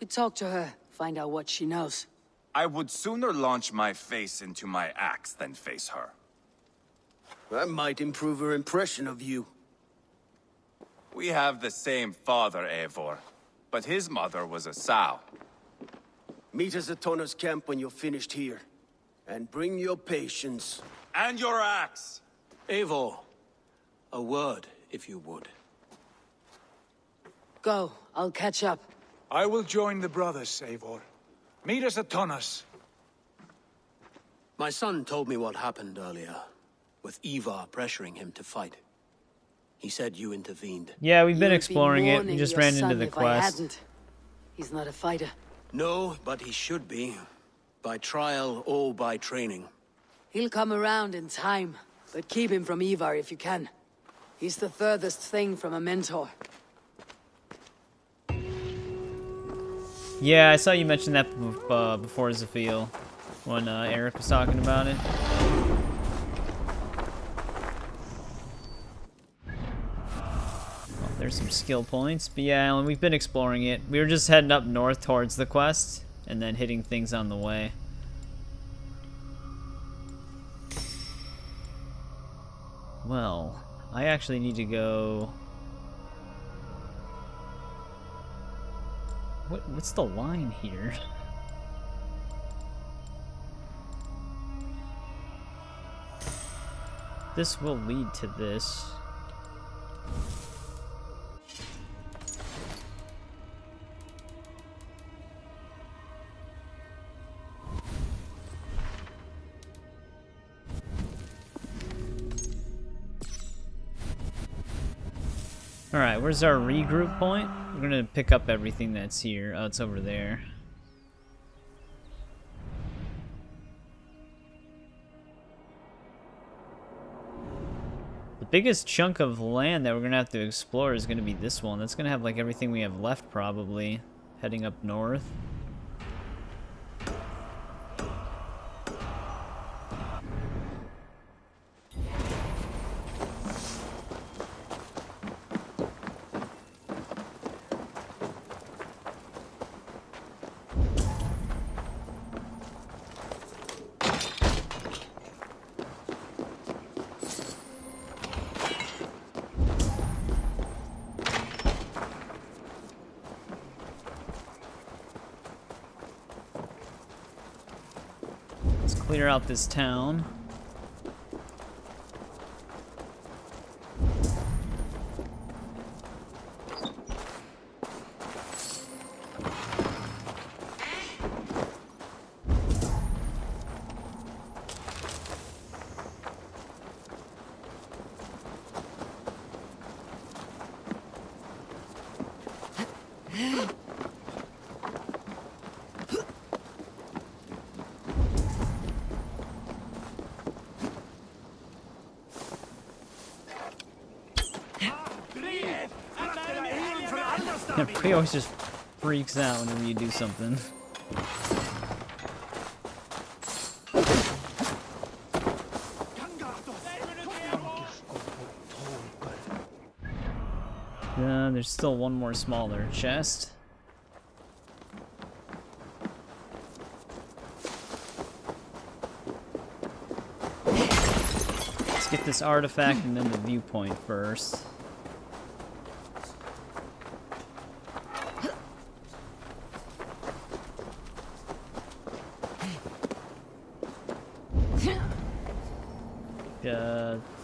We talk to her, find out what she knows. I would sooner launch my face into my axe than face her. That might improve her impression of you. We have the same father, Eivor, but his mother was a sow. Meet us at Tona's camp when you're finished here. And bring your patience. And your axe! Eivor, a word, if you would. Go, I'll catch up. I will join the brothers, Eivor. Meet us at Tona's. My son told me what happened earlier, with Eivor pressuring him to fight. He said you intervened. Yeah, we've been exploring it. We just ran into the quest. He's not a fighter. No, but he should be. By trial or by training. He'll come around in time, but keep him from Eivor if you can. He's the furthest thing from a mentor. Yeah, I saw you mention that before Zafeel, when Eric was talking about it. Well, there's some skill points, but yeah, we've been exploring it. We were just heading up north towards the quest, and then hitting things on the way. Well, I actually need to go... What's the line here? This will lead to this. Alright, where's our regroup point? We're gonna pick up everything that's here. Oh, it's over there. The biggest chunk of land that we're gonna have to explore is gonna be this one. That's gonna have like everything we have left probably, heading up north. Let's clear out this town. He always just freaks out whenever you do something. There's still one more smaller chest. Let's get this artifact and then the viewpoint first.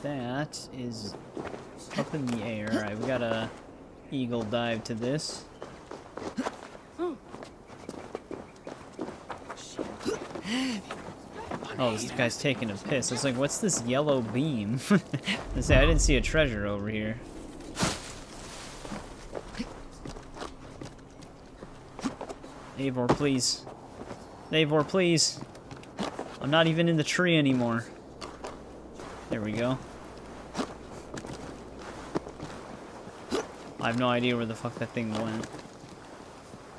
That is up in the air. Alright, we got a eagle dive to this. Oh, this guy's taking a piss. I was like, what's this yellow beam? I say, I didn't see a treasure over here. Eivor, please. Eivor, please. I'm not even in the tree anymore. There we go. I have no idea where the fuck that thing went.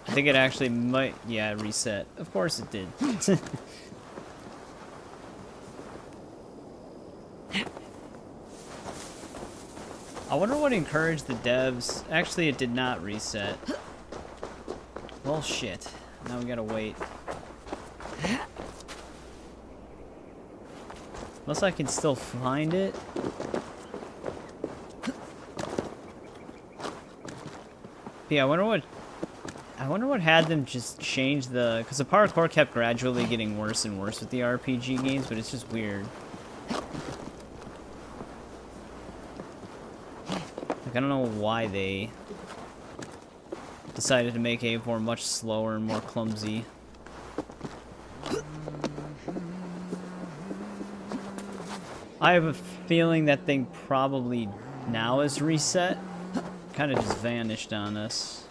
I think it actually might... Yeah, it reset. Of course it did. I wonder what encouraged the devs... Actually, it did not reset. Well, shit. Now we gotta wait. Unless I can still find it. Yeah, I wonder what had them just change the... Because the parkour kept gradually getting worse and worse with the RPG games, but it's just weird. Like, I don't know why they decided to make Eivor much slower and more clumsy. I have a feeling that thing probably now is reset. Kind of just vanished on us.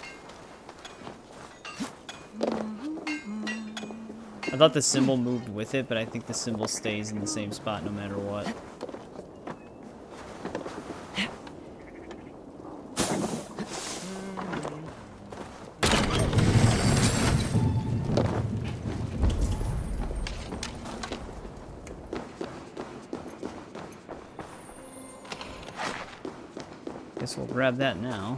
I thought the symbol moved with it, but I think the symbol stays in the same spot no matter what. Guess we'll grab that now.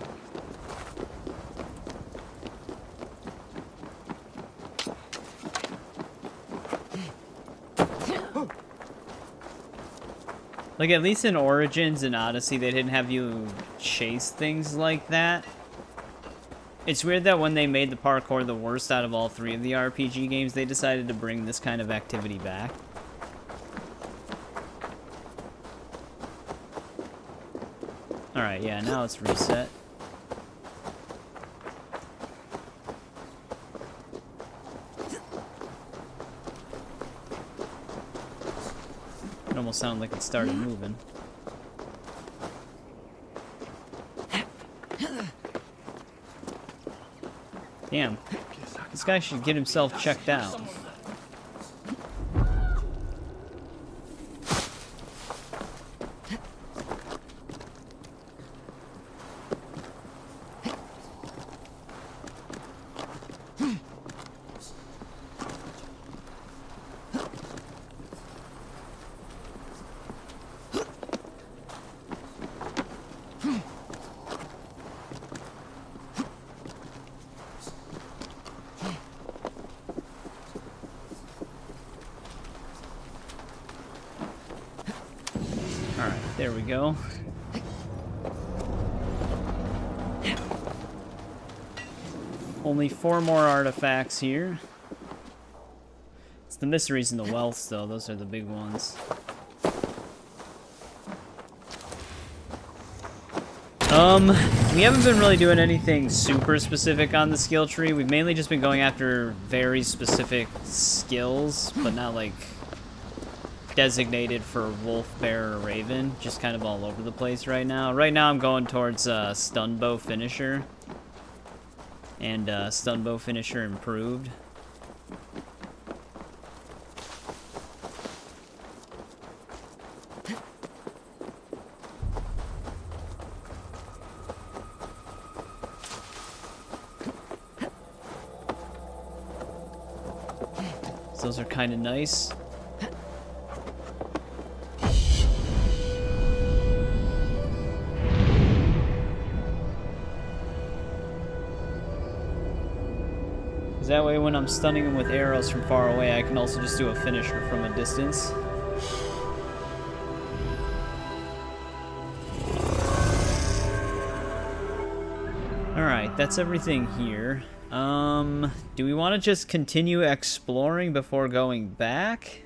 Like, at least in Origins and Odyssey, they didn't have you chase things like that. It's weird that when they made the parkour the worst out of all three of the RPG games, they decided to bring this kind of activity back. Alright, yeah, now it's reset. It almost sounded like it started moving. Damn. This guy should get himself checked out. There we go. Only 4 more artifacts here. It's the mysteries and the wealths, though. Those are the big ones. We haven't been really doing anything super specific on the skill tree. We've mainly just been going after very specific skills, but not like designated for wolf, bear, or raven. Just kind of all over the place right now. Right now I'm going towards stun bow finisher and stun bow finisher improved. Those are kind of nice. Because that way when I'm stunning them with arrows from far away, I can also just do a finisher from a distance. Alright, that's everything here. Do we want to just continue exploring before going back?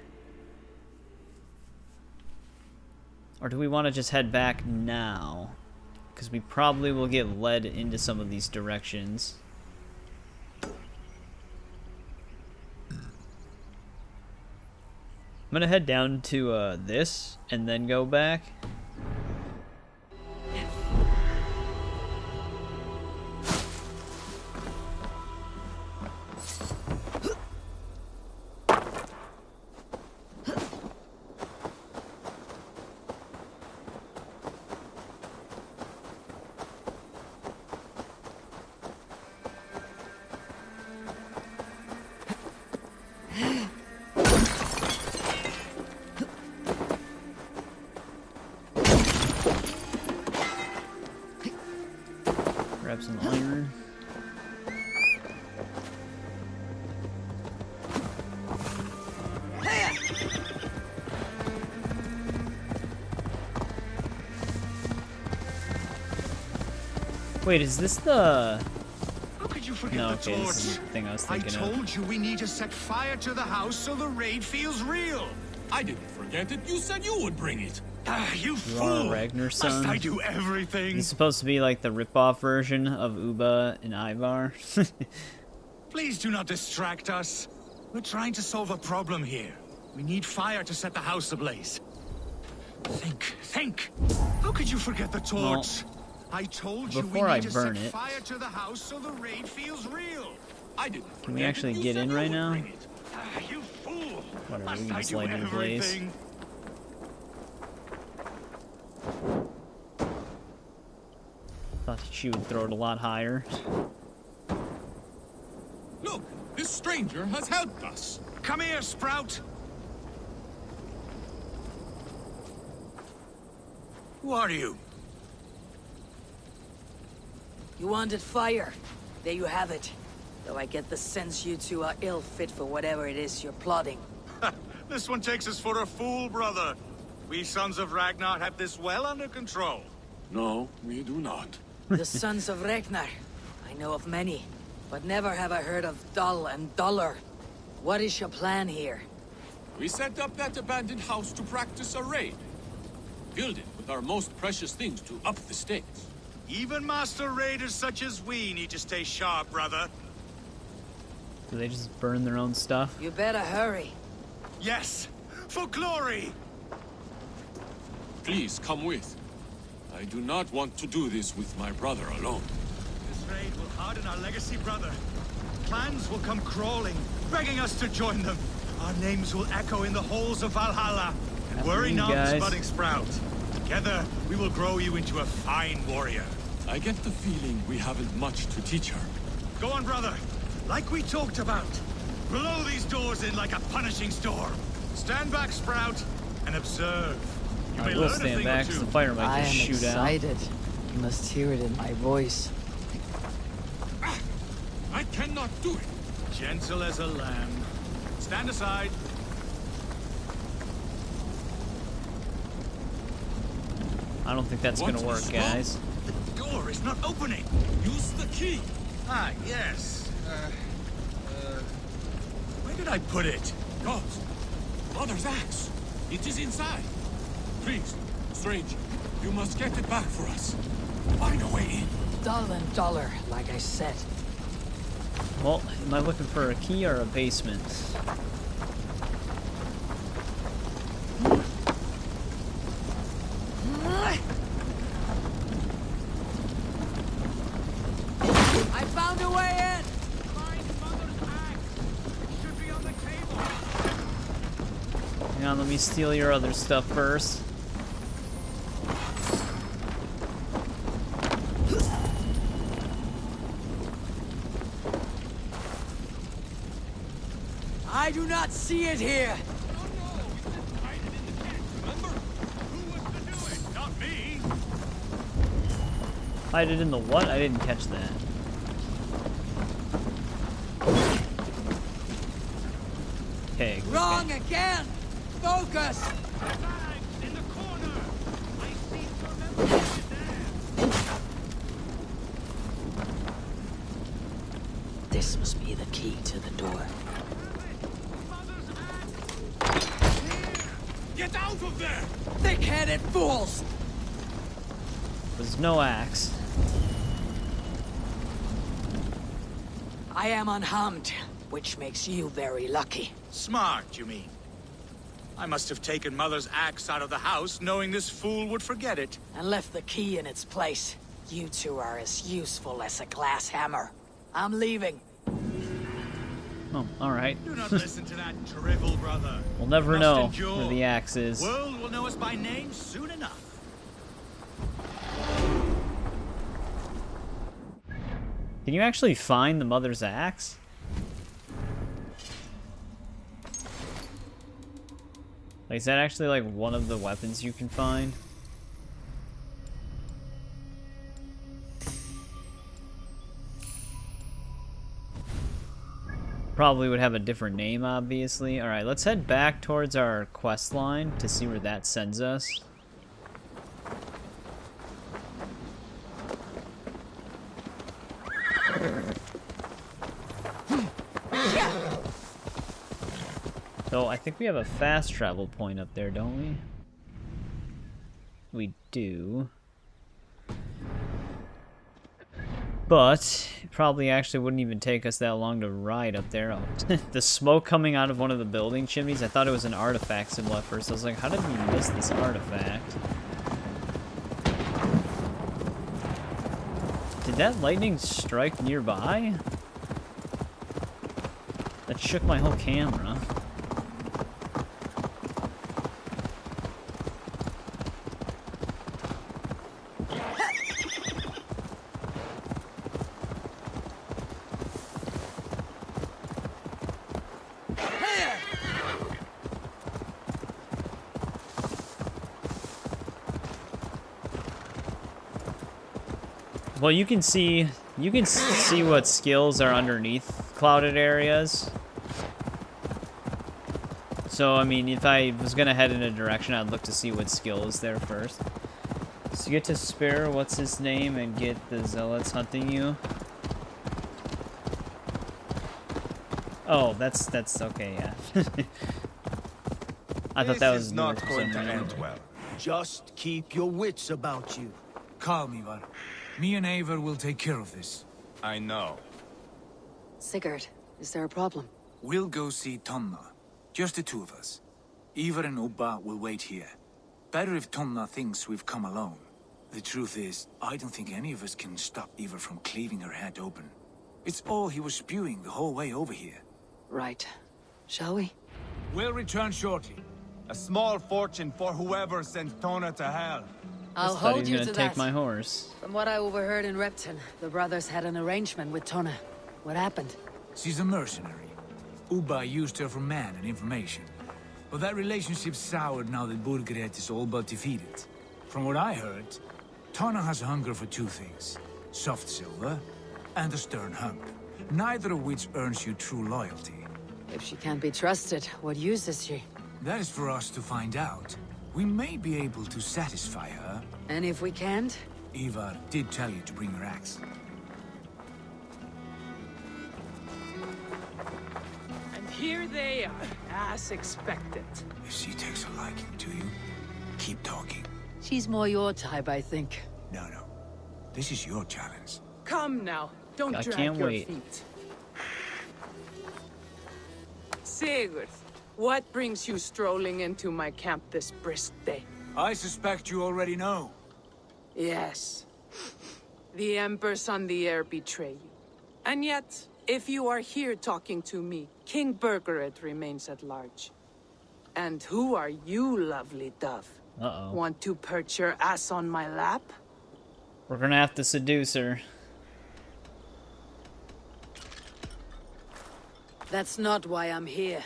Or do we want to just head back now? Because we probably will get led into some of these directions. I'm gonna head down to this and then go back. Grab some iron. Wait, is this the... How could you forget No, the okay, torch? this is the thing I was thinking of. I told you we need to set fire to the house so the raid feels real. I didn't forget it. You said you would bring it. You You fool! are Ragnar's son. Must I do everything? He's supposed to be like the rip-off version of Uba and Eivor. Please do not distract us. We're trying to solve a problem here. We need fire to set the house ablaze. Think. How could you forget the torch? I told you we before I need to burn set it- fire to the house so the raid feels real. I didn't. Can we actually get in right now? You fool! Whatever, Must we can I just do light it in a blaze. everything? Thought she would throw it a lot higher. Look, this stranger has helped us. Come here, Sprout! Who are you? You wanted fire. There you have it. Though I get the sense you two are ill fit for whatever it is you're plotting. This one takes us for a fool, brother. We sons of Ragnar have this well under control. No, we do not. The sons of Ragnar. I know of many, but never have I heard of Dull and Duller. What is your plan here? We set up that abandoned house to practice a raid. Filled it with our most precious things to up the stakes. Even master raiders such as we need to stay sharp, brother. Do they just burn their own stuff? You better hurry. Yes, for glory! Please come with. I do not want to do this with my brother alone. This raid will harden our legacy, brother. Clans will come crawling, begging us to join them. Our names will echo in the halls of Valhalla. And worry not, guys. Spudding Sprout. Together, we will grow you into a fine warrior. I get the feeling we haven't much to teach her. Go on, brother. Like we talked about. Blow these doors in like a punishing storm. Stand back, Sprout, and observe. You I may will learn a stand thing back or because two. the fire might I am just shoot excited. You must hear it in my voice. I cannot do it. Gentle as a lamb. Stand aside. out. I don't think that's gonna work, guys. The door is not opening. Use the key. Ah, yes. Where did I put it? Gods! Mother's axe! It is inside! Please, stranger, you must get it back for us. Find a way in. Dull and duller, like I said. Well, am I looking for a key or a basement? I found a way in! Hang on, let me steal your other stuff first. I do not see it here! Hide it in the what? I didn't catch that. Okay. Wrong again! Focus! This must be the key to the door. Get out of there! Thick-headed fools! There's no axe. I am unharmed, which makes you very lucky. Smart, you mean? I must have taken Mother's axe out of the house, knowing this fool would forget it. And left the key in its place. You two are as useful as a glass hammer. I'm leaving. Oh, alright. Do not listen to that drivel, brother. We'll never Must know endure. where the axe is. World will know us by name soon enough. Can you actually find the mother's axe? Like, is that actually like one of the weapons you can find? Probably would have a different name, obviously. Alright, let's head back towards our quest line to see where that sends us. So I think we have a fast travel point up there, don't we? We do. But it probably actually wouldn't even take us that long to ride up there. Oh, the smoke coming out of one of the building chimneys, I thought it was an artifact symbol at first. I was like, how did we miss this artifact? Did that lightning strike nearby? That shook my whole camera. Well, you can see what skills are underneath clouded areas. So, I mean, if I was gonna head in a direction, I'd look to see what skill is there first. So you get to spare what's his name and get the zealots hunting you. Oh, that's okay, yeah. I thought that was not going to end well. Just keep your wits about you. Calm, Eivor. Me and Eivor will take care of this. I know. Sigurd, is there a problem? We'll go see Tonna. Just the two of us. Eivor and Ubba will wait here. Better if Tonna thinks we've come alone. The truth is, I don't think any of us can stop Eivor from cleaving her head open. It's all he was spewing the whole way over here. Right. Shall we? We'll return shortly. A small fortune for whoever sends Tonna to hell. I'll thought he hold was you gonna to take that. my horse. From what I overheard in Repton, the brothers had an arrangement with Tonna. What happened? She's a mercenary. Ubba used her for man and information. But that relationship soured now that Burgred is all but defeated. From what I heard, Tonna has a hunger for two things. Soft silver and a stern hump. Neither of which earns you true loyalty. If she can't be trusted, what use is she? That is for us to find out. We may be able to satisfy her. And if we can't? Eivor did tell you to bring her axe. And here they are, as expected. If she takes a liking to you, keep talking. She's more your type, I think. No. This is your challenge. Come now, don't I drag can't your wait. feet. Sigurd, what brings you strolling into my camp this brisk day? I suspect you already know. Yes. The Embers on the air betray you. And yet, if you are here talking to me, King Bergered remains at large. And who are you, lovely dove? Uh-oh. Want to perch your ass on my lap? We're gonna have to seduce her. That's not why I'm here.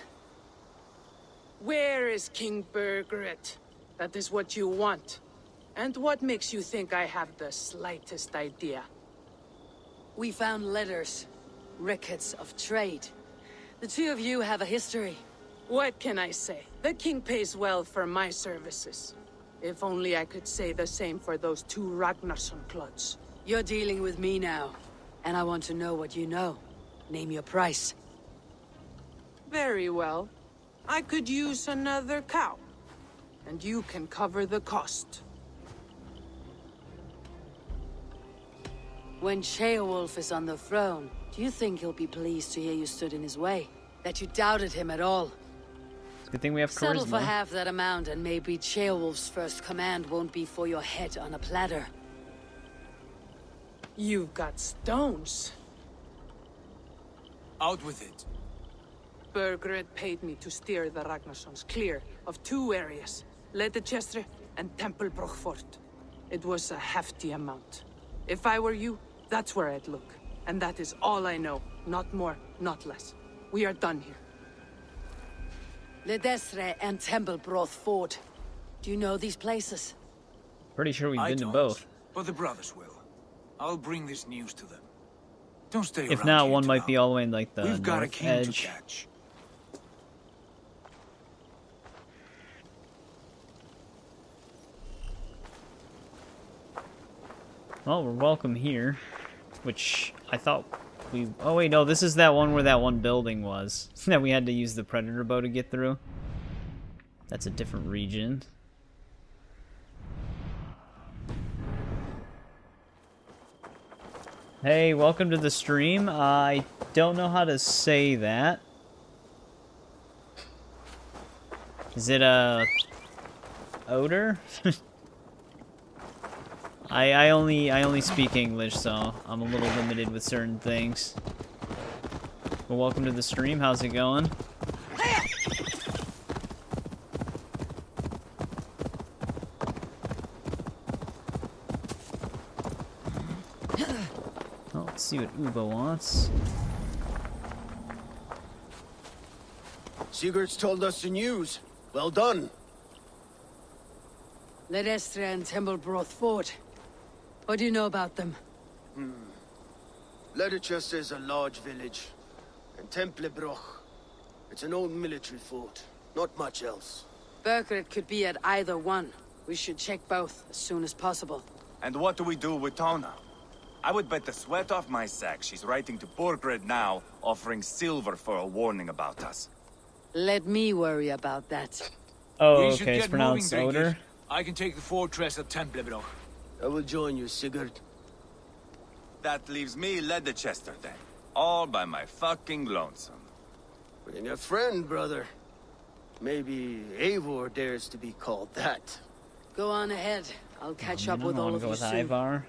Where is King Bergered? That is what you want. And what makes you think I have the slightest idea? We found letters, records of trade. The two of you have a history. What can I say? The king pays well for my services. If only I could say the same for those two Ragnarsson clods. You're dealing with me now, and I want to know what you know. Name your price. Very well. I could use another cow. And you can cover the cost. When Ceolwulf is on the throne, do you think he'll be pleased to hear you stood in his way? That you doubted him at all? Good thing we have Settle for charisma. half that amount, and maybe Ceolwulf's first command won't be for your head on a platter. You've got stones. Out with it. Bergered paid me to steer the Ragnarssons clear of two areas, Ledecestrescire and Temple Brochfort. It was a hefty amount. If I were you, that's where I'd look. And that is all I know. Not more, not less. We are done here. Ledecestrescire and Temple Brochfort. Do you know these places? Pretty sure we've I been to don't, both. but the brothers will. I'll bring this news to them. Don't stay If around not, here one too might long. be all the way in like the We've got a north king edge. to catch. Well, we're welcome here. Which I thought we... Oh wait, no, this is that one where that one building was. That we had to use the predator bow to get through. That's a different region. Hey, welcome to the stream. I don't know how to say that. Is it odor? I only speak English, so I'm a little limited with certain things. Well, welcome to the stream. How's it going? Oh, let's see what Ubo wants. Sigurd's told us the news. Well done. Ledecestrescire and Temple Brochfort. What do you know about them? Ledecestrescire is a large village. And Temple Broch. It's an old military fort. Not much else. Bergered could be at either one. We should check both as soon as possible. And what do we do with Tona? I would bet the sweat off my sack she's writing to Borgred now, offering silver for a warning about us. Let me worry about that. Oh, We should okay, it's get pronounced moving, odor. Drinkers. I can take the fortress of Templebroch. I will join you, Sigurd. That leaves me Ledecestrescire then. All by my fucking lonesome. Bring a friend, brother. Maybe Eivor dares to be called that. Go on ahead. I'll catch up with I all wanna of go you with soon. Eivor.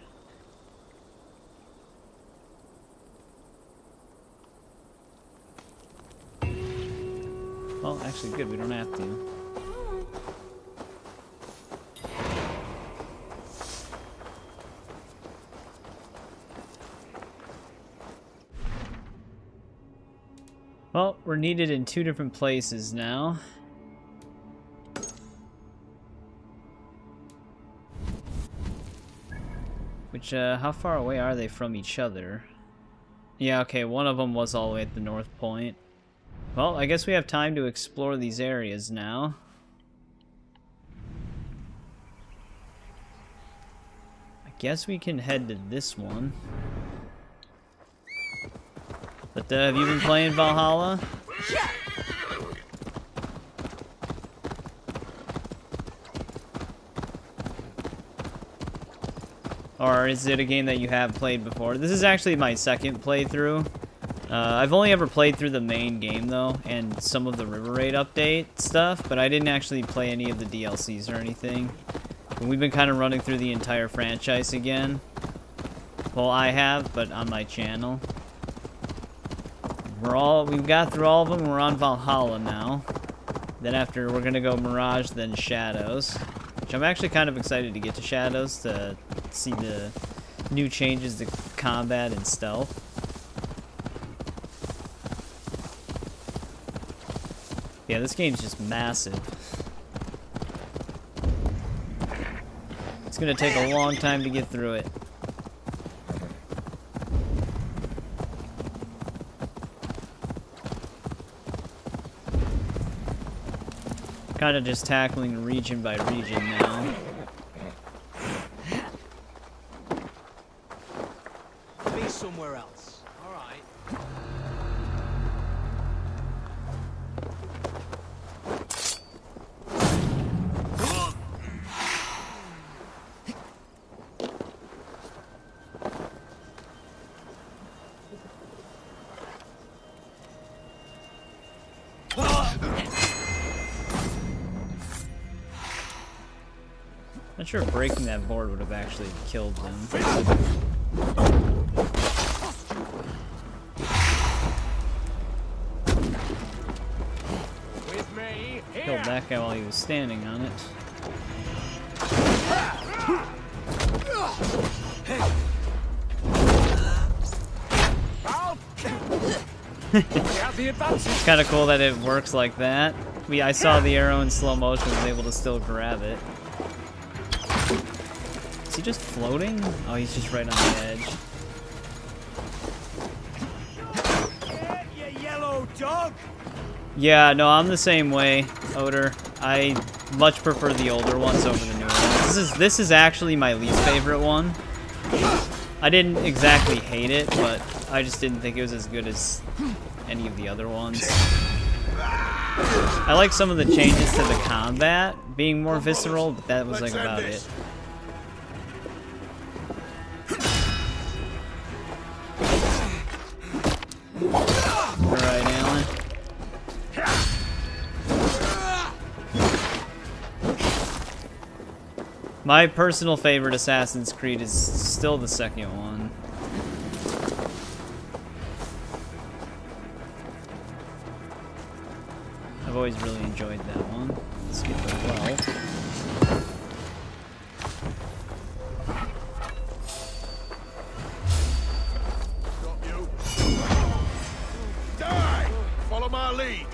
Well, actually, good. We don't have to. Well, we're needed in 2 different places now. Which, how far away are they from each other? Yeah, okay, one of them was all the way at the north point. Well, I guess we have time to explore these areas now. I guess we can head to this one. But have you been playing Valhalla? Or is it a game that you have played before? This is actually my second playthrough. I've only ever played through the main game, though, and some of the River Raid update stuff, but I didn't actually play any of the DLCs or anything. And we've been kind of running through the entire franchise again. Well, I have, but on my channel. We've got through all of them, and we're on Valhalla now. Then after, we're gonna go Mirage, then Shadows. Which I'm actually kind of excited to get to Shadows to see the new changes to combat and stealth. Yeah, this game's just massive. It's gonna take a long time to get through it. Kind of just tackling region by region now. Be somewhere else. All right. Not sure if breaking that board would have actually killed them. Killed that guy while he was standing on it. It's kind of cool that it works like that. I saw the arrow in slow motion and was able to still grab it. Is he just floating? Oh, he's just right on the edge. You yellow dog! Yeah, no, I'm the same way, Oder. I much prefer the older ones over the newer ones. This is actually my least favorite one. I didn't exactly hate it, but I just didn't think it was as good as any of the other ones. I like some of the changes to the combat being more visceral, but that was like about it. Alright, Alan. My personal favorite Assassin's Creed is still the second one. I've always really enjoyed that one. Let's get the wealth. Die! Follow my lead.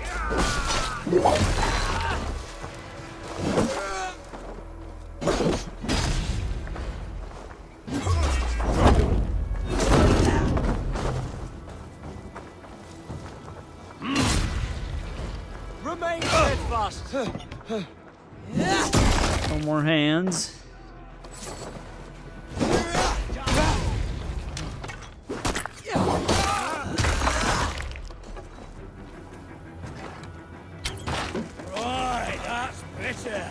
Remain steadfast. No more hands. Right, that's better.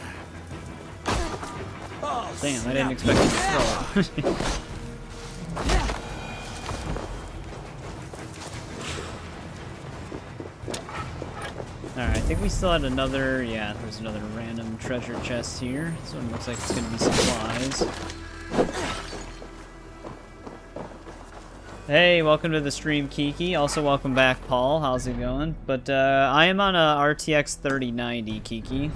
Oh, Damn, I didn't expect him to throw it. Alright, I think we still had another, yeah, there's another random treasure chest here. This one looks like it's going to be supplies. Hey, welcome to the stream, Kiki. Also, welcome back, Paul. How's it going? But I am on a RTX 3090, Kiki.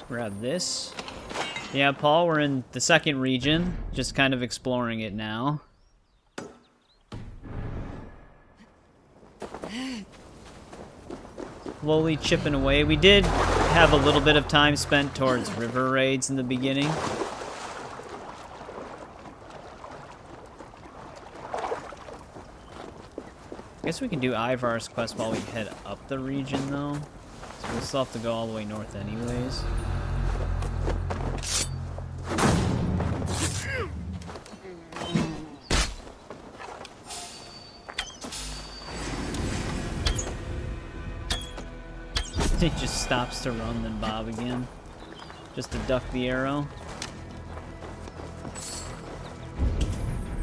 Grab this. Yeah, Paul, we're in the second region, just kind of exploring it now. Slowly chipping away. We did have a little bit of time spent towards river raids in the beginning. I guess we can do Eivor's quest while we head up the region, though. So we'll still have to go all the way north anyways. He just stops to run, then bob again. Just to duck the arrow.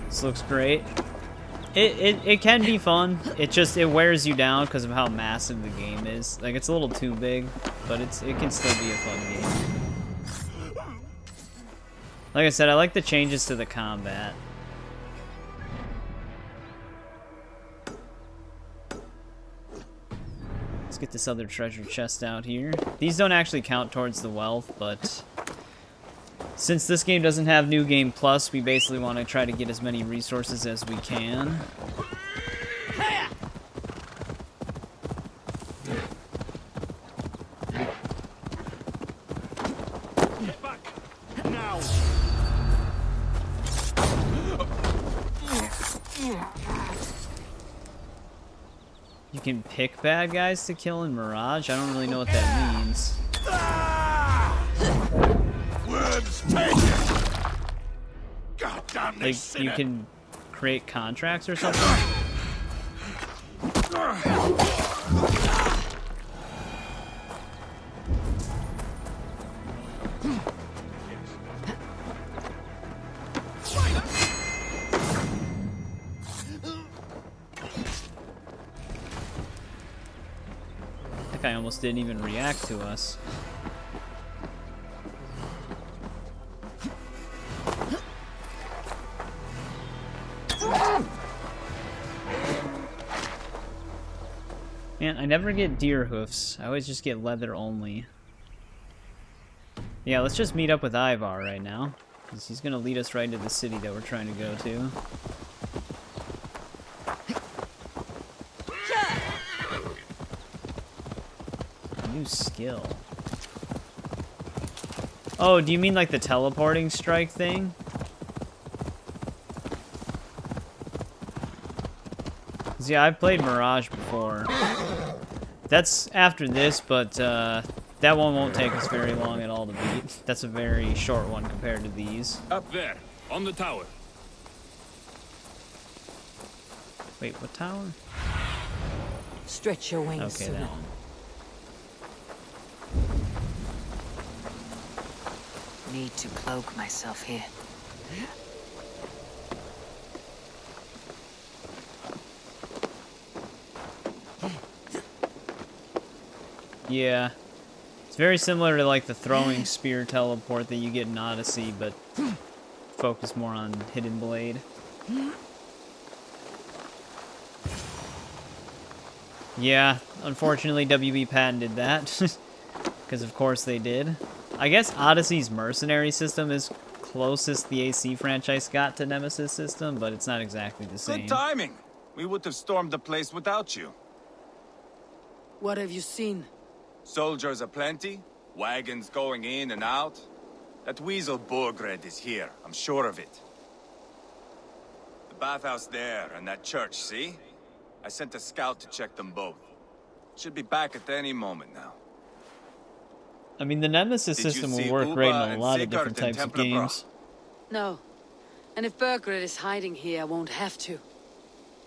This looks great. It can be fun. It wears you down because of how massive the game is. Like, it's a little too big, but it can still be a fun game. Like I said, I like the changes to the combat. Let's get this other treasure chest out here. These don't actually count towards the wealth, but since this game doesn't have New Game Plus, we basically want to try to get as many resources as we can. Get back now. You can pick bad guys to kill in Mirage? I don't really know what that means. Words taken. Goddamn Like, you can create contracts or something? That guy almost didn't even react to us. Man, I never get deer hoofs. I always just get leather only. Yeah, let's just meet up with Eivor right now, because he's gonna lead us right into the city that we're trying to go to. New skill. Oh, do you mean like the teleporting strike thing? Yeah, I've played Mirage before. That's after this, but that one won't take us very long at all to beat. That's a very short one compared to these. Up there, on the tower. Wait, what tower? Stretch your wings. Okay, that one. Need to cloak myself here. Yeah. It's very similar to like the throwing spear teleport that you get in Odyssey, but focus more on Hidden Blade. Yeah, unfortunately WB patented that. Because of course they did. I guess Odyssey's mercenary system is closest the AC franchise got to Nemesis system, but it's not exactly the same. Good timing. We would have stormed the place without you. What have you seen? Soldiers aplenty, wagons going in and out. That weasel Borgred is here, I'm sure of it. The bathhouse there and that church, see? I sent a scout to check them both. Should be back at any moment now. I mean, the Nemesis system will work great in a lot of different types of games. No. And if Burgred is hiding here, I won't have to.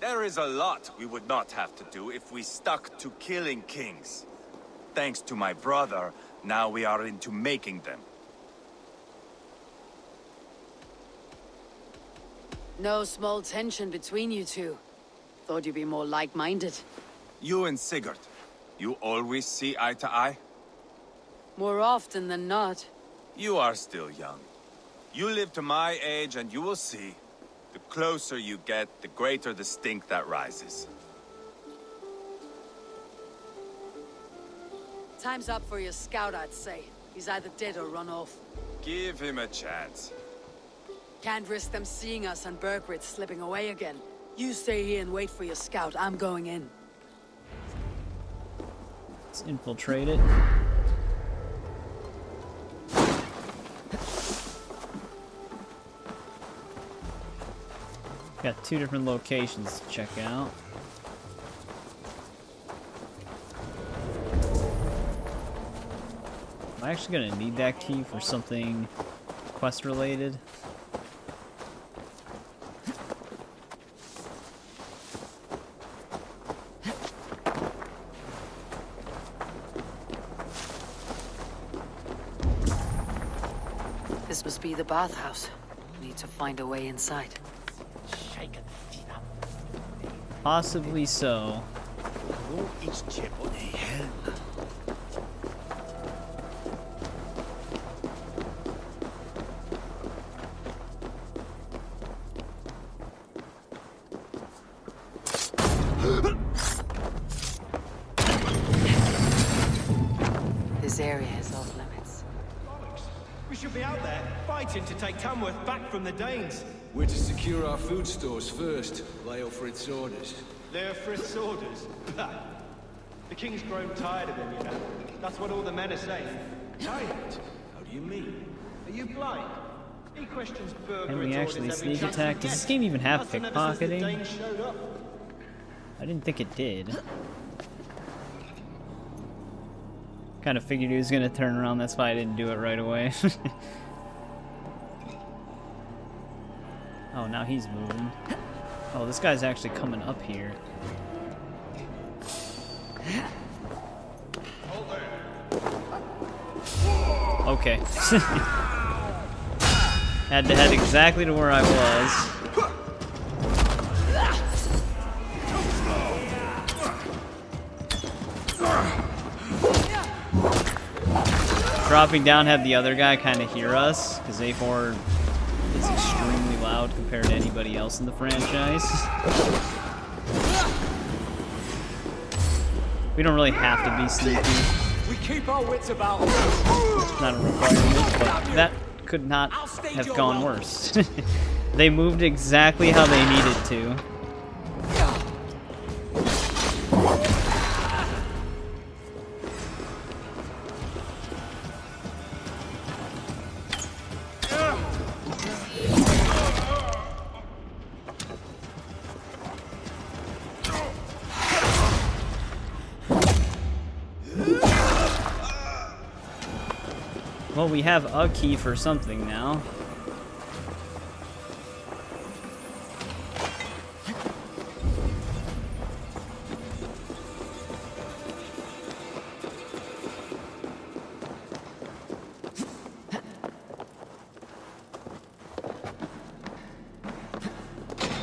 There is a lot we would not have to do if we stuck to killing kings. Thanks to my brother, now we are into making them. No small tension between you two. Thought you'd be more like-minded. You and Sigurd, you always see eye to eye? More often than not. You are still young. You live to my age and you will see. The closer you get, the greater the stink that rises. Time's up for your scout, I'd say. He's either dead or run off. Give him a chance. Can't risk them seeing us and Burgred slipping away again. You stay here and wait for your scout. I'm going in. Let's infiltrate it. Got 2 different locations to check out. I'm actually gonna need that key for something quest related. This must be the bathhouse. Need to find a way inside. Possibly so. This area is off limits. We should be out there, fighting to take Tamworth back from the Danes. We're to secure our food stores first. Leo Fritz orders. Leo Fritz orders? The king's grown tired of him, you know. That's what all the men are saying. Tired? How do you mean? Are you blind? He questions Can we actually sneak attack? Does this game even have pickpocketing? I didn't think it did. Kind of figured he was gonna turn around, that's why I didn't do it right away. Oh, now he's moving. Oh, this guy's actually coming up here. Okay. Had to head exactly to where I was. Dropping down had the other guy kind of hear us, because Eivor is extremely loud compared to anybody else in the franchise. We don't really have to be sneaky. We keep our wits about It's not a requirement, but that could not have gone worse. They moved exactly how they needed to. Well, we have a key for something now.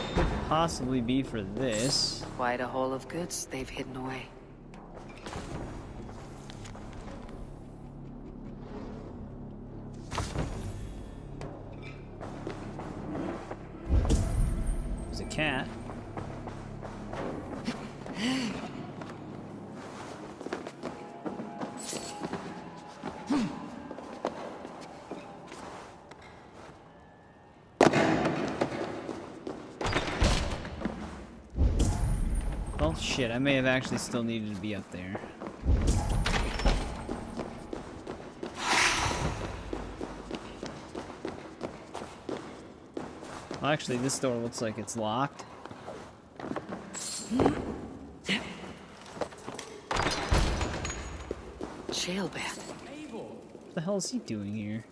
Could possibly be for this. Quite a haul of goods they've hidden away. Cat. Well, shit, I may have actually still needed to be up there. Well, actually, this door looks like it's locked. Jail bath. What the hell is he doing here?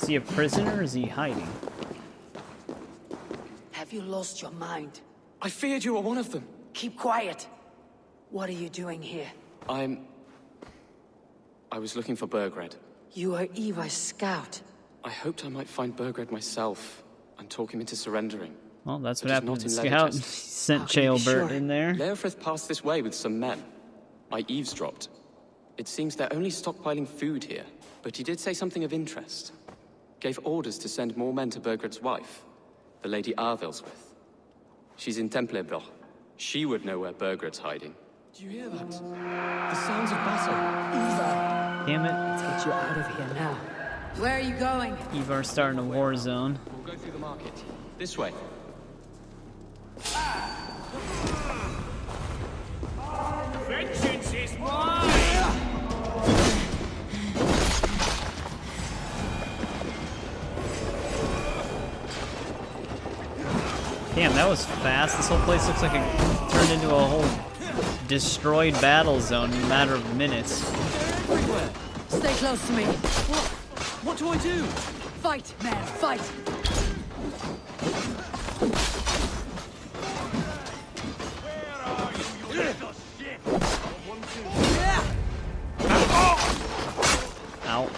Is he a prisoner or is he hiding? Have you lost your mind? I feared you were one of them. Keep quiet. What are you doing here? I was looking for Burgred. You are Eivor's scout. I hoped I might find Burgred myself and talk him into surrendering. Well, that's what happened to the scout. He sent Chaelbert in there. Leofrith passed this way with some men. I eavesdropped. It seems they're only stockpiling food here, but he did say something of interest. Gave orders to send more men to Burgred's wife, the Lady Arvilswith. She's in Templeville. She would know where Burgred's hiding. Do you hear that? The sounds of battle. Damn it. Let's get you out of here now. Where are you going? Eivor's starting a war zone. We'll go through the market. This way. Vengeance is mine! Damn, that was fast. This whole place looks like it turned into a whole destroyed battle zone in a matter of minutes. Everywhere. Stay close to me. What do I do? Fight, man, fight! Ow.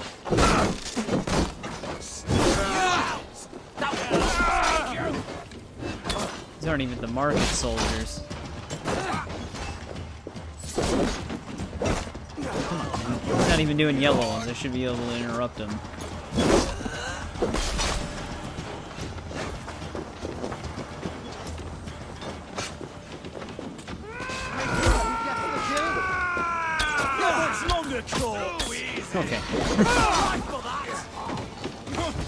These aren't even the market soldiers. He's not even doing yellow ones. I should be able to interrupt him. Okay.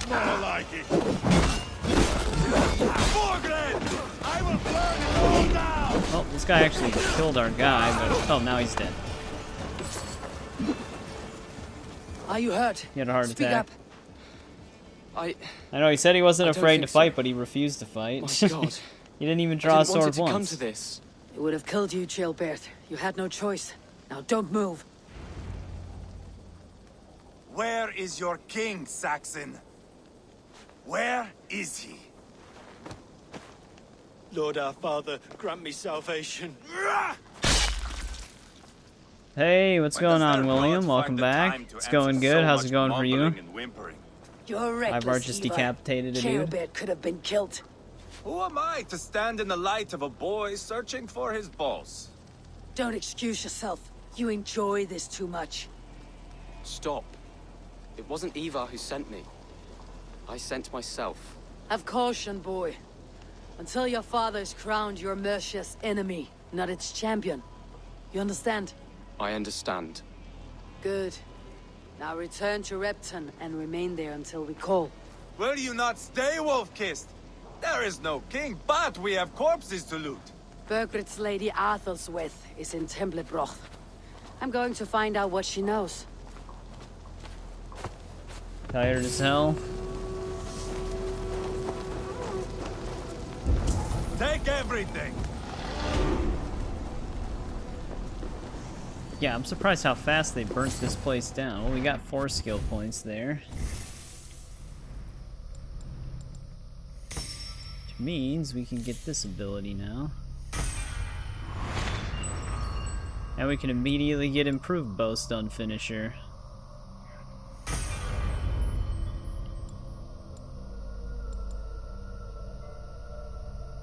More like it. I will burn it all down. Well, this guy actually killed our guy, but oh, now he's dead. Are you hurt? He had a heart Speak attack. Up. I know he said he wasn't I don't afraid to think fight, so. but he refused to fight. My God. He didn't even draw a sword I didn't want it to once. come to this. It would have killed you, Chilbert. You had no choice. Now don't move. Where is your king, Saxon? Where is he? Lord our Father, grant me salvation. Hey, what's going on, William? Welcome back. It's going good. How's it going for you? You're reckless, Eivor just Eivor. decapitated a dude. Chilbert could have been killed. Who am I to stand in the light of a boy searching for his boss? Don't excuse yourself. You enjoy this too much. Stop. It wasn't Eivor who sent me. I sent myself. Have caution, boy. Until your father is crowned your Mercia's enemy, not its champion. You understand? I understand. Good. Now return to Repton and remain there until we call. Will you not stay, Wolf-Kissed? There is no king, but we have corpses to loot. Bergrit's lady Arthelswith is in Templebroch. I'm going to find out what she knows. Tired as hell. Take everything. Yeah, I'm surprised how fast they burnt this place down. Well, we got 4 skill points there. Which means we can get this ability now. And we can immediately get improved bowstone finisher.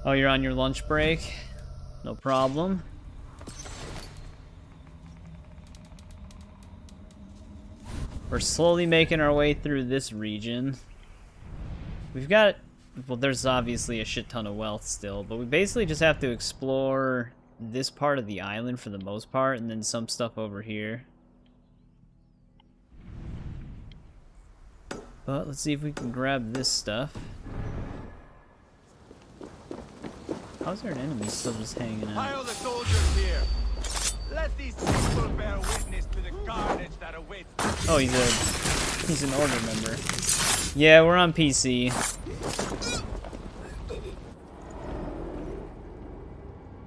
Oh, you're on your lunch break? No problem. We're slowly making our way through this region. We've got, well, there's obviously a shit ton of wealth still, but we basically just have to explore this part of the island for the most part, and then some stuff over here. But let's see if we can grab this stuff. How's there an enemy still just hanging out? Pile the soldiers here. Let these people bear witness to the carnage that awaits. Oh, he's an order member. Yeah, we're on PC.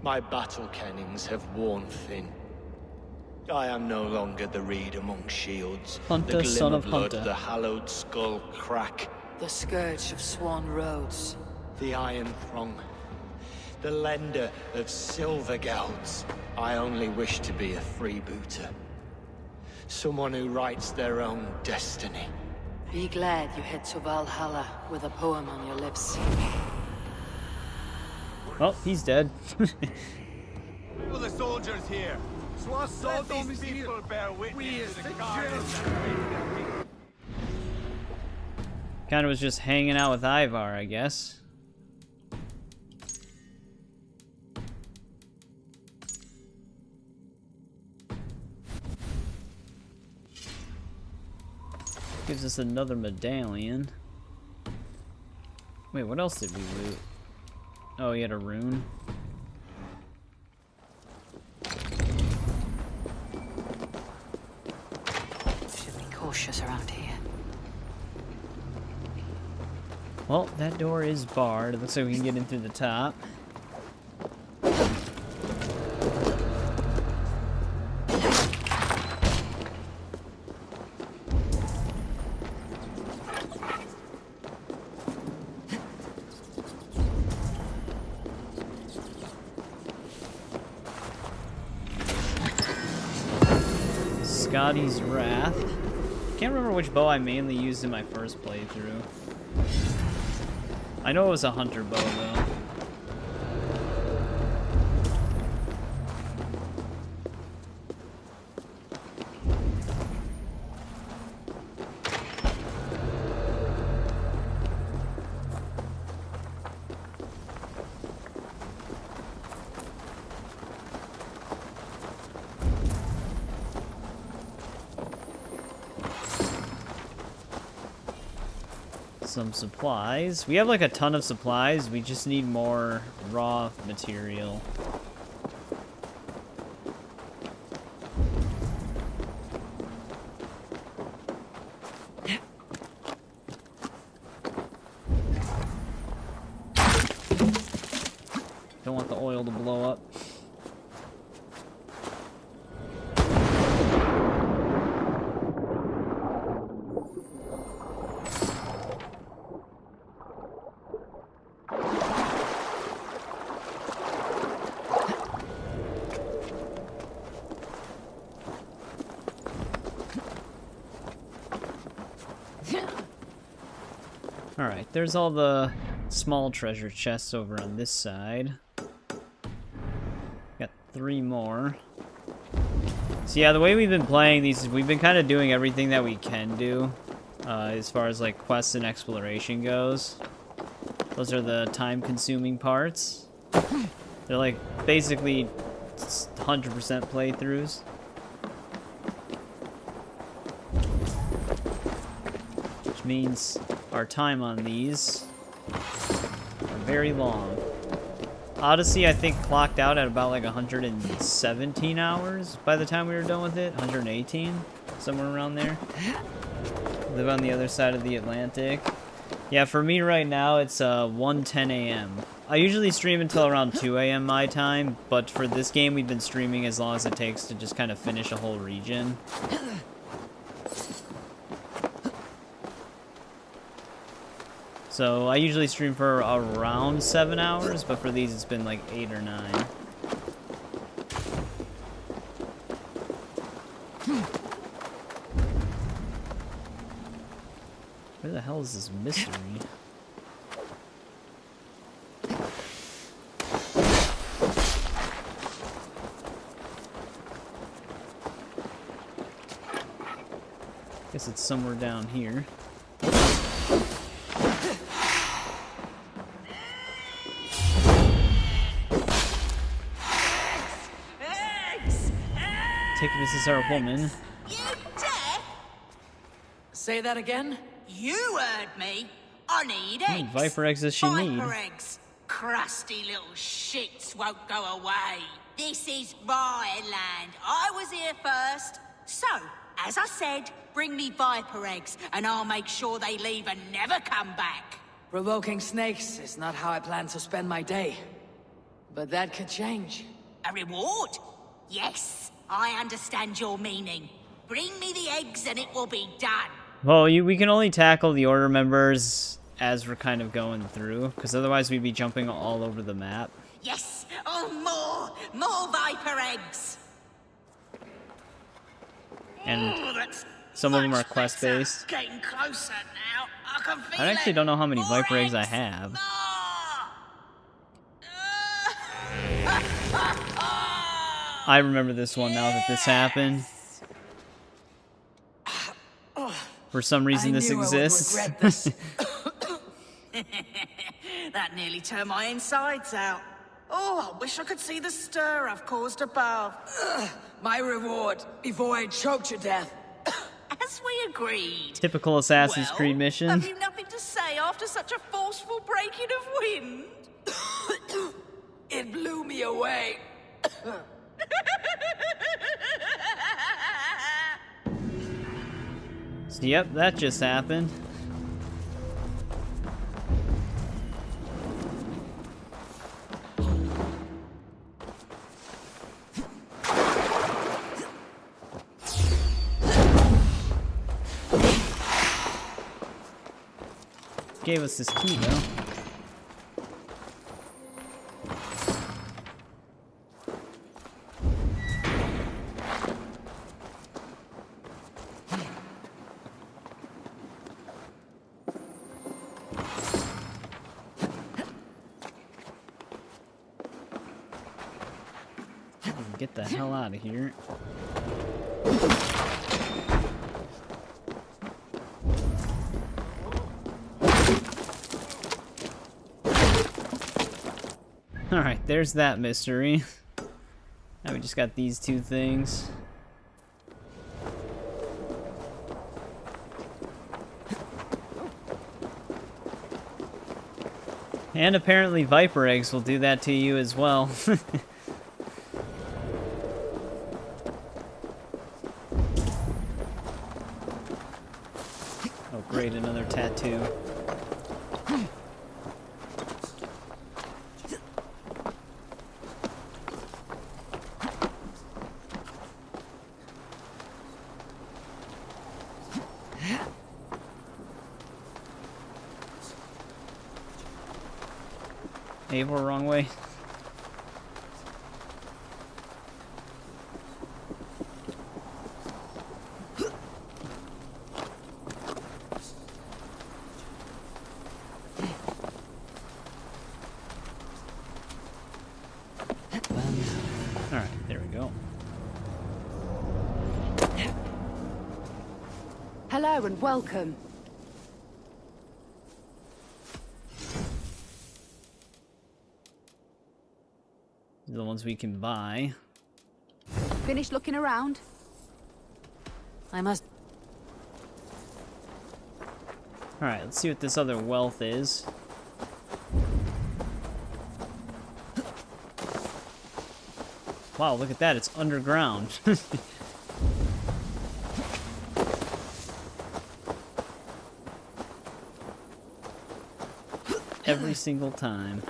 My battle kennings have worn thin. I am no longer the reed among shields. Hunter, the son of blood, Hunter. the hallowed skull crack. The scourge of Swan Roads. The Iron Throng. The lender of silver gelds. I only wish to be a freebooter. Someone who writes their own destiny. Be glad you head to Valhalla with a poem on your lips. Oh, he's dead. All the soldiers here. Let these people bear witness to the carnage that awaits their king. Kinda was just hanging out with Eivor, I guess. Gives us another medallion. Wait, what else did we loot? Oh, he had a rune. Should be cautious around here. Well, that door is barred. It looks like we can get in through the top. Scotty's Wrath. can't remember which bow I mainly used in my first playthrough. I know it was a hunter bow, though. Some supplies. We have like a ton of supplies. We just need more raw material. Don't want the oil to blow up. Alright, there's all the small treasure chests over on this side. Got 3 more. So yeah, the way we've been playing these, we've been kind of doing everything that we can do as far as like quests and exploration goes. Those are the time-consuming parts. They're like basically 100% playthroughs. Which means our time on these are very long. Odyssey, I think, clocked out at about like 117 hours by the time we were done with it. 118, somewhere around there. Live on the other side of the Atlantic. Yeah, for me right now, it's 1:10 a.m. I usually stream until around 2 a.m. my time, but for this game, we've been streaming as long as it takes to just kind of finish a whole region. So I usually stream for around 7 hours, but for these it's been like 8 or 9. Where the hell is this mystery? Guess it's somewhere down here. Take this as our woman. You deaf? Say that again? You heard me. I need How many eggs. viper eggs does she need? Viper eggs. Crusty little shits won't go away. This is my land. I was here first. So, as I said, bring me viper eggs, and I'll make sure they leave and never come back. Provoking snakes is not how I plan to spend my day. But that could change. A reward? Yes. I understand your meaning. Bring me the eggs and it will be done. Well, we can only tackle the order members as we're kind of going through, because otherwise we'd be jumping all over the map. Yes! Oh, more viper eggs! And some of them are quest-based. Getting closer now. I can feel I actually it. don't know how many More viper eggs I have. I remember this one now that this happened. For some reason this exists. I would regret this. That nearly turned my insides out. Oh, I wish I could see the stir I've caused above. My reward, before I choke to death. As we agreed. Typical Assassin's Creed mission. Have you nothing to say after such a forceful breaking of wind? It blew me away. So, yep, that just happened. Gave us this key, though. Get the hell out of here. Alright, there's that mystery. Now we just got these two things. And apparently Viper eggs will do that to you as well. Oh great, another tattoo. Eivor, wrong way. Alright, there we go. Hello and welcome. The ones we can buy. Finished looking around? I must... Alright, let's see what this other wealth is. Wow, look at that, it's underground. Every single time.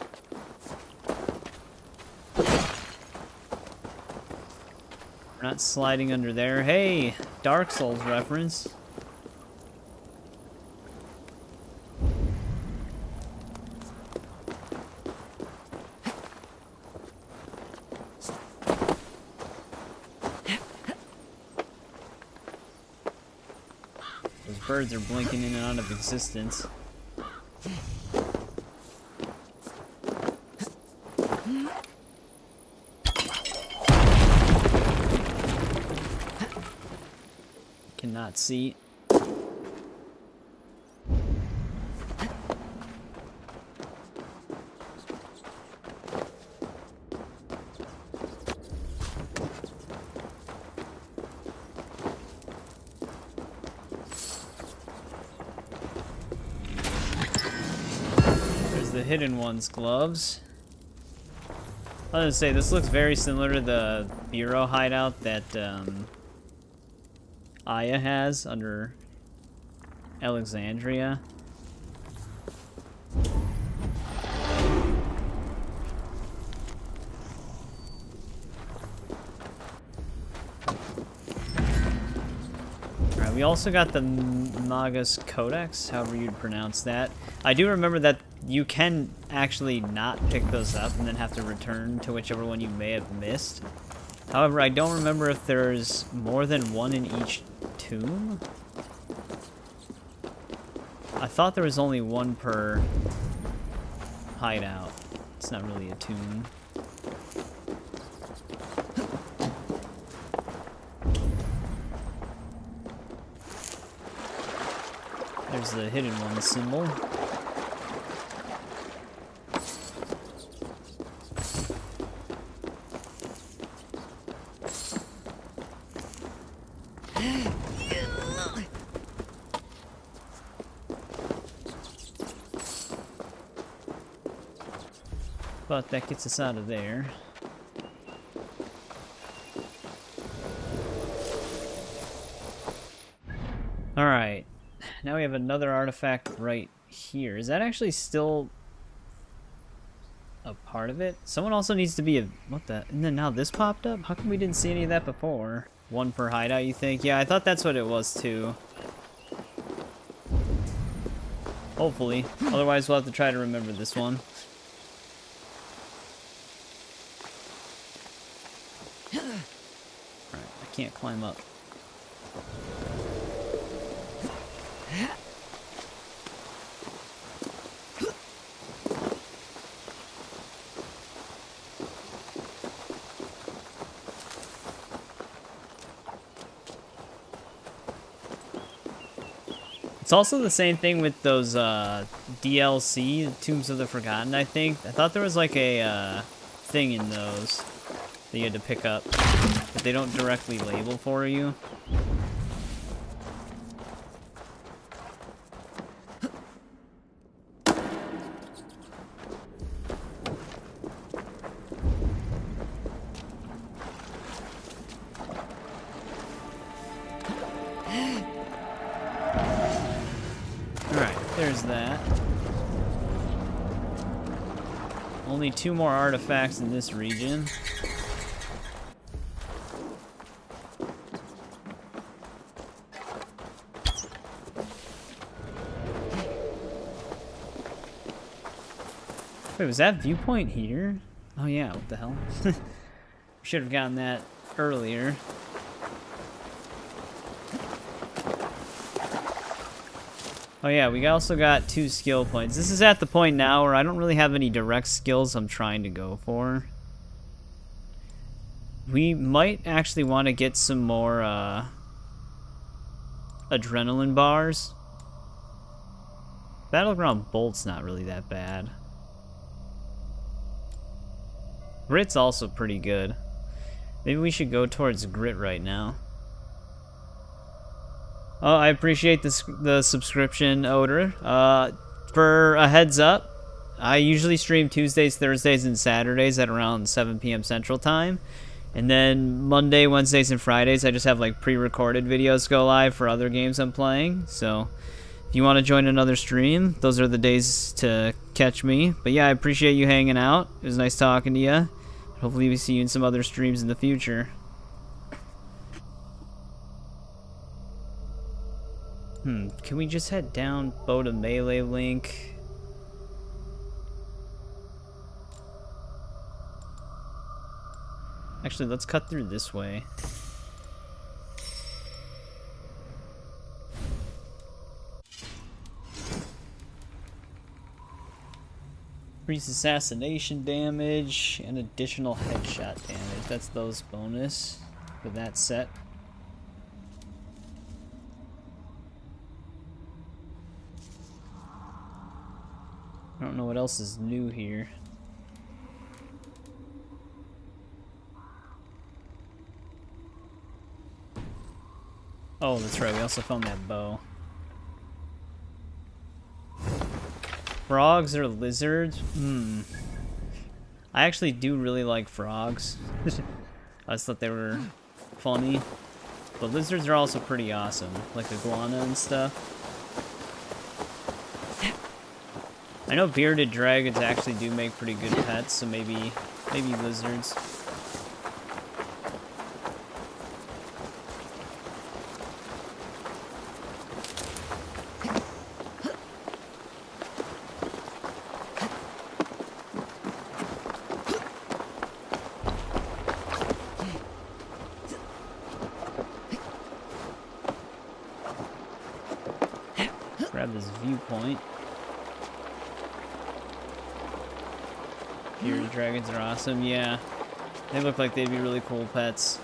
We're not sliding under there. Hey, Dark Souls reference. Those birds are blinking in and out of existence. Cannot see. There's the hidden one's gloves. I was gonna say, this looks very similar to the bureau hideout that Aya has under Alexandria. Alright, we also got the Magus Codex, however you'd pronounce that. I do remember that you can actually not pick those up and then have to return to whichever one you may have missed. However, I don't remember if there's more than one in each tomb. I thought there was only one per hideout. It's not really a tomb. There's the hidden one symbol. But that gets us out of there. Alright. Now we have another artifact right here. Is that actually still a part of it? Someone also needs to be a... What the... And then now this popped up? How come we didn't see any of that before? One per hideout, you think? Yeah, I thought that's what it was too. Hopefully. Otherwise we'll have to try to remember this one. I can't climb up. It's also the same thing with those DLC, Tombs of the Forgotten, I think. I thought there was like a thing in those that you had to pick up, but they don't directly label for you. There's that. Only 2 more artifacts in this region. Wait, was that viewpoint here? Oh yeah, what the hell? Should have gotten that earlier. Oh yeah, we also got 2 skill points. This is at the point now where I don't really have any direct skills I'm trying to go for. We might actually want to get some more adrenaline bars. Battleground Bolt's not really that bad. Grit's also pretty good. Maybe we should go towards Grit right now. Oh, I appreciate the subscription, Oder. For a heads up, I usually stream Tuesdays, Thursdays, and Saturdays at around 7 p.m. Central Time. And then Monday, Wednesdays, and Fridays, I just have like pre-recorded videos go live for other games I'm playing. So if you want to join another stream, those are the days to catch me. But yeah, I appreciate you hanging out. It was nice talking to you. Hopefully we see you in some other streams in the future. Can we just head down, bow to Melee Link? Actually, let's cut through this way. Increase assassination damage and additional headshot damage. That's those bonus for that set. I don't know what else is new here. Oh, that's right, we also found that bow. Frogs or lizards? I actually do really like frogs. I just thought they were funny. But lizards are also pretty awesome, like iguana and stuff. I know bearded dragons actually do make pretty good pets, so maybe lizards. Grab this viewpoint. Bearded dragons are awesome, yeah. They look like they'd be really cool pets.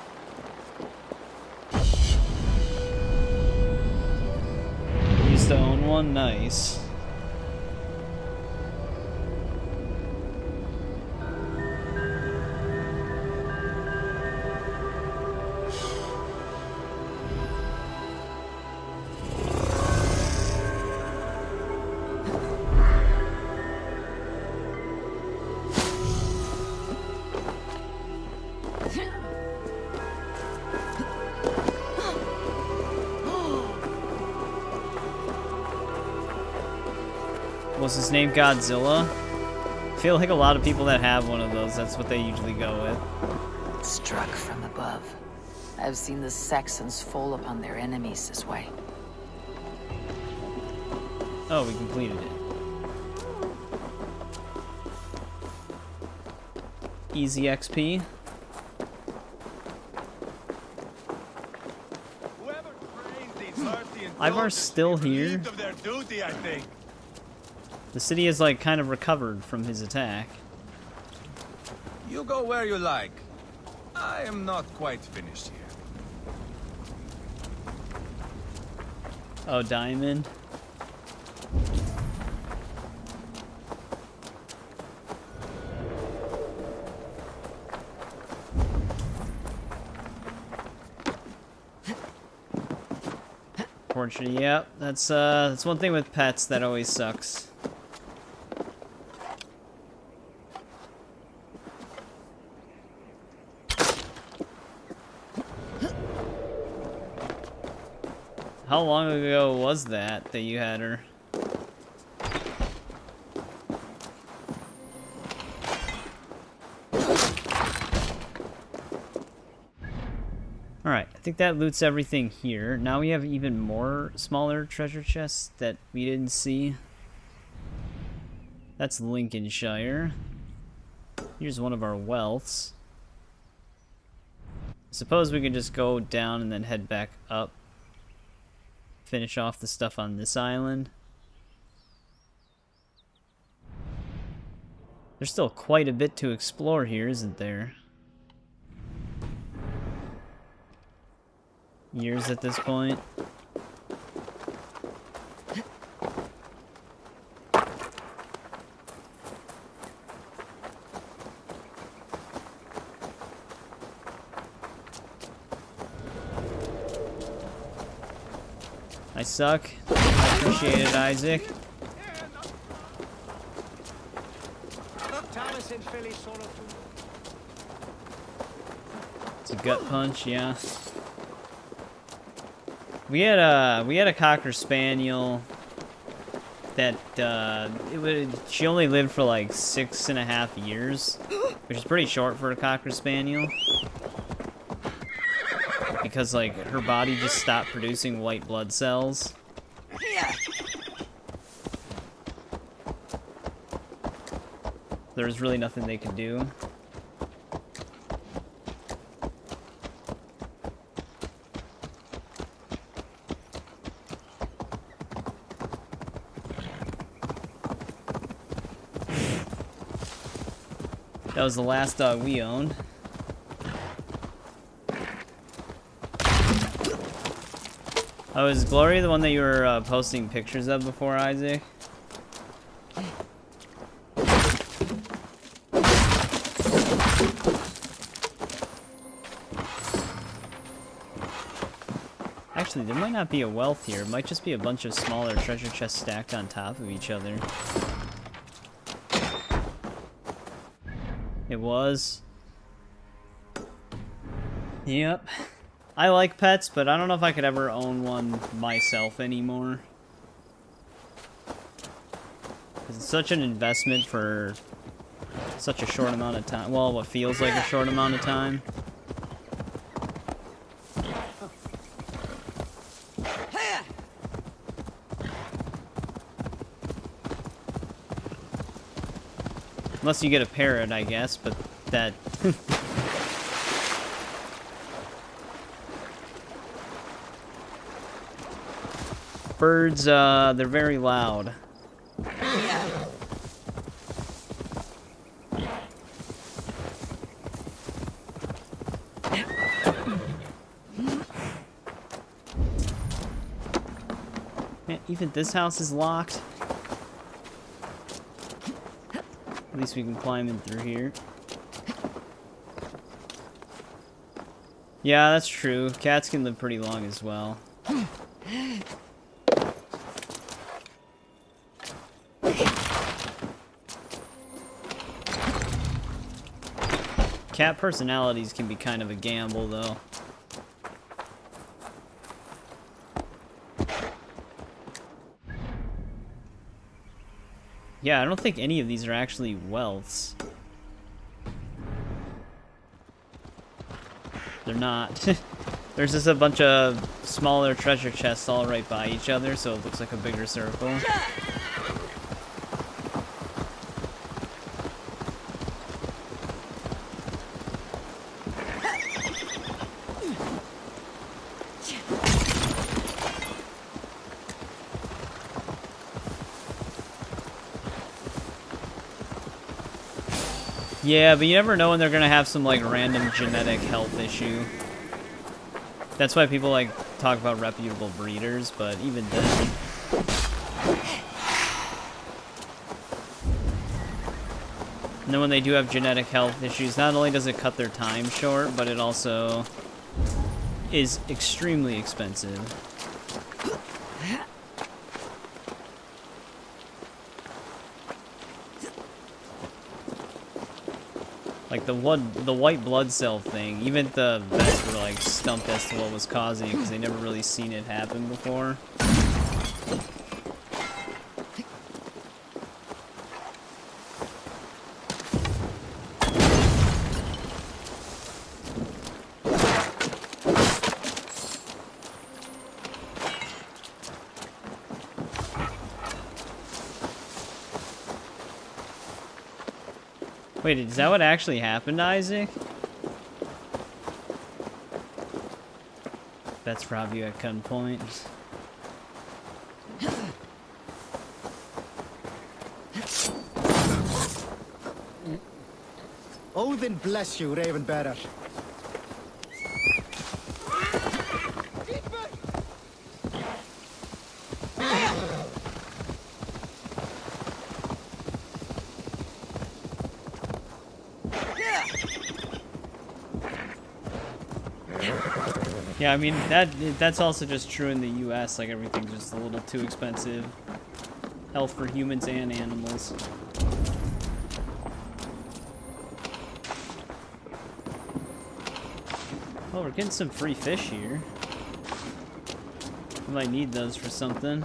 Used to own one, nice. Was his name Godzilla? I feel like a lot of people that have one of those, that's what they usually go with. Struck from above. I've seen the Saxons fall upon their enemies this way. Oh, we completed it. Easy XP. Eivor's still here. The city is like kind of recovered from his attack. You go where you like. I am not quite finished here. Oh, Diamond. unfortunate. Yep, that's one thing with pets that always sucks. How long ago was that you had her? Alright, I think that loots everything here. Now we have even more smaller treasure chests that we didn't see. That's Lincolnshire. Here's one of our wealths. Suppose we can just go down and then head back up. Finish off the stuff on this island. There's still quite a bit to explore here, isn't there? Years at this point. I suck. I appreciate it, Isaac. It's a gut punch, yeah. We had a Cocker Spaniel that she only lived for like 6.5 years, which is pretty short for a Cocker Spaniel. Because like her body just stopped producing white blood cells. There was really nothing they could do. That was the last dog we owned. Oh, is Glory the one that you were posting pictures of before, Isaac? Actually, there might not be a wealth here. It might just be a bunch of smaller treasure chests stacked on top of each other. It was. Yep. I like pets, but I don't know if I could ever own one myself anymore. Because it's such an investment for such a short amount of time. Well, what feels like a short amount of time. Unless you get a parrot, I guess, but that... Birds, they're very loud. Man, even this house is locked. At least we can climb in through here. Yeah, that's true. Cats can live pretty long as well. Cat personalities can be kind of a gamble, though. Yeah, I don't think any of these are actually wealths. They're not. There's just a bunch of smaller treasure chests all right by each other, so it looks like a bigger circle. Yeah, but you never know when they're gonna have some like random genetic health issue. That's why people like talk about reputable breeders, but even then. And then when they do have genetic health issues, not only does it cut their time short, but it also is extremely expensive. Like the white blood cell thing, even the vets were like stumped as to what was causing it because they never really seen it happen before. Wait, is that what actually happened to Isaac? That's rob you at gunpoint. Odin bless you, Raven Bearer. Yeah, I mean, that's also just true in the US, like everything's just a little too expensive. Health for humans and animals. Oh, we're getting some free fish here. We might need those for something.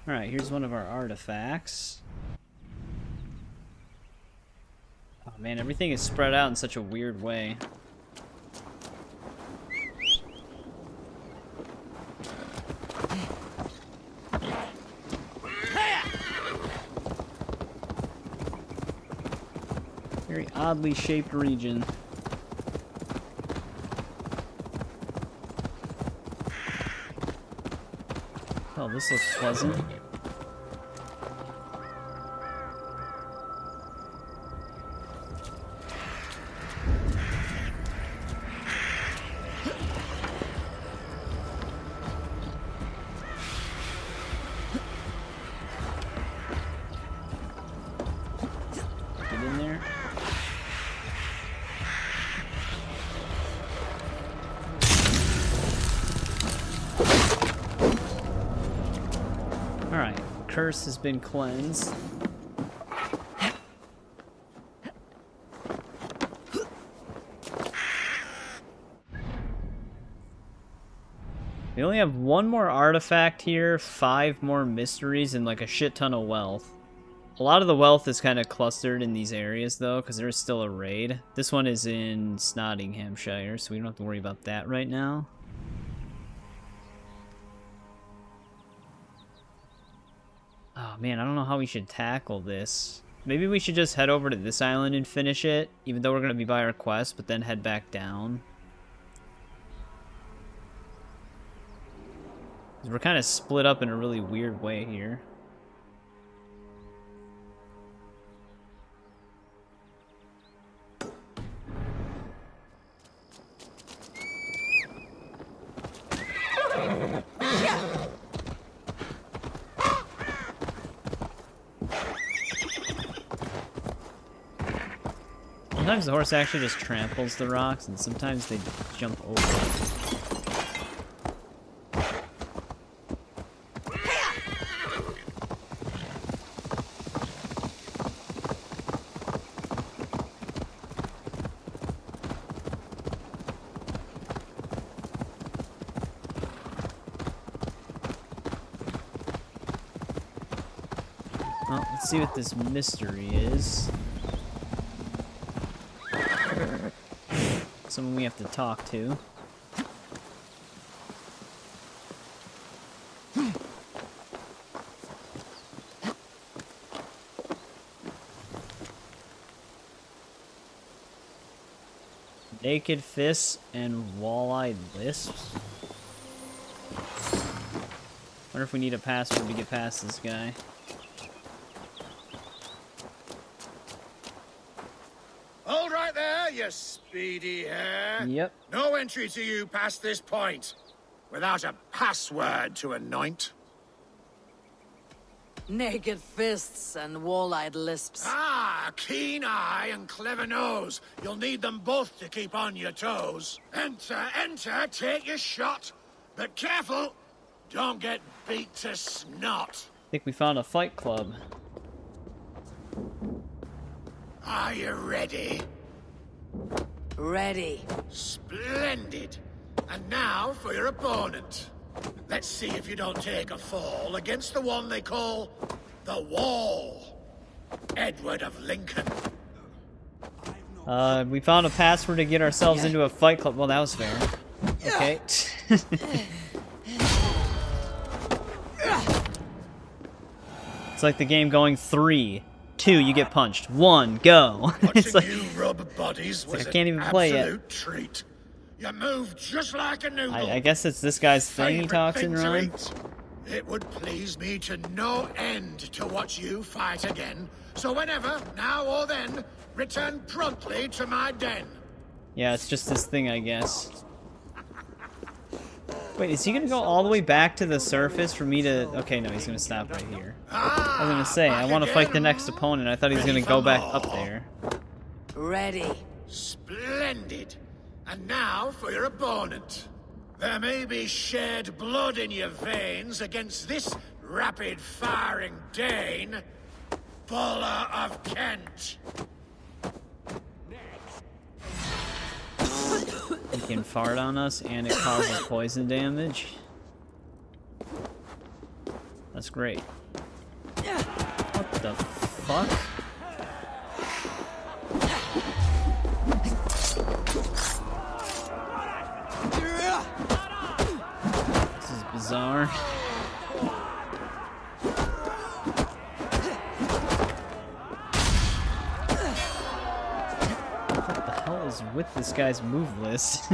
Alright, here's one of our artifacts. Oh man, everything is spread out in such a weird way. Very oddly shaped region. Oh, this looks pleasant. Curse has been cleansed. We only have one more artifact here, 5 more mysteries, and like a shit ton of wealth. A lot of the wealth is kind of clustered in these areas though, because there is still a raid. This one is in Nottinghamshire, so we don't have to worry about that right now. Oh man, I don't know how we should tackle this. Maybe we should just head over to this island and finish it, even though we're going to be by our quest, but then head back down. 'Cause we're kind of split up in a really weird way here. Sometimes the horse actually just tramples the rocks, and sometimes they jump over it. Well, let's see what this mystery is. Someone we have to talk to. Naked fists and wall-eyed lisps. Wonder if we need a password to get past this guy. Hold right there, you speedy hare. Yep. No entry to you past this point, without a password to anoint. Naked fists and wall-eyed lisps. Ah, keen eye and clever nose. You'll need them both to keep on your toes. Enter, enter, take your shot. But careful, don't get beat to snot. I think we found a fight club. Are you ready? Ready. Splendid. And now for your opponent. Let's see if you don't take a fall against the one they call the Wall. Edward of Lincoln. We found a password to get ourselves into a fight club. Well, that was fair. Okay. It's like the game going 3, 2, you get punched. 1, go. It's like, you rub bodies was I can't even play yet. Treat. You move just like a noodle. I guess it's this guy's thing he talks and runs. It would please me to no end to watch you fight again. So whenever, now or then, return promptly to my den. Yeah, it's just this thing, I guess. Wait, is he gonna go all the way back to the surface for me to... Okay, no, he's gonna stop right here. I was gonna say, I want to fight the next opponent. I thought he was gonna go back up there. Ready. Splendid. And now for your opponent. There may be shed blood in your veins against this rapid-firing Dane, Buller of Kent. He can fart on us and it causes poison damage. That's great. What the fuck? This is bizarre. What the hell is with this guy's move list?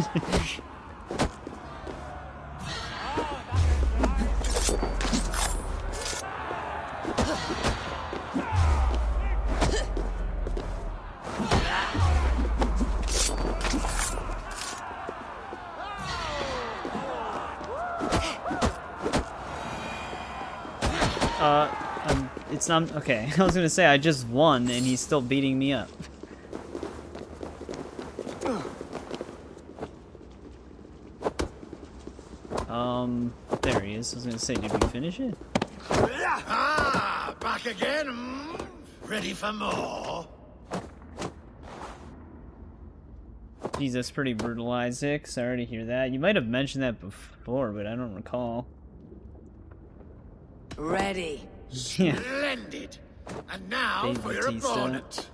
It's not okay. I was gonna say I just won and he's still beating me up. There he is. I was gonna say, did we finish it? Ah, back again. Ready for more? Jeez, that's pretty brutal, Isaac. Sorry to hear that. You might have mentioned that before, but I don't recall. Ready. Yeah. Splendid. And now Dave for your Bautista. opponent.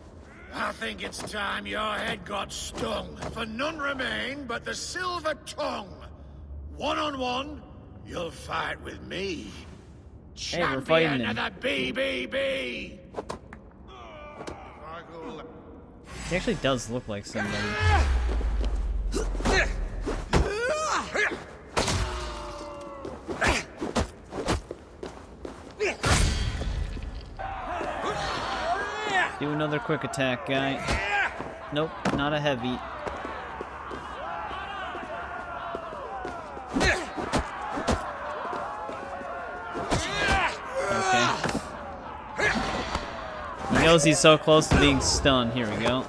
I think it's time your head got stung, for none remain but the silver tongue. One-on-one, you'll fight with me. Hey, we're fighting Champion him. of the BBB. He actually does look like somebody. Do another quick attack, guy. Nope, not a heavy. Okay. He knows he's so close to being stunned. Here we go.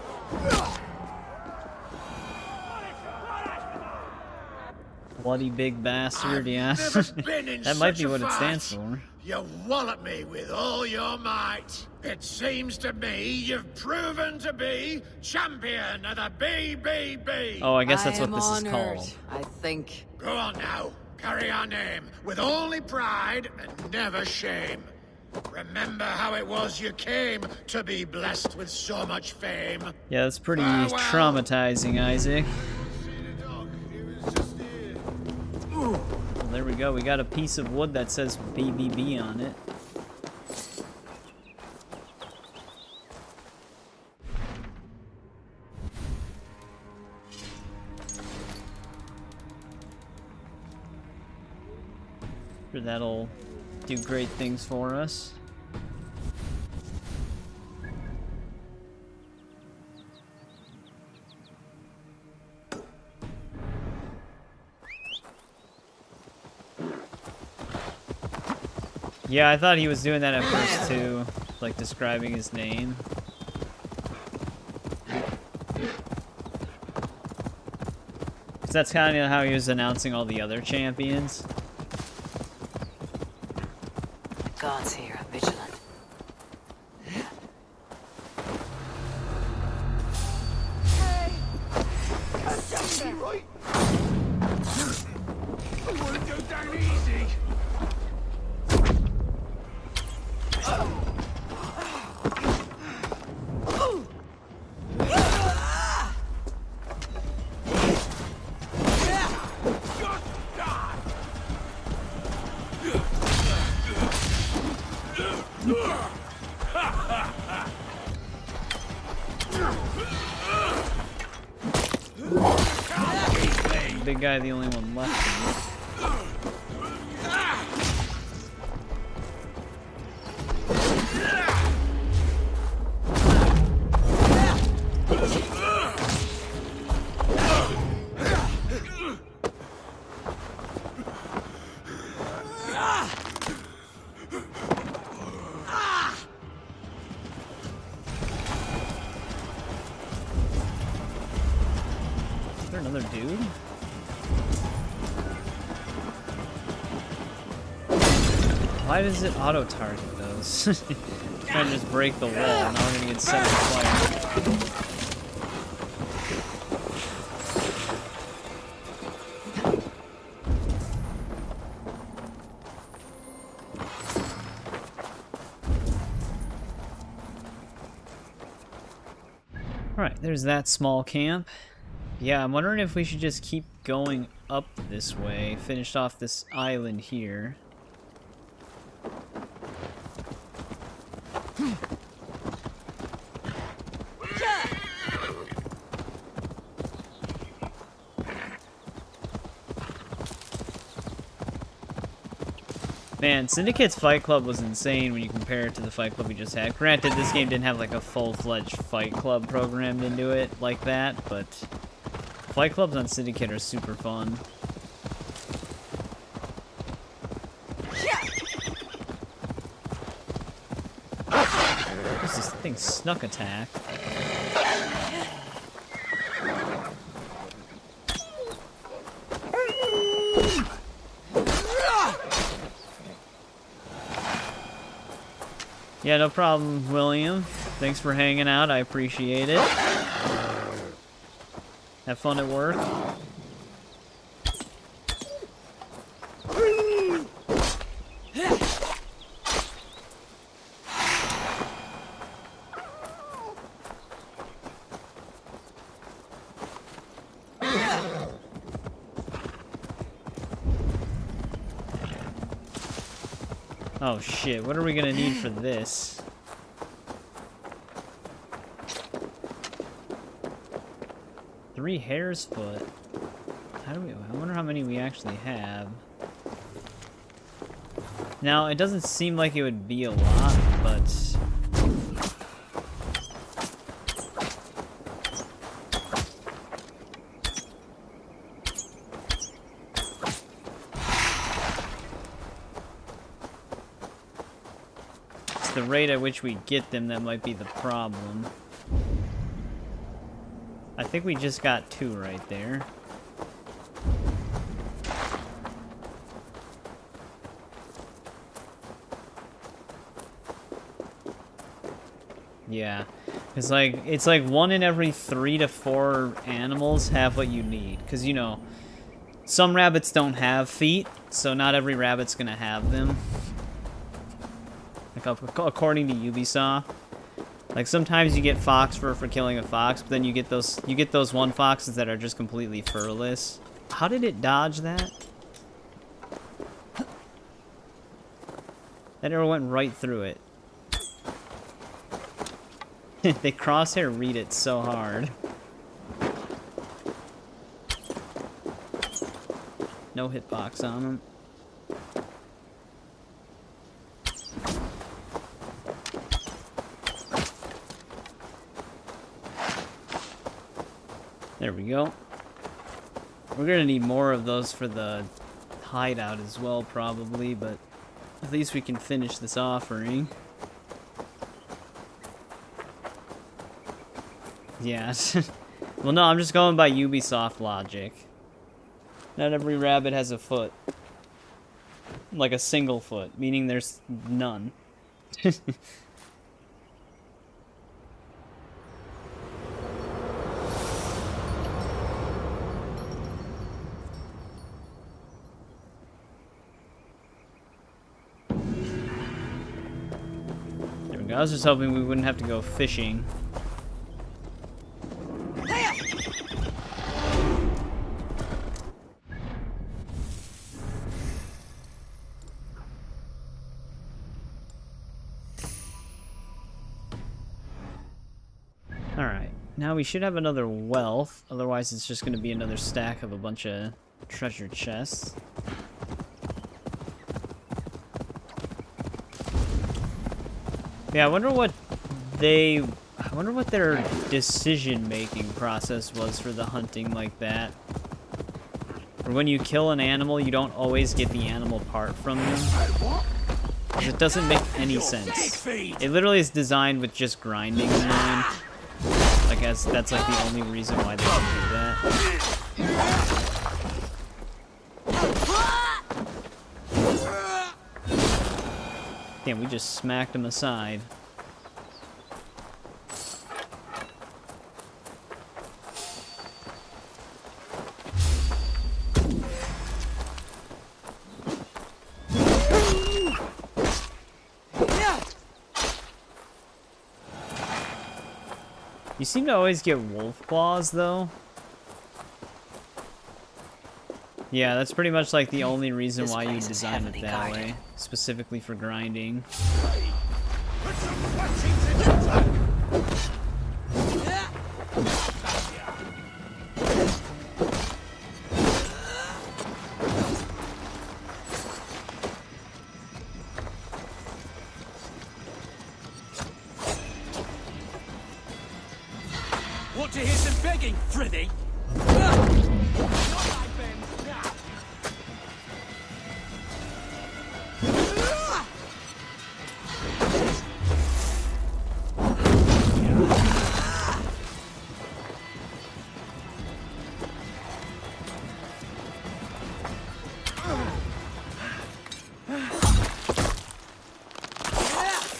Bloody big bastard, yeah. That might be what it stands for. You wallop me with all your might. It seems to me you've proven to be champion of the BBB. Oh, I guess that's what this is honored, called. I think. Go on now. Carry our name with only pride and never shame. Remember how it was you came to be blessed with so much fame. Yeah, that's pretty traumatizing, Isaac. Well, there we go. We got a piece of wood that says BBB on it. Sure, that'll do great things for us. Yeah, I thought he was doing that at first too, like describing his name. Because that's kind of how he was announcing all the other champions. Gods here, vigilant. Right? I want to go down easy. Big guy, the only one left. Is there another dude? Why does it auto-target those? Trying to just break the wall, now we're gonna get set on fire. Alright, there's that small camp. Yeah, I'm wondering if we should just keep going up this way, finish off this island here. Man, Syndicate's Fight Club was insane when you compare it to the Fight Club we just had. Granted, this game didn't have like a full-fledged Fight Club programmed into it like that, but Fight Clubs on Syndicate are super fun. What's this thing? Snuck attack. Yeah, no problem, William. Thanks for hanging out. I appreciate it. Have fun at work. Oh shit, what are we gonna need for this? Three hare's foot. How do we, I wonder how many we actually have. Now, it doesn't seem like it would be a lot, but the rate at which we get them that might be the problem. I think we just got two right there. Yeah, it's like 1 in every 3 to 4 animals have what you need, because you know some rabbits don't have feet, so not every rabbit's gonna have them. Like according to Ubisoft, like sometimes you get fox fur for killing a fox, but then you get those one foxes that are just completely furless. How did it dodge that? That arrow went right through it. They crosshair read it so hard. No hitbox on them. There we go. We're gonna need more of those for the hideout as well, probably, but At least we can finish this offering. Yeah. Well, no, I'm just going by Ubisoft logic. Not every rabbit has a foot. Like a single foot, meaning there's none. There we go. I was just hoping we wouldn't have to go fishing. Alright, now we should have another wealth, otherwise it's just going to be another stack of a bunch of treasure chests. Yeah, I wonder what their decision-making process was for the hunting like that. Or when you kill an animal, you don't always get the animal part from them. It doesn't make any sense. It literally is designed with just grinding in mind. I guess that's like the only reason why they can do that. Damn, we just smacked him aside. You seem to always get wolf claws, though. Yeah, that's pretty much like the only reason why you designed it that way. Specifically for grinding. Want to hear some begging, Freddy?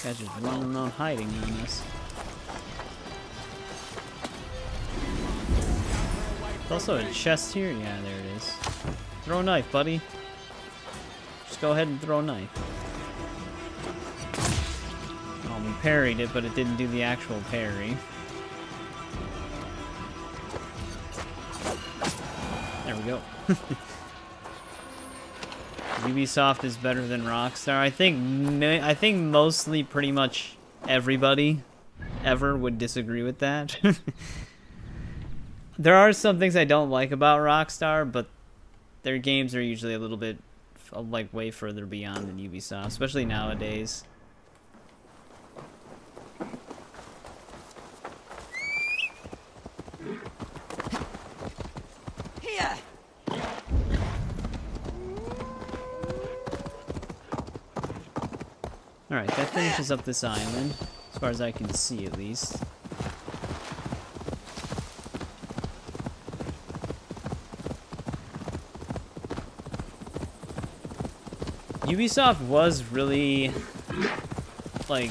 Guys just running around hiding on us. There's also a chest here. Yeah, there it is. Throw a knife, buddy. Just go ahead and throw a knife. Oh, we parried it, but it didn't do the actual parry. There we go. Ubisoft is better than Rockstar. I think mostly pretty much everybody ever would disagree with that. There are some things I don't like about Rockstar, but their games are usually a little bit like way further beyond than Ubisoft, especially nowadays. Here. Alright, that finishes up this island, as far as I can see at least. Ubisoft was really, like,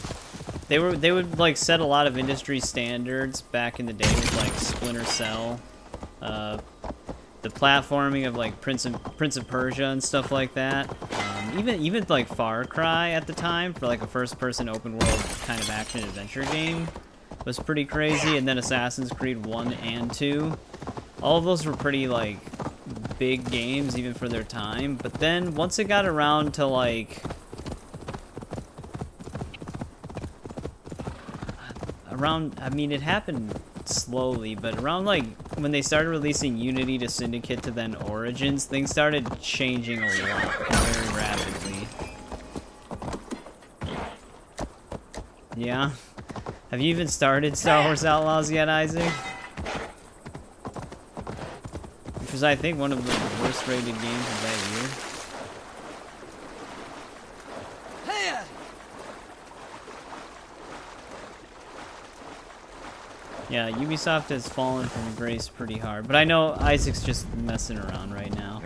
they would like set a lot of industry standards back in the day with like Splinter Cell, the platforming of like Prince of Persia and stuff like that. Even like Far Cry at the time for like a first-person open-world kind of action-adventure game was pretty crazy, and then Assassin's Creed 1 and 2. All of those were pretty like big games even for their time, but then once it got around to like I mean it happened slowly, but around like when they started releasing Unity to Syndicate to then Origins, things started changing a lot, very rapidly. Yeah? Have you even started Star Wars Outlaws yet, Isaac? Which was, I think, one of the worst rated games of that year. Yeah, Ubisoft has fallen from grace pretty hard. But I know Isaac's just messing around right now.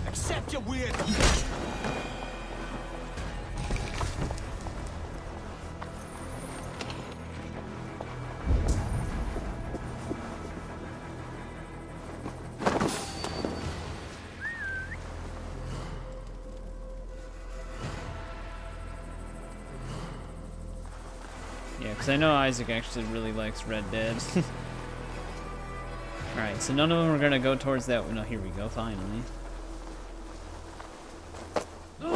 Accept your weird. Yeah, because I know Isaac actually really likes Red Dead. Alright, so none of them are going to go towards that. No, here we go, finally. I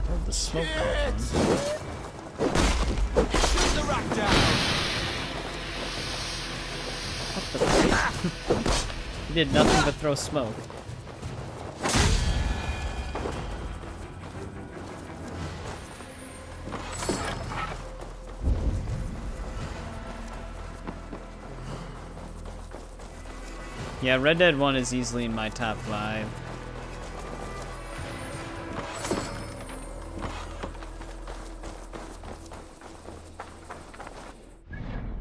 heard the smoke come from. Shoot the rock down. He did nothing but throw smoke. Yeah, Red Dead 1 is easily in my top 5.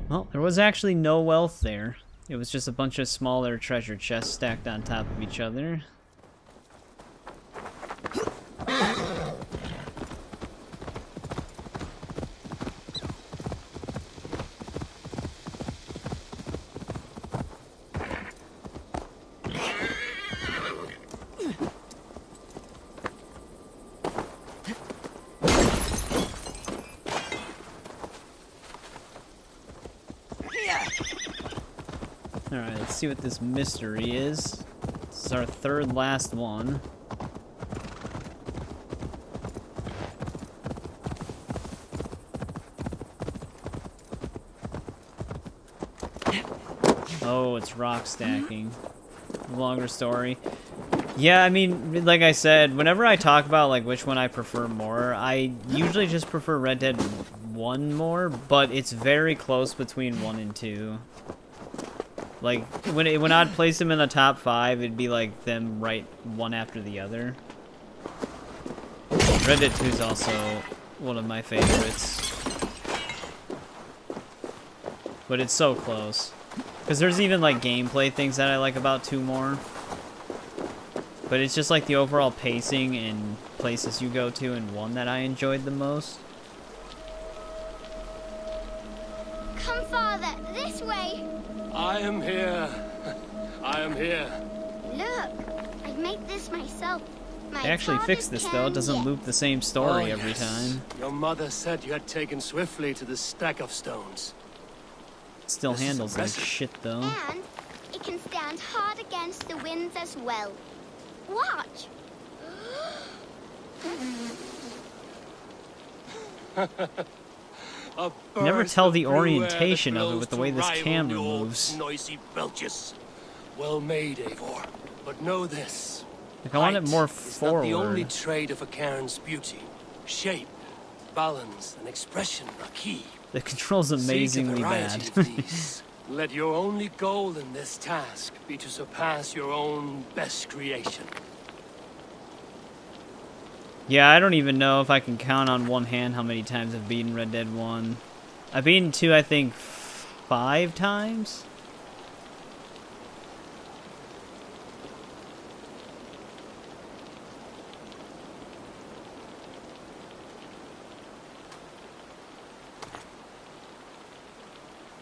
Well, there was actually no wealth there. It was just a bunch of smaller treasure chests stacked on top of each other. Alright, let's see what this mystery is. This is our third last one. Oh, it's rock stacking. Longer story. Yeah, I mean, like I said, whenever I talk about like which one I prefer more, I usually just prefer Red Dead 1 more, but it's very close between 1 and 2. Like, when I'd place them in the top 5, it'd be like them right one after the other. Red Dead 2 is also one of my favorites. But it's so close. Because there's even like gameplay things that I like about 2 more. But it's just like the overall pacing and places you go to in 1 that I enjoyed the most. Come farther, this way. I am here. I am here. Look, I made this myself. They actually fixed this though, it doesn't loop the same story every time. Your mother said you had taken swiftly to the stack of stones. It still handles like shit though. And it can stand hard against the winds as well. Watch. You never tell the orientation of it with the way this camera moves. Noisy belches. Well made, Eivor. But know this. Like, I want it more It's not the only forward. trait of a Cairn's beauty. Shape, balance, and expression are key. The control's amazingly Seek a bad. variety of these. Let your only goal in this task be to surpass your own best creation. Yeah, I don't even know if I can count on one hand how many times I've beaten Red Dead 1. I've beaten 2, I think, 5 times?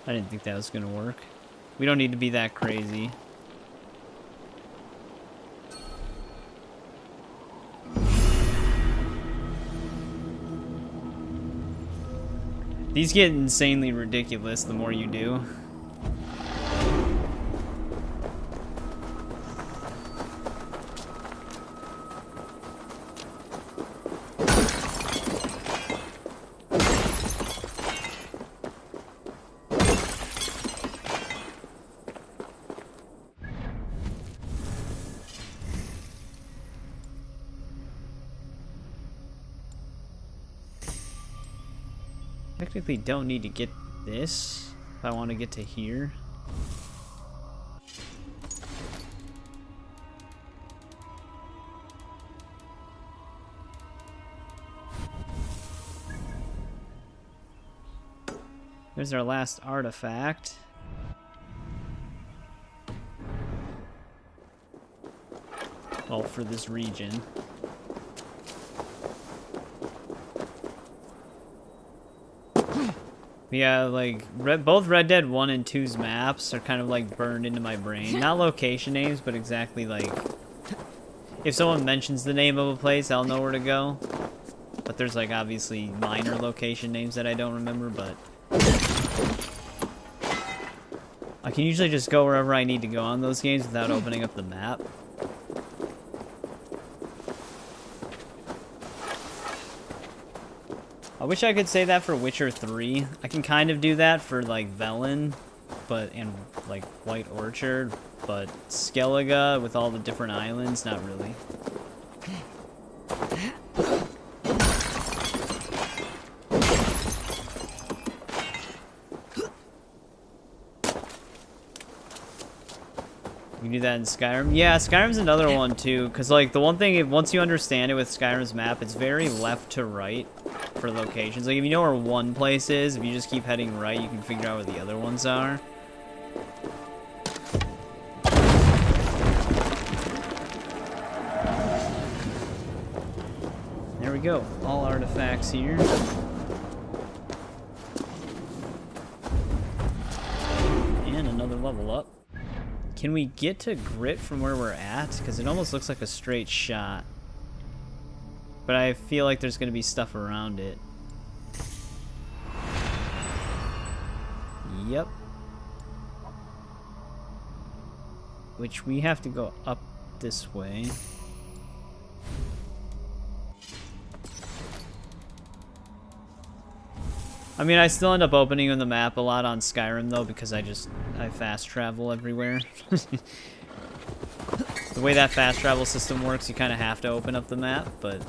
I didn't think that was gonna work. We don't need to be that crazy. These get insanely ridiculous the more you do. Technically don't need to get this if I want to get to here. There's our last artifact. Well, for this region. Yeah, like, both Red Dead 1 and 2's maps are kind of, like, burned into my brain. Not location names, but exactly, like... If someone mentions the name of a place, I'll know where to go. But there's, like, obviously minor location names that I don't remember, but... I can usually just go wherever I need to go on those games without opening up the map. I wish I could say that for Witcher 3. I can kind of do that for, like, Velen, and, like, White Orchard, but Skellige with all the different islands, not really. You do that in Skyrim? Yeah, Skyrim's another one, too, because, like, the one thing, once you understand it with Skyrim's map, it's very left to right for locations. Like, if you know where one place is, if you just keep heading right, you can figure out where the other ones are. There we go. All artifacts here. And another level up. Can we get to Grit from where we're at? Because it almost looks like a straight shot. But I feel like there's going to be stuff around it. Yep. Which we have to go up this way. I mean, I still end up opening the map a lot on Skyrim, though, because I fast travel everywhere. The way that fast travel system works, you kind of have to open up the map, but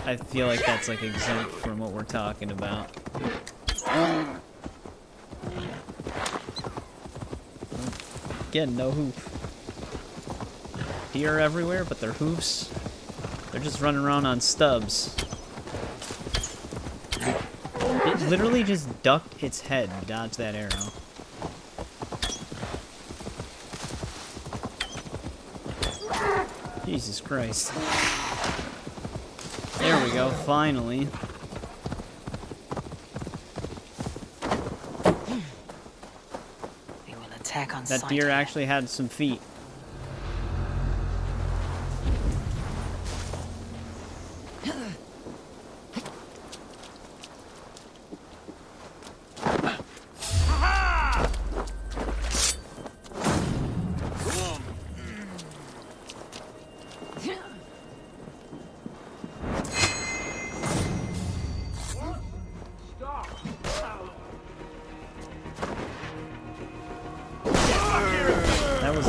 I feel like that's, like, exempt from what we're talking about. Again, no hoof. Deer everywhere, but their hoofs, they're just running around on stubs. It literally just ducked its head and dodged that arrow. Jesus Christ. There we go, finally. They will attack on that sight. deer actually had some feet.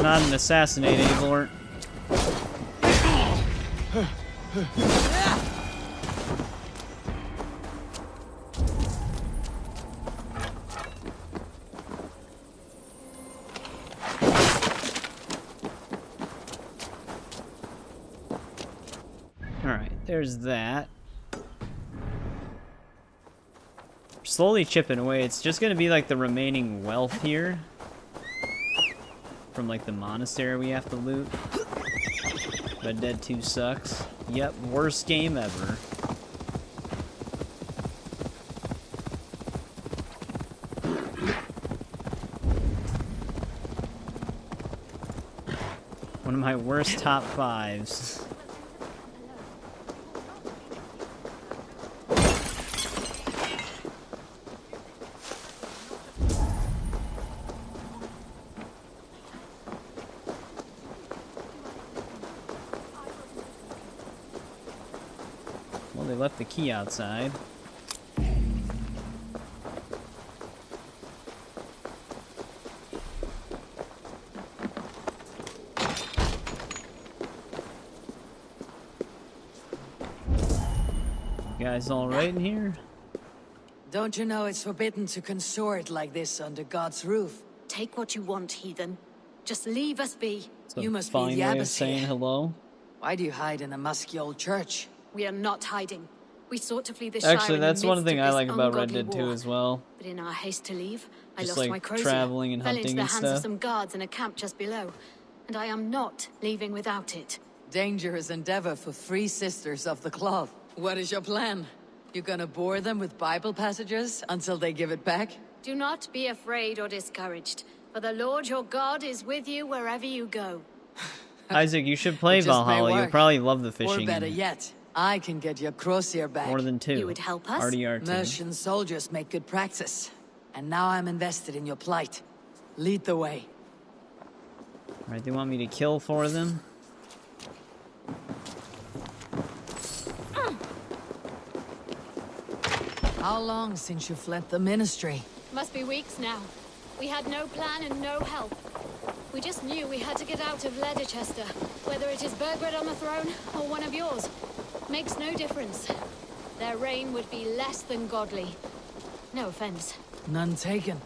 Not an assassinate, Eivor. Alright, there's that. Slowly chipping away. It's just gonna be like the remaining wealth here. From, like, the monastery we have to loot. Red Dead 2 sucks. Yep, worst game ever. One of my worst top 5s. They left the key outside. You guys all right in here? Don't you know it's forbidden to consort like this under God's roof? Take what you want, heathen. Just leave us be. You must be the abbess saying hello. Why do you hide in a musky old church? We are not hiding. We sought to flee the Actually, Shire in that's the one midst thing of I this like about Red ungodly Dead 2 war. as well. But in our haste to leave, I Just lost like my crozier, traveling and fell into hunting the and hands stuff. of some guards in a camp just below, and I am not leaving without it. Dangerous endeavor for 3 sisters of the cloth. What is your plan? You gonna bore them with Bible passages until they give it back? Do not be afraid or discouraged, for the Lord your God is with you wherever you go. Isaac, you should play It just may Valhalla. You'll work. probably love the fishing. Or better yet, I can get your crozier back. More than 2. You would help us? RDR2. Mercian soldiers make good practice. And now I'm invested in your plight. Lead the way. Right, they want me to kill for them? How long since you fled the ministry? Must be weeks now. We had no plan and no help. We just knew we had to get out of Ledecester, whether it is Burgred on the throne or one of yours. Makes no difference. Their reign would be less than godly. No offense. None taken.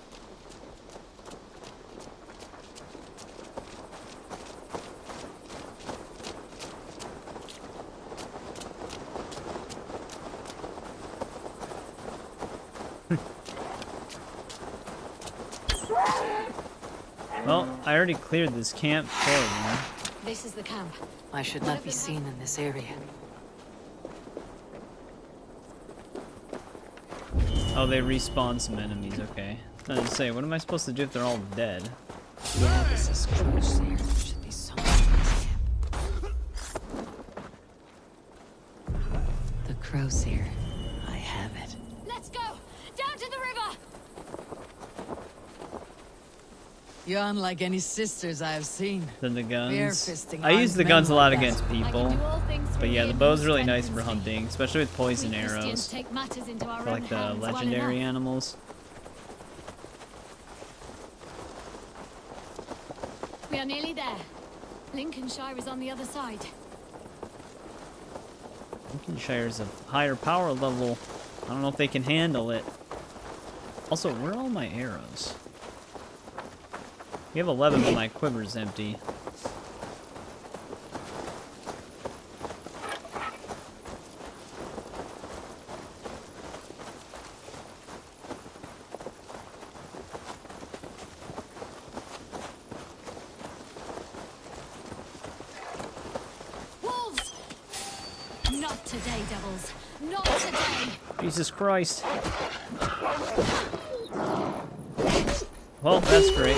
Well, I already cleared this camp for them. This is the camp. I should not be seen in this area. Oh, they respawn some enemies, okay. I was gonna say, what am I supposed to do if they're all dead? Yeah, this is close here. Should be someone in this camp. The crozier. I have it. Let's go! Down to the river! You're unlike any sisters I have seen. Than the guns. Bare-fisting I use the armed guns a men lot like against that. people. But yeah, the bow's really nice for hunting, especially with poison arrows. Take matters into our For own like the hands well legendary enough. animals. We are nearly there. Lincolnshire is on the other side. Lincolnshire's a higher power level. I don't know if they can handle it. Also, where are all my arrows? We have 11, but my quiver's empty. Wolves! Not today, devils. Not today. Jesus Christ. Well, that's great.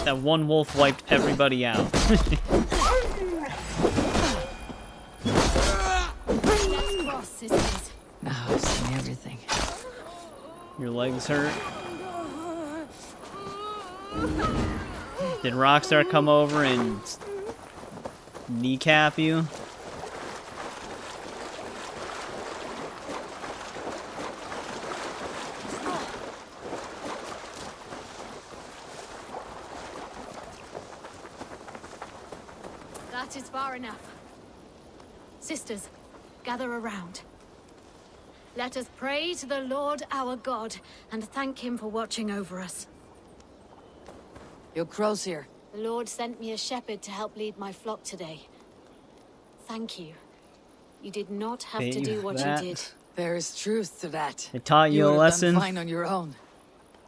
That one wolf wiped everybody out. Let's cross, sisters. Now I've seen everything. Your legs hurt. Did Rockstar come over and kneecap you? That is far enough. Sisters, gather around. Let us pray to the Lord our God and thank him for watching over us. Your crozier. The Lord sent me a shepherd to help lead my flock today. Thank you. You did not have to do what you did. There is truth to that. They taught you a would have lesson. done fine on your own.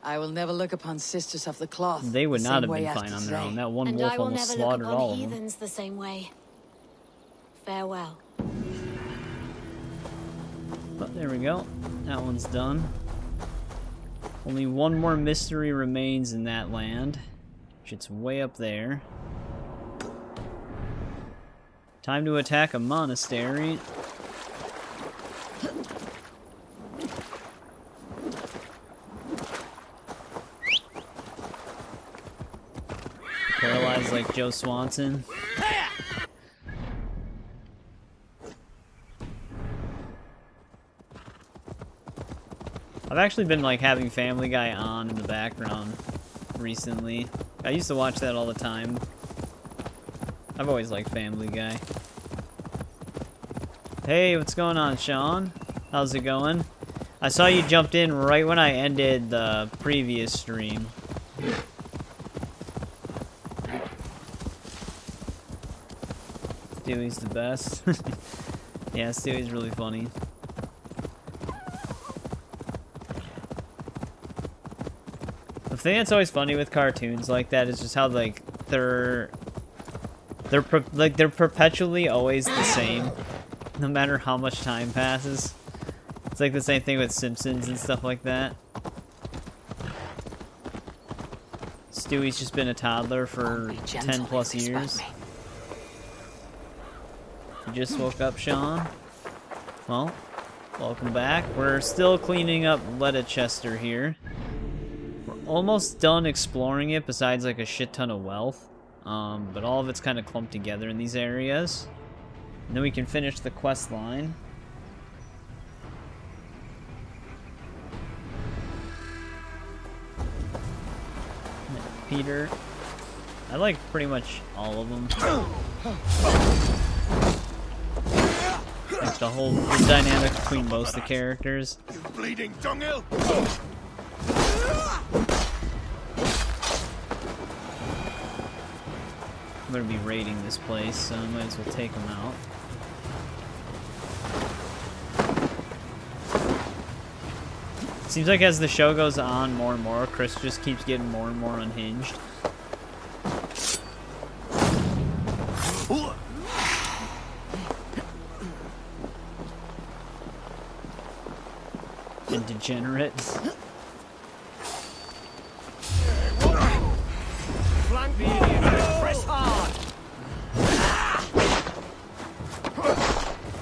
I will never look upon sisters of the cloth. They would the not same have way been after fine on their today. own. That one And wolf I will almost never look slaughtered all upon of them. heathens the same way. Farewell. But there we go. That one's done. Only one more mystery remains in that land. Which it's way up there. Time to attack a monastery. Paralyzed like Joe Swanson. I've actually been like having Family Guy on in the background recently. I used to watch that all the time. I've always liked Family Guy. Hey, what's going on, Sean? How's it going? I saw you jumped in right when I ended the previous stream. Stewie's the best. Yeah, Stewie's really funny. The thing that's always funny with cartoons like that is just how like they're perpetually always the same, no matter how much time passes. It's like the same thing with Simpsons and stuff like that. Stewie's just been a toddler for 10 plus years. You just woke up, Sean? Well, welcome back. We're still cleaning up Ledecestrescire here. We're almost done exploring it besides like a shit ton of wealth. But all of it's kind of clumped together in these areas. And then we can finish the quest line. Peter. I like pretty much all of them. Like the whole dynamic between most of the characters. You bleeding dunghill! I'm gonna be raiding this place, so I might as well take them out. Seems like as the show goes on more and more, Chris just keeps getting more and more unhinged. And degenerate. Flank the idiot and press hard!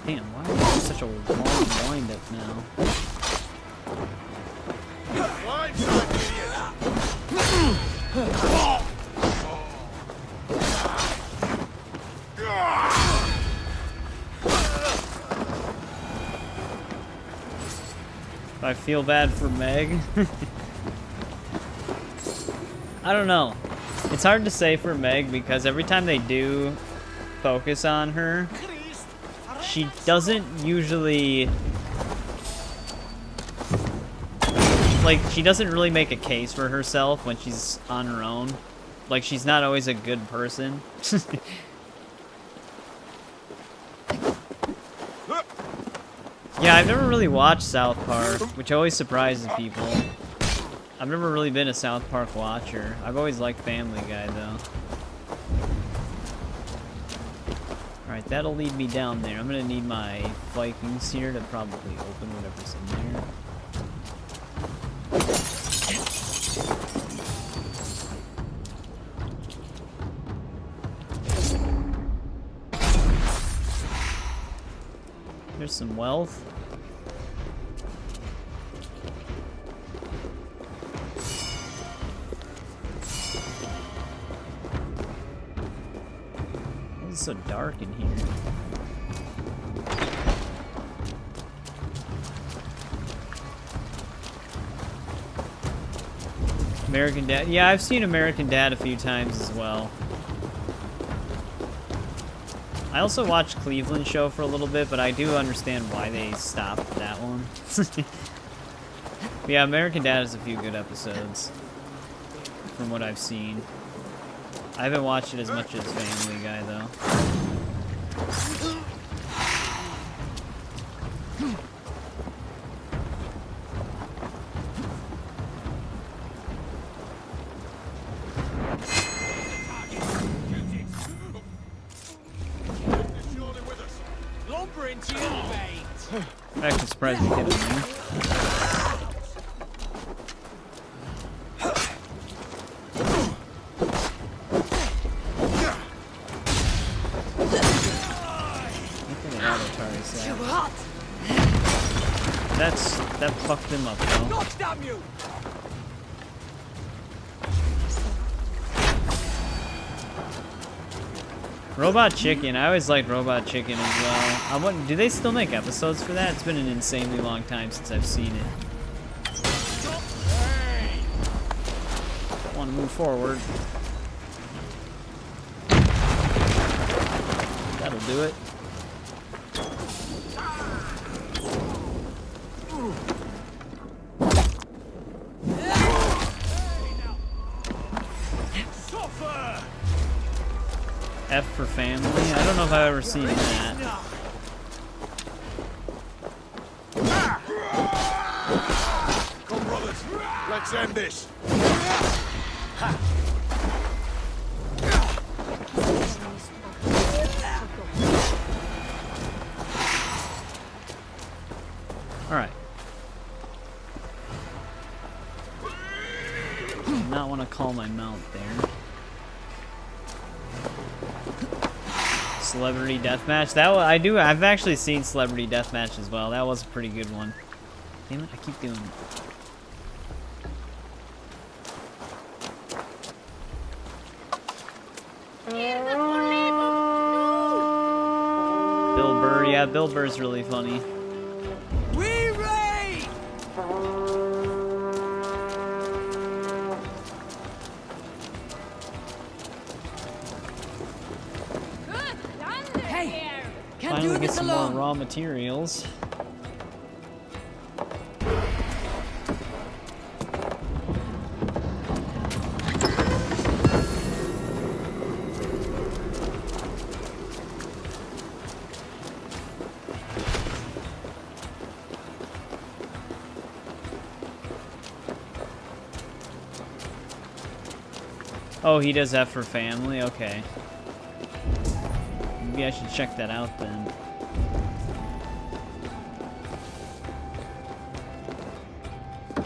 Damn, why is there such a long wind-up now? I feel bad for Meg. I don't know. It's hard to say for Meg because every time they do focus on her, she doesn't usually... Like, she doesn't really make a case for herself when she's on her own. Like, she's not always a good person. Yeah, I've never really watched South Park, which always surprises people. I've never really been a South Park watcher. I've always liked Family Guy, though. Alright, that'll lead me down there. I'm gonna need my Vikings here to probably open whatever's in there. There's some wealth. It's so dark in here. American Dad. Yeah, I've seen American Dad a few times as well. I also watched Cleveland Show for a little bit, but I do understand why they stopped that one. Yeah, American Dad has a few good episodes, from what I've seen. I haven't watched it as much as Family Guy, though. I'm actually surprised we hit him. That fucked him up, though. Damn you! Robot Chicken. I always liked Robot Chicken as well. Do they still make episodes for that? It's been an insanely long time since I've seen it. I want to move forward. That'll do it. if I've ever seen that. Come, brothers. Let's end this. Alright. Do not want to call my mount there. Celebrity Deathmatch. That I've actually seen Celebrity Deathmatch as well. That was a pretty good one. Damn it, I keep doing it. Bill Burr, yeah, Bill Burr's really funny. We raid! Hey, can't Finally do get this some alone. more raw materials. Oh, he does that for family? Okay. Maybe I should check that out then.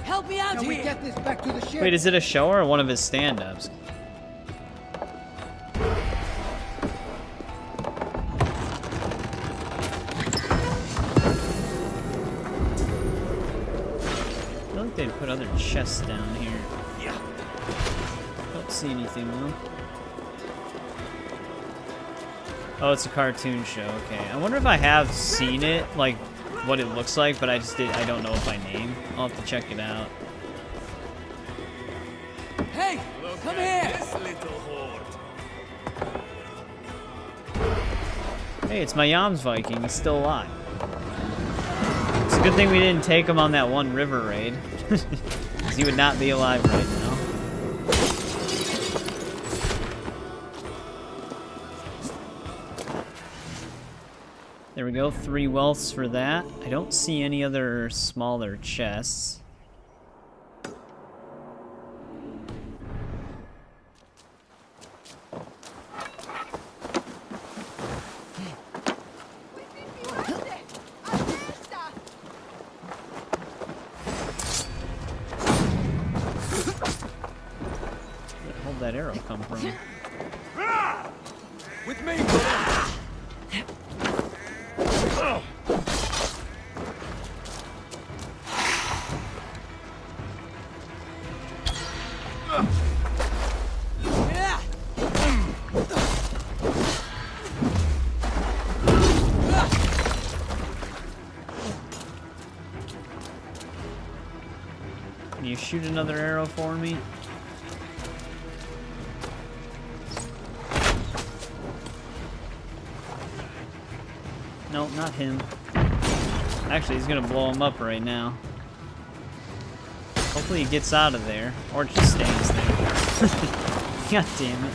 Help me out Can here. we get this back to the ship? Wait, is it a show or one of his stand-ups? I feel like they'd put other chests down here. Yeah. Don't see anything though. Oh, it's a cartoon show. Okay. I wonder if I have seen it, like what it looks like, but I don't know it by name. I'll have to check it out. Hey, come here! This little horde. Hey, it's my Yams Viking. He's still alive. It's a good thing we didn't take him on that one river raid. Because he would not be alive right now. There we go, 3 wealths for that. I don't see any other smaller chests. Where'd that arrow come from? With me, brother! Can you shoot another arrow for me? No, not him. Actually, he's gonna blow him up right now. Hopefully he gets out of there, or just stays there. God damn it.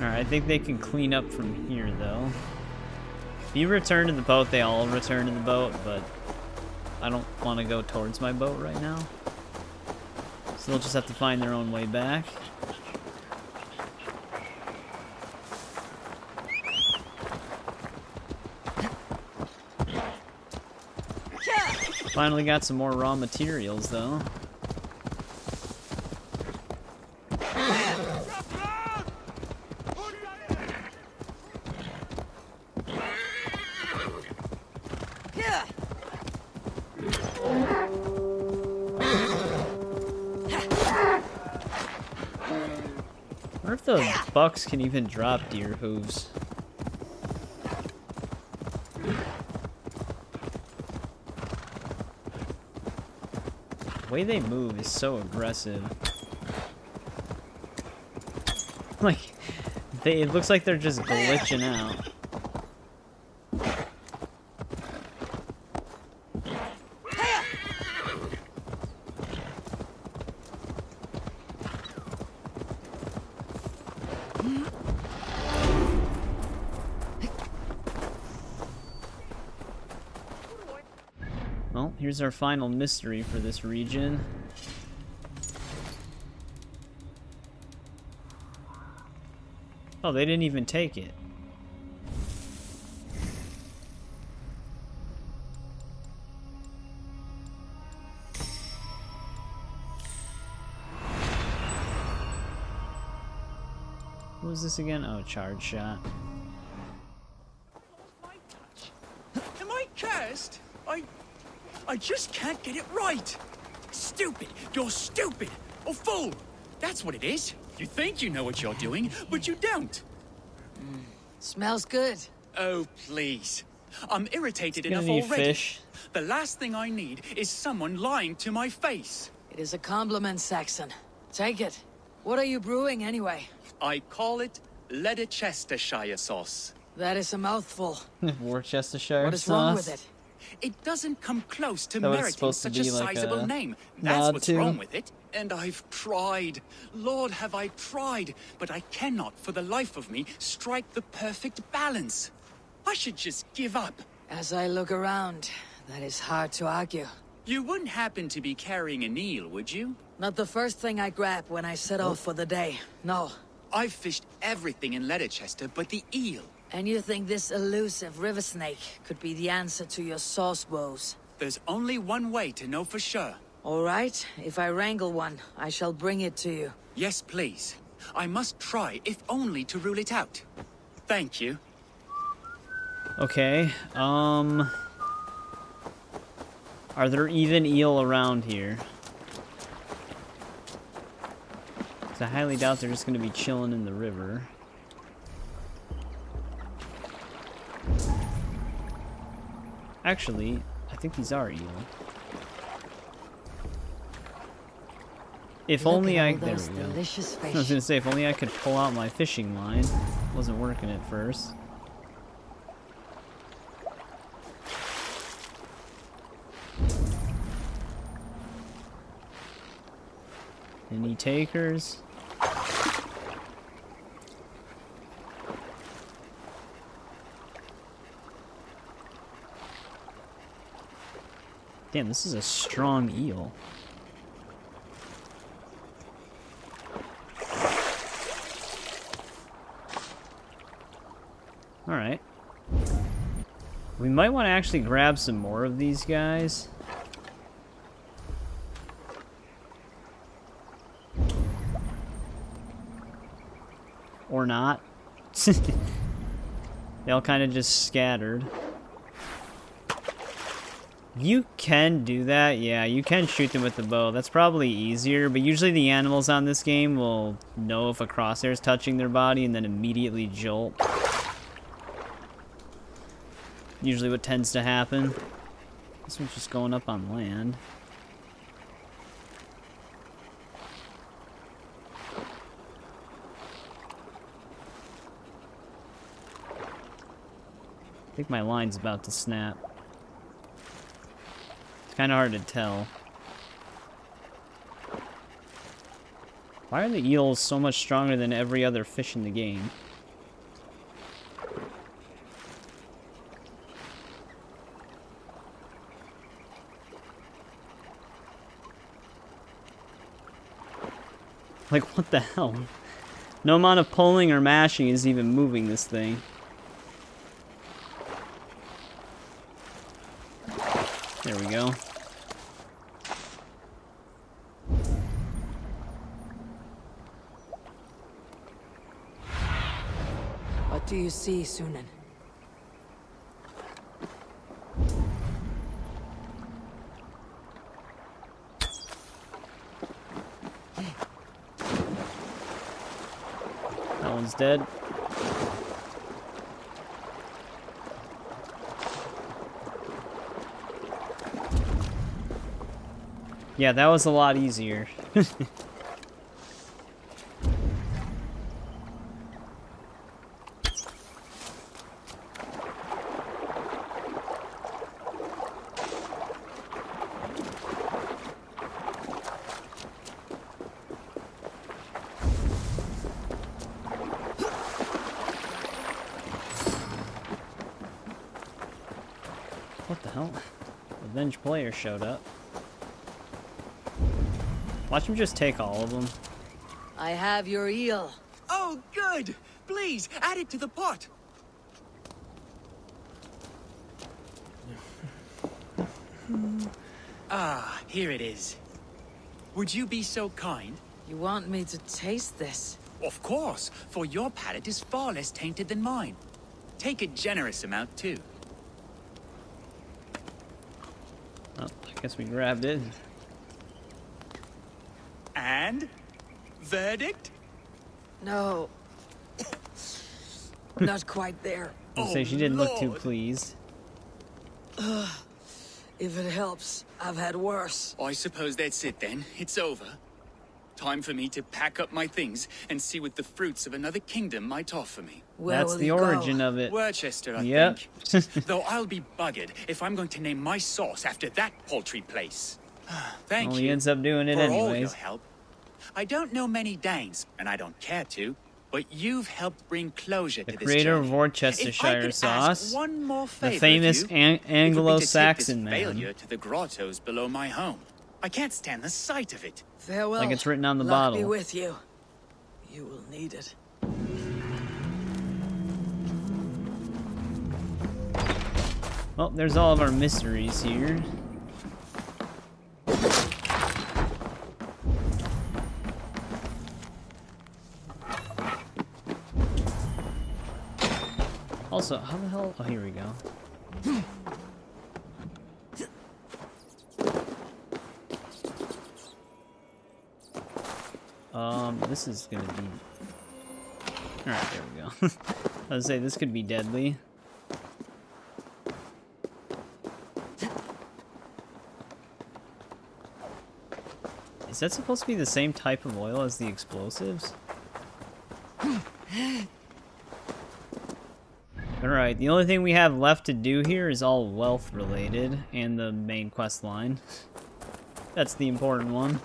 Alright, I think they can clean up from here, though. If you return to the boat, they all return to the boat, but I don't want to go towards my boat right now. So they'll just have to find their own way back. Finally got some more raw materials, though. I wonder if the bucks can even drop deer hooves. The way they move is so aggressive. Like, it looks like they're just glitching out. Well, here's our final mystery for this region. Oh, they didn't even take it. What was this again? Oh, charge shot. Am I cursed? I just can't get it right. Stupid. You're stupid. Or fool. That's what it is. You think you know what you're doing, but you don't. Smells good. Oh, please. I'm irritated It's enough gonna need already. fish. The last thing I need is someone lying to my face. It is a compliment, Saxon. Take it. What are you brewing, anyway? I call it Ledecestrescire sauce. That is a mouthful. Worcestershire What is sauce. wrong with it? It doesn't come close to That was meriting supposed to such a be like sizable a name. nod That's what's to. wrong with it. And I've tried. Lord, have I tried. But I cannot, for the life of me, strike the perfect balance. I should just give up. As I look around, that is hard to argue. You wouldn't happen to be carrying an eel, would you? Not the first thing I grab when I set off for the day. No. I've fished everything in Ledecester but the eel. And you think this elusive river snake could be the answer to your sauce woes? There's only one way to know for sure. All right. If I wrangle one, I shall bring it to you. Yes, please. I must try, if only to rule it out. Thank you. Okay, are there even eel around here? 'Cause I highly doubt they're just gonna be chilling in the river. Actually, I think these are eel. If Look only at I... all There those we go. delicious I was fish. gonna say, if only I could pull out my fishing line. Wasn't working at first. Any takers? Damn, this is a strong eel. Alright. We might want to actually grab some more of these guys. Or not. They all kind of just scattered. You can do that, yeah, you can shoot them with the bow. That's probably easier, but usually the animals on this game will know if a crosshair is touching their body and then immediately jolt. Usually what tends to happen. This one's just going up on land. I think my line's about to snap. It's kind of hard to tell. Why are the eels so much stronger than every other fish in the game? Like, what the hell? No amount of pulling or mashing is even moving this thing. There we go. What do you see, Sunan? That one's dead. Yeah, that was a lot easier. hell? Revenge player showed up. Watch him just take all of them. I have your eel. Oh, good! Please, add it to the pot. Ah, here it is. Would you be so kind? You want me to taste this? Of course, for your palate is far less tainted than mine. Take a generous amount, too. Oh, I guess we grabbed it. And? Verdict? No. Not quite there. I'll say she didn't look too pleased. If it helps, I've had worse. I suppose that's it then. It's over. Time for me to pack up my things and see what the fruits of another kingdom might offer me. That's the origin of it. Worcester, I think. Though I'll be buggered if I'm going to name my sauce after that paltry place. Thank well, you. He ends up doing it for anyways. all your help. I don't know many Danes, and I don't care to, but you've helped bring closure to this Creator of journey. Worcestershire If I could ask sauce, one more the favor famous of you, it would be to take Anglo-Saxon this man. failure to the grottos below my home. I can't stand the sight of it. Farewell. Like it's written on the Luck bottle. be with you. You will need it. Well, there's all of our mysteries here. Also, how the hell? Oh, here we go. This is gonna be... Alright, there we go. I was say, this could be deadly. Is that supposed to be the same type of oil as the explosives? Alright, the only thing we have left to do here is all wealth related, and the main quest line. That's the important one.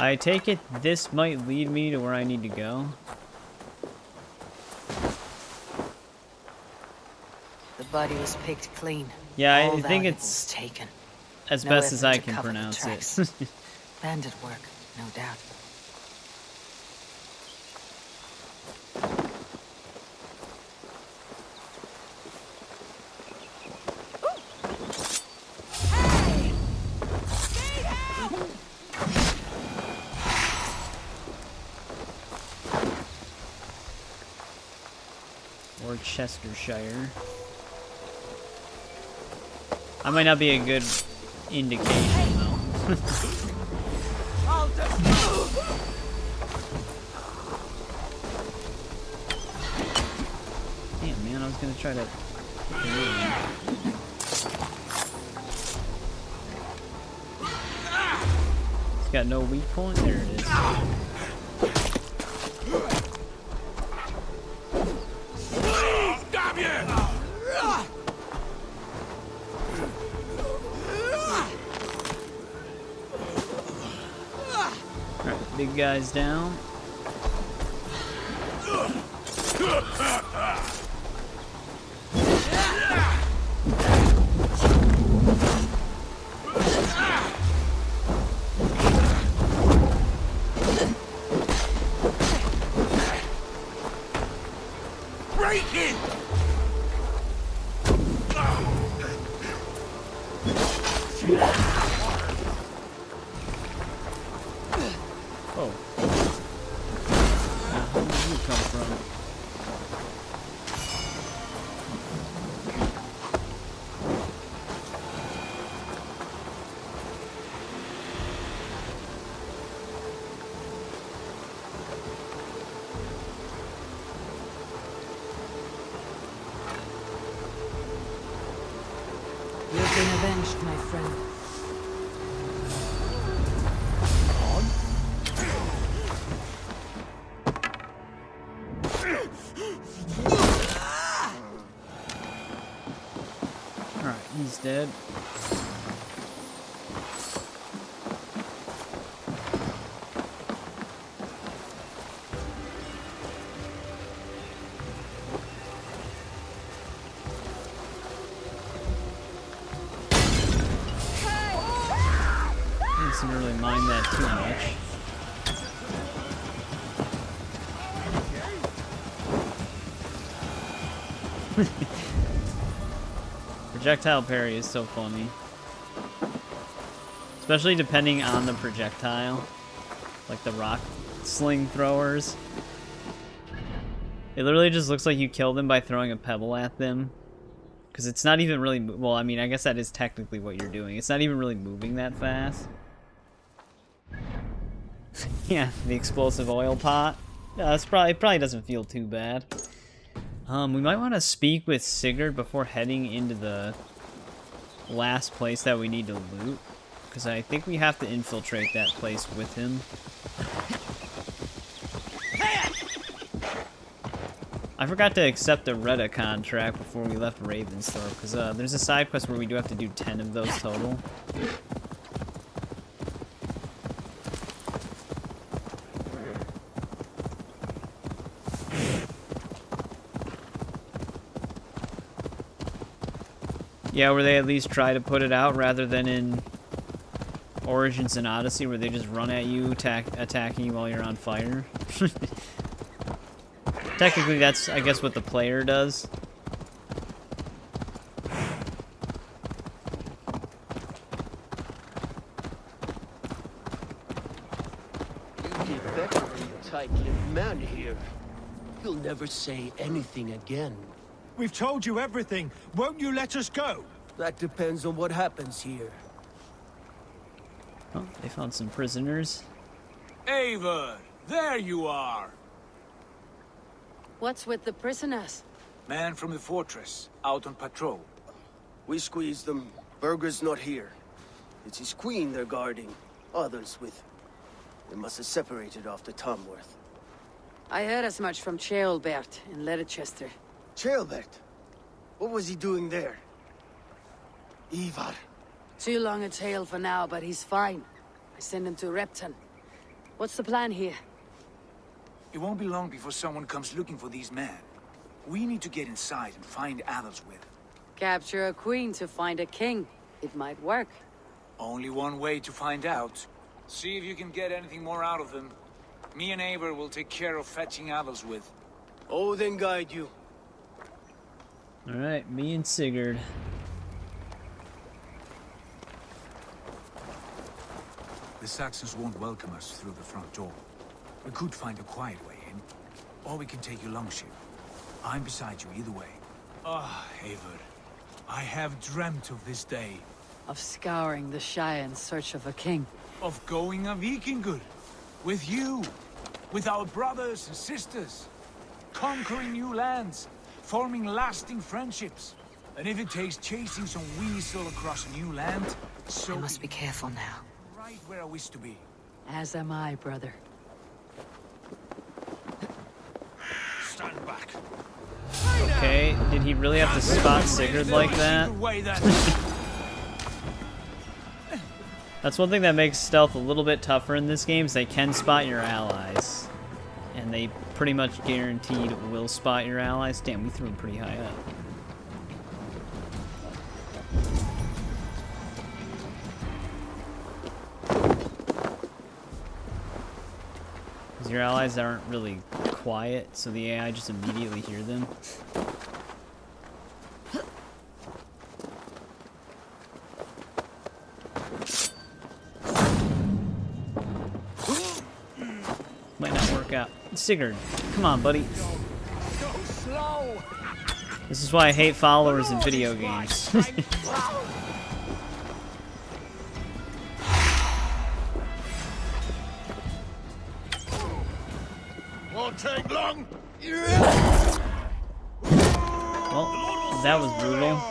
I take it this might lead me to where I need to go. The body was picked clean. Yeah, All I think valuables it's taken. as No best as effort I to can cover the pronounce tracks. it. Bandit work, no doubt. Ledecestrescire. I might not be a good indication though. Damn man, I was gonna try to... It's got no weak point? There it is. Alright, big guy's down. Break it! Oh. Where did you come from? vanished, my friend. Alright, he's dead. Doesn't really mind that too much. Projectile parry is so funny. Especially depending on the projectile. Like the rock sling throwers. It literally just looks like you kill them by throwing a pebble at them. Because it's not even really... Well, I mean, I guess that is technically what you're doing. It's not even really moving that fast. Yeah, the explosive oil pot. Yeah, it probably doesn't feel too bad. We might want to speak with Sigurd before heading into the last place that we need to loot. Because I think we have to infiltrate that place with him. I forgot to accept the Retta contract before we left Ravensthorpe. Because there's a side quest where we do have to do 10 of those total. Yeah, where they at least try to put it out rather than in Origins and Odyssey where they just run at you, attacking you while you're on fire. Technically, that's, I guess, what the player does. You get better when you tight-lipped man here. You'll never say anything again. We've told you everything. Won't you let us go? That depends on what happens here. Oh, they found some prisoners. Eivor, there you are. What's with the prisoners? Man from the fortress, out on patrol. We squeezed them. Berger's not here. It's his queen they're guarding. Others with him. They must have separated after Tamworth. I heard as much from Ceolbert in Ledecestre. Ceolbert? What was he doing there? Eivor. Too long a tale for now, but he's fine. I send him to Repton. What's the plan here? It won't be long before someone comes looking for these men. We need to get inside and find Adelswith. Capture a queen to find a king. It might work. Only one way to find out. See if you can get anything more out of them. Me and Eivor will take care of fetching Adelswith. Odin guide you. Alright, me and Sigurd. The Saxons won't welcome us through the front door. We could find a quiet way in, or we can take your longship. I'm beside you either way. Ah, Eivor. I have dreamt of this day. Of scouring the Shire in search of a king. Of going a Vikingur. With you. With our brothers and sisters. Conquering new lands. Forming lasting friendships. And if it takes chasing some weasel across a new land, so... I must be careful now. Right where I wish to be. As am I, brother. Stand back. Okay, did he really have to spot Sigurd like that? That's one thing that makes stealth a little bit tougher in this game, is they can spot your allies. And they pretty much guaranteed will spot your allies. Damn, we threw him pretty high up. Because your allies aren't really quiet, so the AI just immediately hear them. Might not work out. Sigurd, come on, buddy. This is why I hate followers in video games. Won't take long. Well, that was brutal.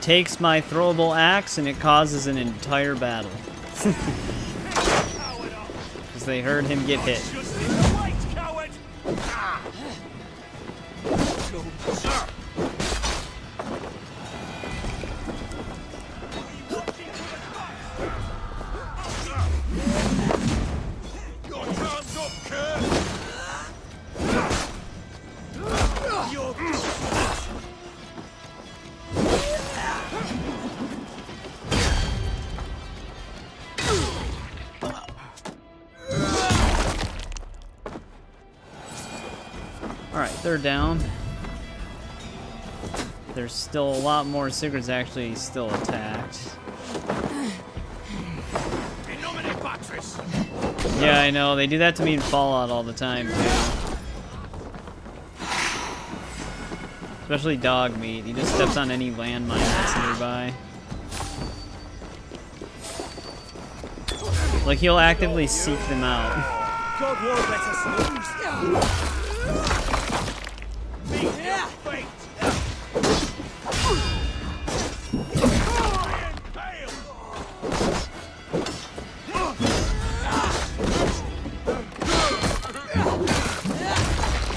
takes my throwable axe and it causes an entire battle. Because they heard him get hit. Alright, They're down. There's still a lot more Sigurds actually still attacked. Yeah, I know. They do that to me in Fallout all the time, too. Especially dog meat. He just steps on any landmine that's nearby. Like, he'll actively seek them out. God won't let us lose.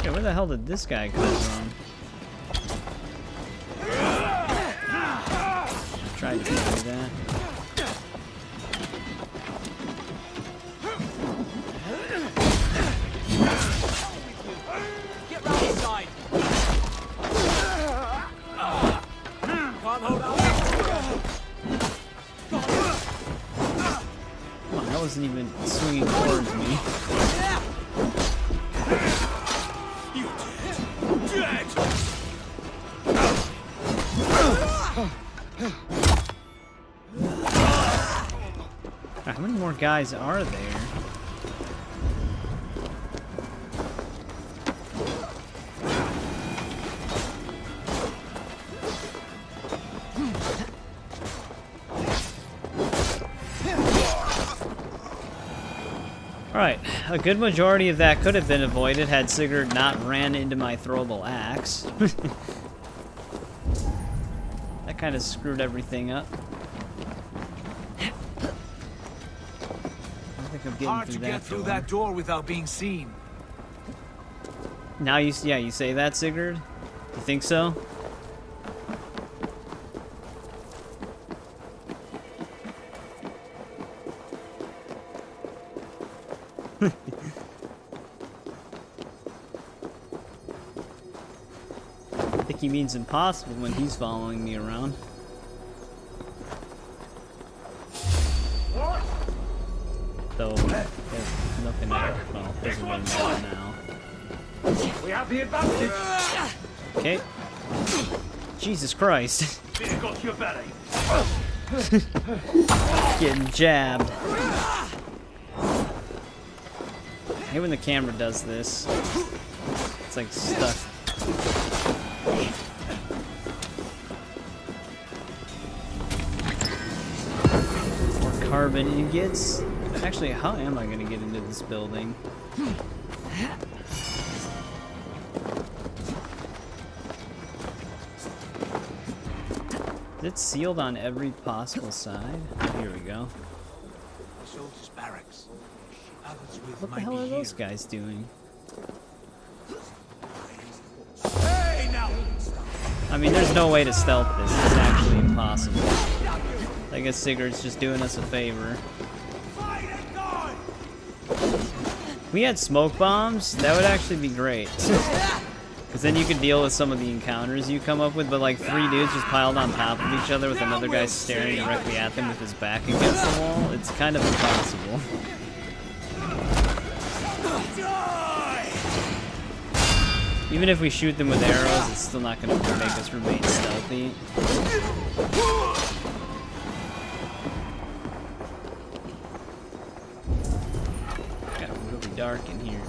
Yeah, where the hell did this guy come from? Tried to do that. Get round the side. Can't hold out. Come on, that wasn't even swinging towards me. How many more guys are there? Alright, a good majority of that could have been avoided had Sigurd not ran into my throwable axe. That kind of screwed everything up. Hard to get through that door without being seen. Now you say that, Sigurd? You think so? I think he means impossible when he's following me around. Though there's nothing else. Well, there's one more now. We have the advantage. Okay. Jesus Christ. Fear got your belly. Getting jabbed. I hate when the camera does this. It's like stuck. More carbon ingots. Actually, how am I gonna get into this building? Is it sealed on every possible side? Here we go. Soldiers' barracks. Others with What the hell are those guys doing? I mean, there's no way to stealth this. It's actually impossible. I guess Sigurd's just doing us a favor. If we had smoke bombs, that would actually be great. Because then you could deal with some of the encounters you come up with, but like 3 dudes just piled on top of each other with another guy staring directly at them with his back against the wall, it's kind of impossible. Even if we shoot them with arrows, it's still not going to make us remain stealthy. Got really dark in here.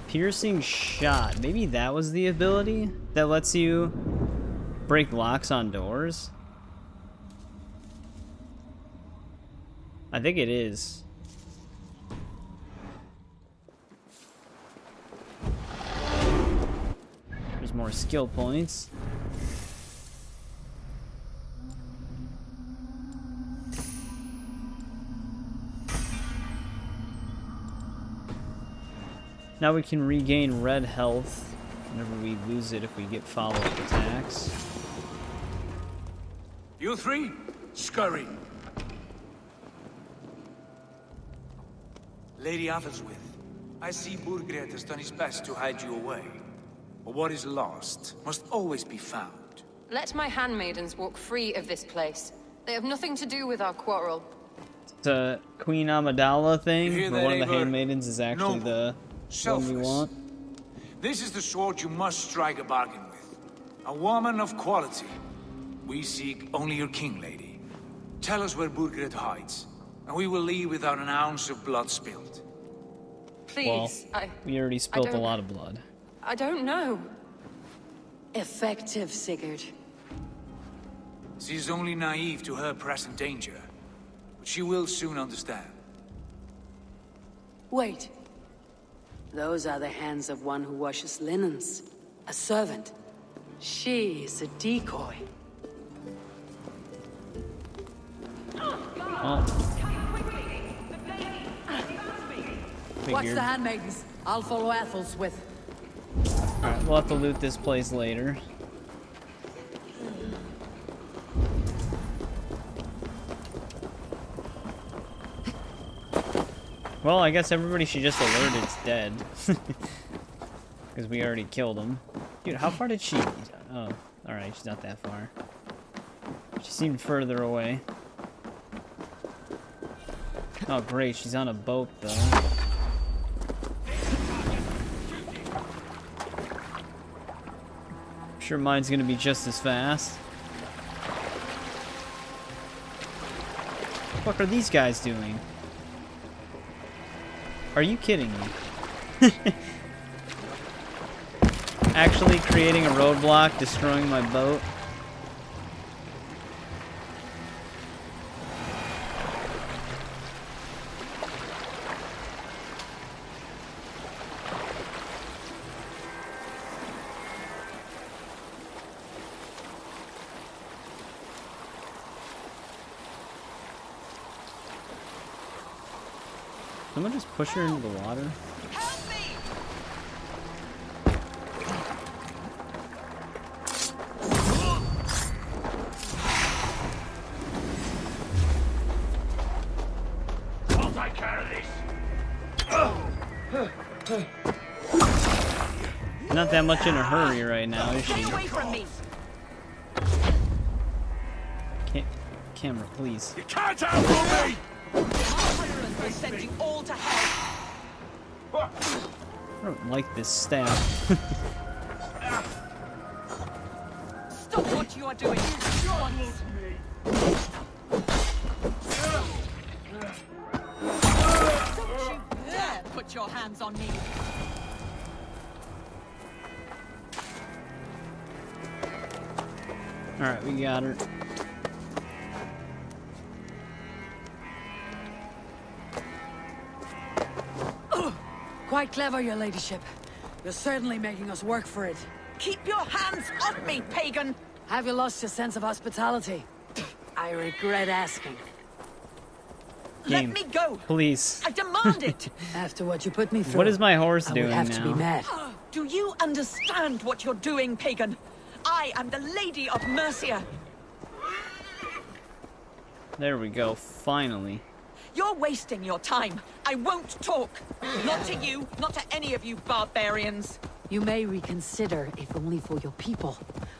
Piercing shot. Maybe that was the ability that lets you break locks on doors? I think it is. There's more skill points. Now we can regain red health whenever we lose it if we get follow-up attacks. You three, scurry. Lady Athelstwith, I see Burgred has done his best to hide you away. But what is lost must always be found. Let my handmaidens walk free of this place. They have nothing to do with our quarrel. The Queen Amidala thing, You hear where that, one of the Eivor? handmaidens is actually Noble, the one we selfless. want. This is the sword you must strike a bargain with. A woman of quality. We seek only your king, lady. Tell us where Burgred hides, and we will leave without an ounce of blood spilled. Please, Well, we already spilled a lot of blood. I don't know. Effective, Sigurd. She is only naive to her present danger, but she will soon understand. Wait. Those are the hands of one who washes linens. A servant. She is a decoy. Oh. Watch Figured. the handmaidens. I'll follow Athelstwith. Alright, we'll have to loot this place later. Well, I guess everybody should just alert it's dead. Because we already killed him. Dude, how far did she... Oh, alright, she's not that far. She seemed further away. Oh, great, she's on a boat, though. I'm sure mine's gonna be just as fast. What the fuck are these guys doing? Are you kidding me? Actually creating a roadblock, destroying my boat. Someone just push her into the water? I'll take care of this. Not that much in a hurry right now, is she? Away from me. Camera, please. You can't outrun me! Will send you all to hell. I don't like this staff. Stop what you are doing. Don't you dare put your hands on me. Alright, we got her. Quite clever, your ladyship. You're certainly making us work for it. Keep your hands off me, pagan! Have you lost your sense of hospitality? I regret asking. Let me go! Please. I demand it! After what you put me through, What is my horse I doing would have now? to be mad. Do you understand what you're doing, pagan? I am the Lady of Mercia. There we go, finally. You're wasting your time. I won't talk. Not to you, not to any of you barbarians. You may reconsider, if only for your people.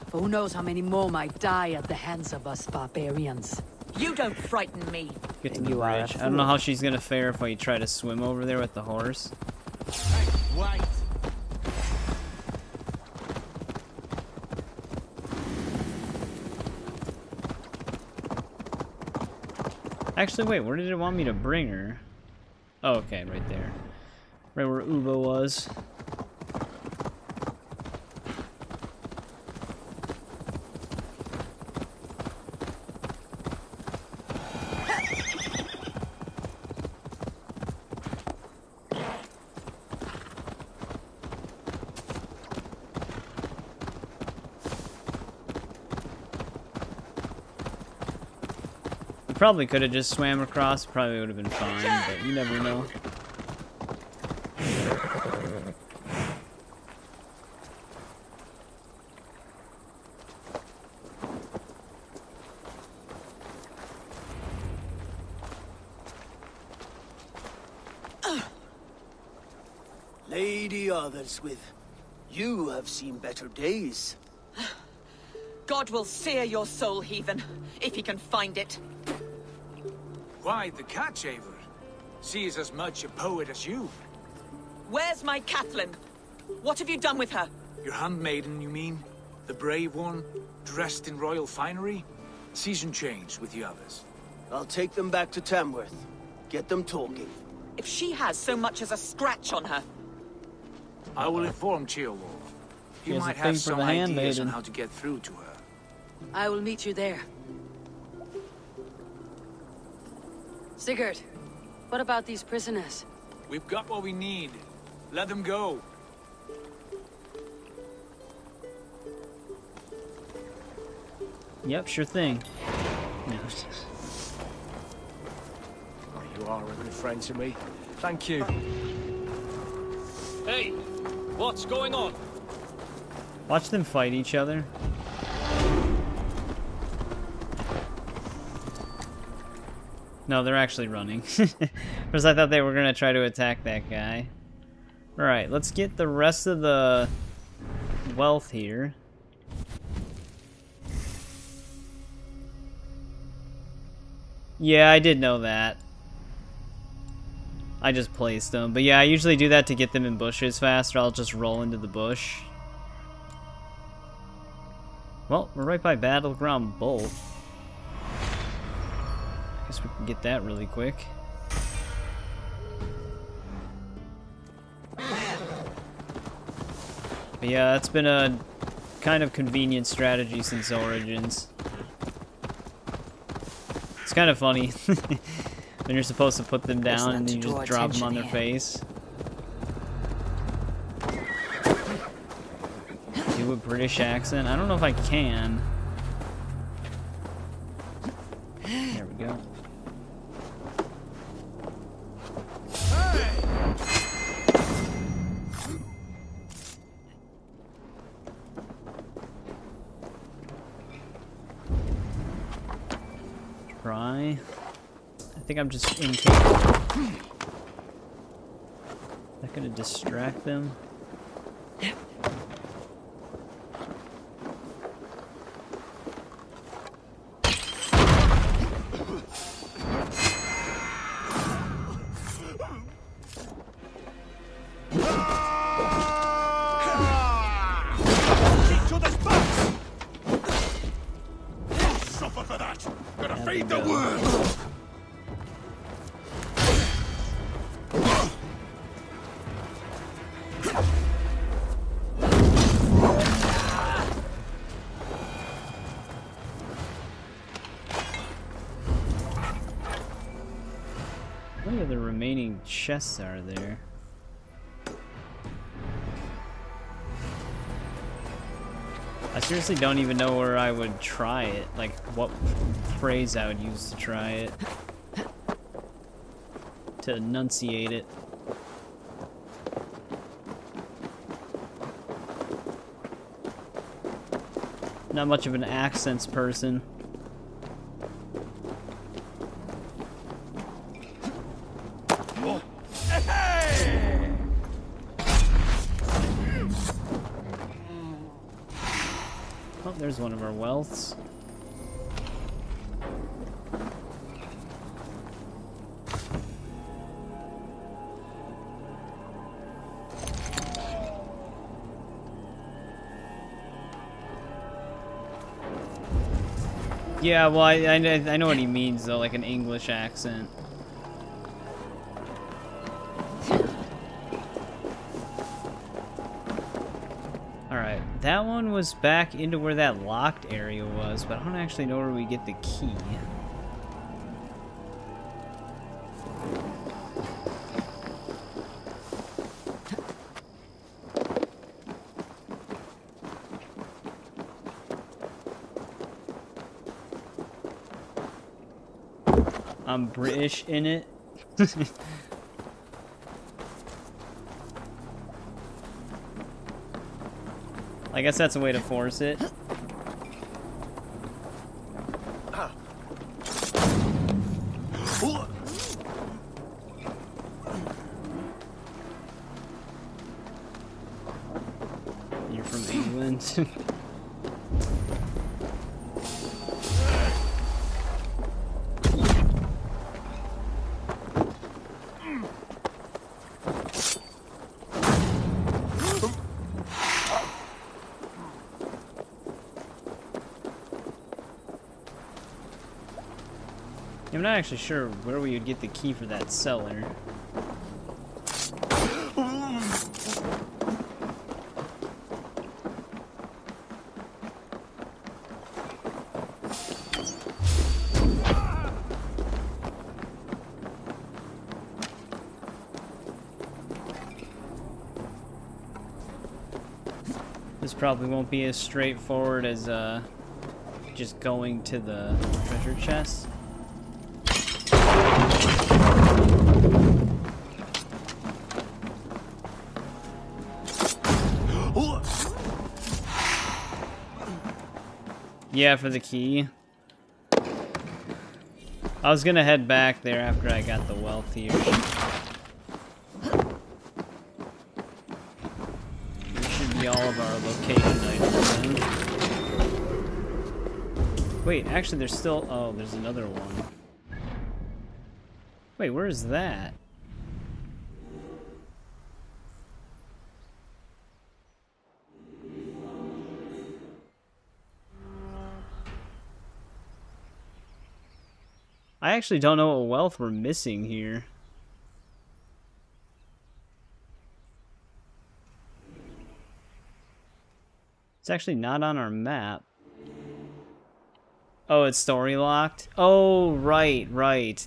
For who knows how many more might die at the hands of us barbarians. You don't frighten me. Get to the bridge. I don't know how she's gonna fare if I try to swim over there with the horse. Wait. Actually, wait, where did it want me to bring her? Oh, okay, right there. Right where Ubo was. Probably could have just swam across, probably would have been fine, but you never know. Lady Otherswith, you have seen better days. God will sear your soul, heathen, if he can find it. Why the catch, Eivor? She is as much a poet as you. Where's my Catelyn? What have you done with her? Your handmaiden, you mean? The brave one, dressed in royal finery? Season change with the others. I'll take them back to Tamworth. Get them talking. If she has so much as a scratch on her. I will inform Ceolwulf. He has a might thing have for some the ideas handmaiden. on how to get through to her. I will meet you there. Sigurd, what about these prisoners? We've got what we need. Let them go. Yep, sure thing. No. You are a good friend to me. Thank you. Hey, what's going on? Watch them fight each other. No, they're actually running. Because I thought they were going to try to attack that guy. Alright, let's get the rest of the wealth here. Yeah, I did know that. I just placed them. But yeah, I usually do that to get them in bushes faster. I'll just roll into the bush. Well, we're right by Battleground Bolt. Guess we can get that really quick. But yeah, it's been a kind of convenient strategy since Origins. It's kind of funny when you're supposed to put them down and you just drop them on their face. Do a British accent? I don't know if I can. There we go. Try. I think I'm just incapable. Is that gonna distract them? How many of the remaining chests are there? I seriously don't even know where I would try it. Like, what phrase I would use to try it. To enunciate it. Not much of an accents person. Oh, there's one of our wealths. Yeah, well, I know what he means, though, like an English accent. Alright, that one was back into where that locked area was, but I don't actually know where we get the key. I'm British in it. I guess that's a way to force it. I'm not actually sure where we would get the key for that cellar. This probably won't be as straightforward as just going to the treasure chest. Yeah, for the key. I was gonna head back there after I got the wealth here. This should be all of our location items then. Wait, actually there's still... Oh, there's another one. Wait, where is that? I actually don't know what wealth we're missing here. It's actually not on our map. Oh, it's story locked? Oh, right.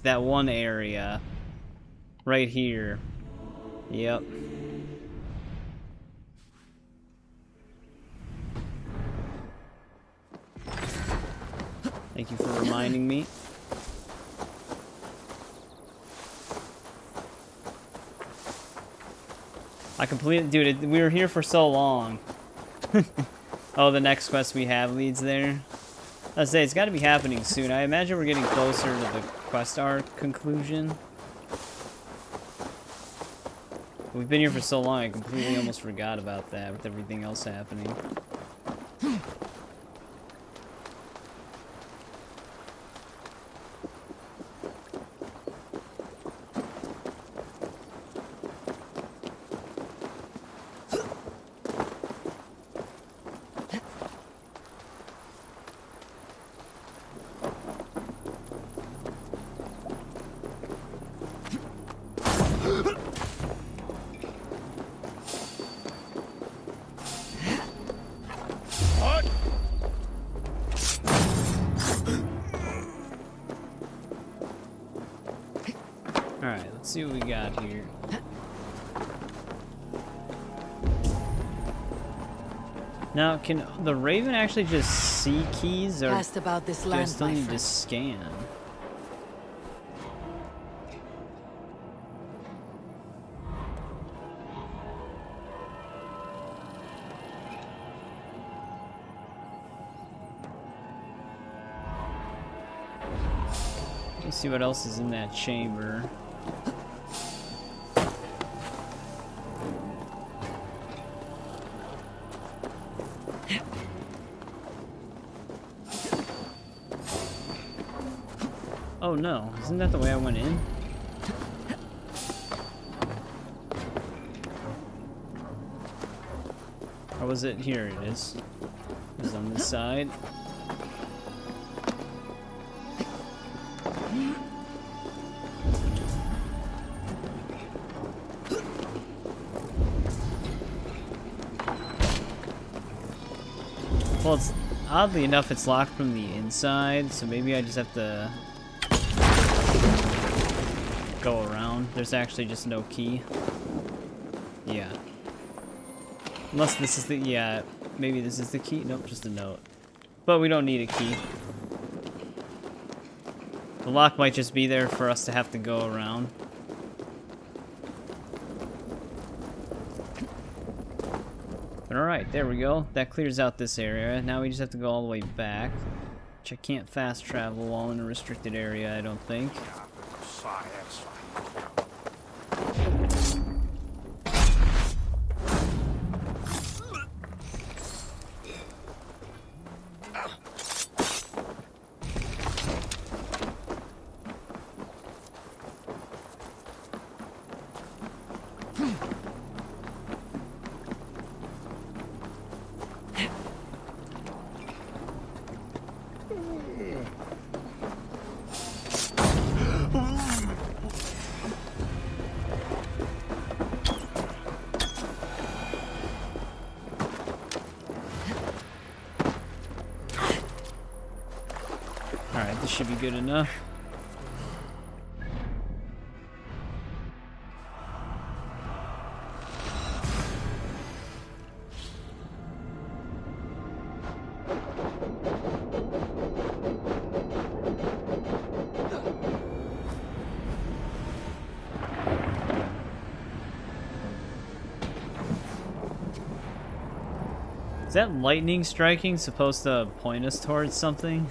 That one area. Right here. Yep. Thank you for reminding me. I completed, dude, we were here for so long. Oh, the next quest we have leads there. I'd say it's got to be happening soon. I imagine we're getting closer to the quest arc conclusion. We've been here for so long, I completely almost forgot about that with everything else happening. Alright, let's see what we got here. Now, can the Raven actually just see keys, or Asked about this do I land, still my need to friend. scan? Let's see what else is in that chamber. Oh no, isn't that the way I went in? Or was it? Here it is. It was on this side. Well, it's oddly enough, it's locked from the inside, so maybe I just have to go around. There's actually just no key. Yeah. Unless this is the... Yeah, maybe this is the key. Nope, just a note. But we don't need a key. The lock might just be there for us to have to go around. But alright, there we go. That clears out this area. Now we just have to go all the way back. Which I can't fast travel while in a restricted area, I don't think. Alright, this should be good enough. Is that lightning striking supposed to point us towards something?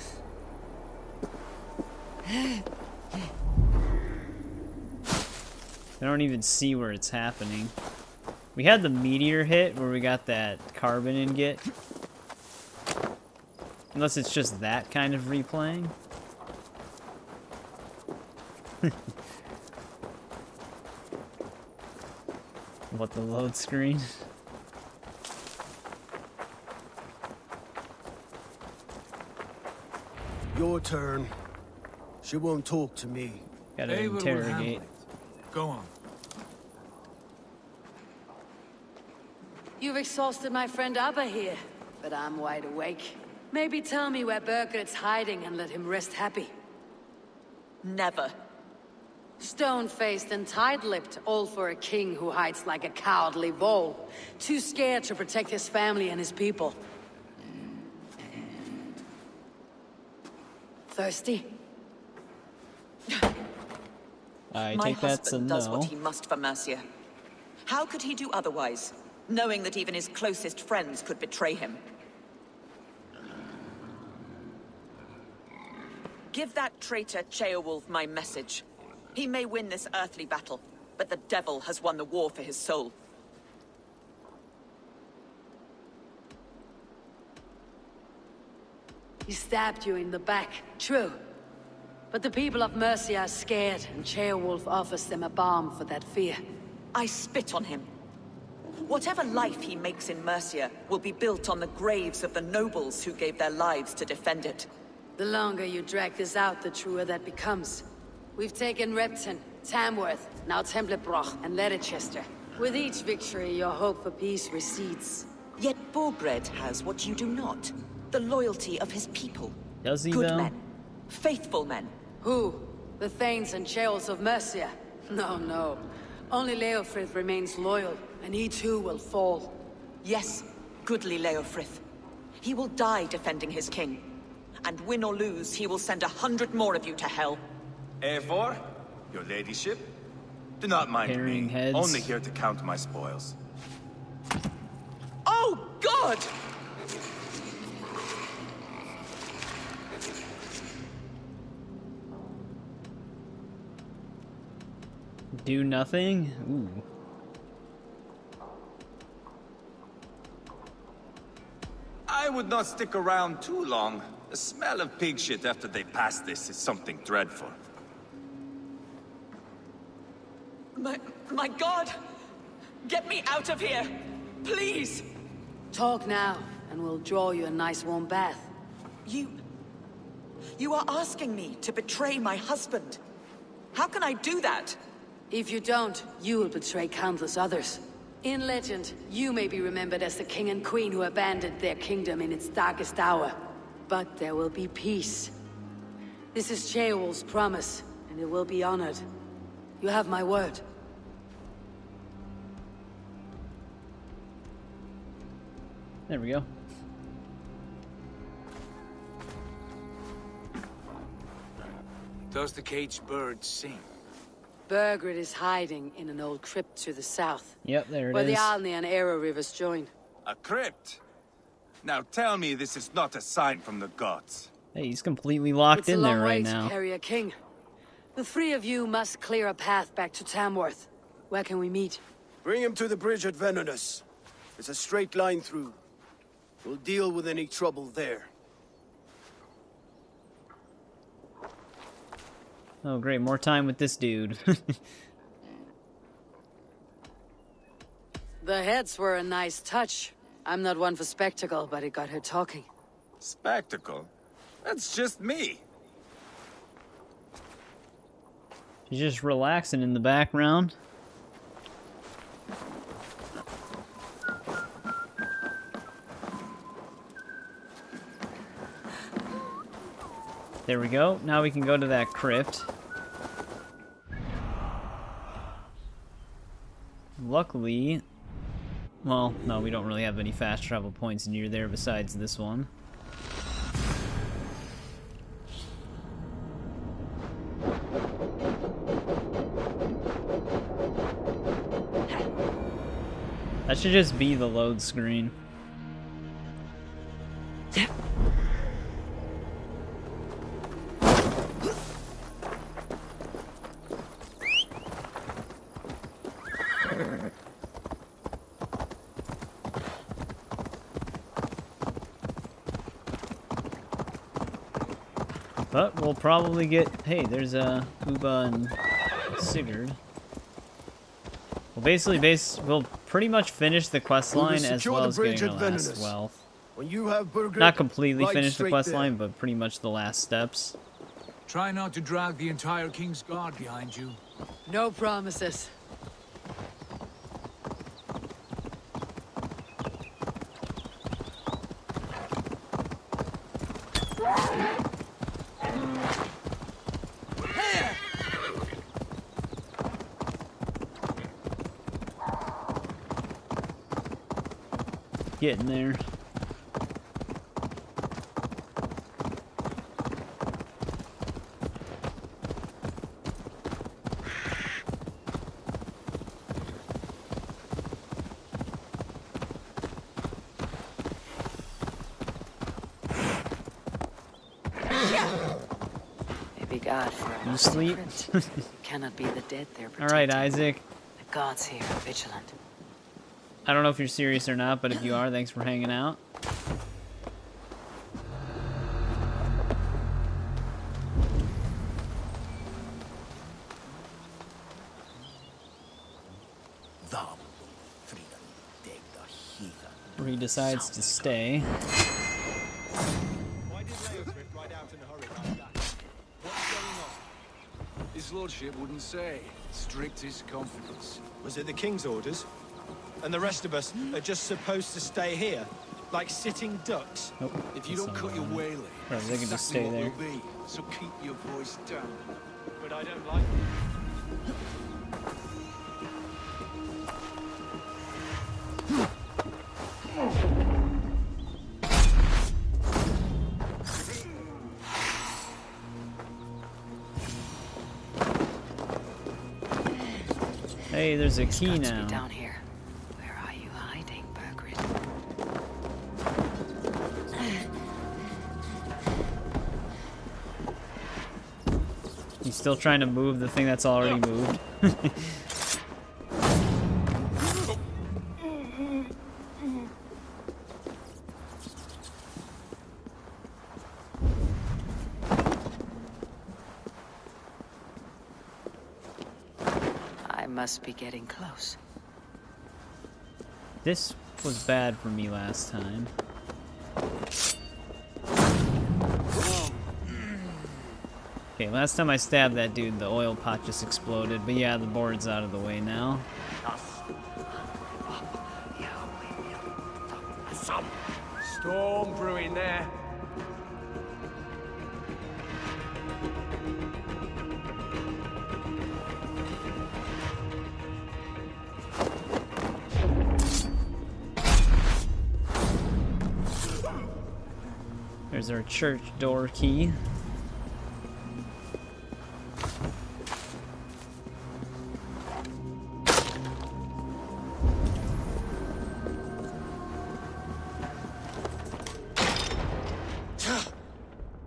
I don't even see where it's happening. We had the meteor hit where we got that carbon ingot. Unless it's just that kind of replaying. What, the load screen? Your turn. She won't talk to me. Gotta interrogate. Go on. You've exhausted my friend Abba here, but I'm wide awake. Maybe tell me where Burgred's hiding and let him rest happy. Never. Stone-faced and tight-lipped, all for a king who hides like a cowardly vole. Too scared to protect his family and his people. Thirsty? I My take that's a husband does no. what he must for Mercia. How could he do otherwise, knowing that even his closest friends could betray him? Give that traitor Ceolwulf my message. He may win this earthly battle, but the devil has won the war for his soul. He stabbed you in the back, true. But the people of Mercia are scared, and Ceolwulf offers them a balm for that fear. I spit on him. Whatever life he makes in Mercia will be built on the graves of the nobles who gave their lives to defend it. The longer you drag this out, the truer that becomes. We've taken Repton, Tamworth, now Templebroch, and Ledecester. With each victory, your hope for peace recedes. Yet Borgred has what you do not. The loyalty of his people. Does he, Good though? men. Faithful men. Who? The Thanes and Ceolls of Mercia? No, no. Only Leofrith remains loyal, and he too will fall. Yes, goodly Leofrith. He will die defending his king. And win or lose, he will send 100 more of you to hell. Eivor, your ladyship, do not mind Carrying me. heads. Only here to count my spoils. Oh, God! Do nothing? Ooh. I would not stick around too long. The smell of pig shit after they pass this is something dreadful. My God! Get me out of here! Please! Talk now, and we'll draw you a nice warm bath. You are asking me to betray my husband. How can I do that? If you don't, you will betray countless others. In legend, you may be remembered as the king and queen who abandoned their kingdom in its darkest hour. But there will be peace. This is Ceolwulf's promise, and it will be honored. You have my word. There we go. Does the caged bird sing? Burgred is hiding in an old crypt to the south. Yep, there it where is. the Alni and Arrow rivers join. A crypt? Now tell me this is not a sign from the gods. Hey, he's completely locked in there right It's a long now. way to carry a king. The three of you must clear a path back to Tamworth. Where can we meet? Bring him to the bridge at Venonus. It's a straight line through. We'll deal with any trouble there. Oh great, more time with this dude. The heads were a nice touch. I'm not one for spectacle, but it got her talking. Spectacle? That's just me. She's just relaxing in the background. There we go. Now we can go to that crypt. Luckily, well, no, we don't really have any fast travel points near there besides this one. That should just be the load screen. But we'll probably get... Hey, there's Uba and Sigurd. Well, basically, we'll pretty much finish the quest line as well as getting our last wealth. When you have Burgred, not completely right finish the straight quest there. line, but pretty much the last steps. Try not to drag the entire King's Guard behind you. No promises. Getting there. Maybe God for You sleep? cannot be the dead there. Alright, Isaac. The gods here are vigilant. I don't know if you're serious or not, but if you are, thanks for hanging out. Where he decides to stay. Why did Leodric ride out in a hurry like that? What's going on? His lordship wouldn't say. Strictest confidence. Was it the king's orders? And the rest of us are just supposed to stay here? Like sitting ducks? Nope. If you don't cut your waylay, Right, they can just stay there. what will be. So keep your voice down. But I don't like it. Hey, there's a key now. Down here. Where are you hiding, Burgred? He's still trying to move the thing that's already moved. I must be getting close. This was bad for me last time. Okay, last time I stabbed that dude, the oil pot just exploded. But yeah, the board's out of the way now. Storm brewing there. There's our church door key.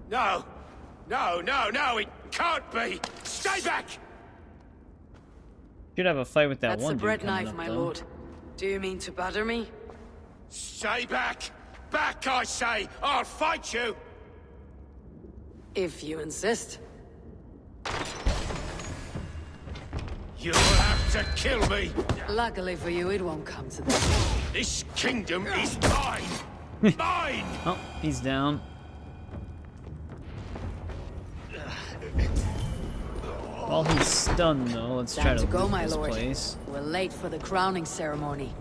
No! No, no, no, it can't be! Stay back! Should have a fight with that That's one a dude bread coming knife, up, my though. lord. Do you mean to butter me? Stay back! Back, I say! I'll fight you! If you insist. You'll have to kill me. Luckily for you, it won't come to that. This kingdom is mine. Mine! Oh, he's down. While he's stunned, though, let's try Time to to go, loot my this lord. place. We're late for the crowning ceremony.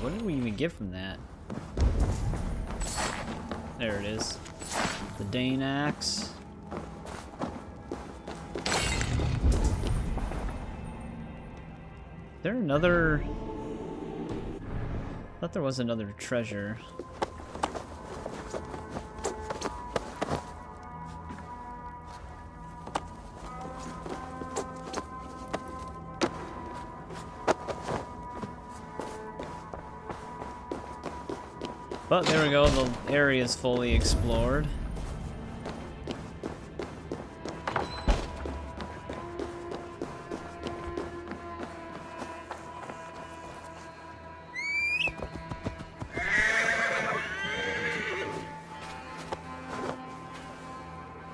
What did we even get from that? There it is. The Dane axe. Is there another... I thought there was another treasure. But there we go, the area is fully explored.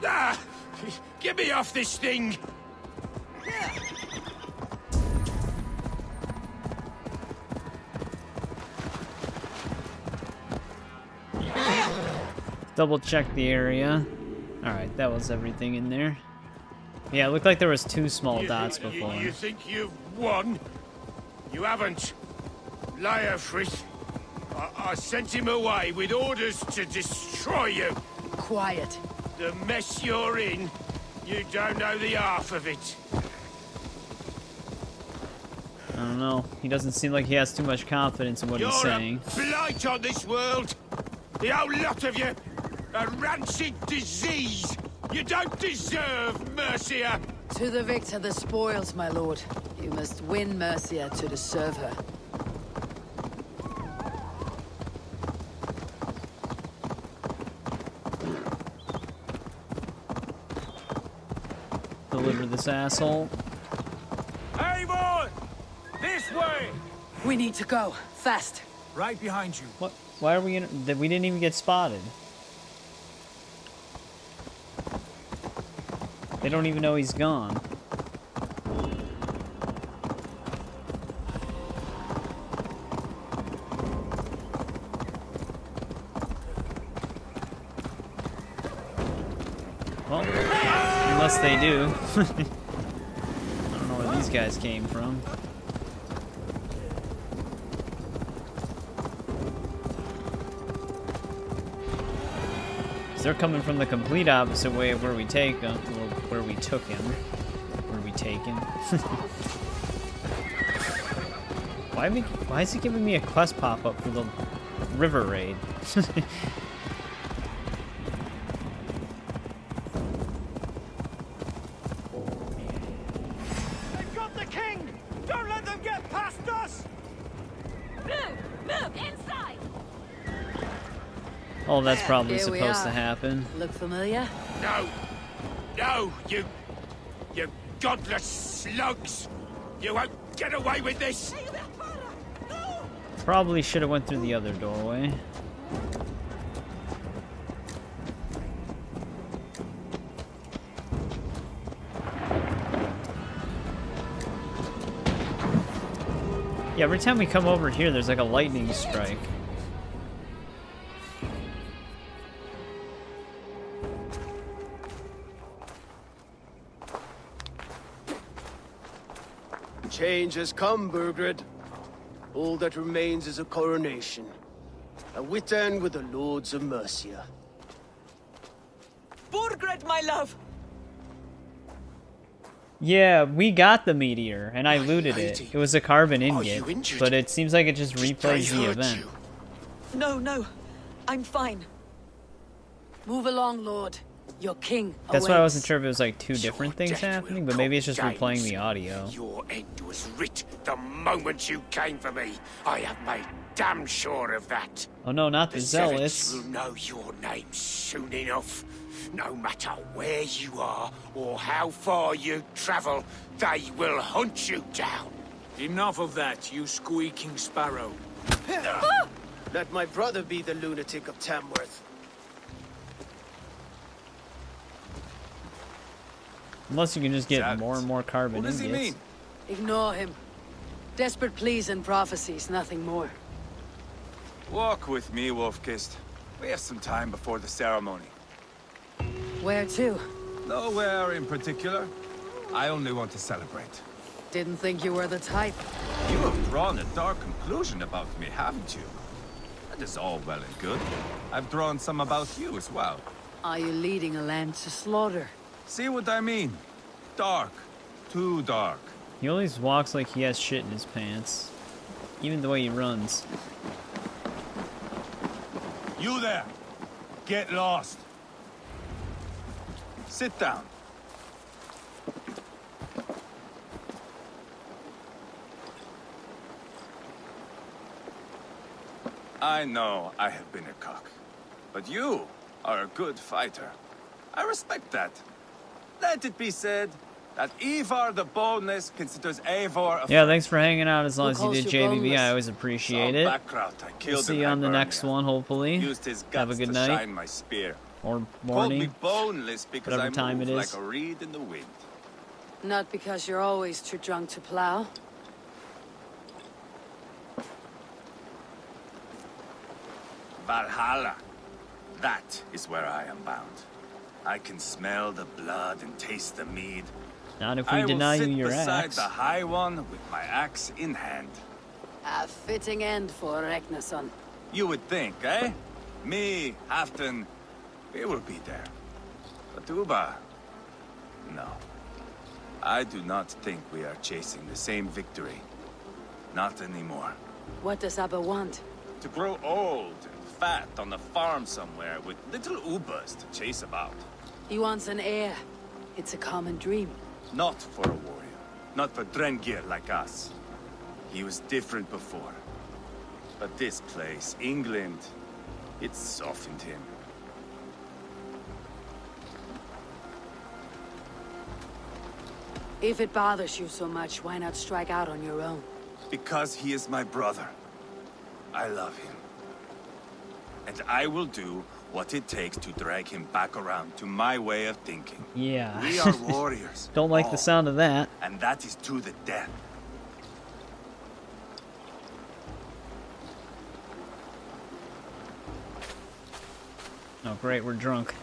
Ah! Get me off this thing! Double check the area. Alright, that was everything in there. Yeah, it looked like there was 2 small dots before. You think you've won? You haven't. Leofrith. I sent him away with orders to destroy you. Quiet. The mess you're in, you don't know the half of it. I don't know. He doesn't seem like he has too much confidence in what he's saying. You're a blight on this world. The whole lot of you. A rancid disease! You don't deserve Mercia! To the victor the spoils, my lord. You must win Mercia to deserve her. Deliver this asshole. Eivor! This way! We need to go. Fast. Right behind you. What? Why are we in... We didn't even get spotted. They don't even know he's gone. Well, unless they do. I don't know where these guys came from. They're coming from the complete opposite way of where we take them, where we took him. Where we taken. Why is he giving me a quest pop-up for the river raid? They've got the king! Don't let them get past us! Move inside! Oh, that's probably Here we supposed to are. happen. Look familiar? No! No, you godless slugs! You won't get away with this! Probably should have went through the other doorway. Yeah, every time we come over here, there's like a lightning strike. Change has come, Burgred. All that remains is a coronation. A Witan with the Lords of Mercia. Burgred, my love! Yeah, we got the meteor, and I looted it. It was a carbon ingot, but it seems like it just replays the event. No, no. I'm fine. Move along, Lord. Your king That's why I wasn't awaits. sure if it was like 2 different things happening, but maybe it's just replaying the audio. Your end was writ the moment you came for me. I have made damn sure of that. Oh no, not the Zealots zealots. will know your name soon enough. No matter where you are or how far you travel, they will hunt you down. Enough of that, you squeaking sparrow. Let my brother be the lunatic of Tamworth. Unless you can just get more and more carbon What does he ingots. mean? Ignore him. Desperate pleas and prophecies, nothing more. Walk with me, Wolfkist. We have some time before the ceremony. Where to? Nowhere in particular. I only want to celebrate. Didn't think you were the type. You have drawn a dark conclusion about me, haven't you? That is all well and good. I've drawn some about you as well. Are you leading a land to slaughter? See what I mean? Dark. Too dark. He always walks like he has shit in his pants. Even the way he runs. You there! Get lost! Sit down. I know I have been a cock, but you are a good fighter. I respect that. Let it be said that Eivor the Boneless considers Eivor a Yeah, thanks for hanging out as long as you calls did, you JBB. boneless? I always appreciate Some it. background I We'll killed see in you on the Hibernia. next one, hopefully. Used his guts Have a good to night. shine my spear. Or Called me morning. boneless because Whatever I time move it like is. a reed in the wind. Not because you're always too drunk to plow. Valhalla. That is where I am bound. I can smell the blood and taste the mead. Not if we deny you your I will sit beside axe. the High One with my axe in hand. A fitting end for Ragnarsson. You would think, eh? Me, Halfdan, we will be there. But Uba, no. I do not think we are chasing the same victory. Not anymore. What does Abba want? To grow old and fat on a farm somewhere with little Ubas to chase about. He wants an heir. It's a common dream. Not for a warrior. Not for Drengir like us. He was different before. But this place, England, it softened him. If it bothers you so much, why not strike out on your own? Because he is my brother. I love him. And I will do what it takes to drag him back around to my way of thinking. Yeah. We are warriors. Don't like the all. sound of that. And that is to the death. Oh, great, we're drunk.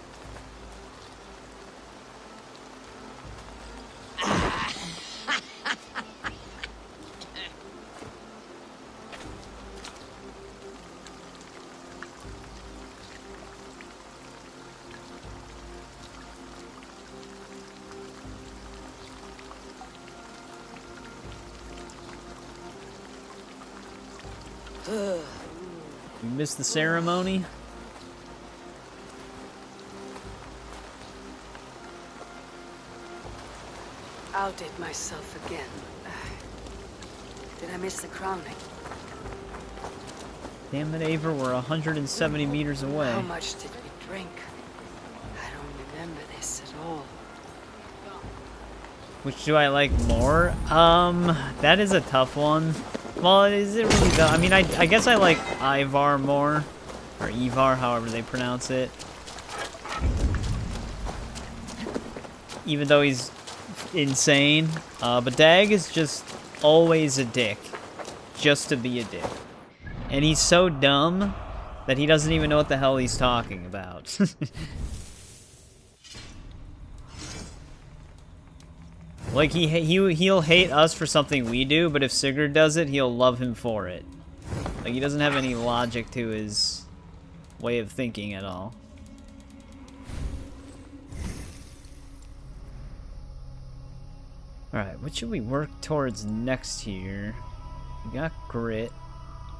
You missed the ceremony? Outdid myself again. Did I miss the crowning? Damn it, Eivor, we're 170 meters away. How much did we drink? I don't remember this at all. Which do I like more? That is a tough one. Well, is it really though? I mean, I guess I like Eivor more. Or Eivor, however they pronounce it. Even though he's insane. But Dag is just always a dick. Just to be a dick. And he's so dumb that he doesn't even know what the hell he's talking about. Like, he'll hate us for something we do, but if Sigurd does it, he'll love him for it. Like, he doesn't have any logic to his way of thinking at all. Alright, what should we work towards next here? We got grit.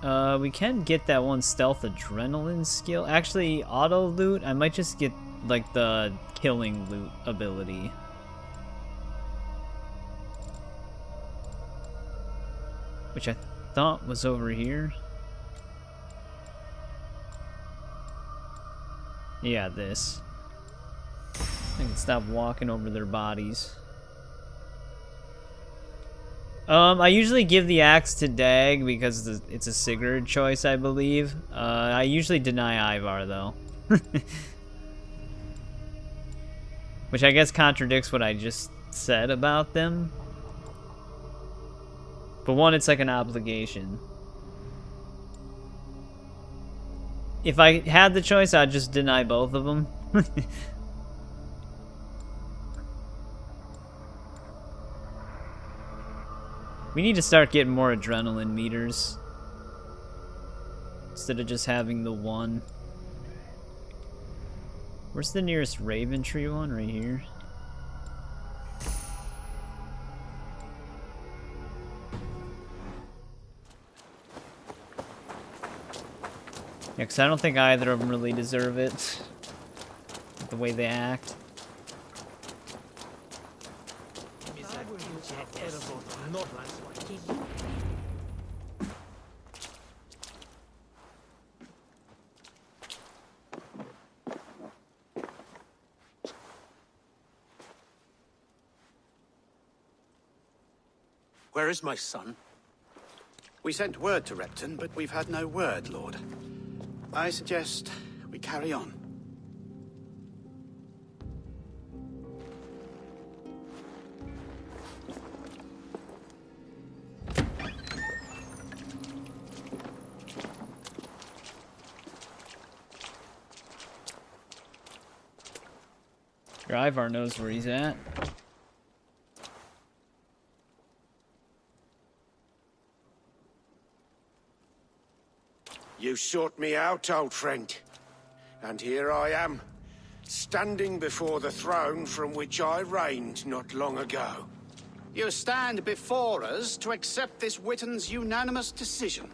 We can get that one stealth adrenaline skill. Actually, auto loot, I might just get, like, the killing loot ability. Which I thought was over here. Yeah, this. I can stop walking over their bodies. I usually give the axe to Dag because it's a Sigurd choice, I believe. I usually deny Eivor, though. Which I guess contradicts what I just said about them. But one, it's like an obligation. If I had the choice, I'd just deny both of them. We need to start getting more adrenaline meters. Instead of just having the one. Where's the nearest Raven Tree one? Right here. Yeah, because I don't think either of them really deserve it. The way they act. Where is my son? We sent word to Repton, but we've had no word, Lord. I suggest we carry on. Your Eivor knows where he's at. You sought me out, old friend. And here I am, standing before the throne from which I reigned not long ago. You stand before us to accept this Witten's unanimous decision.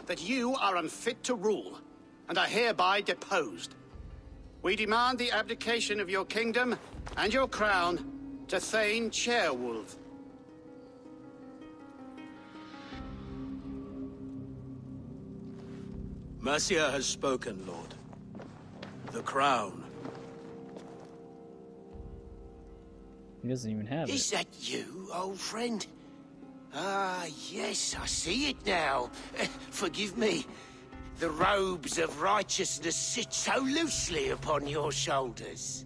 That you are unfit to rule, and are hereby deposed. We demand the abdication of your kingdom and your crown to Thane Chairwolf. Mercia has spoken, Lord. The crown. He doesn't even have it. Is that you, old friend? Ah, yes, I see it now. Forgive me. The robes of righteousness sit so loosely upon your shoulders.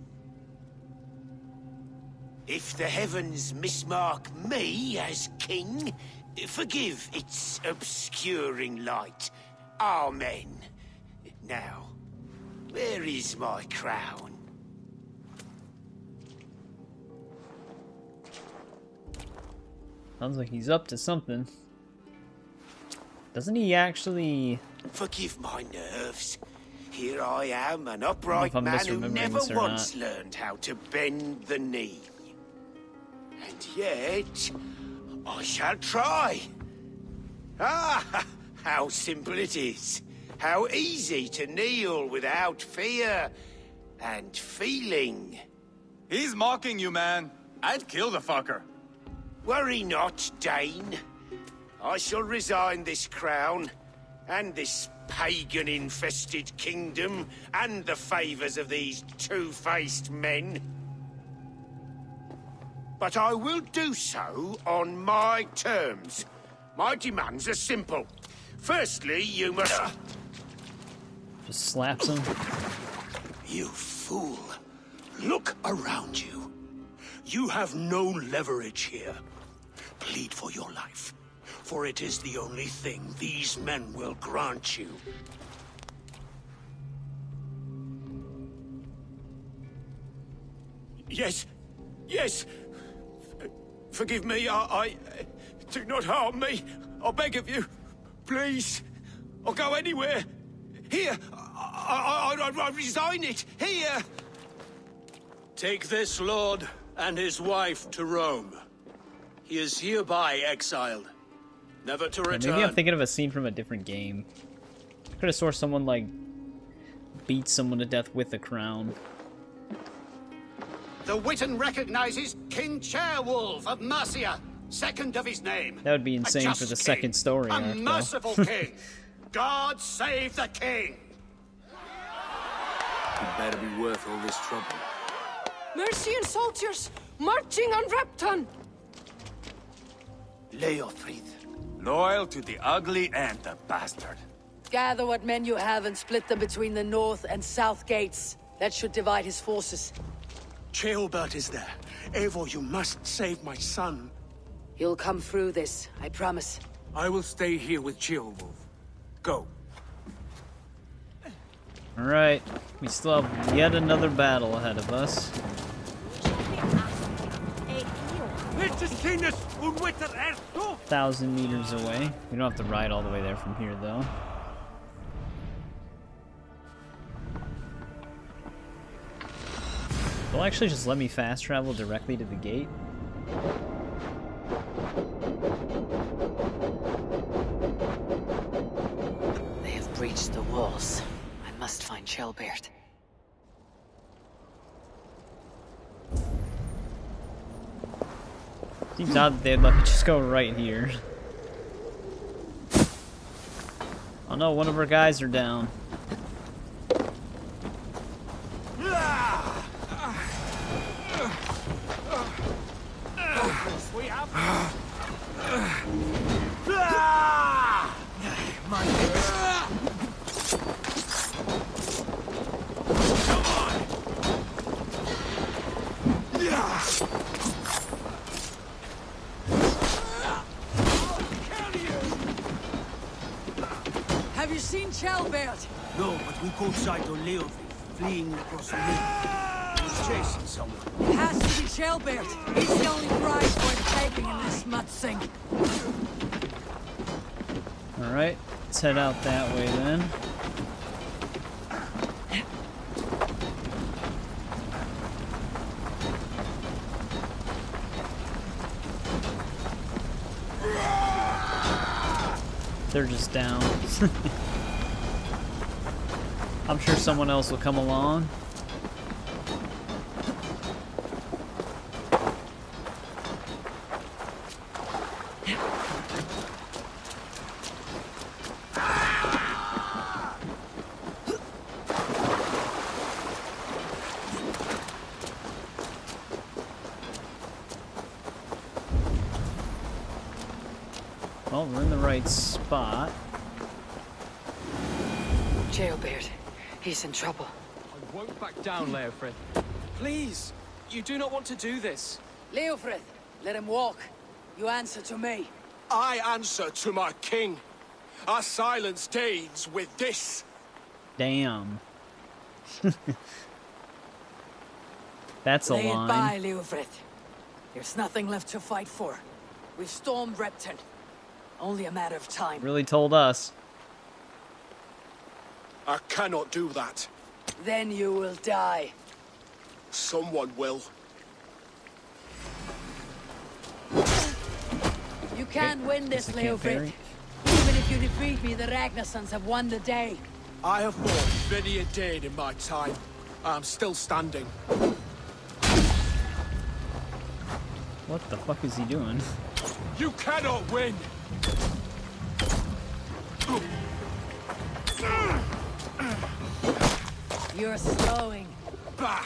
If the heavens mismark me as king, forgive its obscuring light. Amen. Now, where is my crown? Sounds like he's up to something. Doesn't he actually... Forgive my nerves. Here I am, an upright man who never once learned how to bend the knee. And yet, I shall try. Ah, how simple it is. How easy to kneel without fear and feeling. He's mocking you, man. I'd kill the fucker. Worry not, Dane. I shall resign this crown, and this pagan-infested kingdom, and the favors of these two-faced men. But I will do so on my terms. My demands are simple. Firstly, you must... Just slaps him. You fool. Look around you. You have no leverage here. Plead for your life, for it is the only thing these men will grant you. Yes, yes. Forgive me, I... Do not harm me. I beg of you. Please. I'll go anywhere. Here. I resign it. Here. Take this lord and his wife to Rome. He is hereby exiled, never to return. Maybe I'm thinking of a scene from a different game. I could have swore someone, like, beat someone to death with a crown. The Witten recognizes King Chairwolf of Mercia, second of his name. That would be insane for the second story arc, A merciful king. God save the king. It better be worth all this trouble. Mercian soldiers marching on Repton. Leofrid. Loyal to the ugly and the bastard. Gather what men you have and split them between the north and south gates. That should divide his forces. Ceolbert is there. Eivor, you must save my son. You'll come through this, I promise. I will stay here with Ceolwulf. Go. Alright, we still have yet another battle ahead of us. 1,000 meters away. We don't have to ride all the way there from here, though. They'll actually just let me fast travel directly to the gate. They have breached the walls. I must find Ceolbert. Seems odd that they'd let me just go right here. Oh no, one of our guys are down. Have you seen Ceolbert? No, but we caught sight of Leovic fleeing across the river. He was chasing someone. It has to be Ceolbert. He's the only prize worth taking in this mud sink. Alright, let's head out that way then. They're just down. I'm sure someone else will come along. Well, we're in the right spot. Ceolbert, he's in trouble. I won't back down, Leofrith. Please, you do not want to do this. Leofrith, let him walk. You answer to me. I answer to my king. I silence Danes with this. Damn. That's a Lay it line. by, Leofrith. There's nothing left to fight for. We've stormed Repton. Only a matter of time. Really told us. I cannot do that. Then you will die. Someone will. You can't win this, I can't Leofrith. parry. Even if you defeat me, the Ragnarsons have won the day. I have fought many a Dane in my time. I'm still standing. What the fuck is he doing? You cannot win! You're slowing. Bah!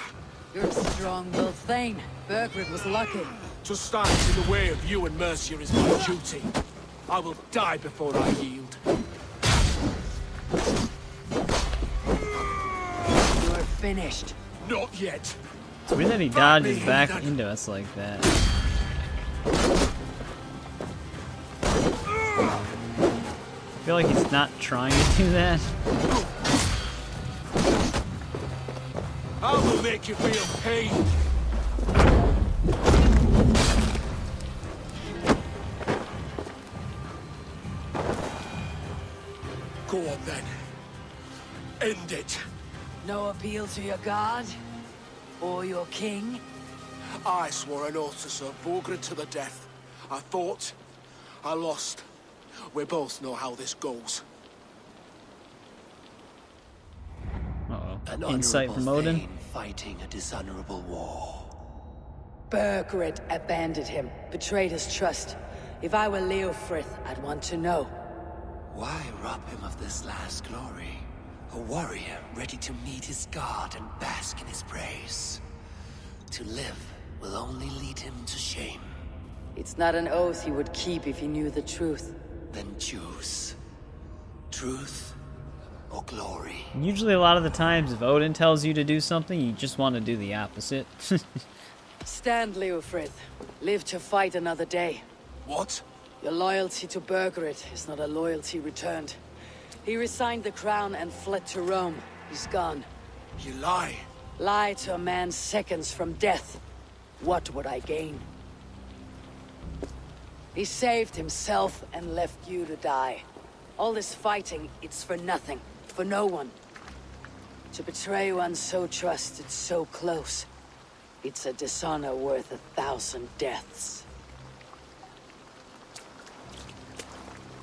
You're a strong-willed Thane. Burgred was lucky. To stand in the way of you and Mercia is my duty. I will die before I yield. You're finished. Not yet. It's weird that he dodges back into us like that. I feel like he's not trying to do that. I will make you feel pain. Go on then. End it. No appeal to your god? Or your king? I swore an oath to serve Borgred to the death. I fought. I lost. We both know how this goes. Uh-oh. Insight from Odin. Fighting a dishonorable war. Burgred abandoned him, betrayed his trust. If I were Leofrith, I'd want to know. Why rob him of this last glory? A warrior ready to meet his god and bask in his praise. To live will only lead him to shame. It's not an oath he would keep if he knew the truth. Then choose. Truth or glory? Usually a lot of the times if Odin tells you to do something, you just want to do the opposite. Stand, Leofrith. Live to fight another day. What? Your loyalty to Birgit is not a loyalty returned. He resigned the crown and fled to Rome. He's gone. You lie. Lie to a man seconds from death. What would I gain? He saved himself and left you to die. All this fighting, it's for nothing. For no one. To betray one so trusted, so close. It's a dishonor worth 1,000 deaths.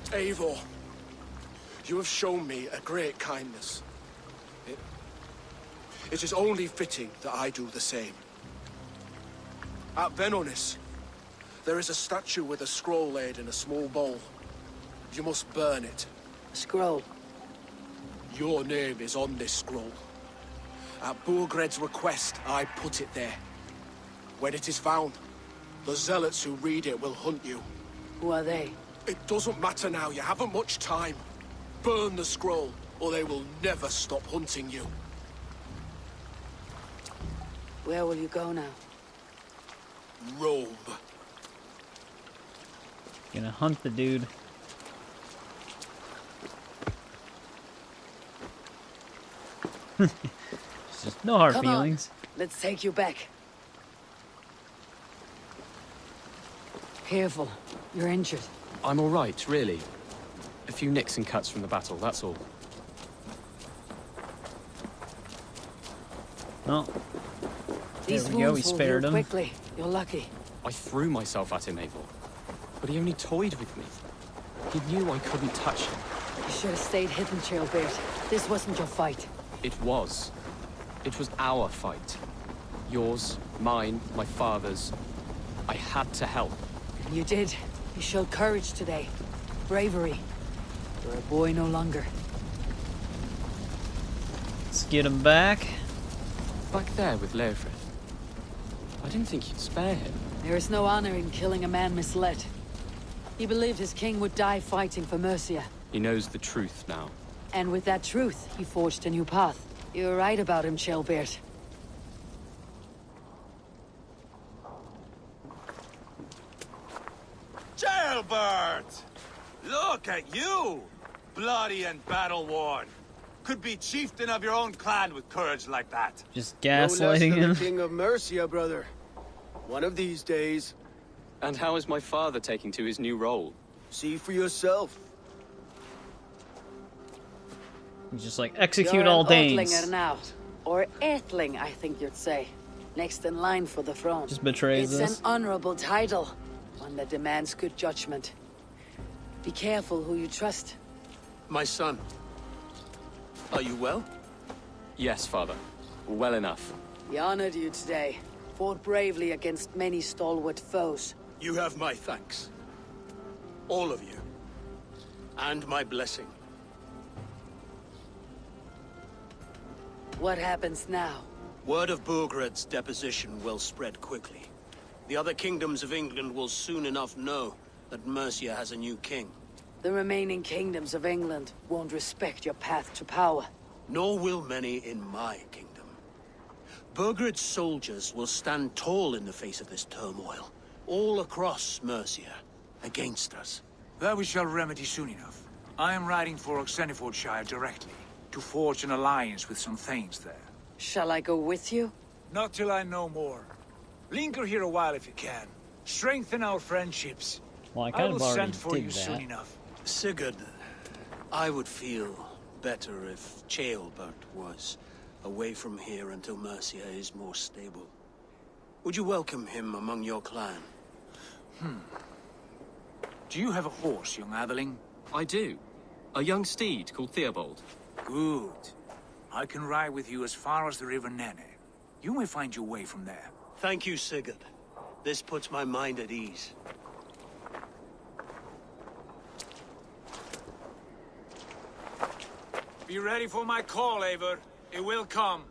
Eivor, you have shown me a great kindness. It is only fitting that I do the same. At Venonis, there is a statue with a scroll laid in a small bowl. You must burn it. A scroll? Your name is on this scroll. At Burgred's request, I put it there. When it is found, the zealots who read it will hunt you. Who are they? It doesn't matter now, you haven't much time. Burn the scroll, or they will never stop hunting you. Where will you go now? Rome. Gonna hunt the dude. It's just no hard Come feelings. On. Let's take you back. Careful. You're injured. I'm all right, really. A few nicks and cuts from the battle, that's all. Oh. These There we go, we wounds will spared heal him. quickly. You're lucky. I threw myself at him, Eivor. But he only toyed with me. He knew I couldn't touch him. You should have stayed hidden, Chilbert. This wasn't your fight. It was. It was our fight. Yours, mine, my father's. I had to help. You did. You showed courage today. Bravery. You're a boy no longer. Let's get him back. Back there with Leofrith. I didn't think you'd spare him. There is no honor in killing a man misled. He believed his king would die fighting for Mercia. He knows the truth now. And with that truth, he forged a new path. You're right about him, Chilbert. Jailbird! Look at you! Bloody and battle-worn. Could be chieftain of your own clan with courage like that. Just No less gaslighting than him. the King of Mercia, brother. One of these days. And how is my father taking to his new role? See for yourself. He's just like, execute You're all an Danes. Odlinger now. Or Aethling, I think you'd say. Next in line for the throne. Just betrays It's us. an honorable title. One that demands good judgment. Be careful who you trust. My son. Are you well? Yes, father. Well enough. He honored you today. Fought bravely against many stalwart foes. You have my thanks. All of you. And my blessing. What happens now? Word of Burgred's deposition will spread quickly. The other kingdoms of England will soon enough know that Mercia has a new king. The remaining kingdoms of England won't respect your path to power. Nor will many in my kingdom. Burgred's soldiers will stand tall in the face of this turmoil, all across Mercia, against us. That we shall remedy soon enough. I am riding for Oxenfordshire directly, to forge an alliance with some thanes there. Shall I go with you? Not till I know more. Linger here a while if you can. Strengthen our friendships. Well, I I kind will of already send for did you that. soon enough. Sigurd, I would feel better if Ceolbert was away from here until Mercia is more stable. Would you welcome him among your clan? Do you have a horse, young Atheling? I do. A young steed called Theobald. Good. I can ride with you as far as the River Nene. You may find your way from there. Thank you, Sigurd. This puts my mind at ease. Be ready for my call, Eivor. It will come.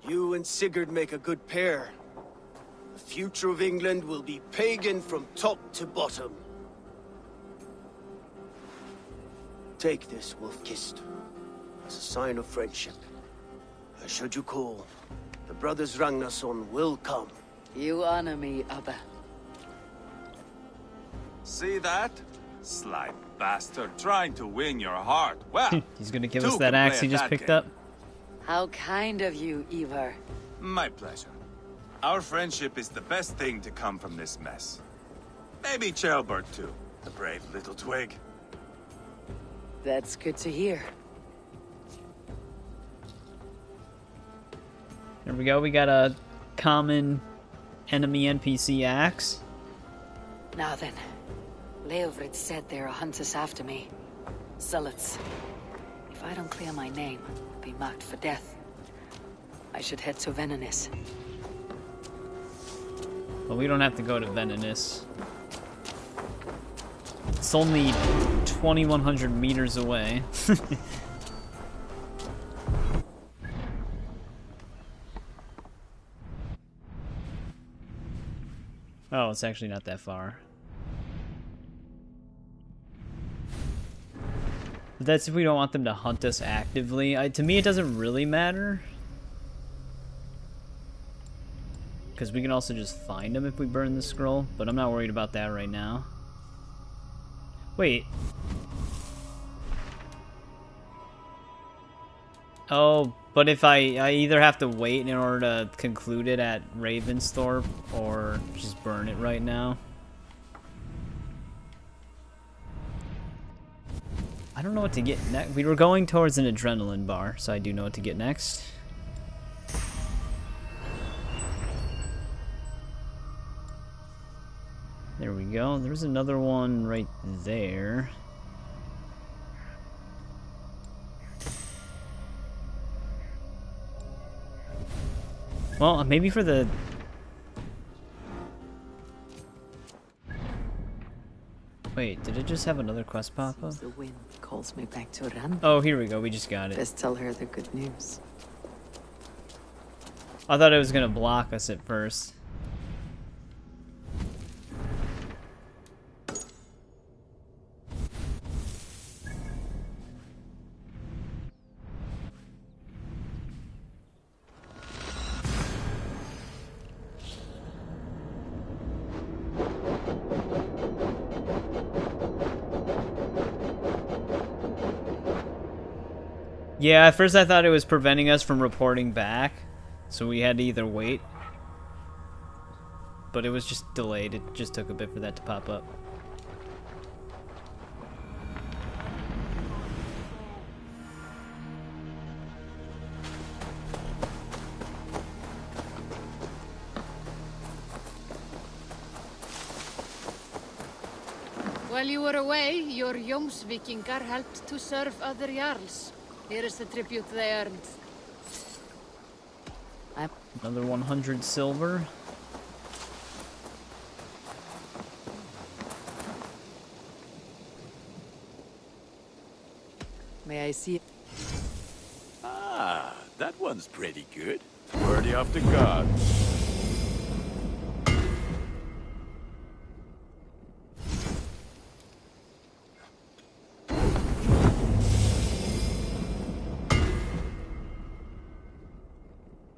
You and Sigurd make a good pair. The future of England will be pagan from top to bottom. Take this, wolf-kissed, as a sign of friendship. And should you call, the brothers Ragnarsson will come. You honor me, Abba. See that? Sly bastard trying to win your heart. Well, he's gonna give us that axe he just picked up. How kind of you, Eivor. My pleasure. Our friendship is the best thing to come from this mess. Maybe Ceolbert too, the brave little twig. That's good to hear. There we go, we got a common enemy NPC axe. Now then, Leofrid said there are hunters after me. Zealots. If I don't clear my name, I'll be marked for death. I should head to Venenis. Well, we don't have to go to Venenis. It's only 2,100 meters away. Oh, it's actually not that far. But that's if we don't want them to hunt us actively. To me, it doesn't really matter. Because we can also just find them if we burn the scroll, but I'm not worried about that right now. Wait. Oh, but if I either have to wait in order to conclude it at Ravensthorpe, or just burn it right now. I don't know what to get next. We were going towards an adrenaline bar, so I do know what to get next. There we go. There's another one right there. Well, maybe for the... Wait, did it just have another quest pop up? The wind calls me back to Ran. Oh, here we go. We just got it. Best tell her the good news. I thought it was gonna block us at first. Yeah, at first I thought it was preventing us from reporting back, so we had to either wait. But it was just delayed. It just took a bit for that to pop up. While you were away, your Jomsvikingar helped to serve other Jarls. Here is the tribute they earned. Another 100 silver. May I see it? Ah, that one's pretty good. Worthy of the gods.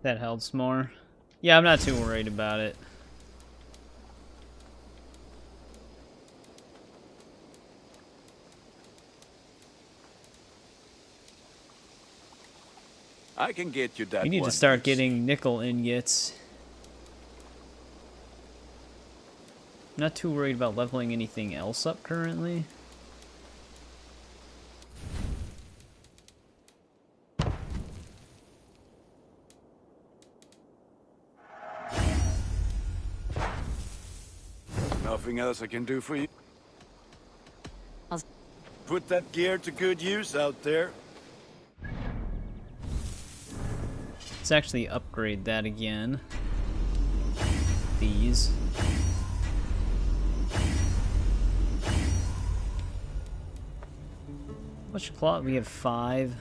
That helps more. Yeah, I'm not too worried about it. I can get you that. We need to start getting nickel ingots. Not too worried about leveling anything else up currently. Nothing else I can do for you? Put that gear to good use out there. Let's actually upgrade that again. These. How much cloth? We have 5.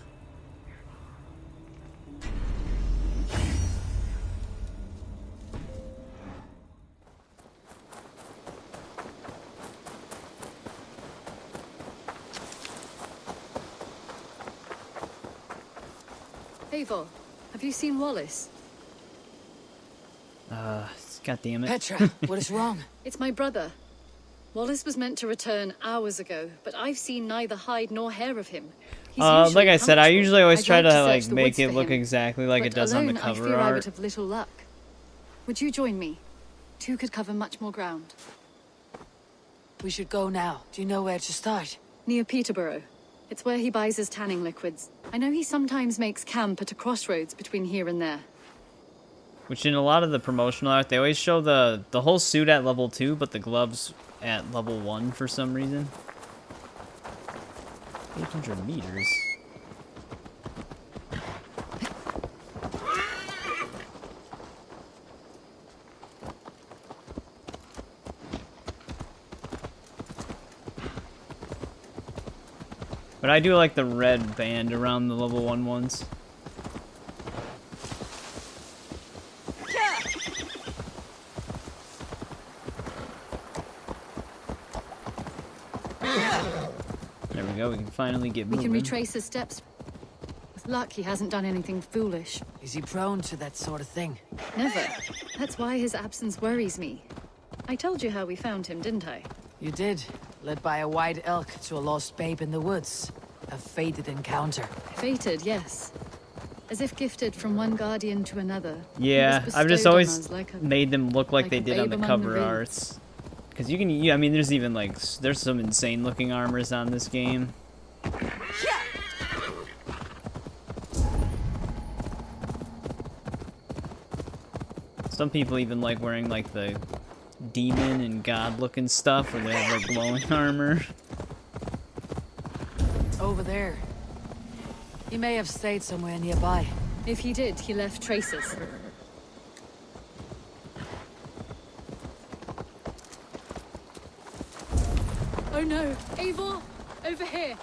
Eivor, have you seen Wallace? God damn it. Petra, what is wrong? It's my brother. Wallace was meant to return hours ago, but I've seen neither hide nor hair of him. Like I said, I usually always try to search like the make woods it for look him, exactly like but it does on the alone, cover I fear I would art. have little luck. Would you join me? Two could cover much more ground. We should go now. Do you know where to start? Near Peterborough. It's where he buys his tanning liquids. I know he sometimes makes camp at a crossroads between here and there. Which in a lot of the promotional art, they always show the whole suit at level 2, but the gloves at level 1 for some reason. 800 meters. But I do like the red band around the level 1 ones. There we go, we can finally get moving. We can retrace his steps. With luck, he hasn't done anything foolish. Is he prone to that sort of thing? Never. That's why his absence worries me. I told you how we found him, didn't I? You did. Led by a white elk to a lost babe in the woods. A fated encounter. Fated, yes. As if gifted from one guardian to another. Yeah, I've just always made them look like they did on the cover reeds. arts. Because you can, I mean, there's even like, there's some insane looking armors on this game. Some people even like wearing like the demon and god looking stuff where they have like glowing armor. Over there. He may have stayed somewhere nearby. If he did, he left traces. Oh no! Eivor! Over here!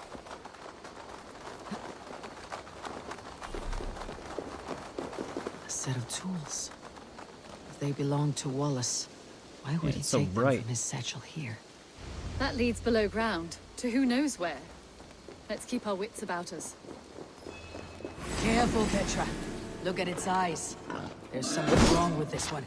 A set of tools. If they belonged to Wallace, why would he it's so take them bright. from his satchel here? That leads below ground, to who knows where. Let's keep our wits about us. Careful, Petra. Look at its eyes. There's something wrong with this one.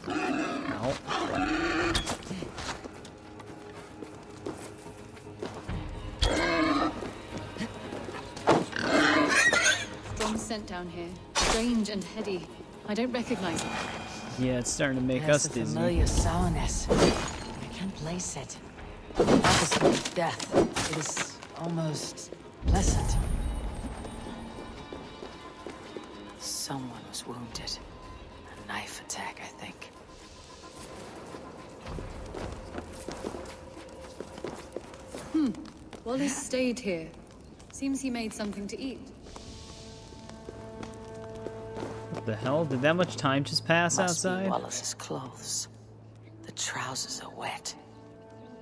Strong scent down here. Strange and heady. I don't recognize it. Yeah, it's starting to make There's us a dizzy. familiar sourness. I can't place it. Opposite of death. It is almost pleasant. Someone was wounded. A knife attack, I think. Wallace stayed here. Seems he made something to eat. What the hell? Did that much time just pass Must be outside? Wallace's clothes. The trousers are wet.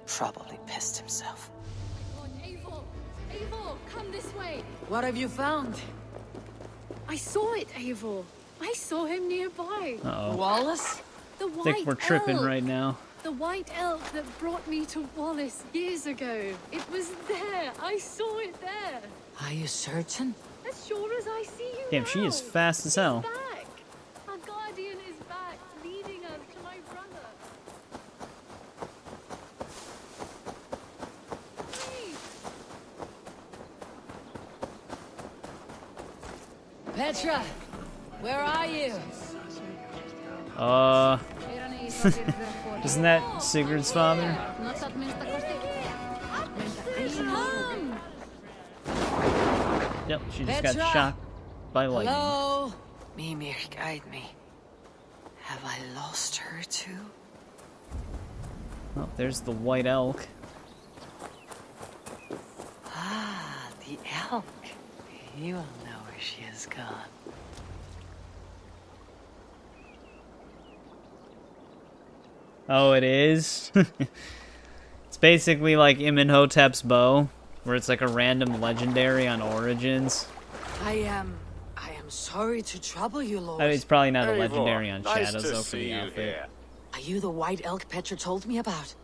Probably pissed himself. Eivor! Eivor, come this way! What have you found? I saw it, Eivor. I saw him nearby. Uh-oh. Wallace? The I white think we're tripping elk. right now. The white elk that brought me to Wallace years ago. It was there. I saw it there. Are you certain? As sure as I see you Damn, now. she is fast as hell. He's back. Our guardian is back, leading us to my brother. Petra, where are you? Isn't that Sigurd's father? Yep, she just got Petra? shot by lightning. Hello? Mimir, guide me. Have I lost her too? Oh, there's the white elk. Ah, the elk. You will know where she has gone. Oh, it is? It's basically like Imhotep's bow, where it's like a random legendary on Origins. I am sorry to trouble you, Lord. I mean, it's probably not a Eivor, legendary on nice Shadows, to though, for see the you outfit. here. Are you the white elk Petra told me about?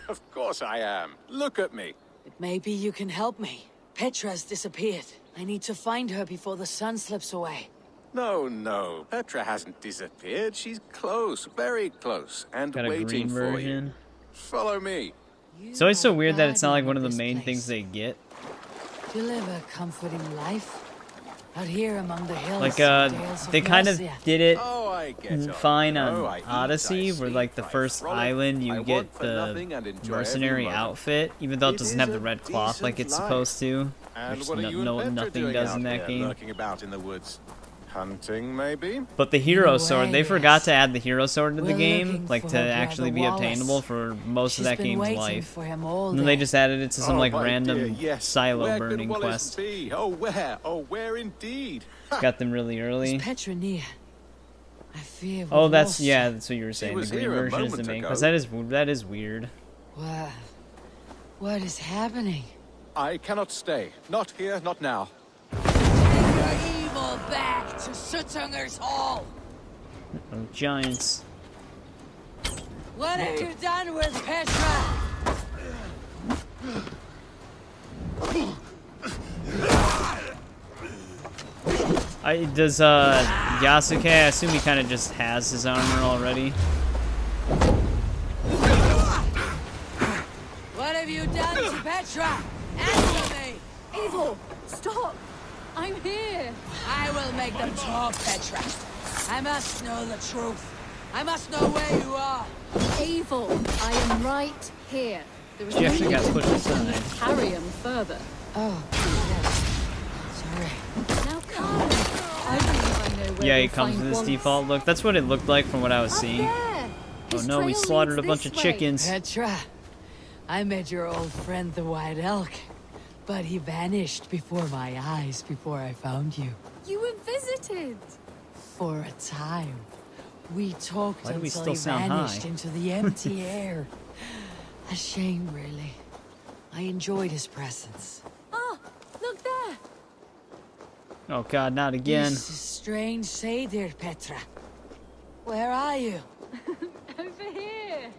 Of course I am. Look at me. Maybe you can help me. Petra's disappeared. I need to find her before the sun slips away. No, no. Petra hasn't disappeared. She's close, very close, and Got a waiting green for version. you. Follow me. It's always so weird that it's not like one of the main things they get. To live a comforting life out here among the hills. Like, and dales they kind of Mercia. did it get fine on Oh, I eat, Odyssey, I where sleep, like the I first frolic, island I you want get for the nothing and enjoy mercenary every moment. outfit, even though it It doesn't is have the a red cloth like it's decent supposed to. And Which what are you and Petra nothing doing does out in that here, game. lurking about in the woods? Hunting, maybe? But the hero No sword, way, they forgot yes. to add the hero sword to the We're game, looking like for to her brother actually be Wallace. obtainable for most She's of that been game's waiting life. for him all And then they day. just added it to some Oh, like my random dear, yes. silo Where burning could Wallace quest. be? Oh, where? Oh, where indeed? Got them really early. Is Petra near? I fear. Oh, we've that's lost yeah, her. that's what you were saying. The was green here a version is the moment main ago. quest. That is weird. What is happening? I cannot stay. Not here, not now. Your evil back to Suttunger's Hall. Oh, giants. What have you done with Petra? Does Yasuke? I assume he kind of just has his armor already. What have you done to Petra? Answer me! Eivor, stop! I'm here! I will make them talk, Petra. I must know the truth. I must know where you are. Eivor, I am right here. There is She no actually got need pushed to aside. carry him further. Oh, yes. Sorry. Now come. I believe I know where Yeah, he we'll comes find with his Wallace. default look. That's what it looked like from what I was seeing. There. Oh His no, we trail slaughtered a leads bunch of this way. chickens. Petra, I met your old friend the White Elk, but he vanished before my eyes before I found you. You were visited. For a time. We talked Why do we until still he sound vanished high? into the empty air. A shame, really. I enjoyed his presence. Ah, look there. Oh god, not again. This is strange say there, Petra. Where are you? Over here.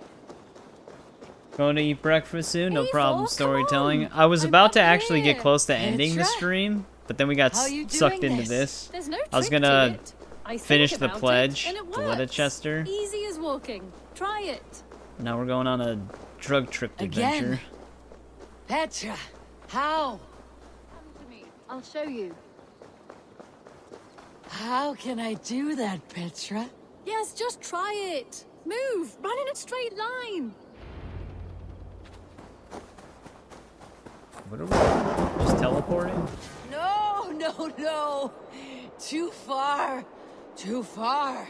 Going to eat breakfast soon? No Eivor, problem, come storytelling. on. I was I'm about up to actually get here. close to ending the Petra? stream, but then we got How you sucked doing into this? this. There's no I was trick gonna to it. I think finish the about it, pledge and it to works. Ledecester. Easy as walking. Try it. Now we're going on a drug trip Again? adventure. Petra, how? Come to me. I'll show you. How can I do that, Petra? Yes, just try it. Move. Run in a straight line. What are we? Just teleporting? No, no, no. Too far. Too far.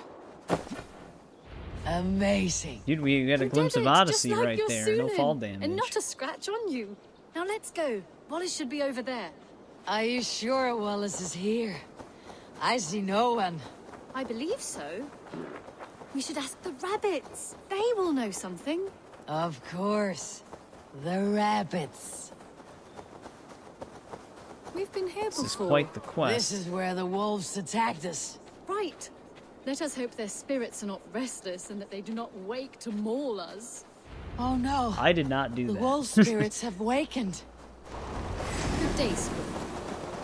Amazing. Dude, we got a You glimpse did of it, Odyssey just like right your there. No Sunan, fall damage. And not a scratch on you. Now let's go. Wallace should be over there. Are you sure Wallace is here? I see no one. I believe so. We should ask the rabbits. They will know something. Of course. The rabbits. We've been here before. This is quite the quest. This is where the wolves attacked us. Right. Let us hope their spirits are not restless and that they do not wake to maul us. Oh no. I did not do The that. wolf spirits have wakened. Good day, Spoon.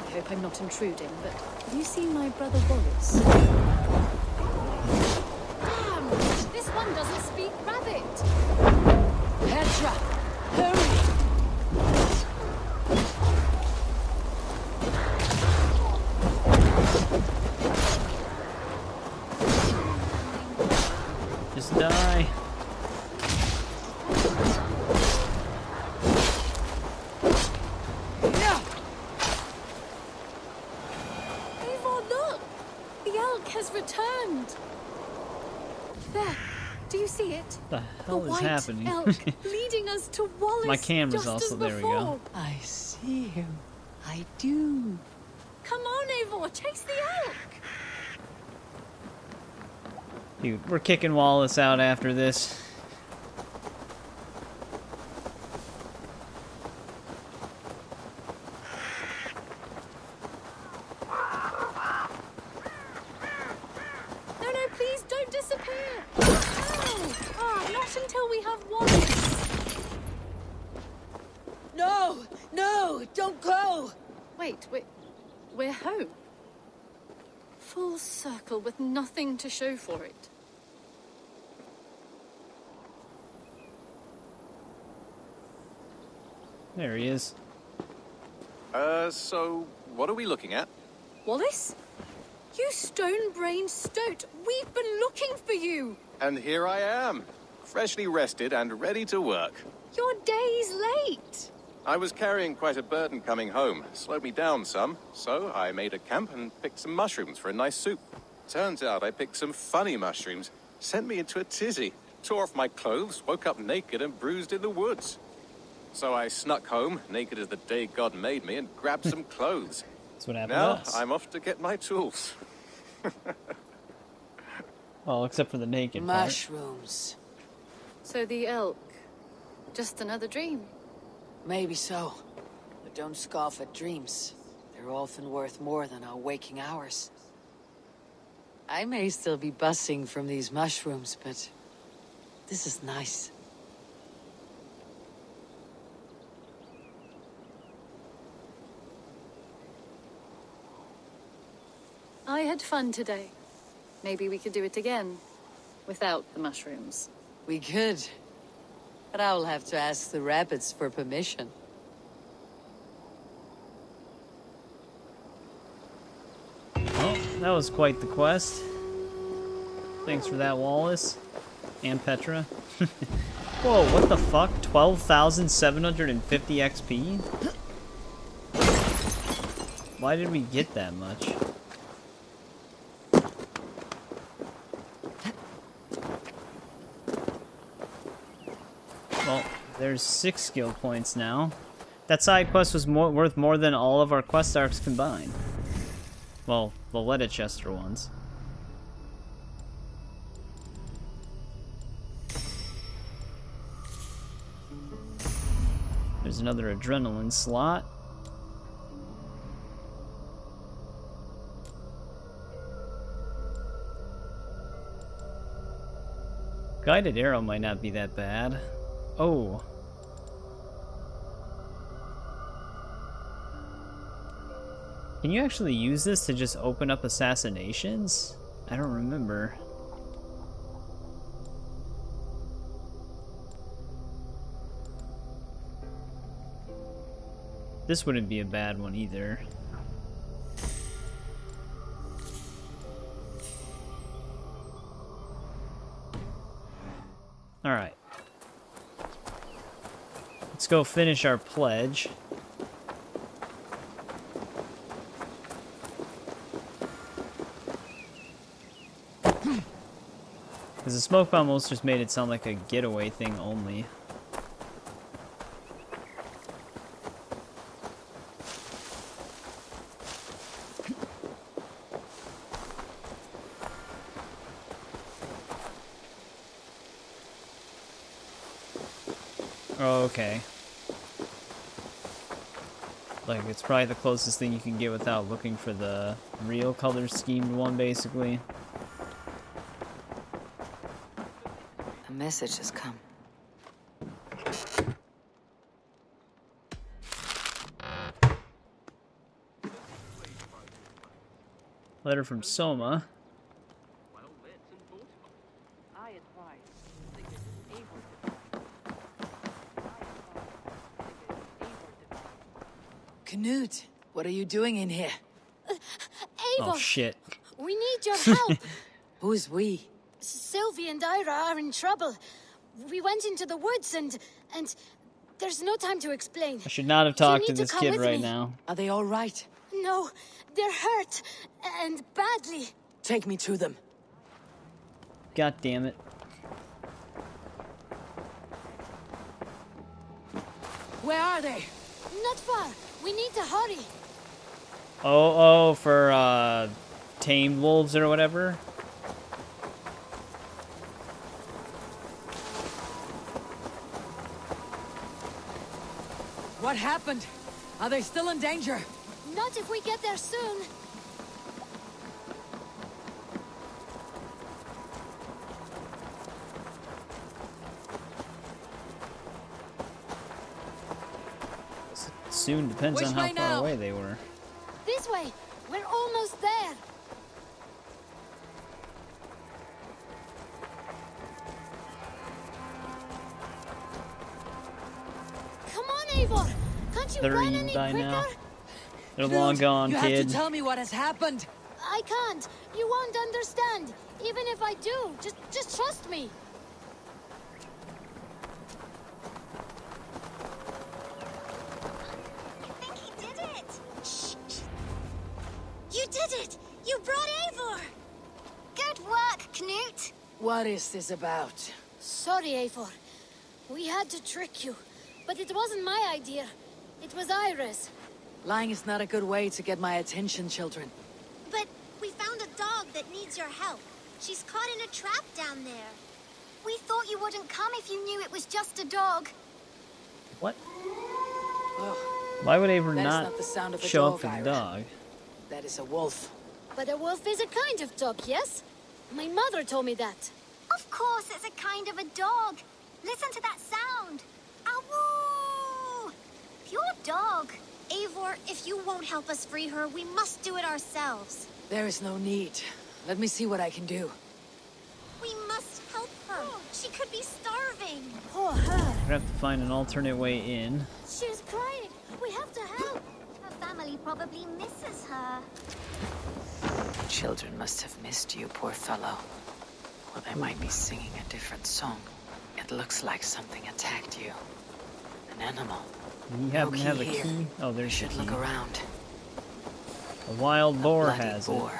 I hope I'm not intruding, but have you seen my brother Wallace? Damn! This one doesn't speak rabbit! Petra, hurry! Just die. Eivor, look! The elk has returned! There! Do you see it? What the hell is white happening? elk leading us to Wallace. My camera's just also as there. We go. before. I see him. I do. Come on, Eivor, chase the elk! Dude, we're kicking Wallace out after this. No, no, please don't disappear! No! Ah, not until we have Wallace! No! No! Don't go! Wait, we're home. Full circle with nothing to show for it. There he is. So what are we looking at? Wallace? You stone-brained stoat! We've been looking for you! And here I am, freshly rested and ready to work. You're days late! I was carrying quite a burden coming home. Slowed me down some, so I made a camp and picked some mushrooms for a nice soup. Turns out I picked some funny mushrooms. Sent me into a tizzy. Tore off my clothes, woke up naked and bruised in the woods. So I snuck home, naked as the day God made me, and grabbed some clothes. That's what happened now, to us. I'm off to get my tools. Well, except for the naked Mushrooms. So the elk, just another dream? Maybe so. But don't scoff at dreams. They're often worth more than our waking hours. I may still be bussing from these mushrooms, but this is nice. I had fun today. Maybe we could do it again. Without the mushrooms. We could. But I'll have to ask the rabbits for permission. Well, that was quite the quest. Thanks for that, Wallace. And Petra. Whoa, what the fuck? 12,750 XP? Why did we get that much? Well, there's 6 skill points now. That side quest was worth more than all of our quest arcs combined. Well, the Ledecestrescire ones. There's another adrenaline slot. Guided arrow might not be that bad. Oh. Can you actually use this to just open up assassinations? I don't remember. This wouldn't be a bad one either. Alright. Let's go finish our pledge. Because the smoke bomb almost just made it sound like a getaway thing only. Oh, okay. Like, it's probably the closest thing you can get without looking for the real color schemed one, basically. A message has come. Letter from Soma. Knut, what are you doing in here? Eivor! Oh, shit. We need your help! Who's we? Sylvie and Ira are in trouble. We went into the woods and there's no time to explain. I should not have talked to You need this come kid with right me. now. Are they all right? No, they're hurt and badly. Take me to them. God damn it. Where are they? Not far. We need to hurry. Oh, for, tamed wolves or whatever? What happened? Are they still in danger? Not if we get there soon. Soon depends Which on how way far now? away they were. This way. We're almost there. Eivor, can't you They're run eaten any by quicker? now. They're long gone, you kid. have to tell me what has happened. I can't. You won't understand. Even if I do, just trust me. I think he did it. Shh. You did it. You brought Eivor. Good work, Knut. What is this about? Sorry, Eivor. We had to trick you. But it wasn't my idea. It was Iris. Lying is not a good way to get my attention, children. But we found a dog that needs your help. She's caught in a trap down there. We thought you wouldn't come if you knew it was just a dog. What? Oh, Why would Eivor that is not not the sound of a show dog, up for the Ira. dog? That is a wolf. But a wolf is a kind of dog, yes? My mother told me that. Of course, it's a kind of a dog. Listen to that sound. Awoo! Pure dog. Eivor, if you won't help us free her, we must do it ourselves. There is no need. Let me see what I can do. We must help her. She could be starving. Poor her. We have to find an alternate way in. She's crying. We have to help. Her family probably misses her. The children must have missed you, poor fellow. Or they might be singing a different song. It looks like something attacked you. An animal. We happen to have a here. key. Oh, there's should the look key. around. A wild boar Bloody has boar.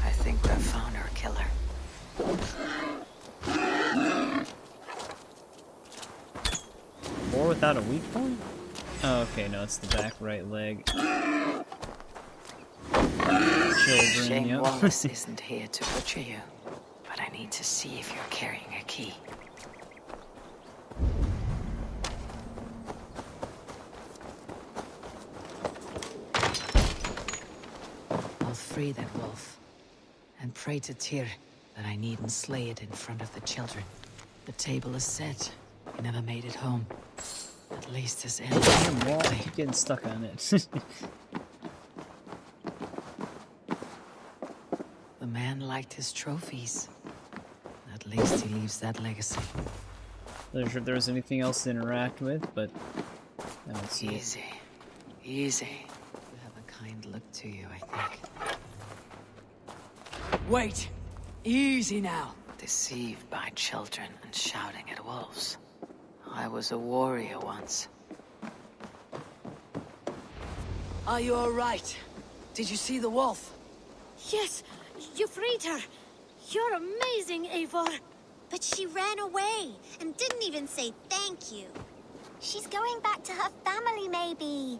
I think we found our killer. it. Boar without a weak point? Oh, okay, no, it's the back right leg. Children, Shame yep. Wallace isn't here to butcher you. But I need to see if you're carrying a key. I'll free that wolf. And pray to Tyr that I needn't slay it in front of the children. The table is set. He never made it home. At least his end. Damn wall, I keep getting stuck on it. The man liked his trophies. At least he leaves that legacy. Not sure if there was anything else to interact with, but I don't see it. Easy. Easy. You have a kind look to you, I think. Wait! Easy now! Deceived by children and shouting at wolves. I was a warrior once. Are you alright? Did you see the wolf? Yes, you freed her. You're amazing, Eivor. But she ran away and didn't even say thank you. She's going back to her family, maybe.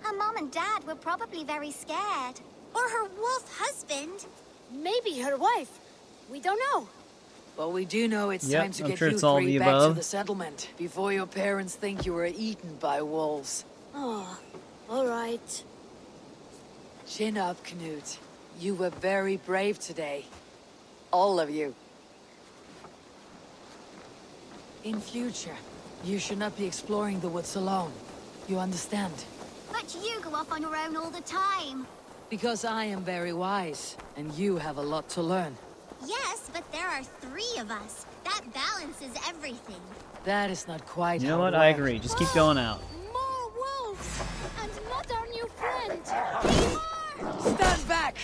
Her mom and dad were probably very scared. Or her wolf husband. Maybe her wife. We don't know. But we do know it's time to I'm get sure you it's all three the back to above. the settlement before your parents think you were eaten by wolves. Oh, all right. Chin up, Knut. You were very brave today. All of you. In future, you should not be exploring the woods alone. You understand? But you go off on your own all the time. Because I am very wise, and you have a lot to learn. Yes, but there are 3 of us. That balances everything. That is not quite You know how what? it I works. agree. Just keep going out. More wolves! And not our new friend! Stand back!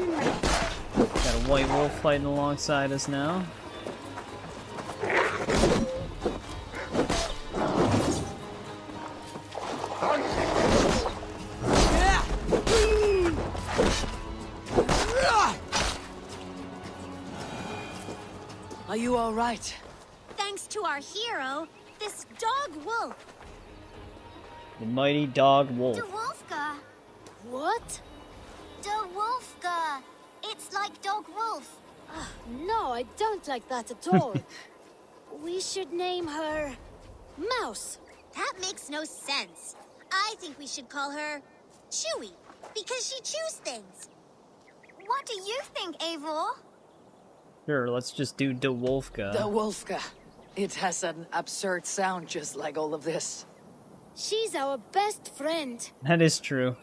Got a white wolf fighting alongside us now. Are you all right? Thanks to our hero, this dog wolf. The mighty dog wolf. De Wolfka. What? De Wolfka. It's like dog wolf. No, I don't like that at all. We should name her... Mouse. That makes no sense. I think we should call her Chewy, because she chews things. What do you think, Eivor? Sure, let's just do De Wolfka. De Wolfka. It has an absurd sound just like all of this. She's our best friend. That is true.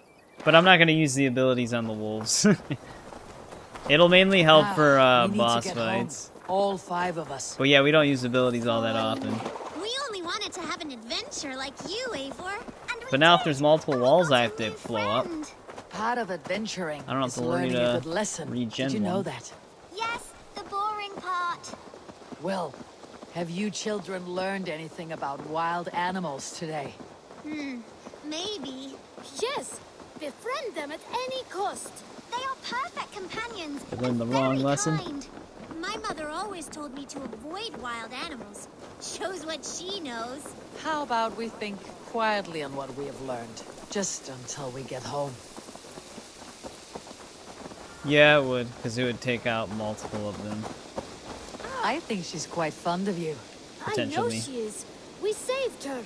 But I'm not going to use the abilities on the wolves. It'll mainly help for We need to boss get fights. home. All 5 of us. But yeah, we don't use abilities all that often. We only wanted to have an adventure like you, Eivor. And But now if there's multiple walls I have to blow up, Part of adventuring I don't have is to worry learning to a good lesson. regen Did you know one. that? Yes, the boring part. Well, have you children learned anything about wild animals today? Maybe. Yes, befriend them at any cost. They are perfect companions. I learned the wrong Very lesson. kind. My mother always told me to avoid wild animals. Shows what she knows. How about we think quietly on what we have learned, just until we get home? Yeah, it would, because it would take out multiple of them. I think she's quite fond of you. I know Potentially. she is. We saved her.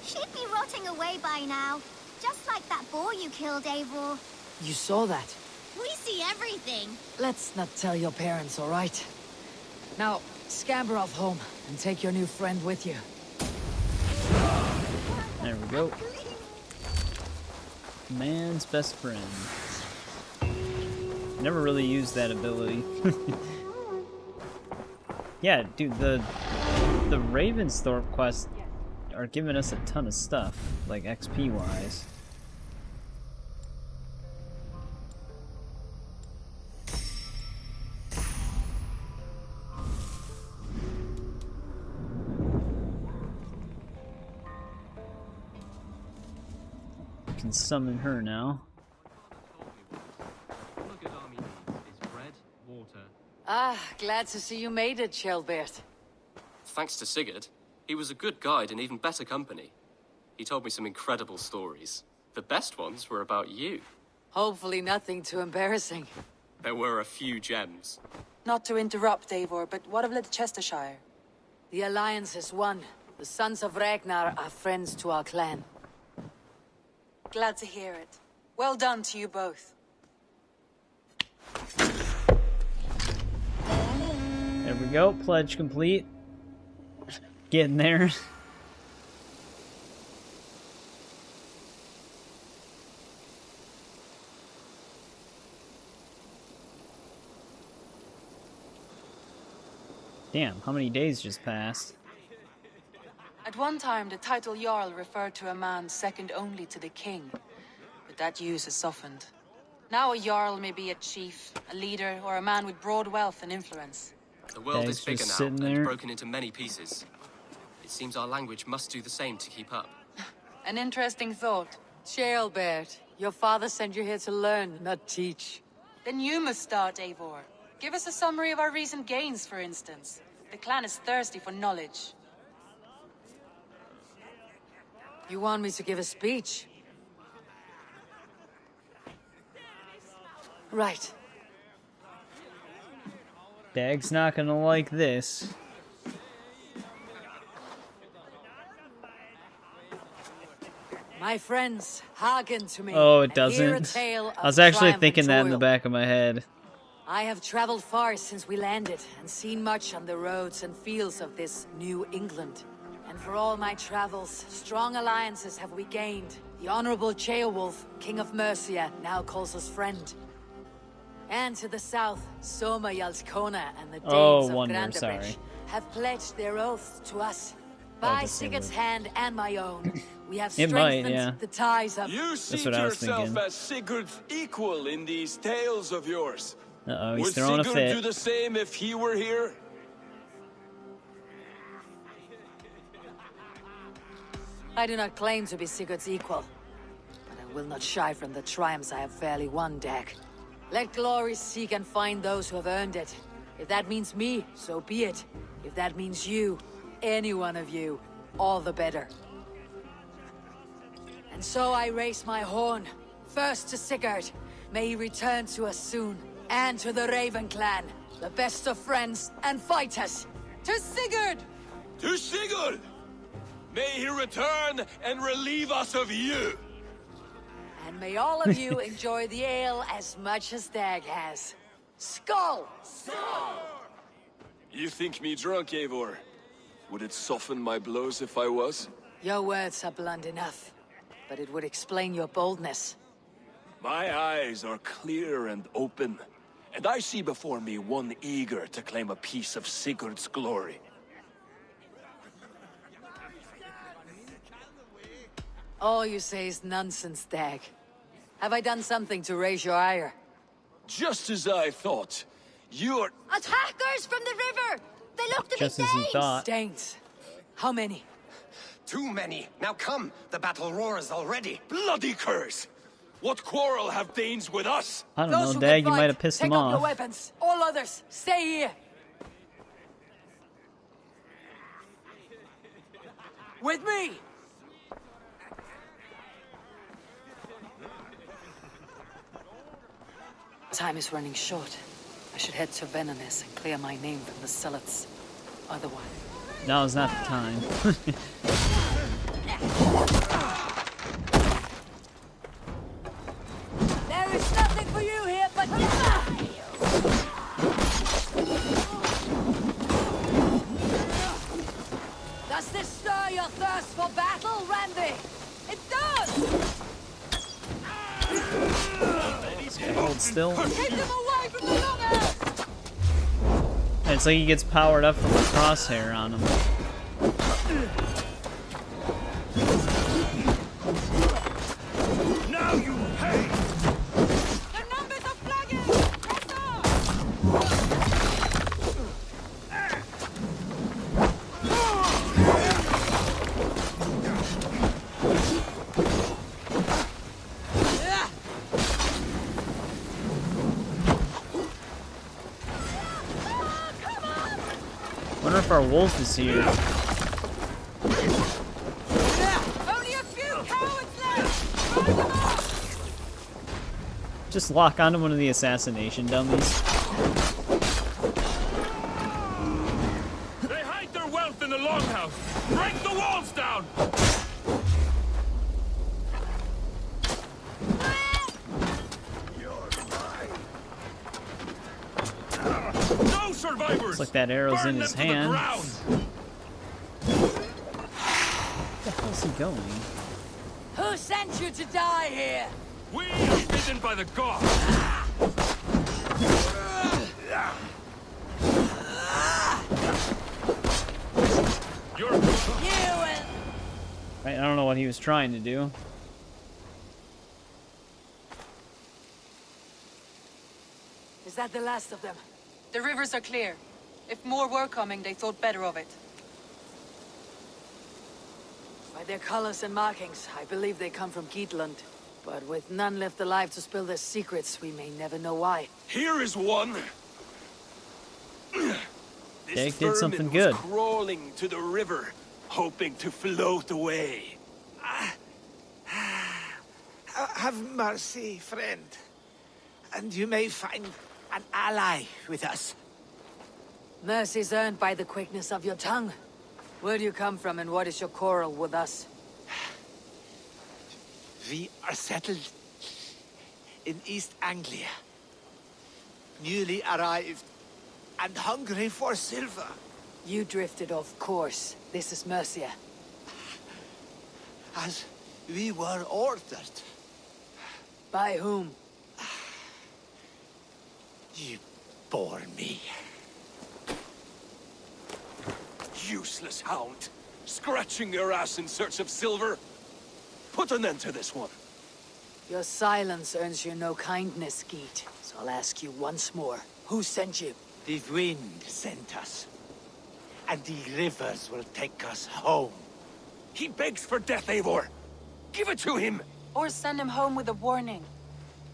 She'd be rotting away by now. Just like that boar you killed, Eivor. You saw that. We see everything. Let's not tell your parents, all right? Now, scamper off home and take your new friend with you. There we go. Man's best friend. Never really used that ability. Yeah, dude, the Ravensthorpe quests are giving us a ton of stuff, like XP wise. Can summon her now. Ah, glad to see you made it, Shelbert. Thanks to Sigurd. He was a good guide and even better company. He told me some incredible stories. The best ones were about you. Hopefully nothing too embarrassing. There were a few gems. Not to interrupt, Eivor, but what of Ledecestrescire? The Alliance is won. The Sons of Ragnar are friends to our clan. Glad to hear it. Well done to you both. There we go, pledge complete. Getting there. Damn, how many days just passed? At one time, the title Jarl referred to a man second only to the king. But that use has softened. Now a Jarl may be a chief, a leader, or a man with broad wealth and influence. The world Thanks is for bigger now sitting and there. broken into many pieces. It seems our language must do the same to keep up. An interesting thought. Shelbert, your father sent you here to learn, not teach. Then you must start, Eivor. Give us a summary of our recent gains, for instance. The clan is thirsty for knowledge. You want me to give a speech? Right. Dag's not gonna like this. My friends, hearken to me. Oh, it and hear a doesn't. tale I was of actually triumph and thinking that in the toil. back of my head. I have traveled far since we landed, and seen much on the roads and fields of this New England. And for all my travels, strong alliances have we gained. The Honorable Ceolwulf, King of Mercia, now calls us friend. And to the south, Soma Yalskona and the Danes Oh, of wonder, Grandabridge sorry. have pledged their oaths to us. Oh, By the same Sigurd's word. hand and my own, we have It might, strengthened yeah. the ties of... You That's see what I was yourself thinking. as Sigurd's equal in these tales of yours. Uh-oh, he's Would throwing a Sigurd do fit. the same if he were here? I do not claim to be Sigurd's equal, but I will not shy from the triumphs I have fairly won, Dag. Let glory seek and find those who have earned it. If that means me, so be it. If that means you, any one of you, all the better. And so I raise my horn, first to Sigurd. May he return to us soon, and to the Raven clan, the best of friends and fighters. To Sigurd! To Sigurd! May he return and relieve us of you! And may all of you enjoy the ale as much as Dag has. Skull! You think me drunk, Eivor? Would it soften my blows if I was? Your words are blunt enough, but it would explain your boldness. My eyes are clear and open, and I see before me one eager to claim a piece of Sigurd's glory. All you say is nonsense, Dag. Have I done something to raise your ire? Just as I thought. You're... Attackers from the river! They look to Just be as he Danes! thought. Danes. How many? Too many. Now come, the battle roars already. Bloody curse! What quarrel have Danes with us? I don't Those know, who Dag, can you fight, might have pissed take him up your off. weapons. All others, stay here. With me! Time is running short. I should head to Venanes and clear my name from the Zealots. Otherwise... Now is not the time. There is nothing for you here but... Does this stir your thirst for battle, Randy? It does! Hold still. Keep them away from the longhouse! It's like he gets powered up from the crosshair on him. Now you pay! The numbers are flagging! Press on! Wonder if our wolf is here. Only a few cowards left! Drive them off! Just lock onto one of the assassination dummies. They hide their wealth in the longhouse! Break the walls down! No survivors! Looks like that arrow's in his hand. Where the hell's he going? Who sent you to die here? We are bidden by the gods! You're... You and... Right, I don't know what he was trying to do. Is that the last of them? The rivers are clear. If more were coming, they thought better of it. By their colors and markings, I believe they come from Geatland. But with none left alive to spill their secrets, we may never know why. Here is one! Dag did something was good. crawling to the river, hoping to float away. Have mercy, friend. And you may find an ally with us. Mercy's earned by the quickness of your tongue. Where do you come from and what is your quarrel with us? We are settled in East Anglia. Newly arrived and hungry for silver. You drifted off course. This is Mercia. As we were ordered. By whom? You bore me. Useless hound! Scratching your ass in search of silver! Put an end to this one! Your silence earns you no kindness, Geet. So I'll ask you once more. Who sent you? The wind sent us. And the rivers will take us home. He begs for death, Eivor! Give it to him! Or send him home with a warning.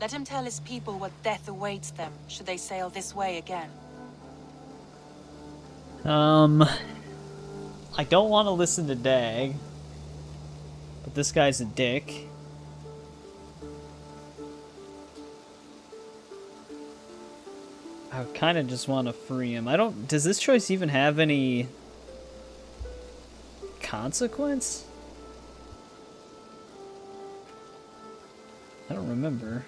Let him tell his people what death awaits them, should they sail this way again. I don't want to listen to Dag, but this guy's a dick. I kind of just want to free him. Does this choice even have any consequence? I don't remember.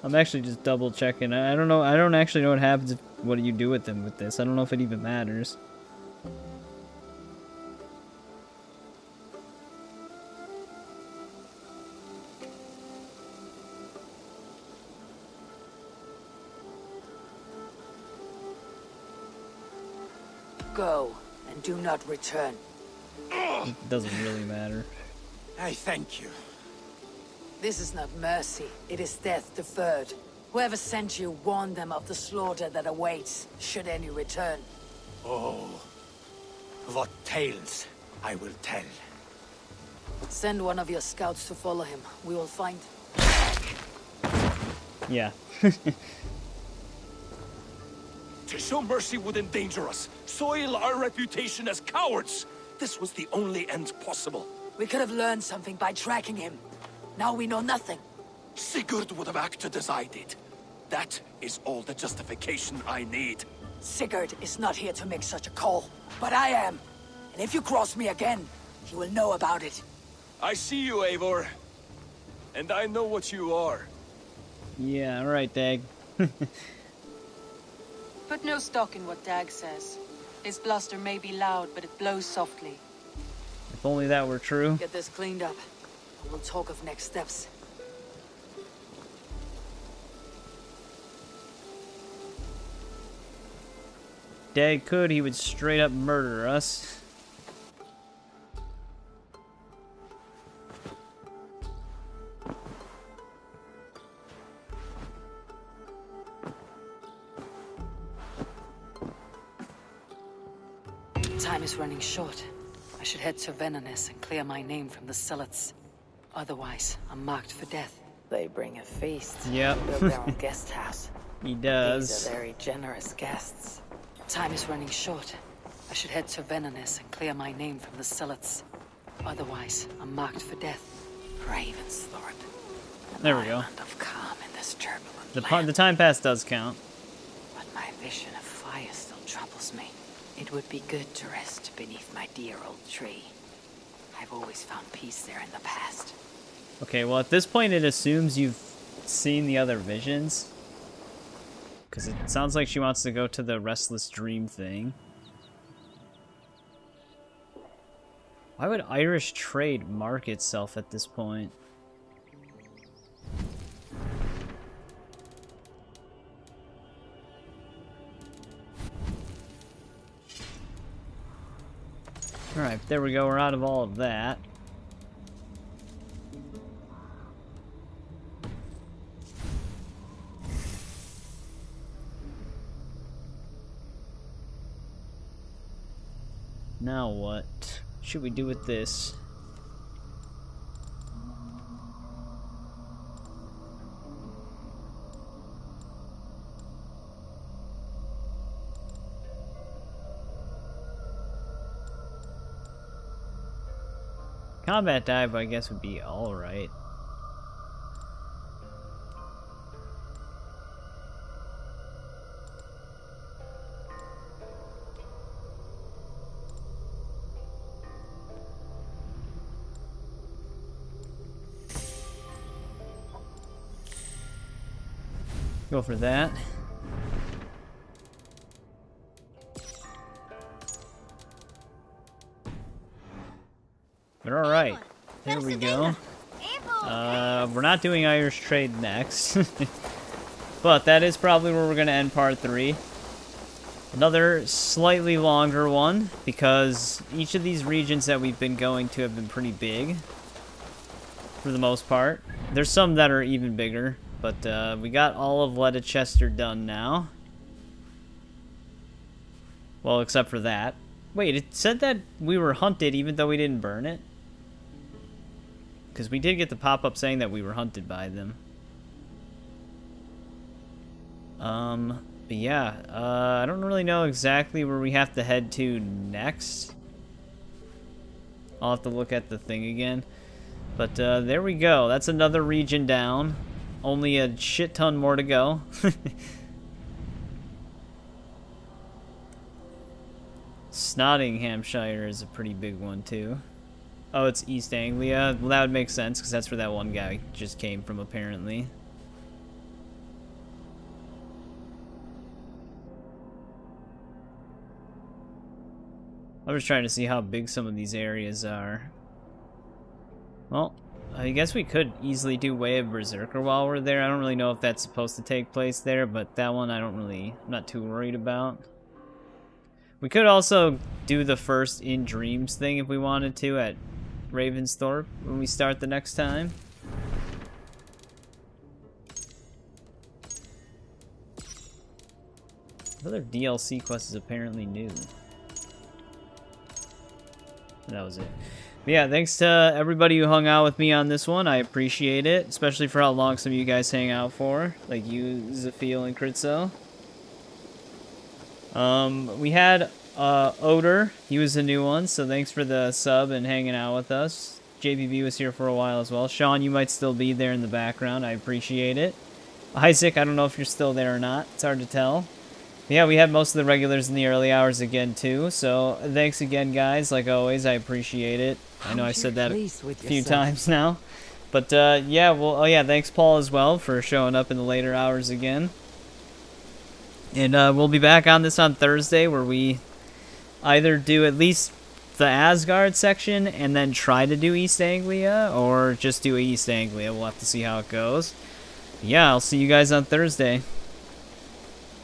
I'm actually just double checking. I don't know. I don't actually know what happens. What do you do with them with this? I don't know if it even matters. Go, and do not return. It doesn't really matter. I thank you. This is not mercy, it is death deferred. Whoever sent you warned them of the slaughter that awaits, should any return. Oh, what tales I will tell. Send one of your scouts to follow him. We will find... Yeah. To show mercy would endanger us, soil our reputation as cowards. This was the only end possible. We could have learned something by tracking him. Now we know nothing. Sigurd would have acted as I did. That is all the justification I need. Sigurd is not here to make such a call, but I am. And if you cross me again, he will know about it. I see you, Eivor. And I know what you are. Yeah, alright, Dag. Put no stock in what Dag says. His bluster may be loud, but it blows softly. If only that were true. Get this cleaned up, and we'll talk of next steps. Dag could, he would straight up murder us. Time is running short. I should head to Venanes and clear my name from the zealots. Otherwise, I'm marked for death. They bring a feast. Yep. Build their own guest house. He does. These are very generous guests. Time is running short. I should head to Venanes and clear my name from the zealots. Otherwise, I'm marked for death. Ravensthorpe. There we go. Of calm in this turbulent land. The time pass does count. But my vision of fire still troubles me. It would be good to rest beneath my dear old tree. I've always found peace there in the past. Okay, well at this point it assumes you've seen the other visions. Because it sounds like she wants to go to the Restless Dream thing. Why would Irish trade mark itself at this point? Alright, there we go. We're out of all of that. Now what should we do with this? Combat dive, I guess, would be alright. Go for that. But alright, there we go. We're not doing Irish trade next. But that is probably where we're going to end part 3. Another slightly longer one, because each of these regions that we've been going to have been pretty big. For the most part. There's some that are even bigger, but we got all of Ledecestre done now. Well, except for that. Wait, it said that we were hunted even though we didn't burn it? Because we did get the pop-up saying that we were hunted by them. But yeah, I don't really know exactly where we have to head to next. I'll have to look at the thing again. But there we go. That's another region down. Only a shit ton more to go. Snottinghamshire is a pretty big one too. Oh, it's East Anglia. Well, that would make sense, because that's where that one guy just came from, apparently. I'm just trying to see how big some of these areas are. Well, I guess we could easily do Way of Berserker while we're there. I don't really know if that's supposed to take place there, but that one I'm not too worried about. We could also do the first In Dreams thing if we wanted to at Ravensthorpe when we start the next time. Another DLC quest is apparently new. That was it. But yeah, thanks to everybody who hung out with me on this one. I appreciate it, especially for how long some of you guys hang out for, like you, Zafil, and Kritzo. We had Oder. He was a new one, so thanks for the sub and hanging out with us. JBB was here for a while as well. Sean, you might still be there in the background. I appreciate it. Isaac, I don't know if you're still there or not. It's hard to tell. Yeah, we had most of the regulars in the early hours again, too. So, thanks again, guys. Like always, I appreciate it. I know I said that a few times now. But, yeah, well, oh yeah, thanks, Paul, as well, for showing up in the later hours again. And we'll be back on this on Thursday, where we either do at least the Asgard section and then try to do East Anglia, or just do East Anglia. We'll have to see how it goes. Yeah, I'll see you guys on Thursday.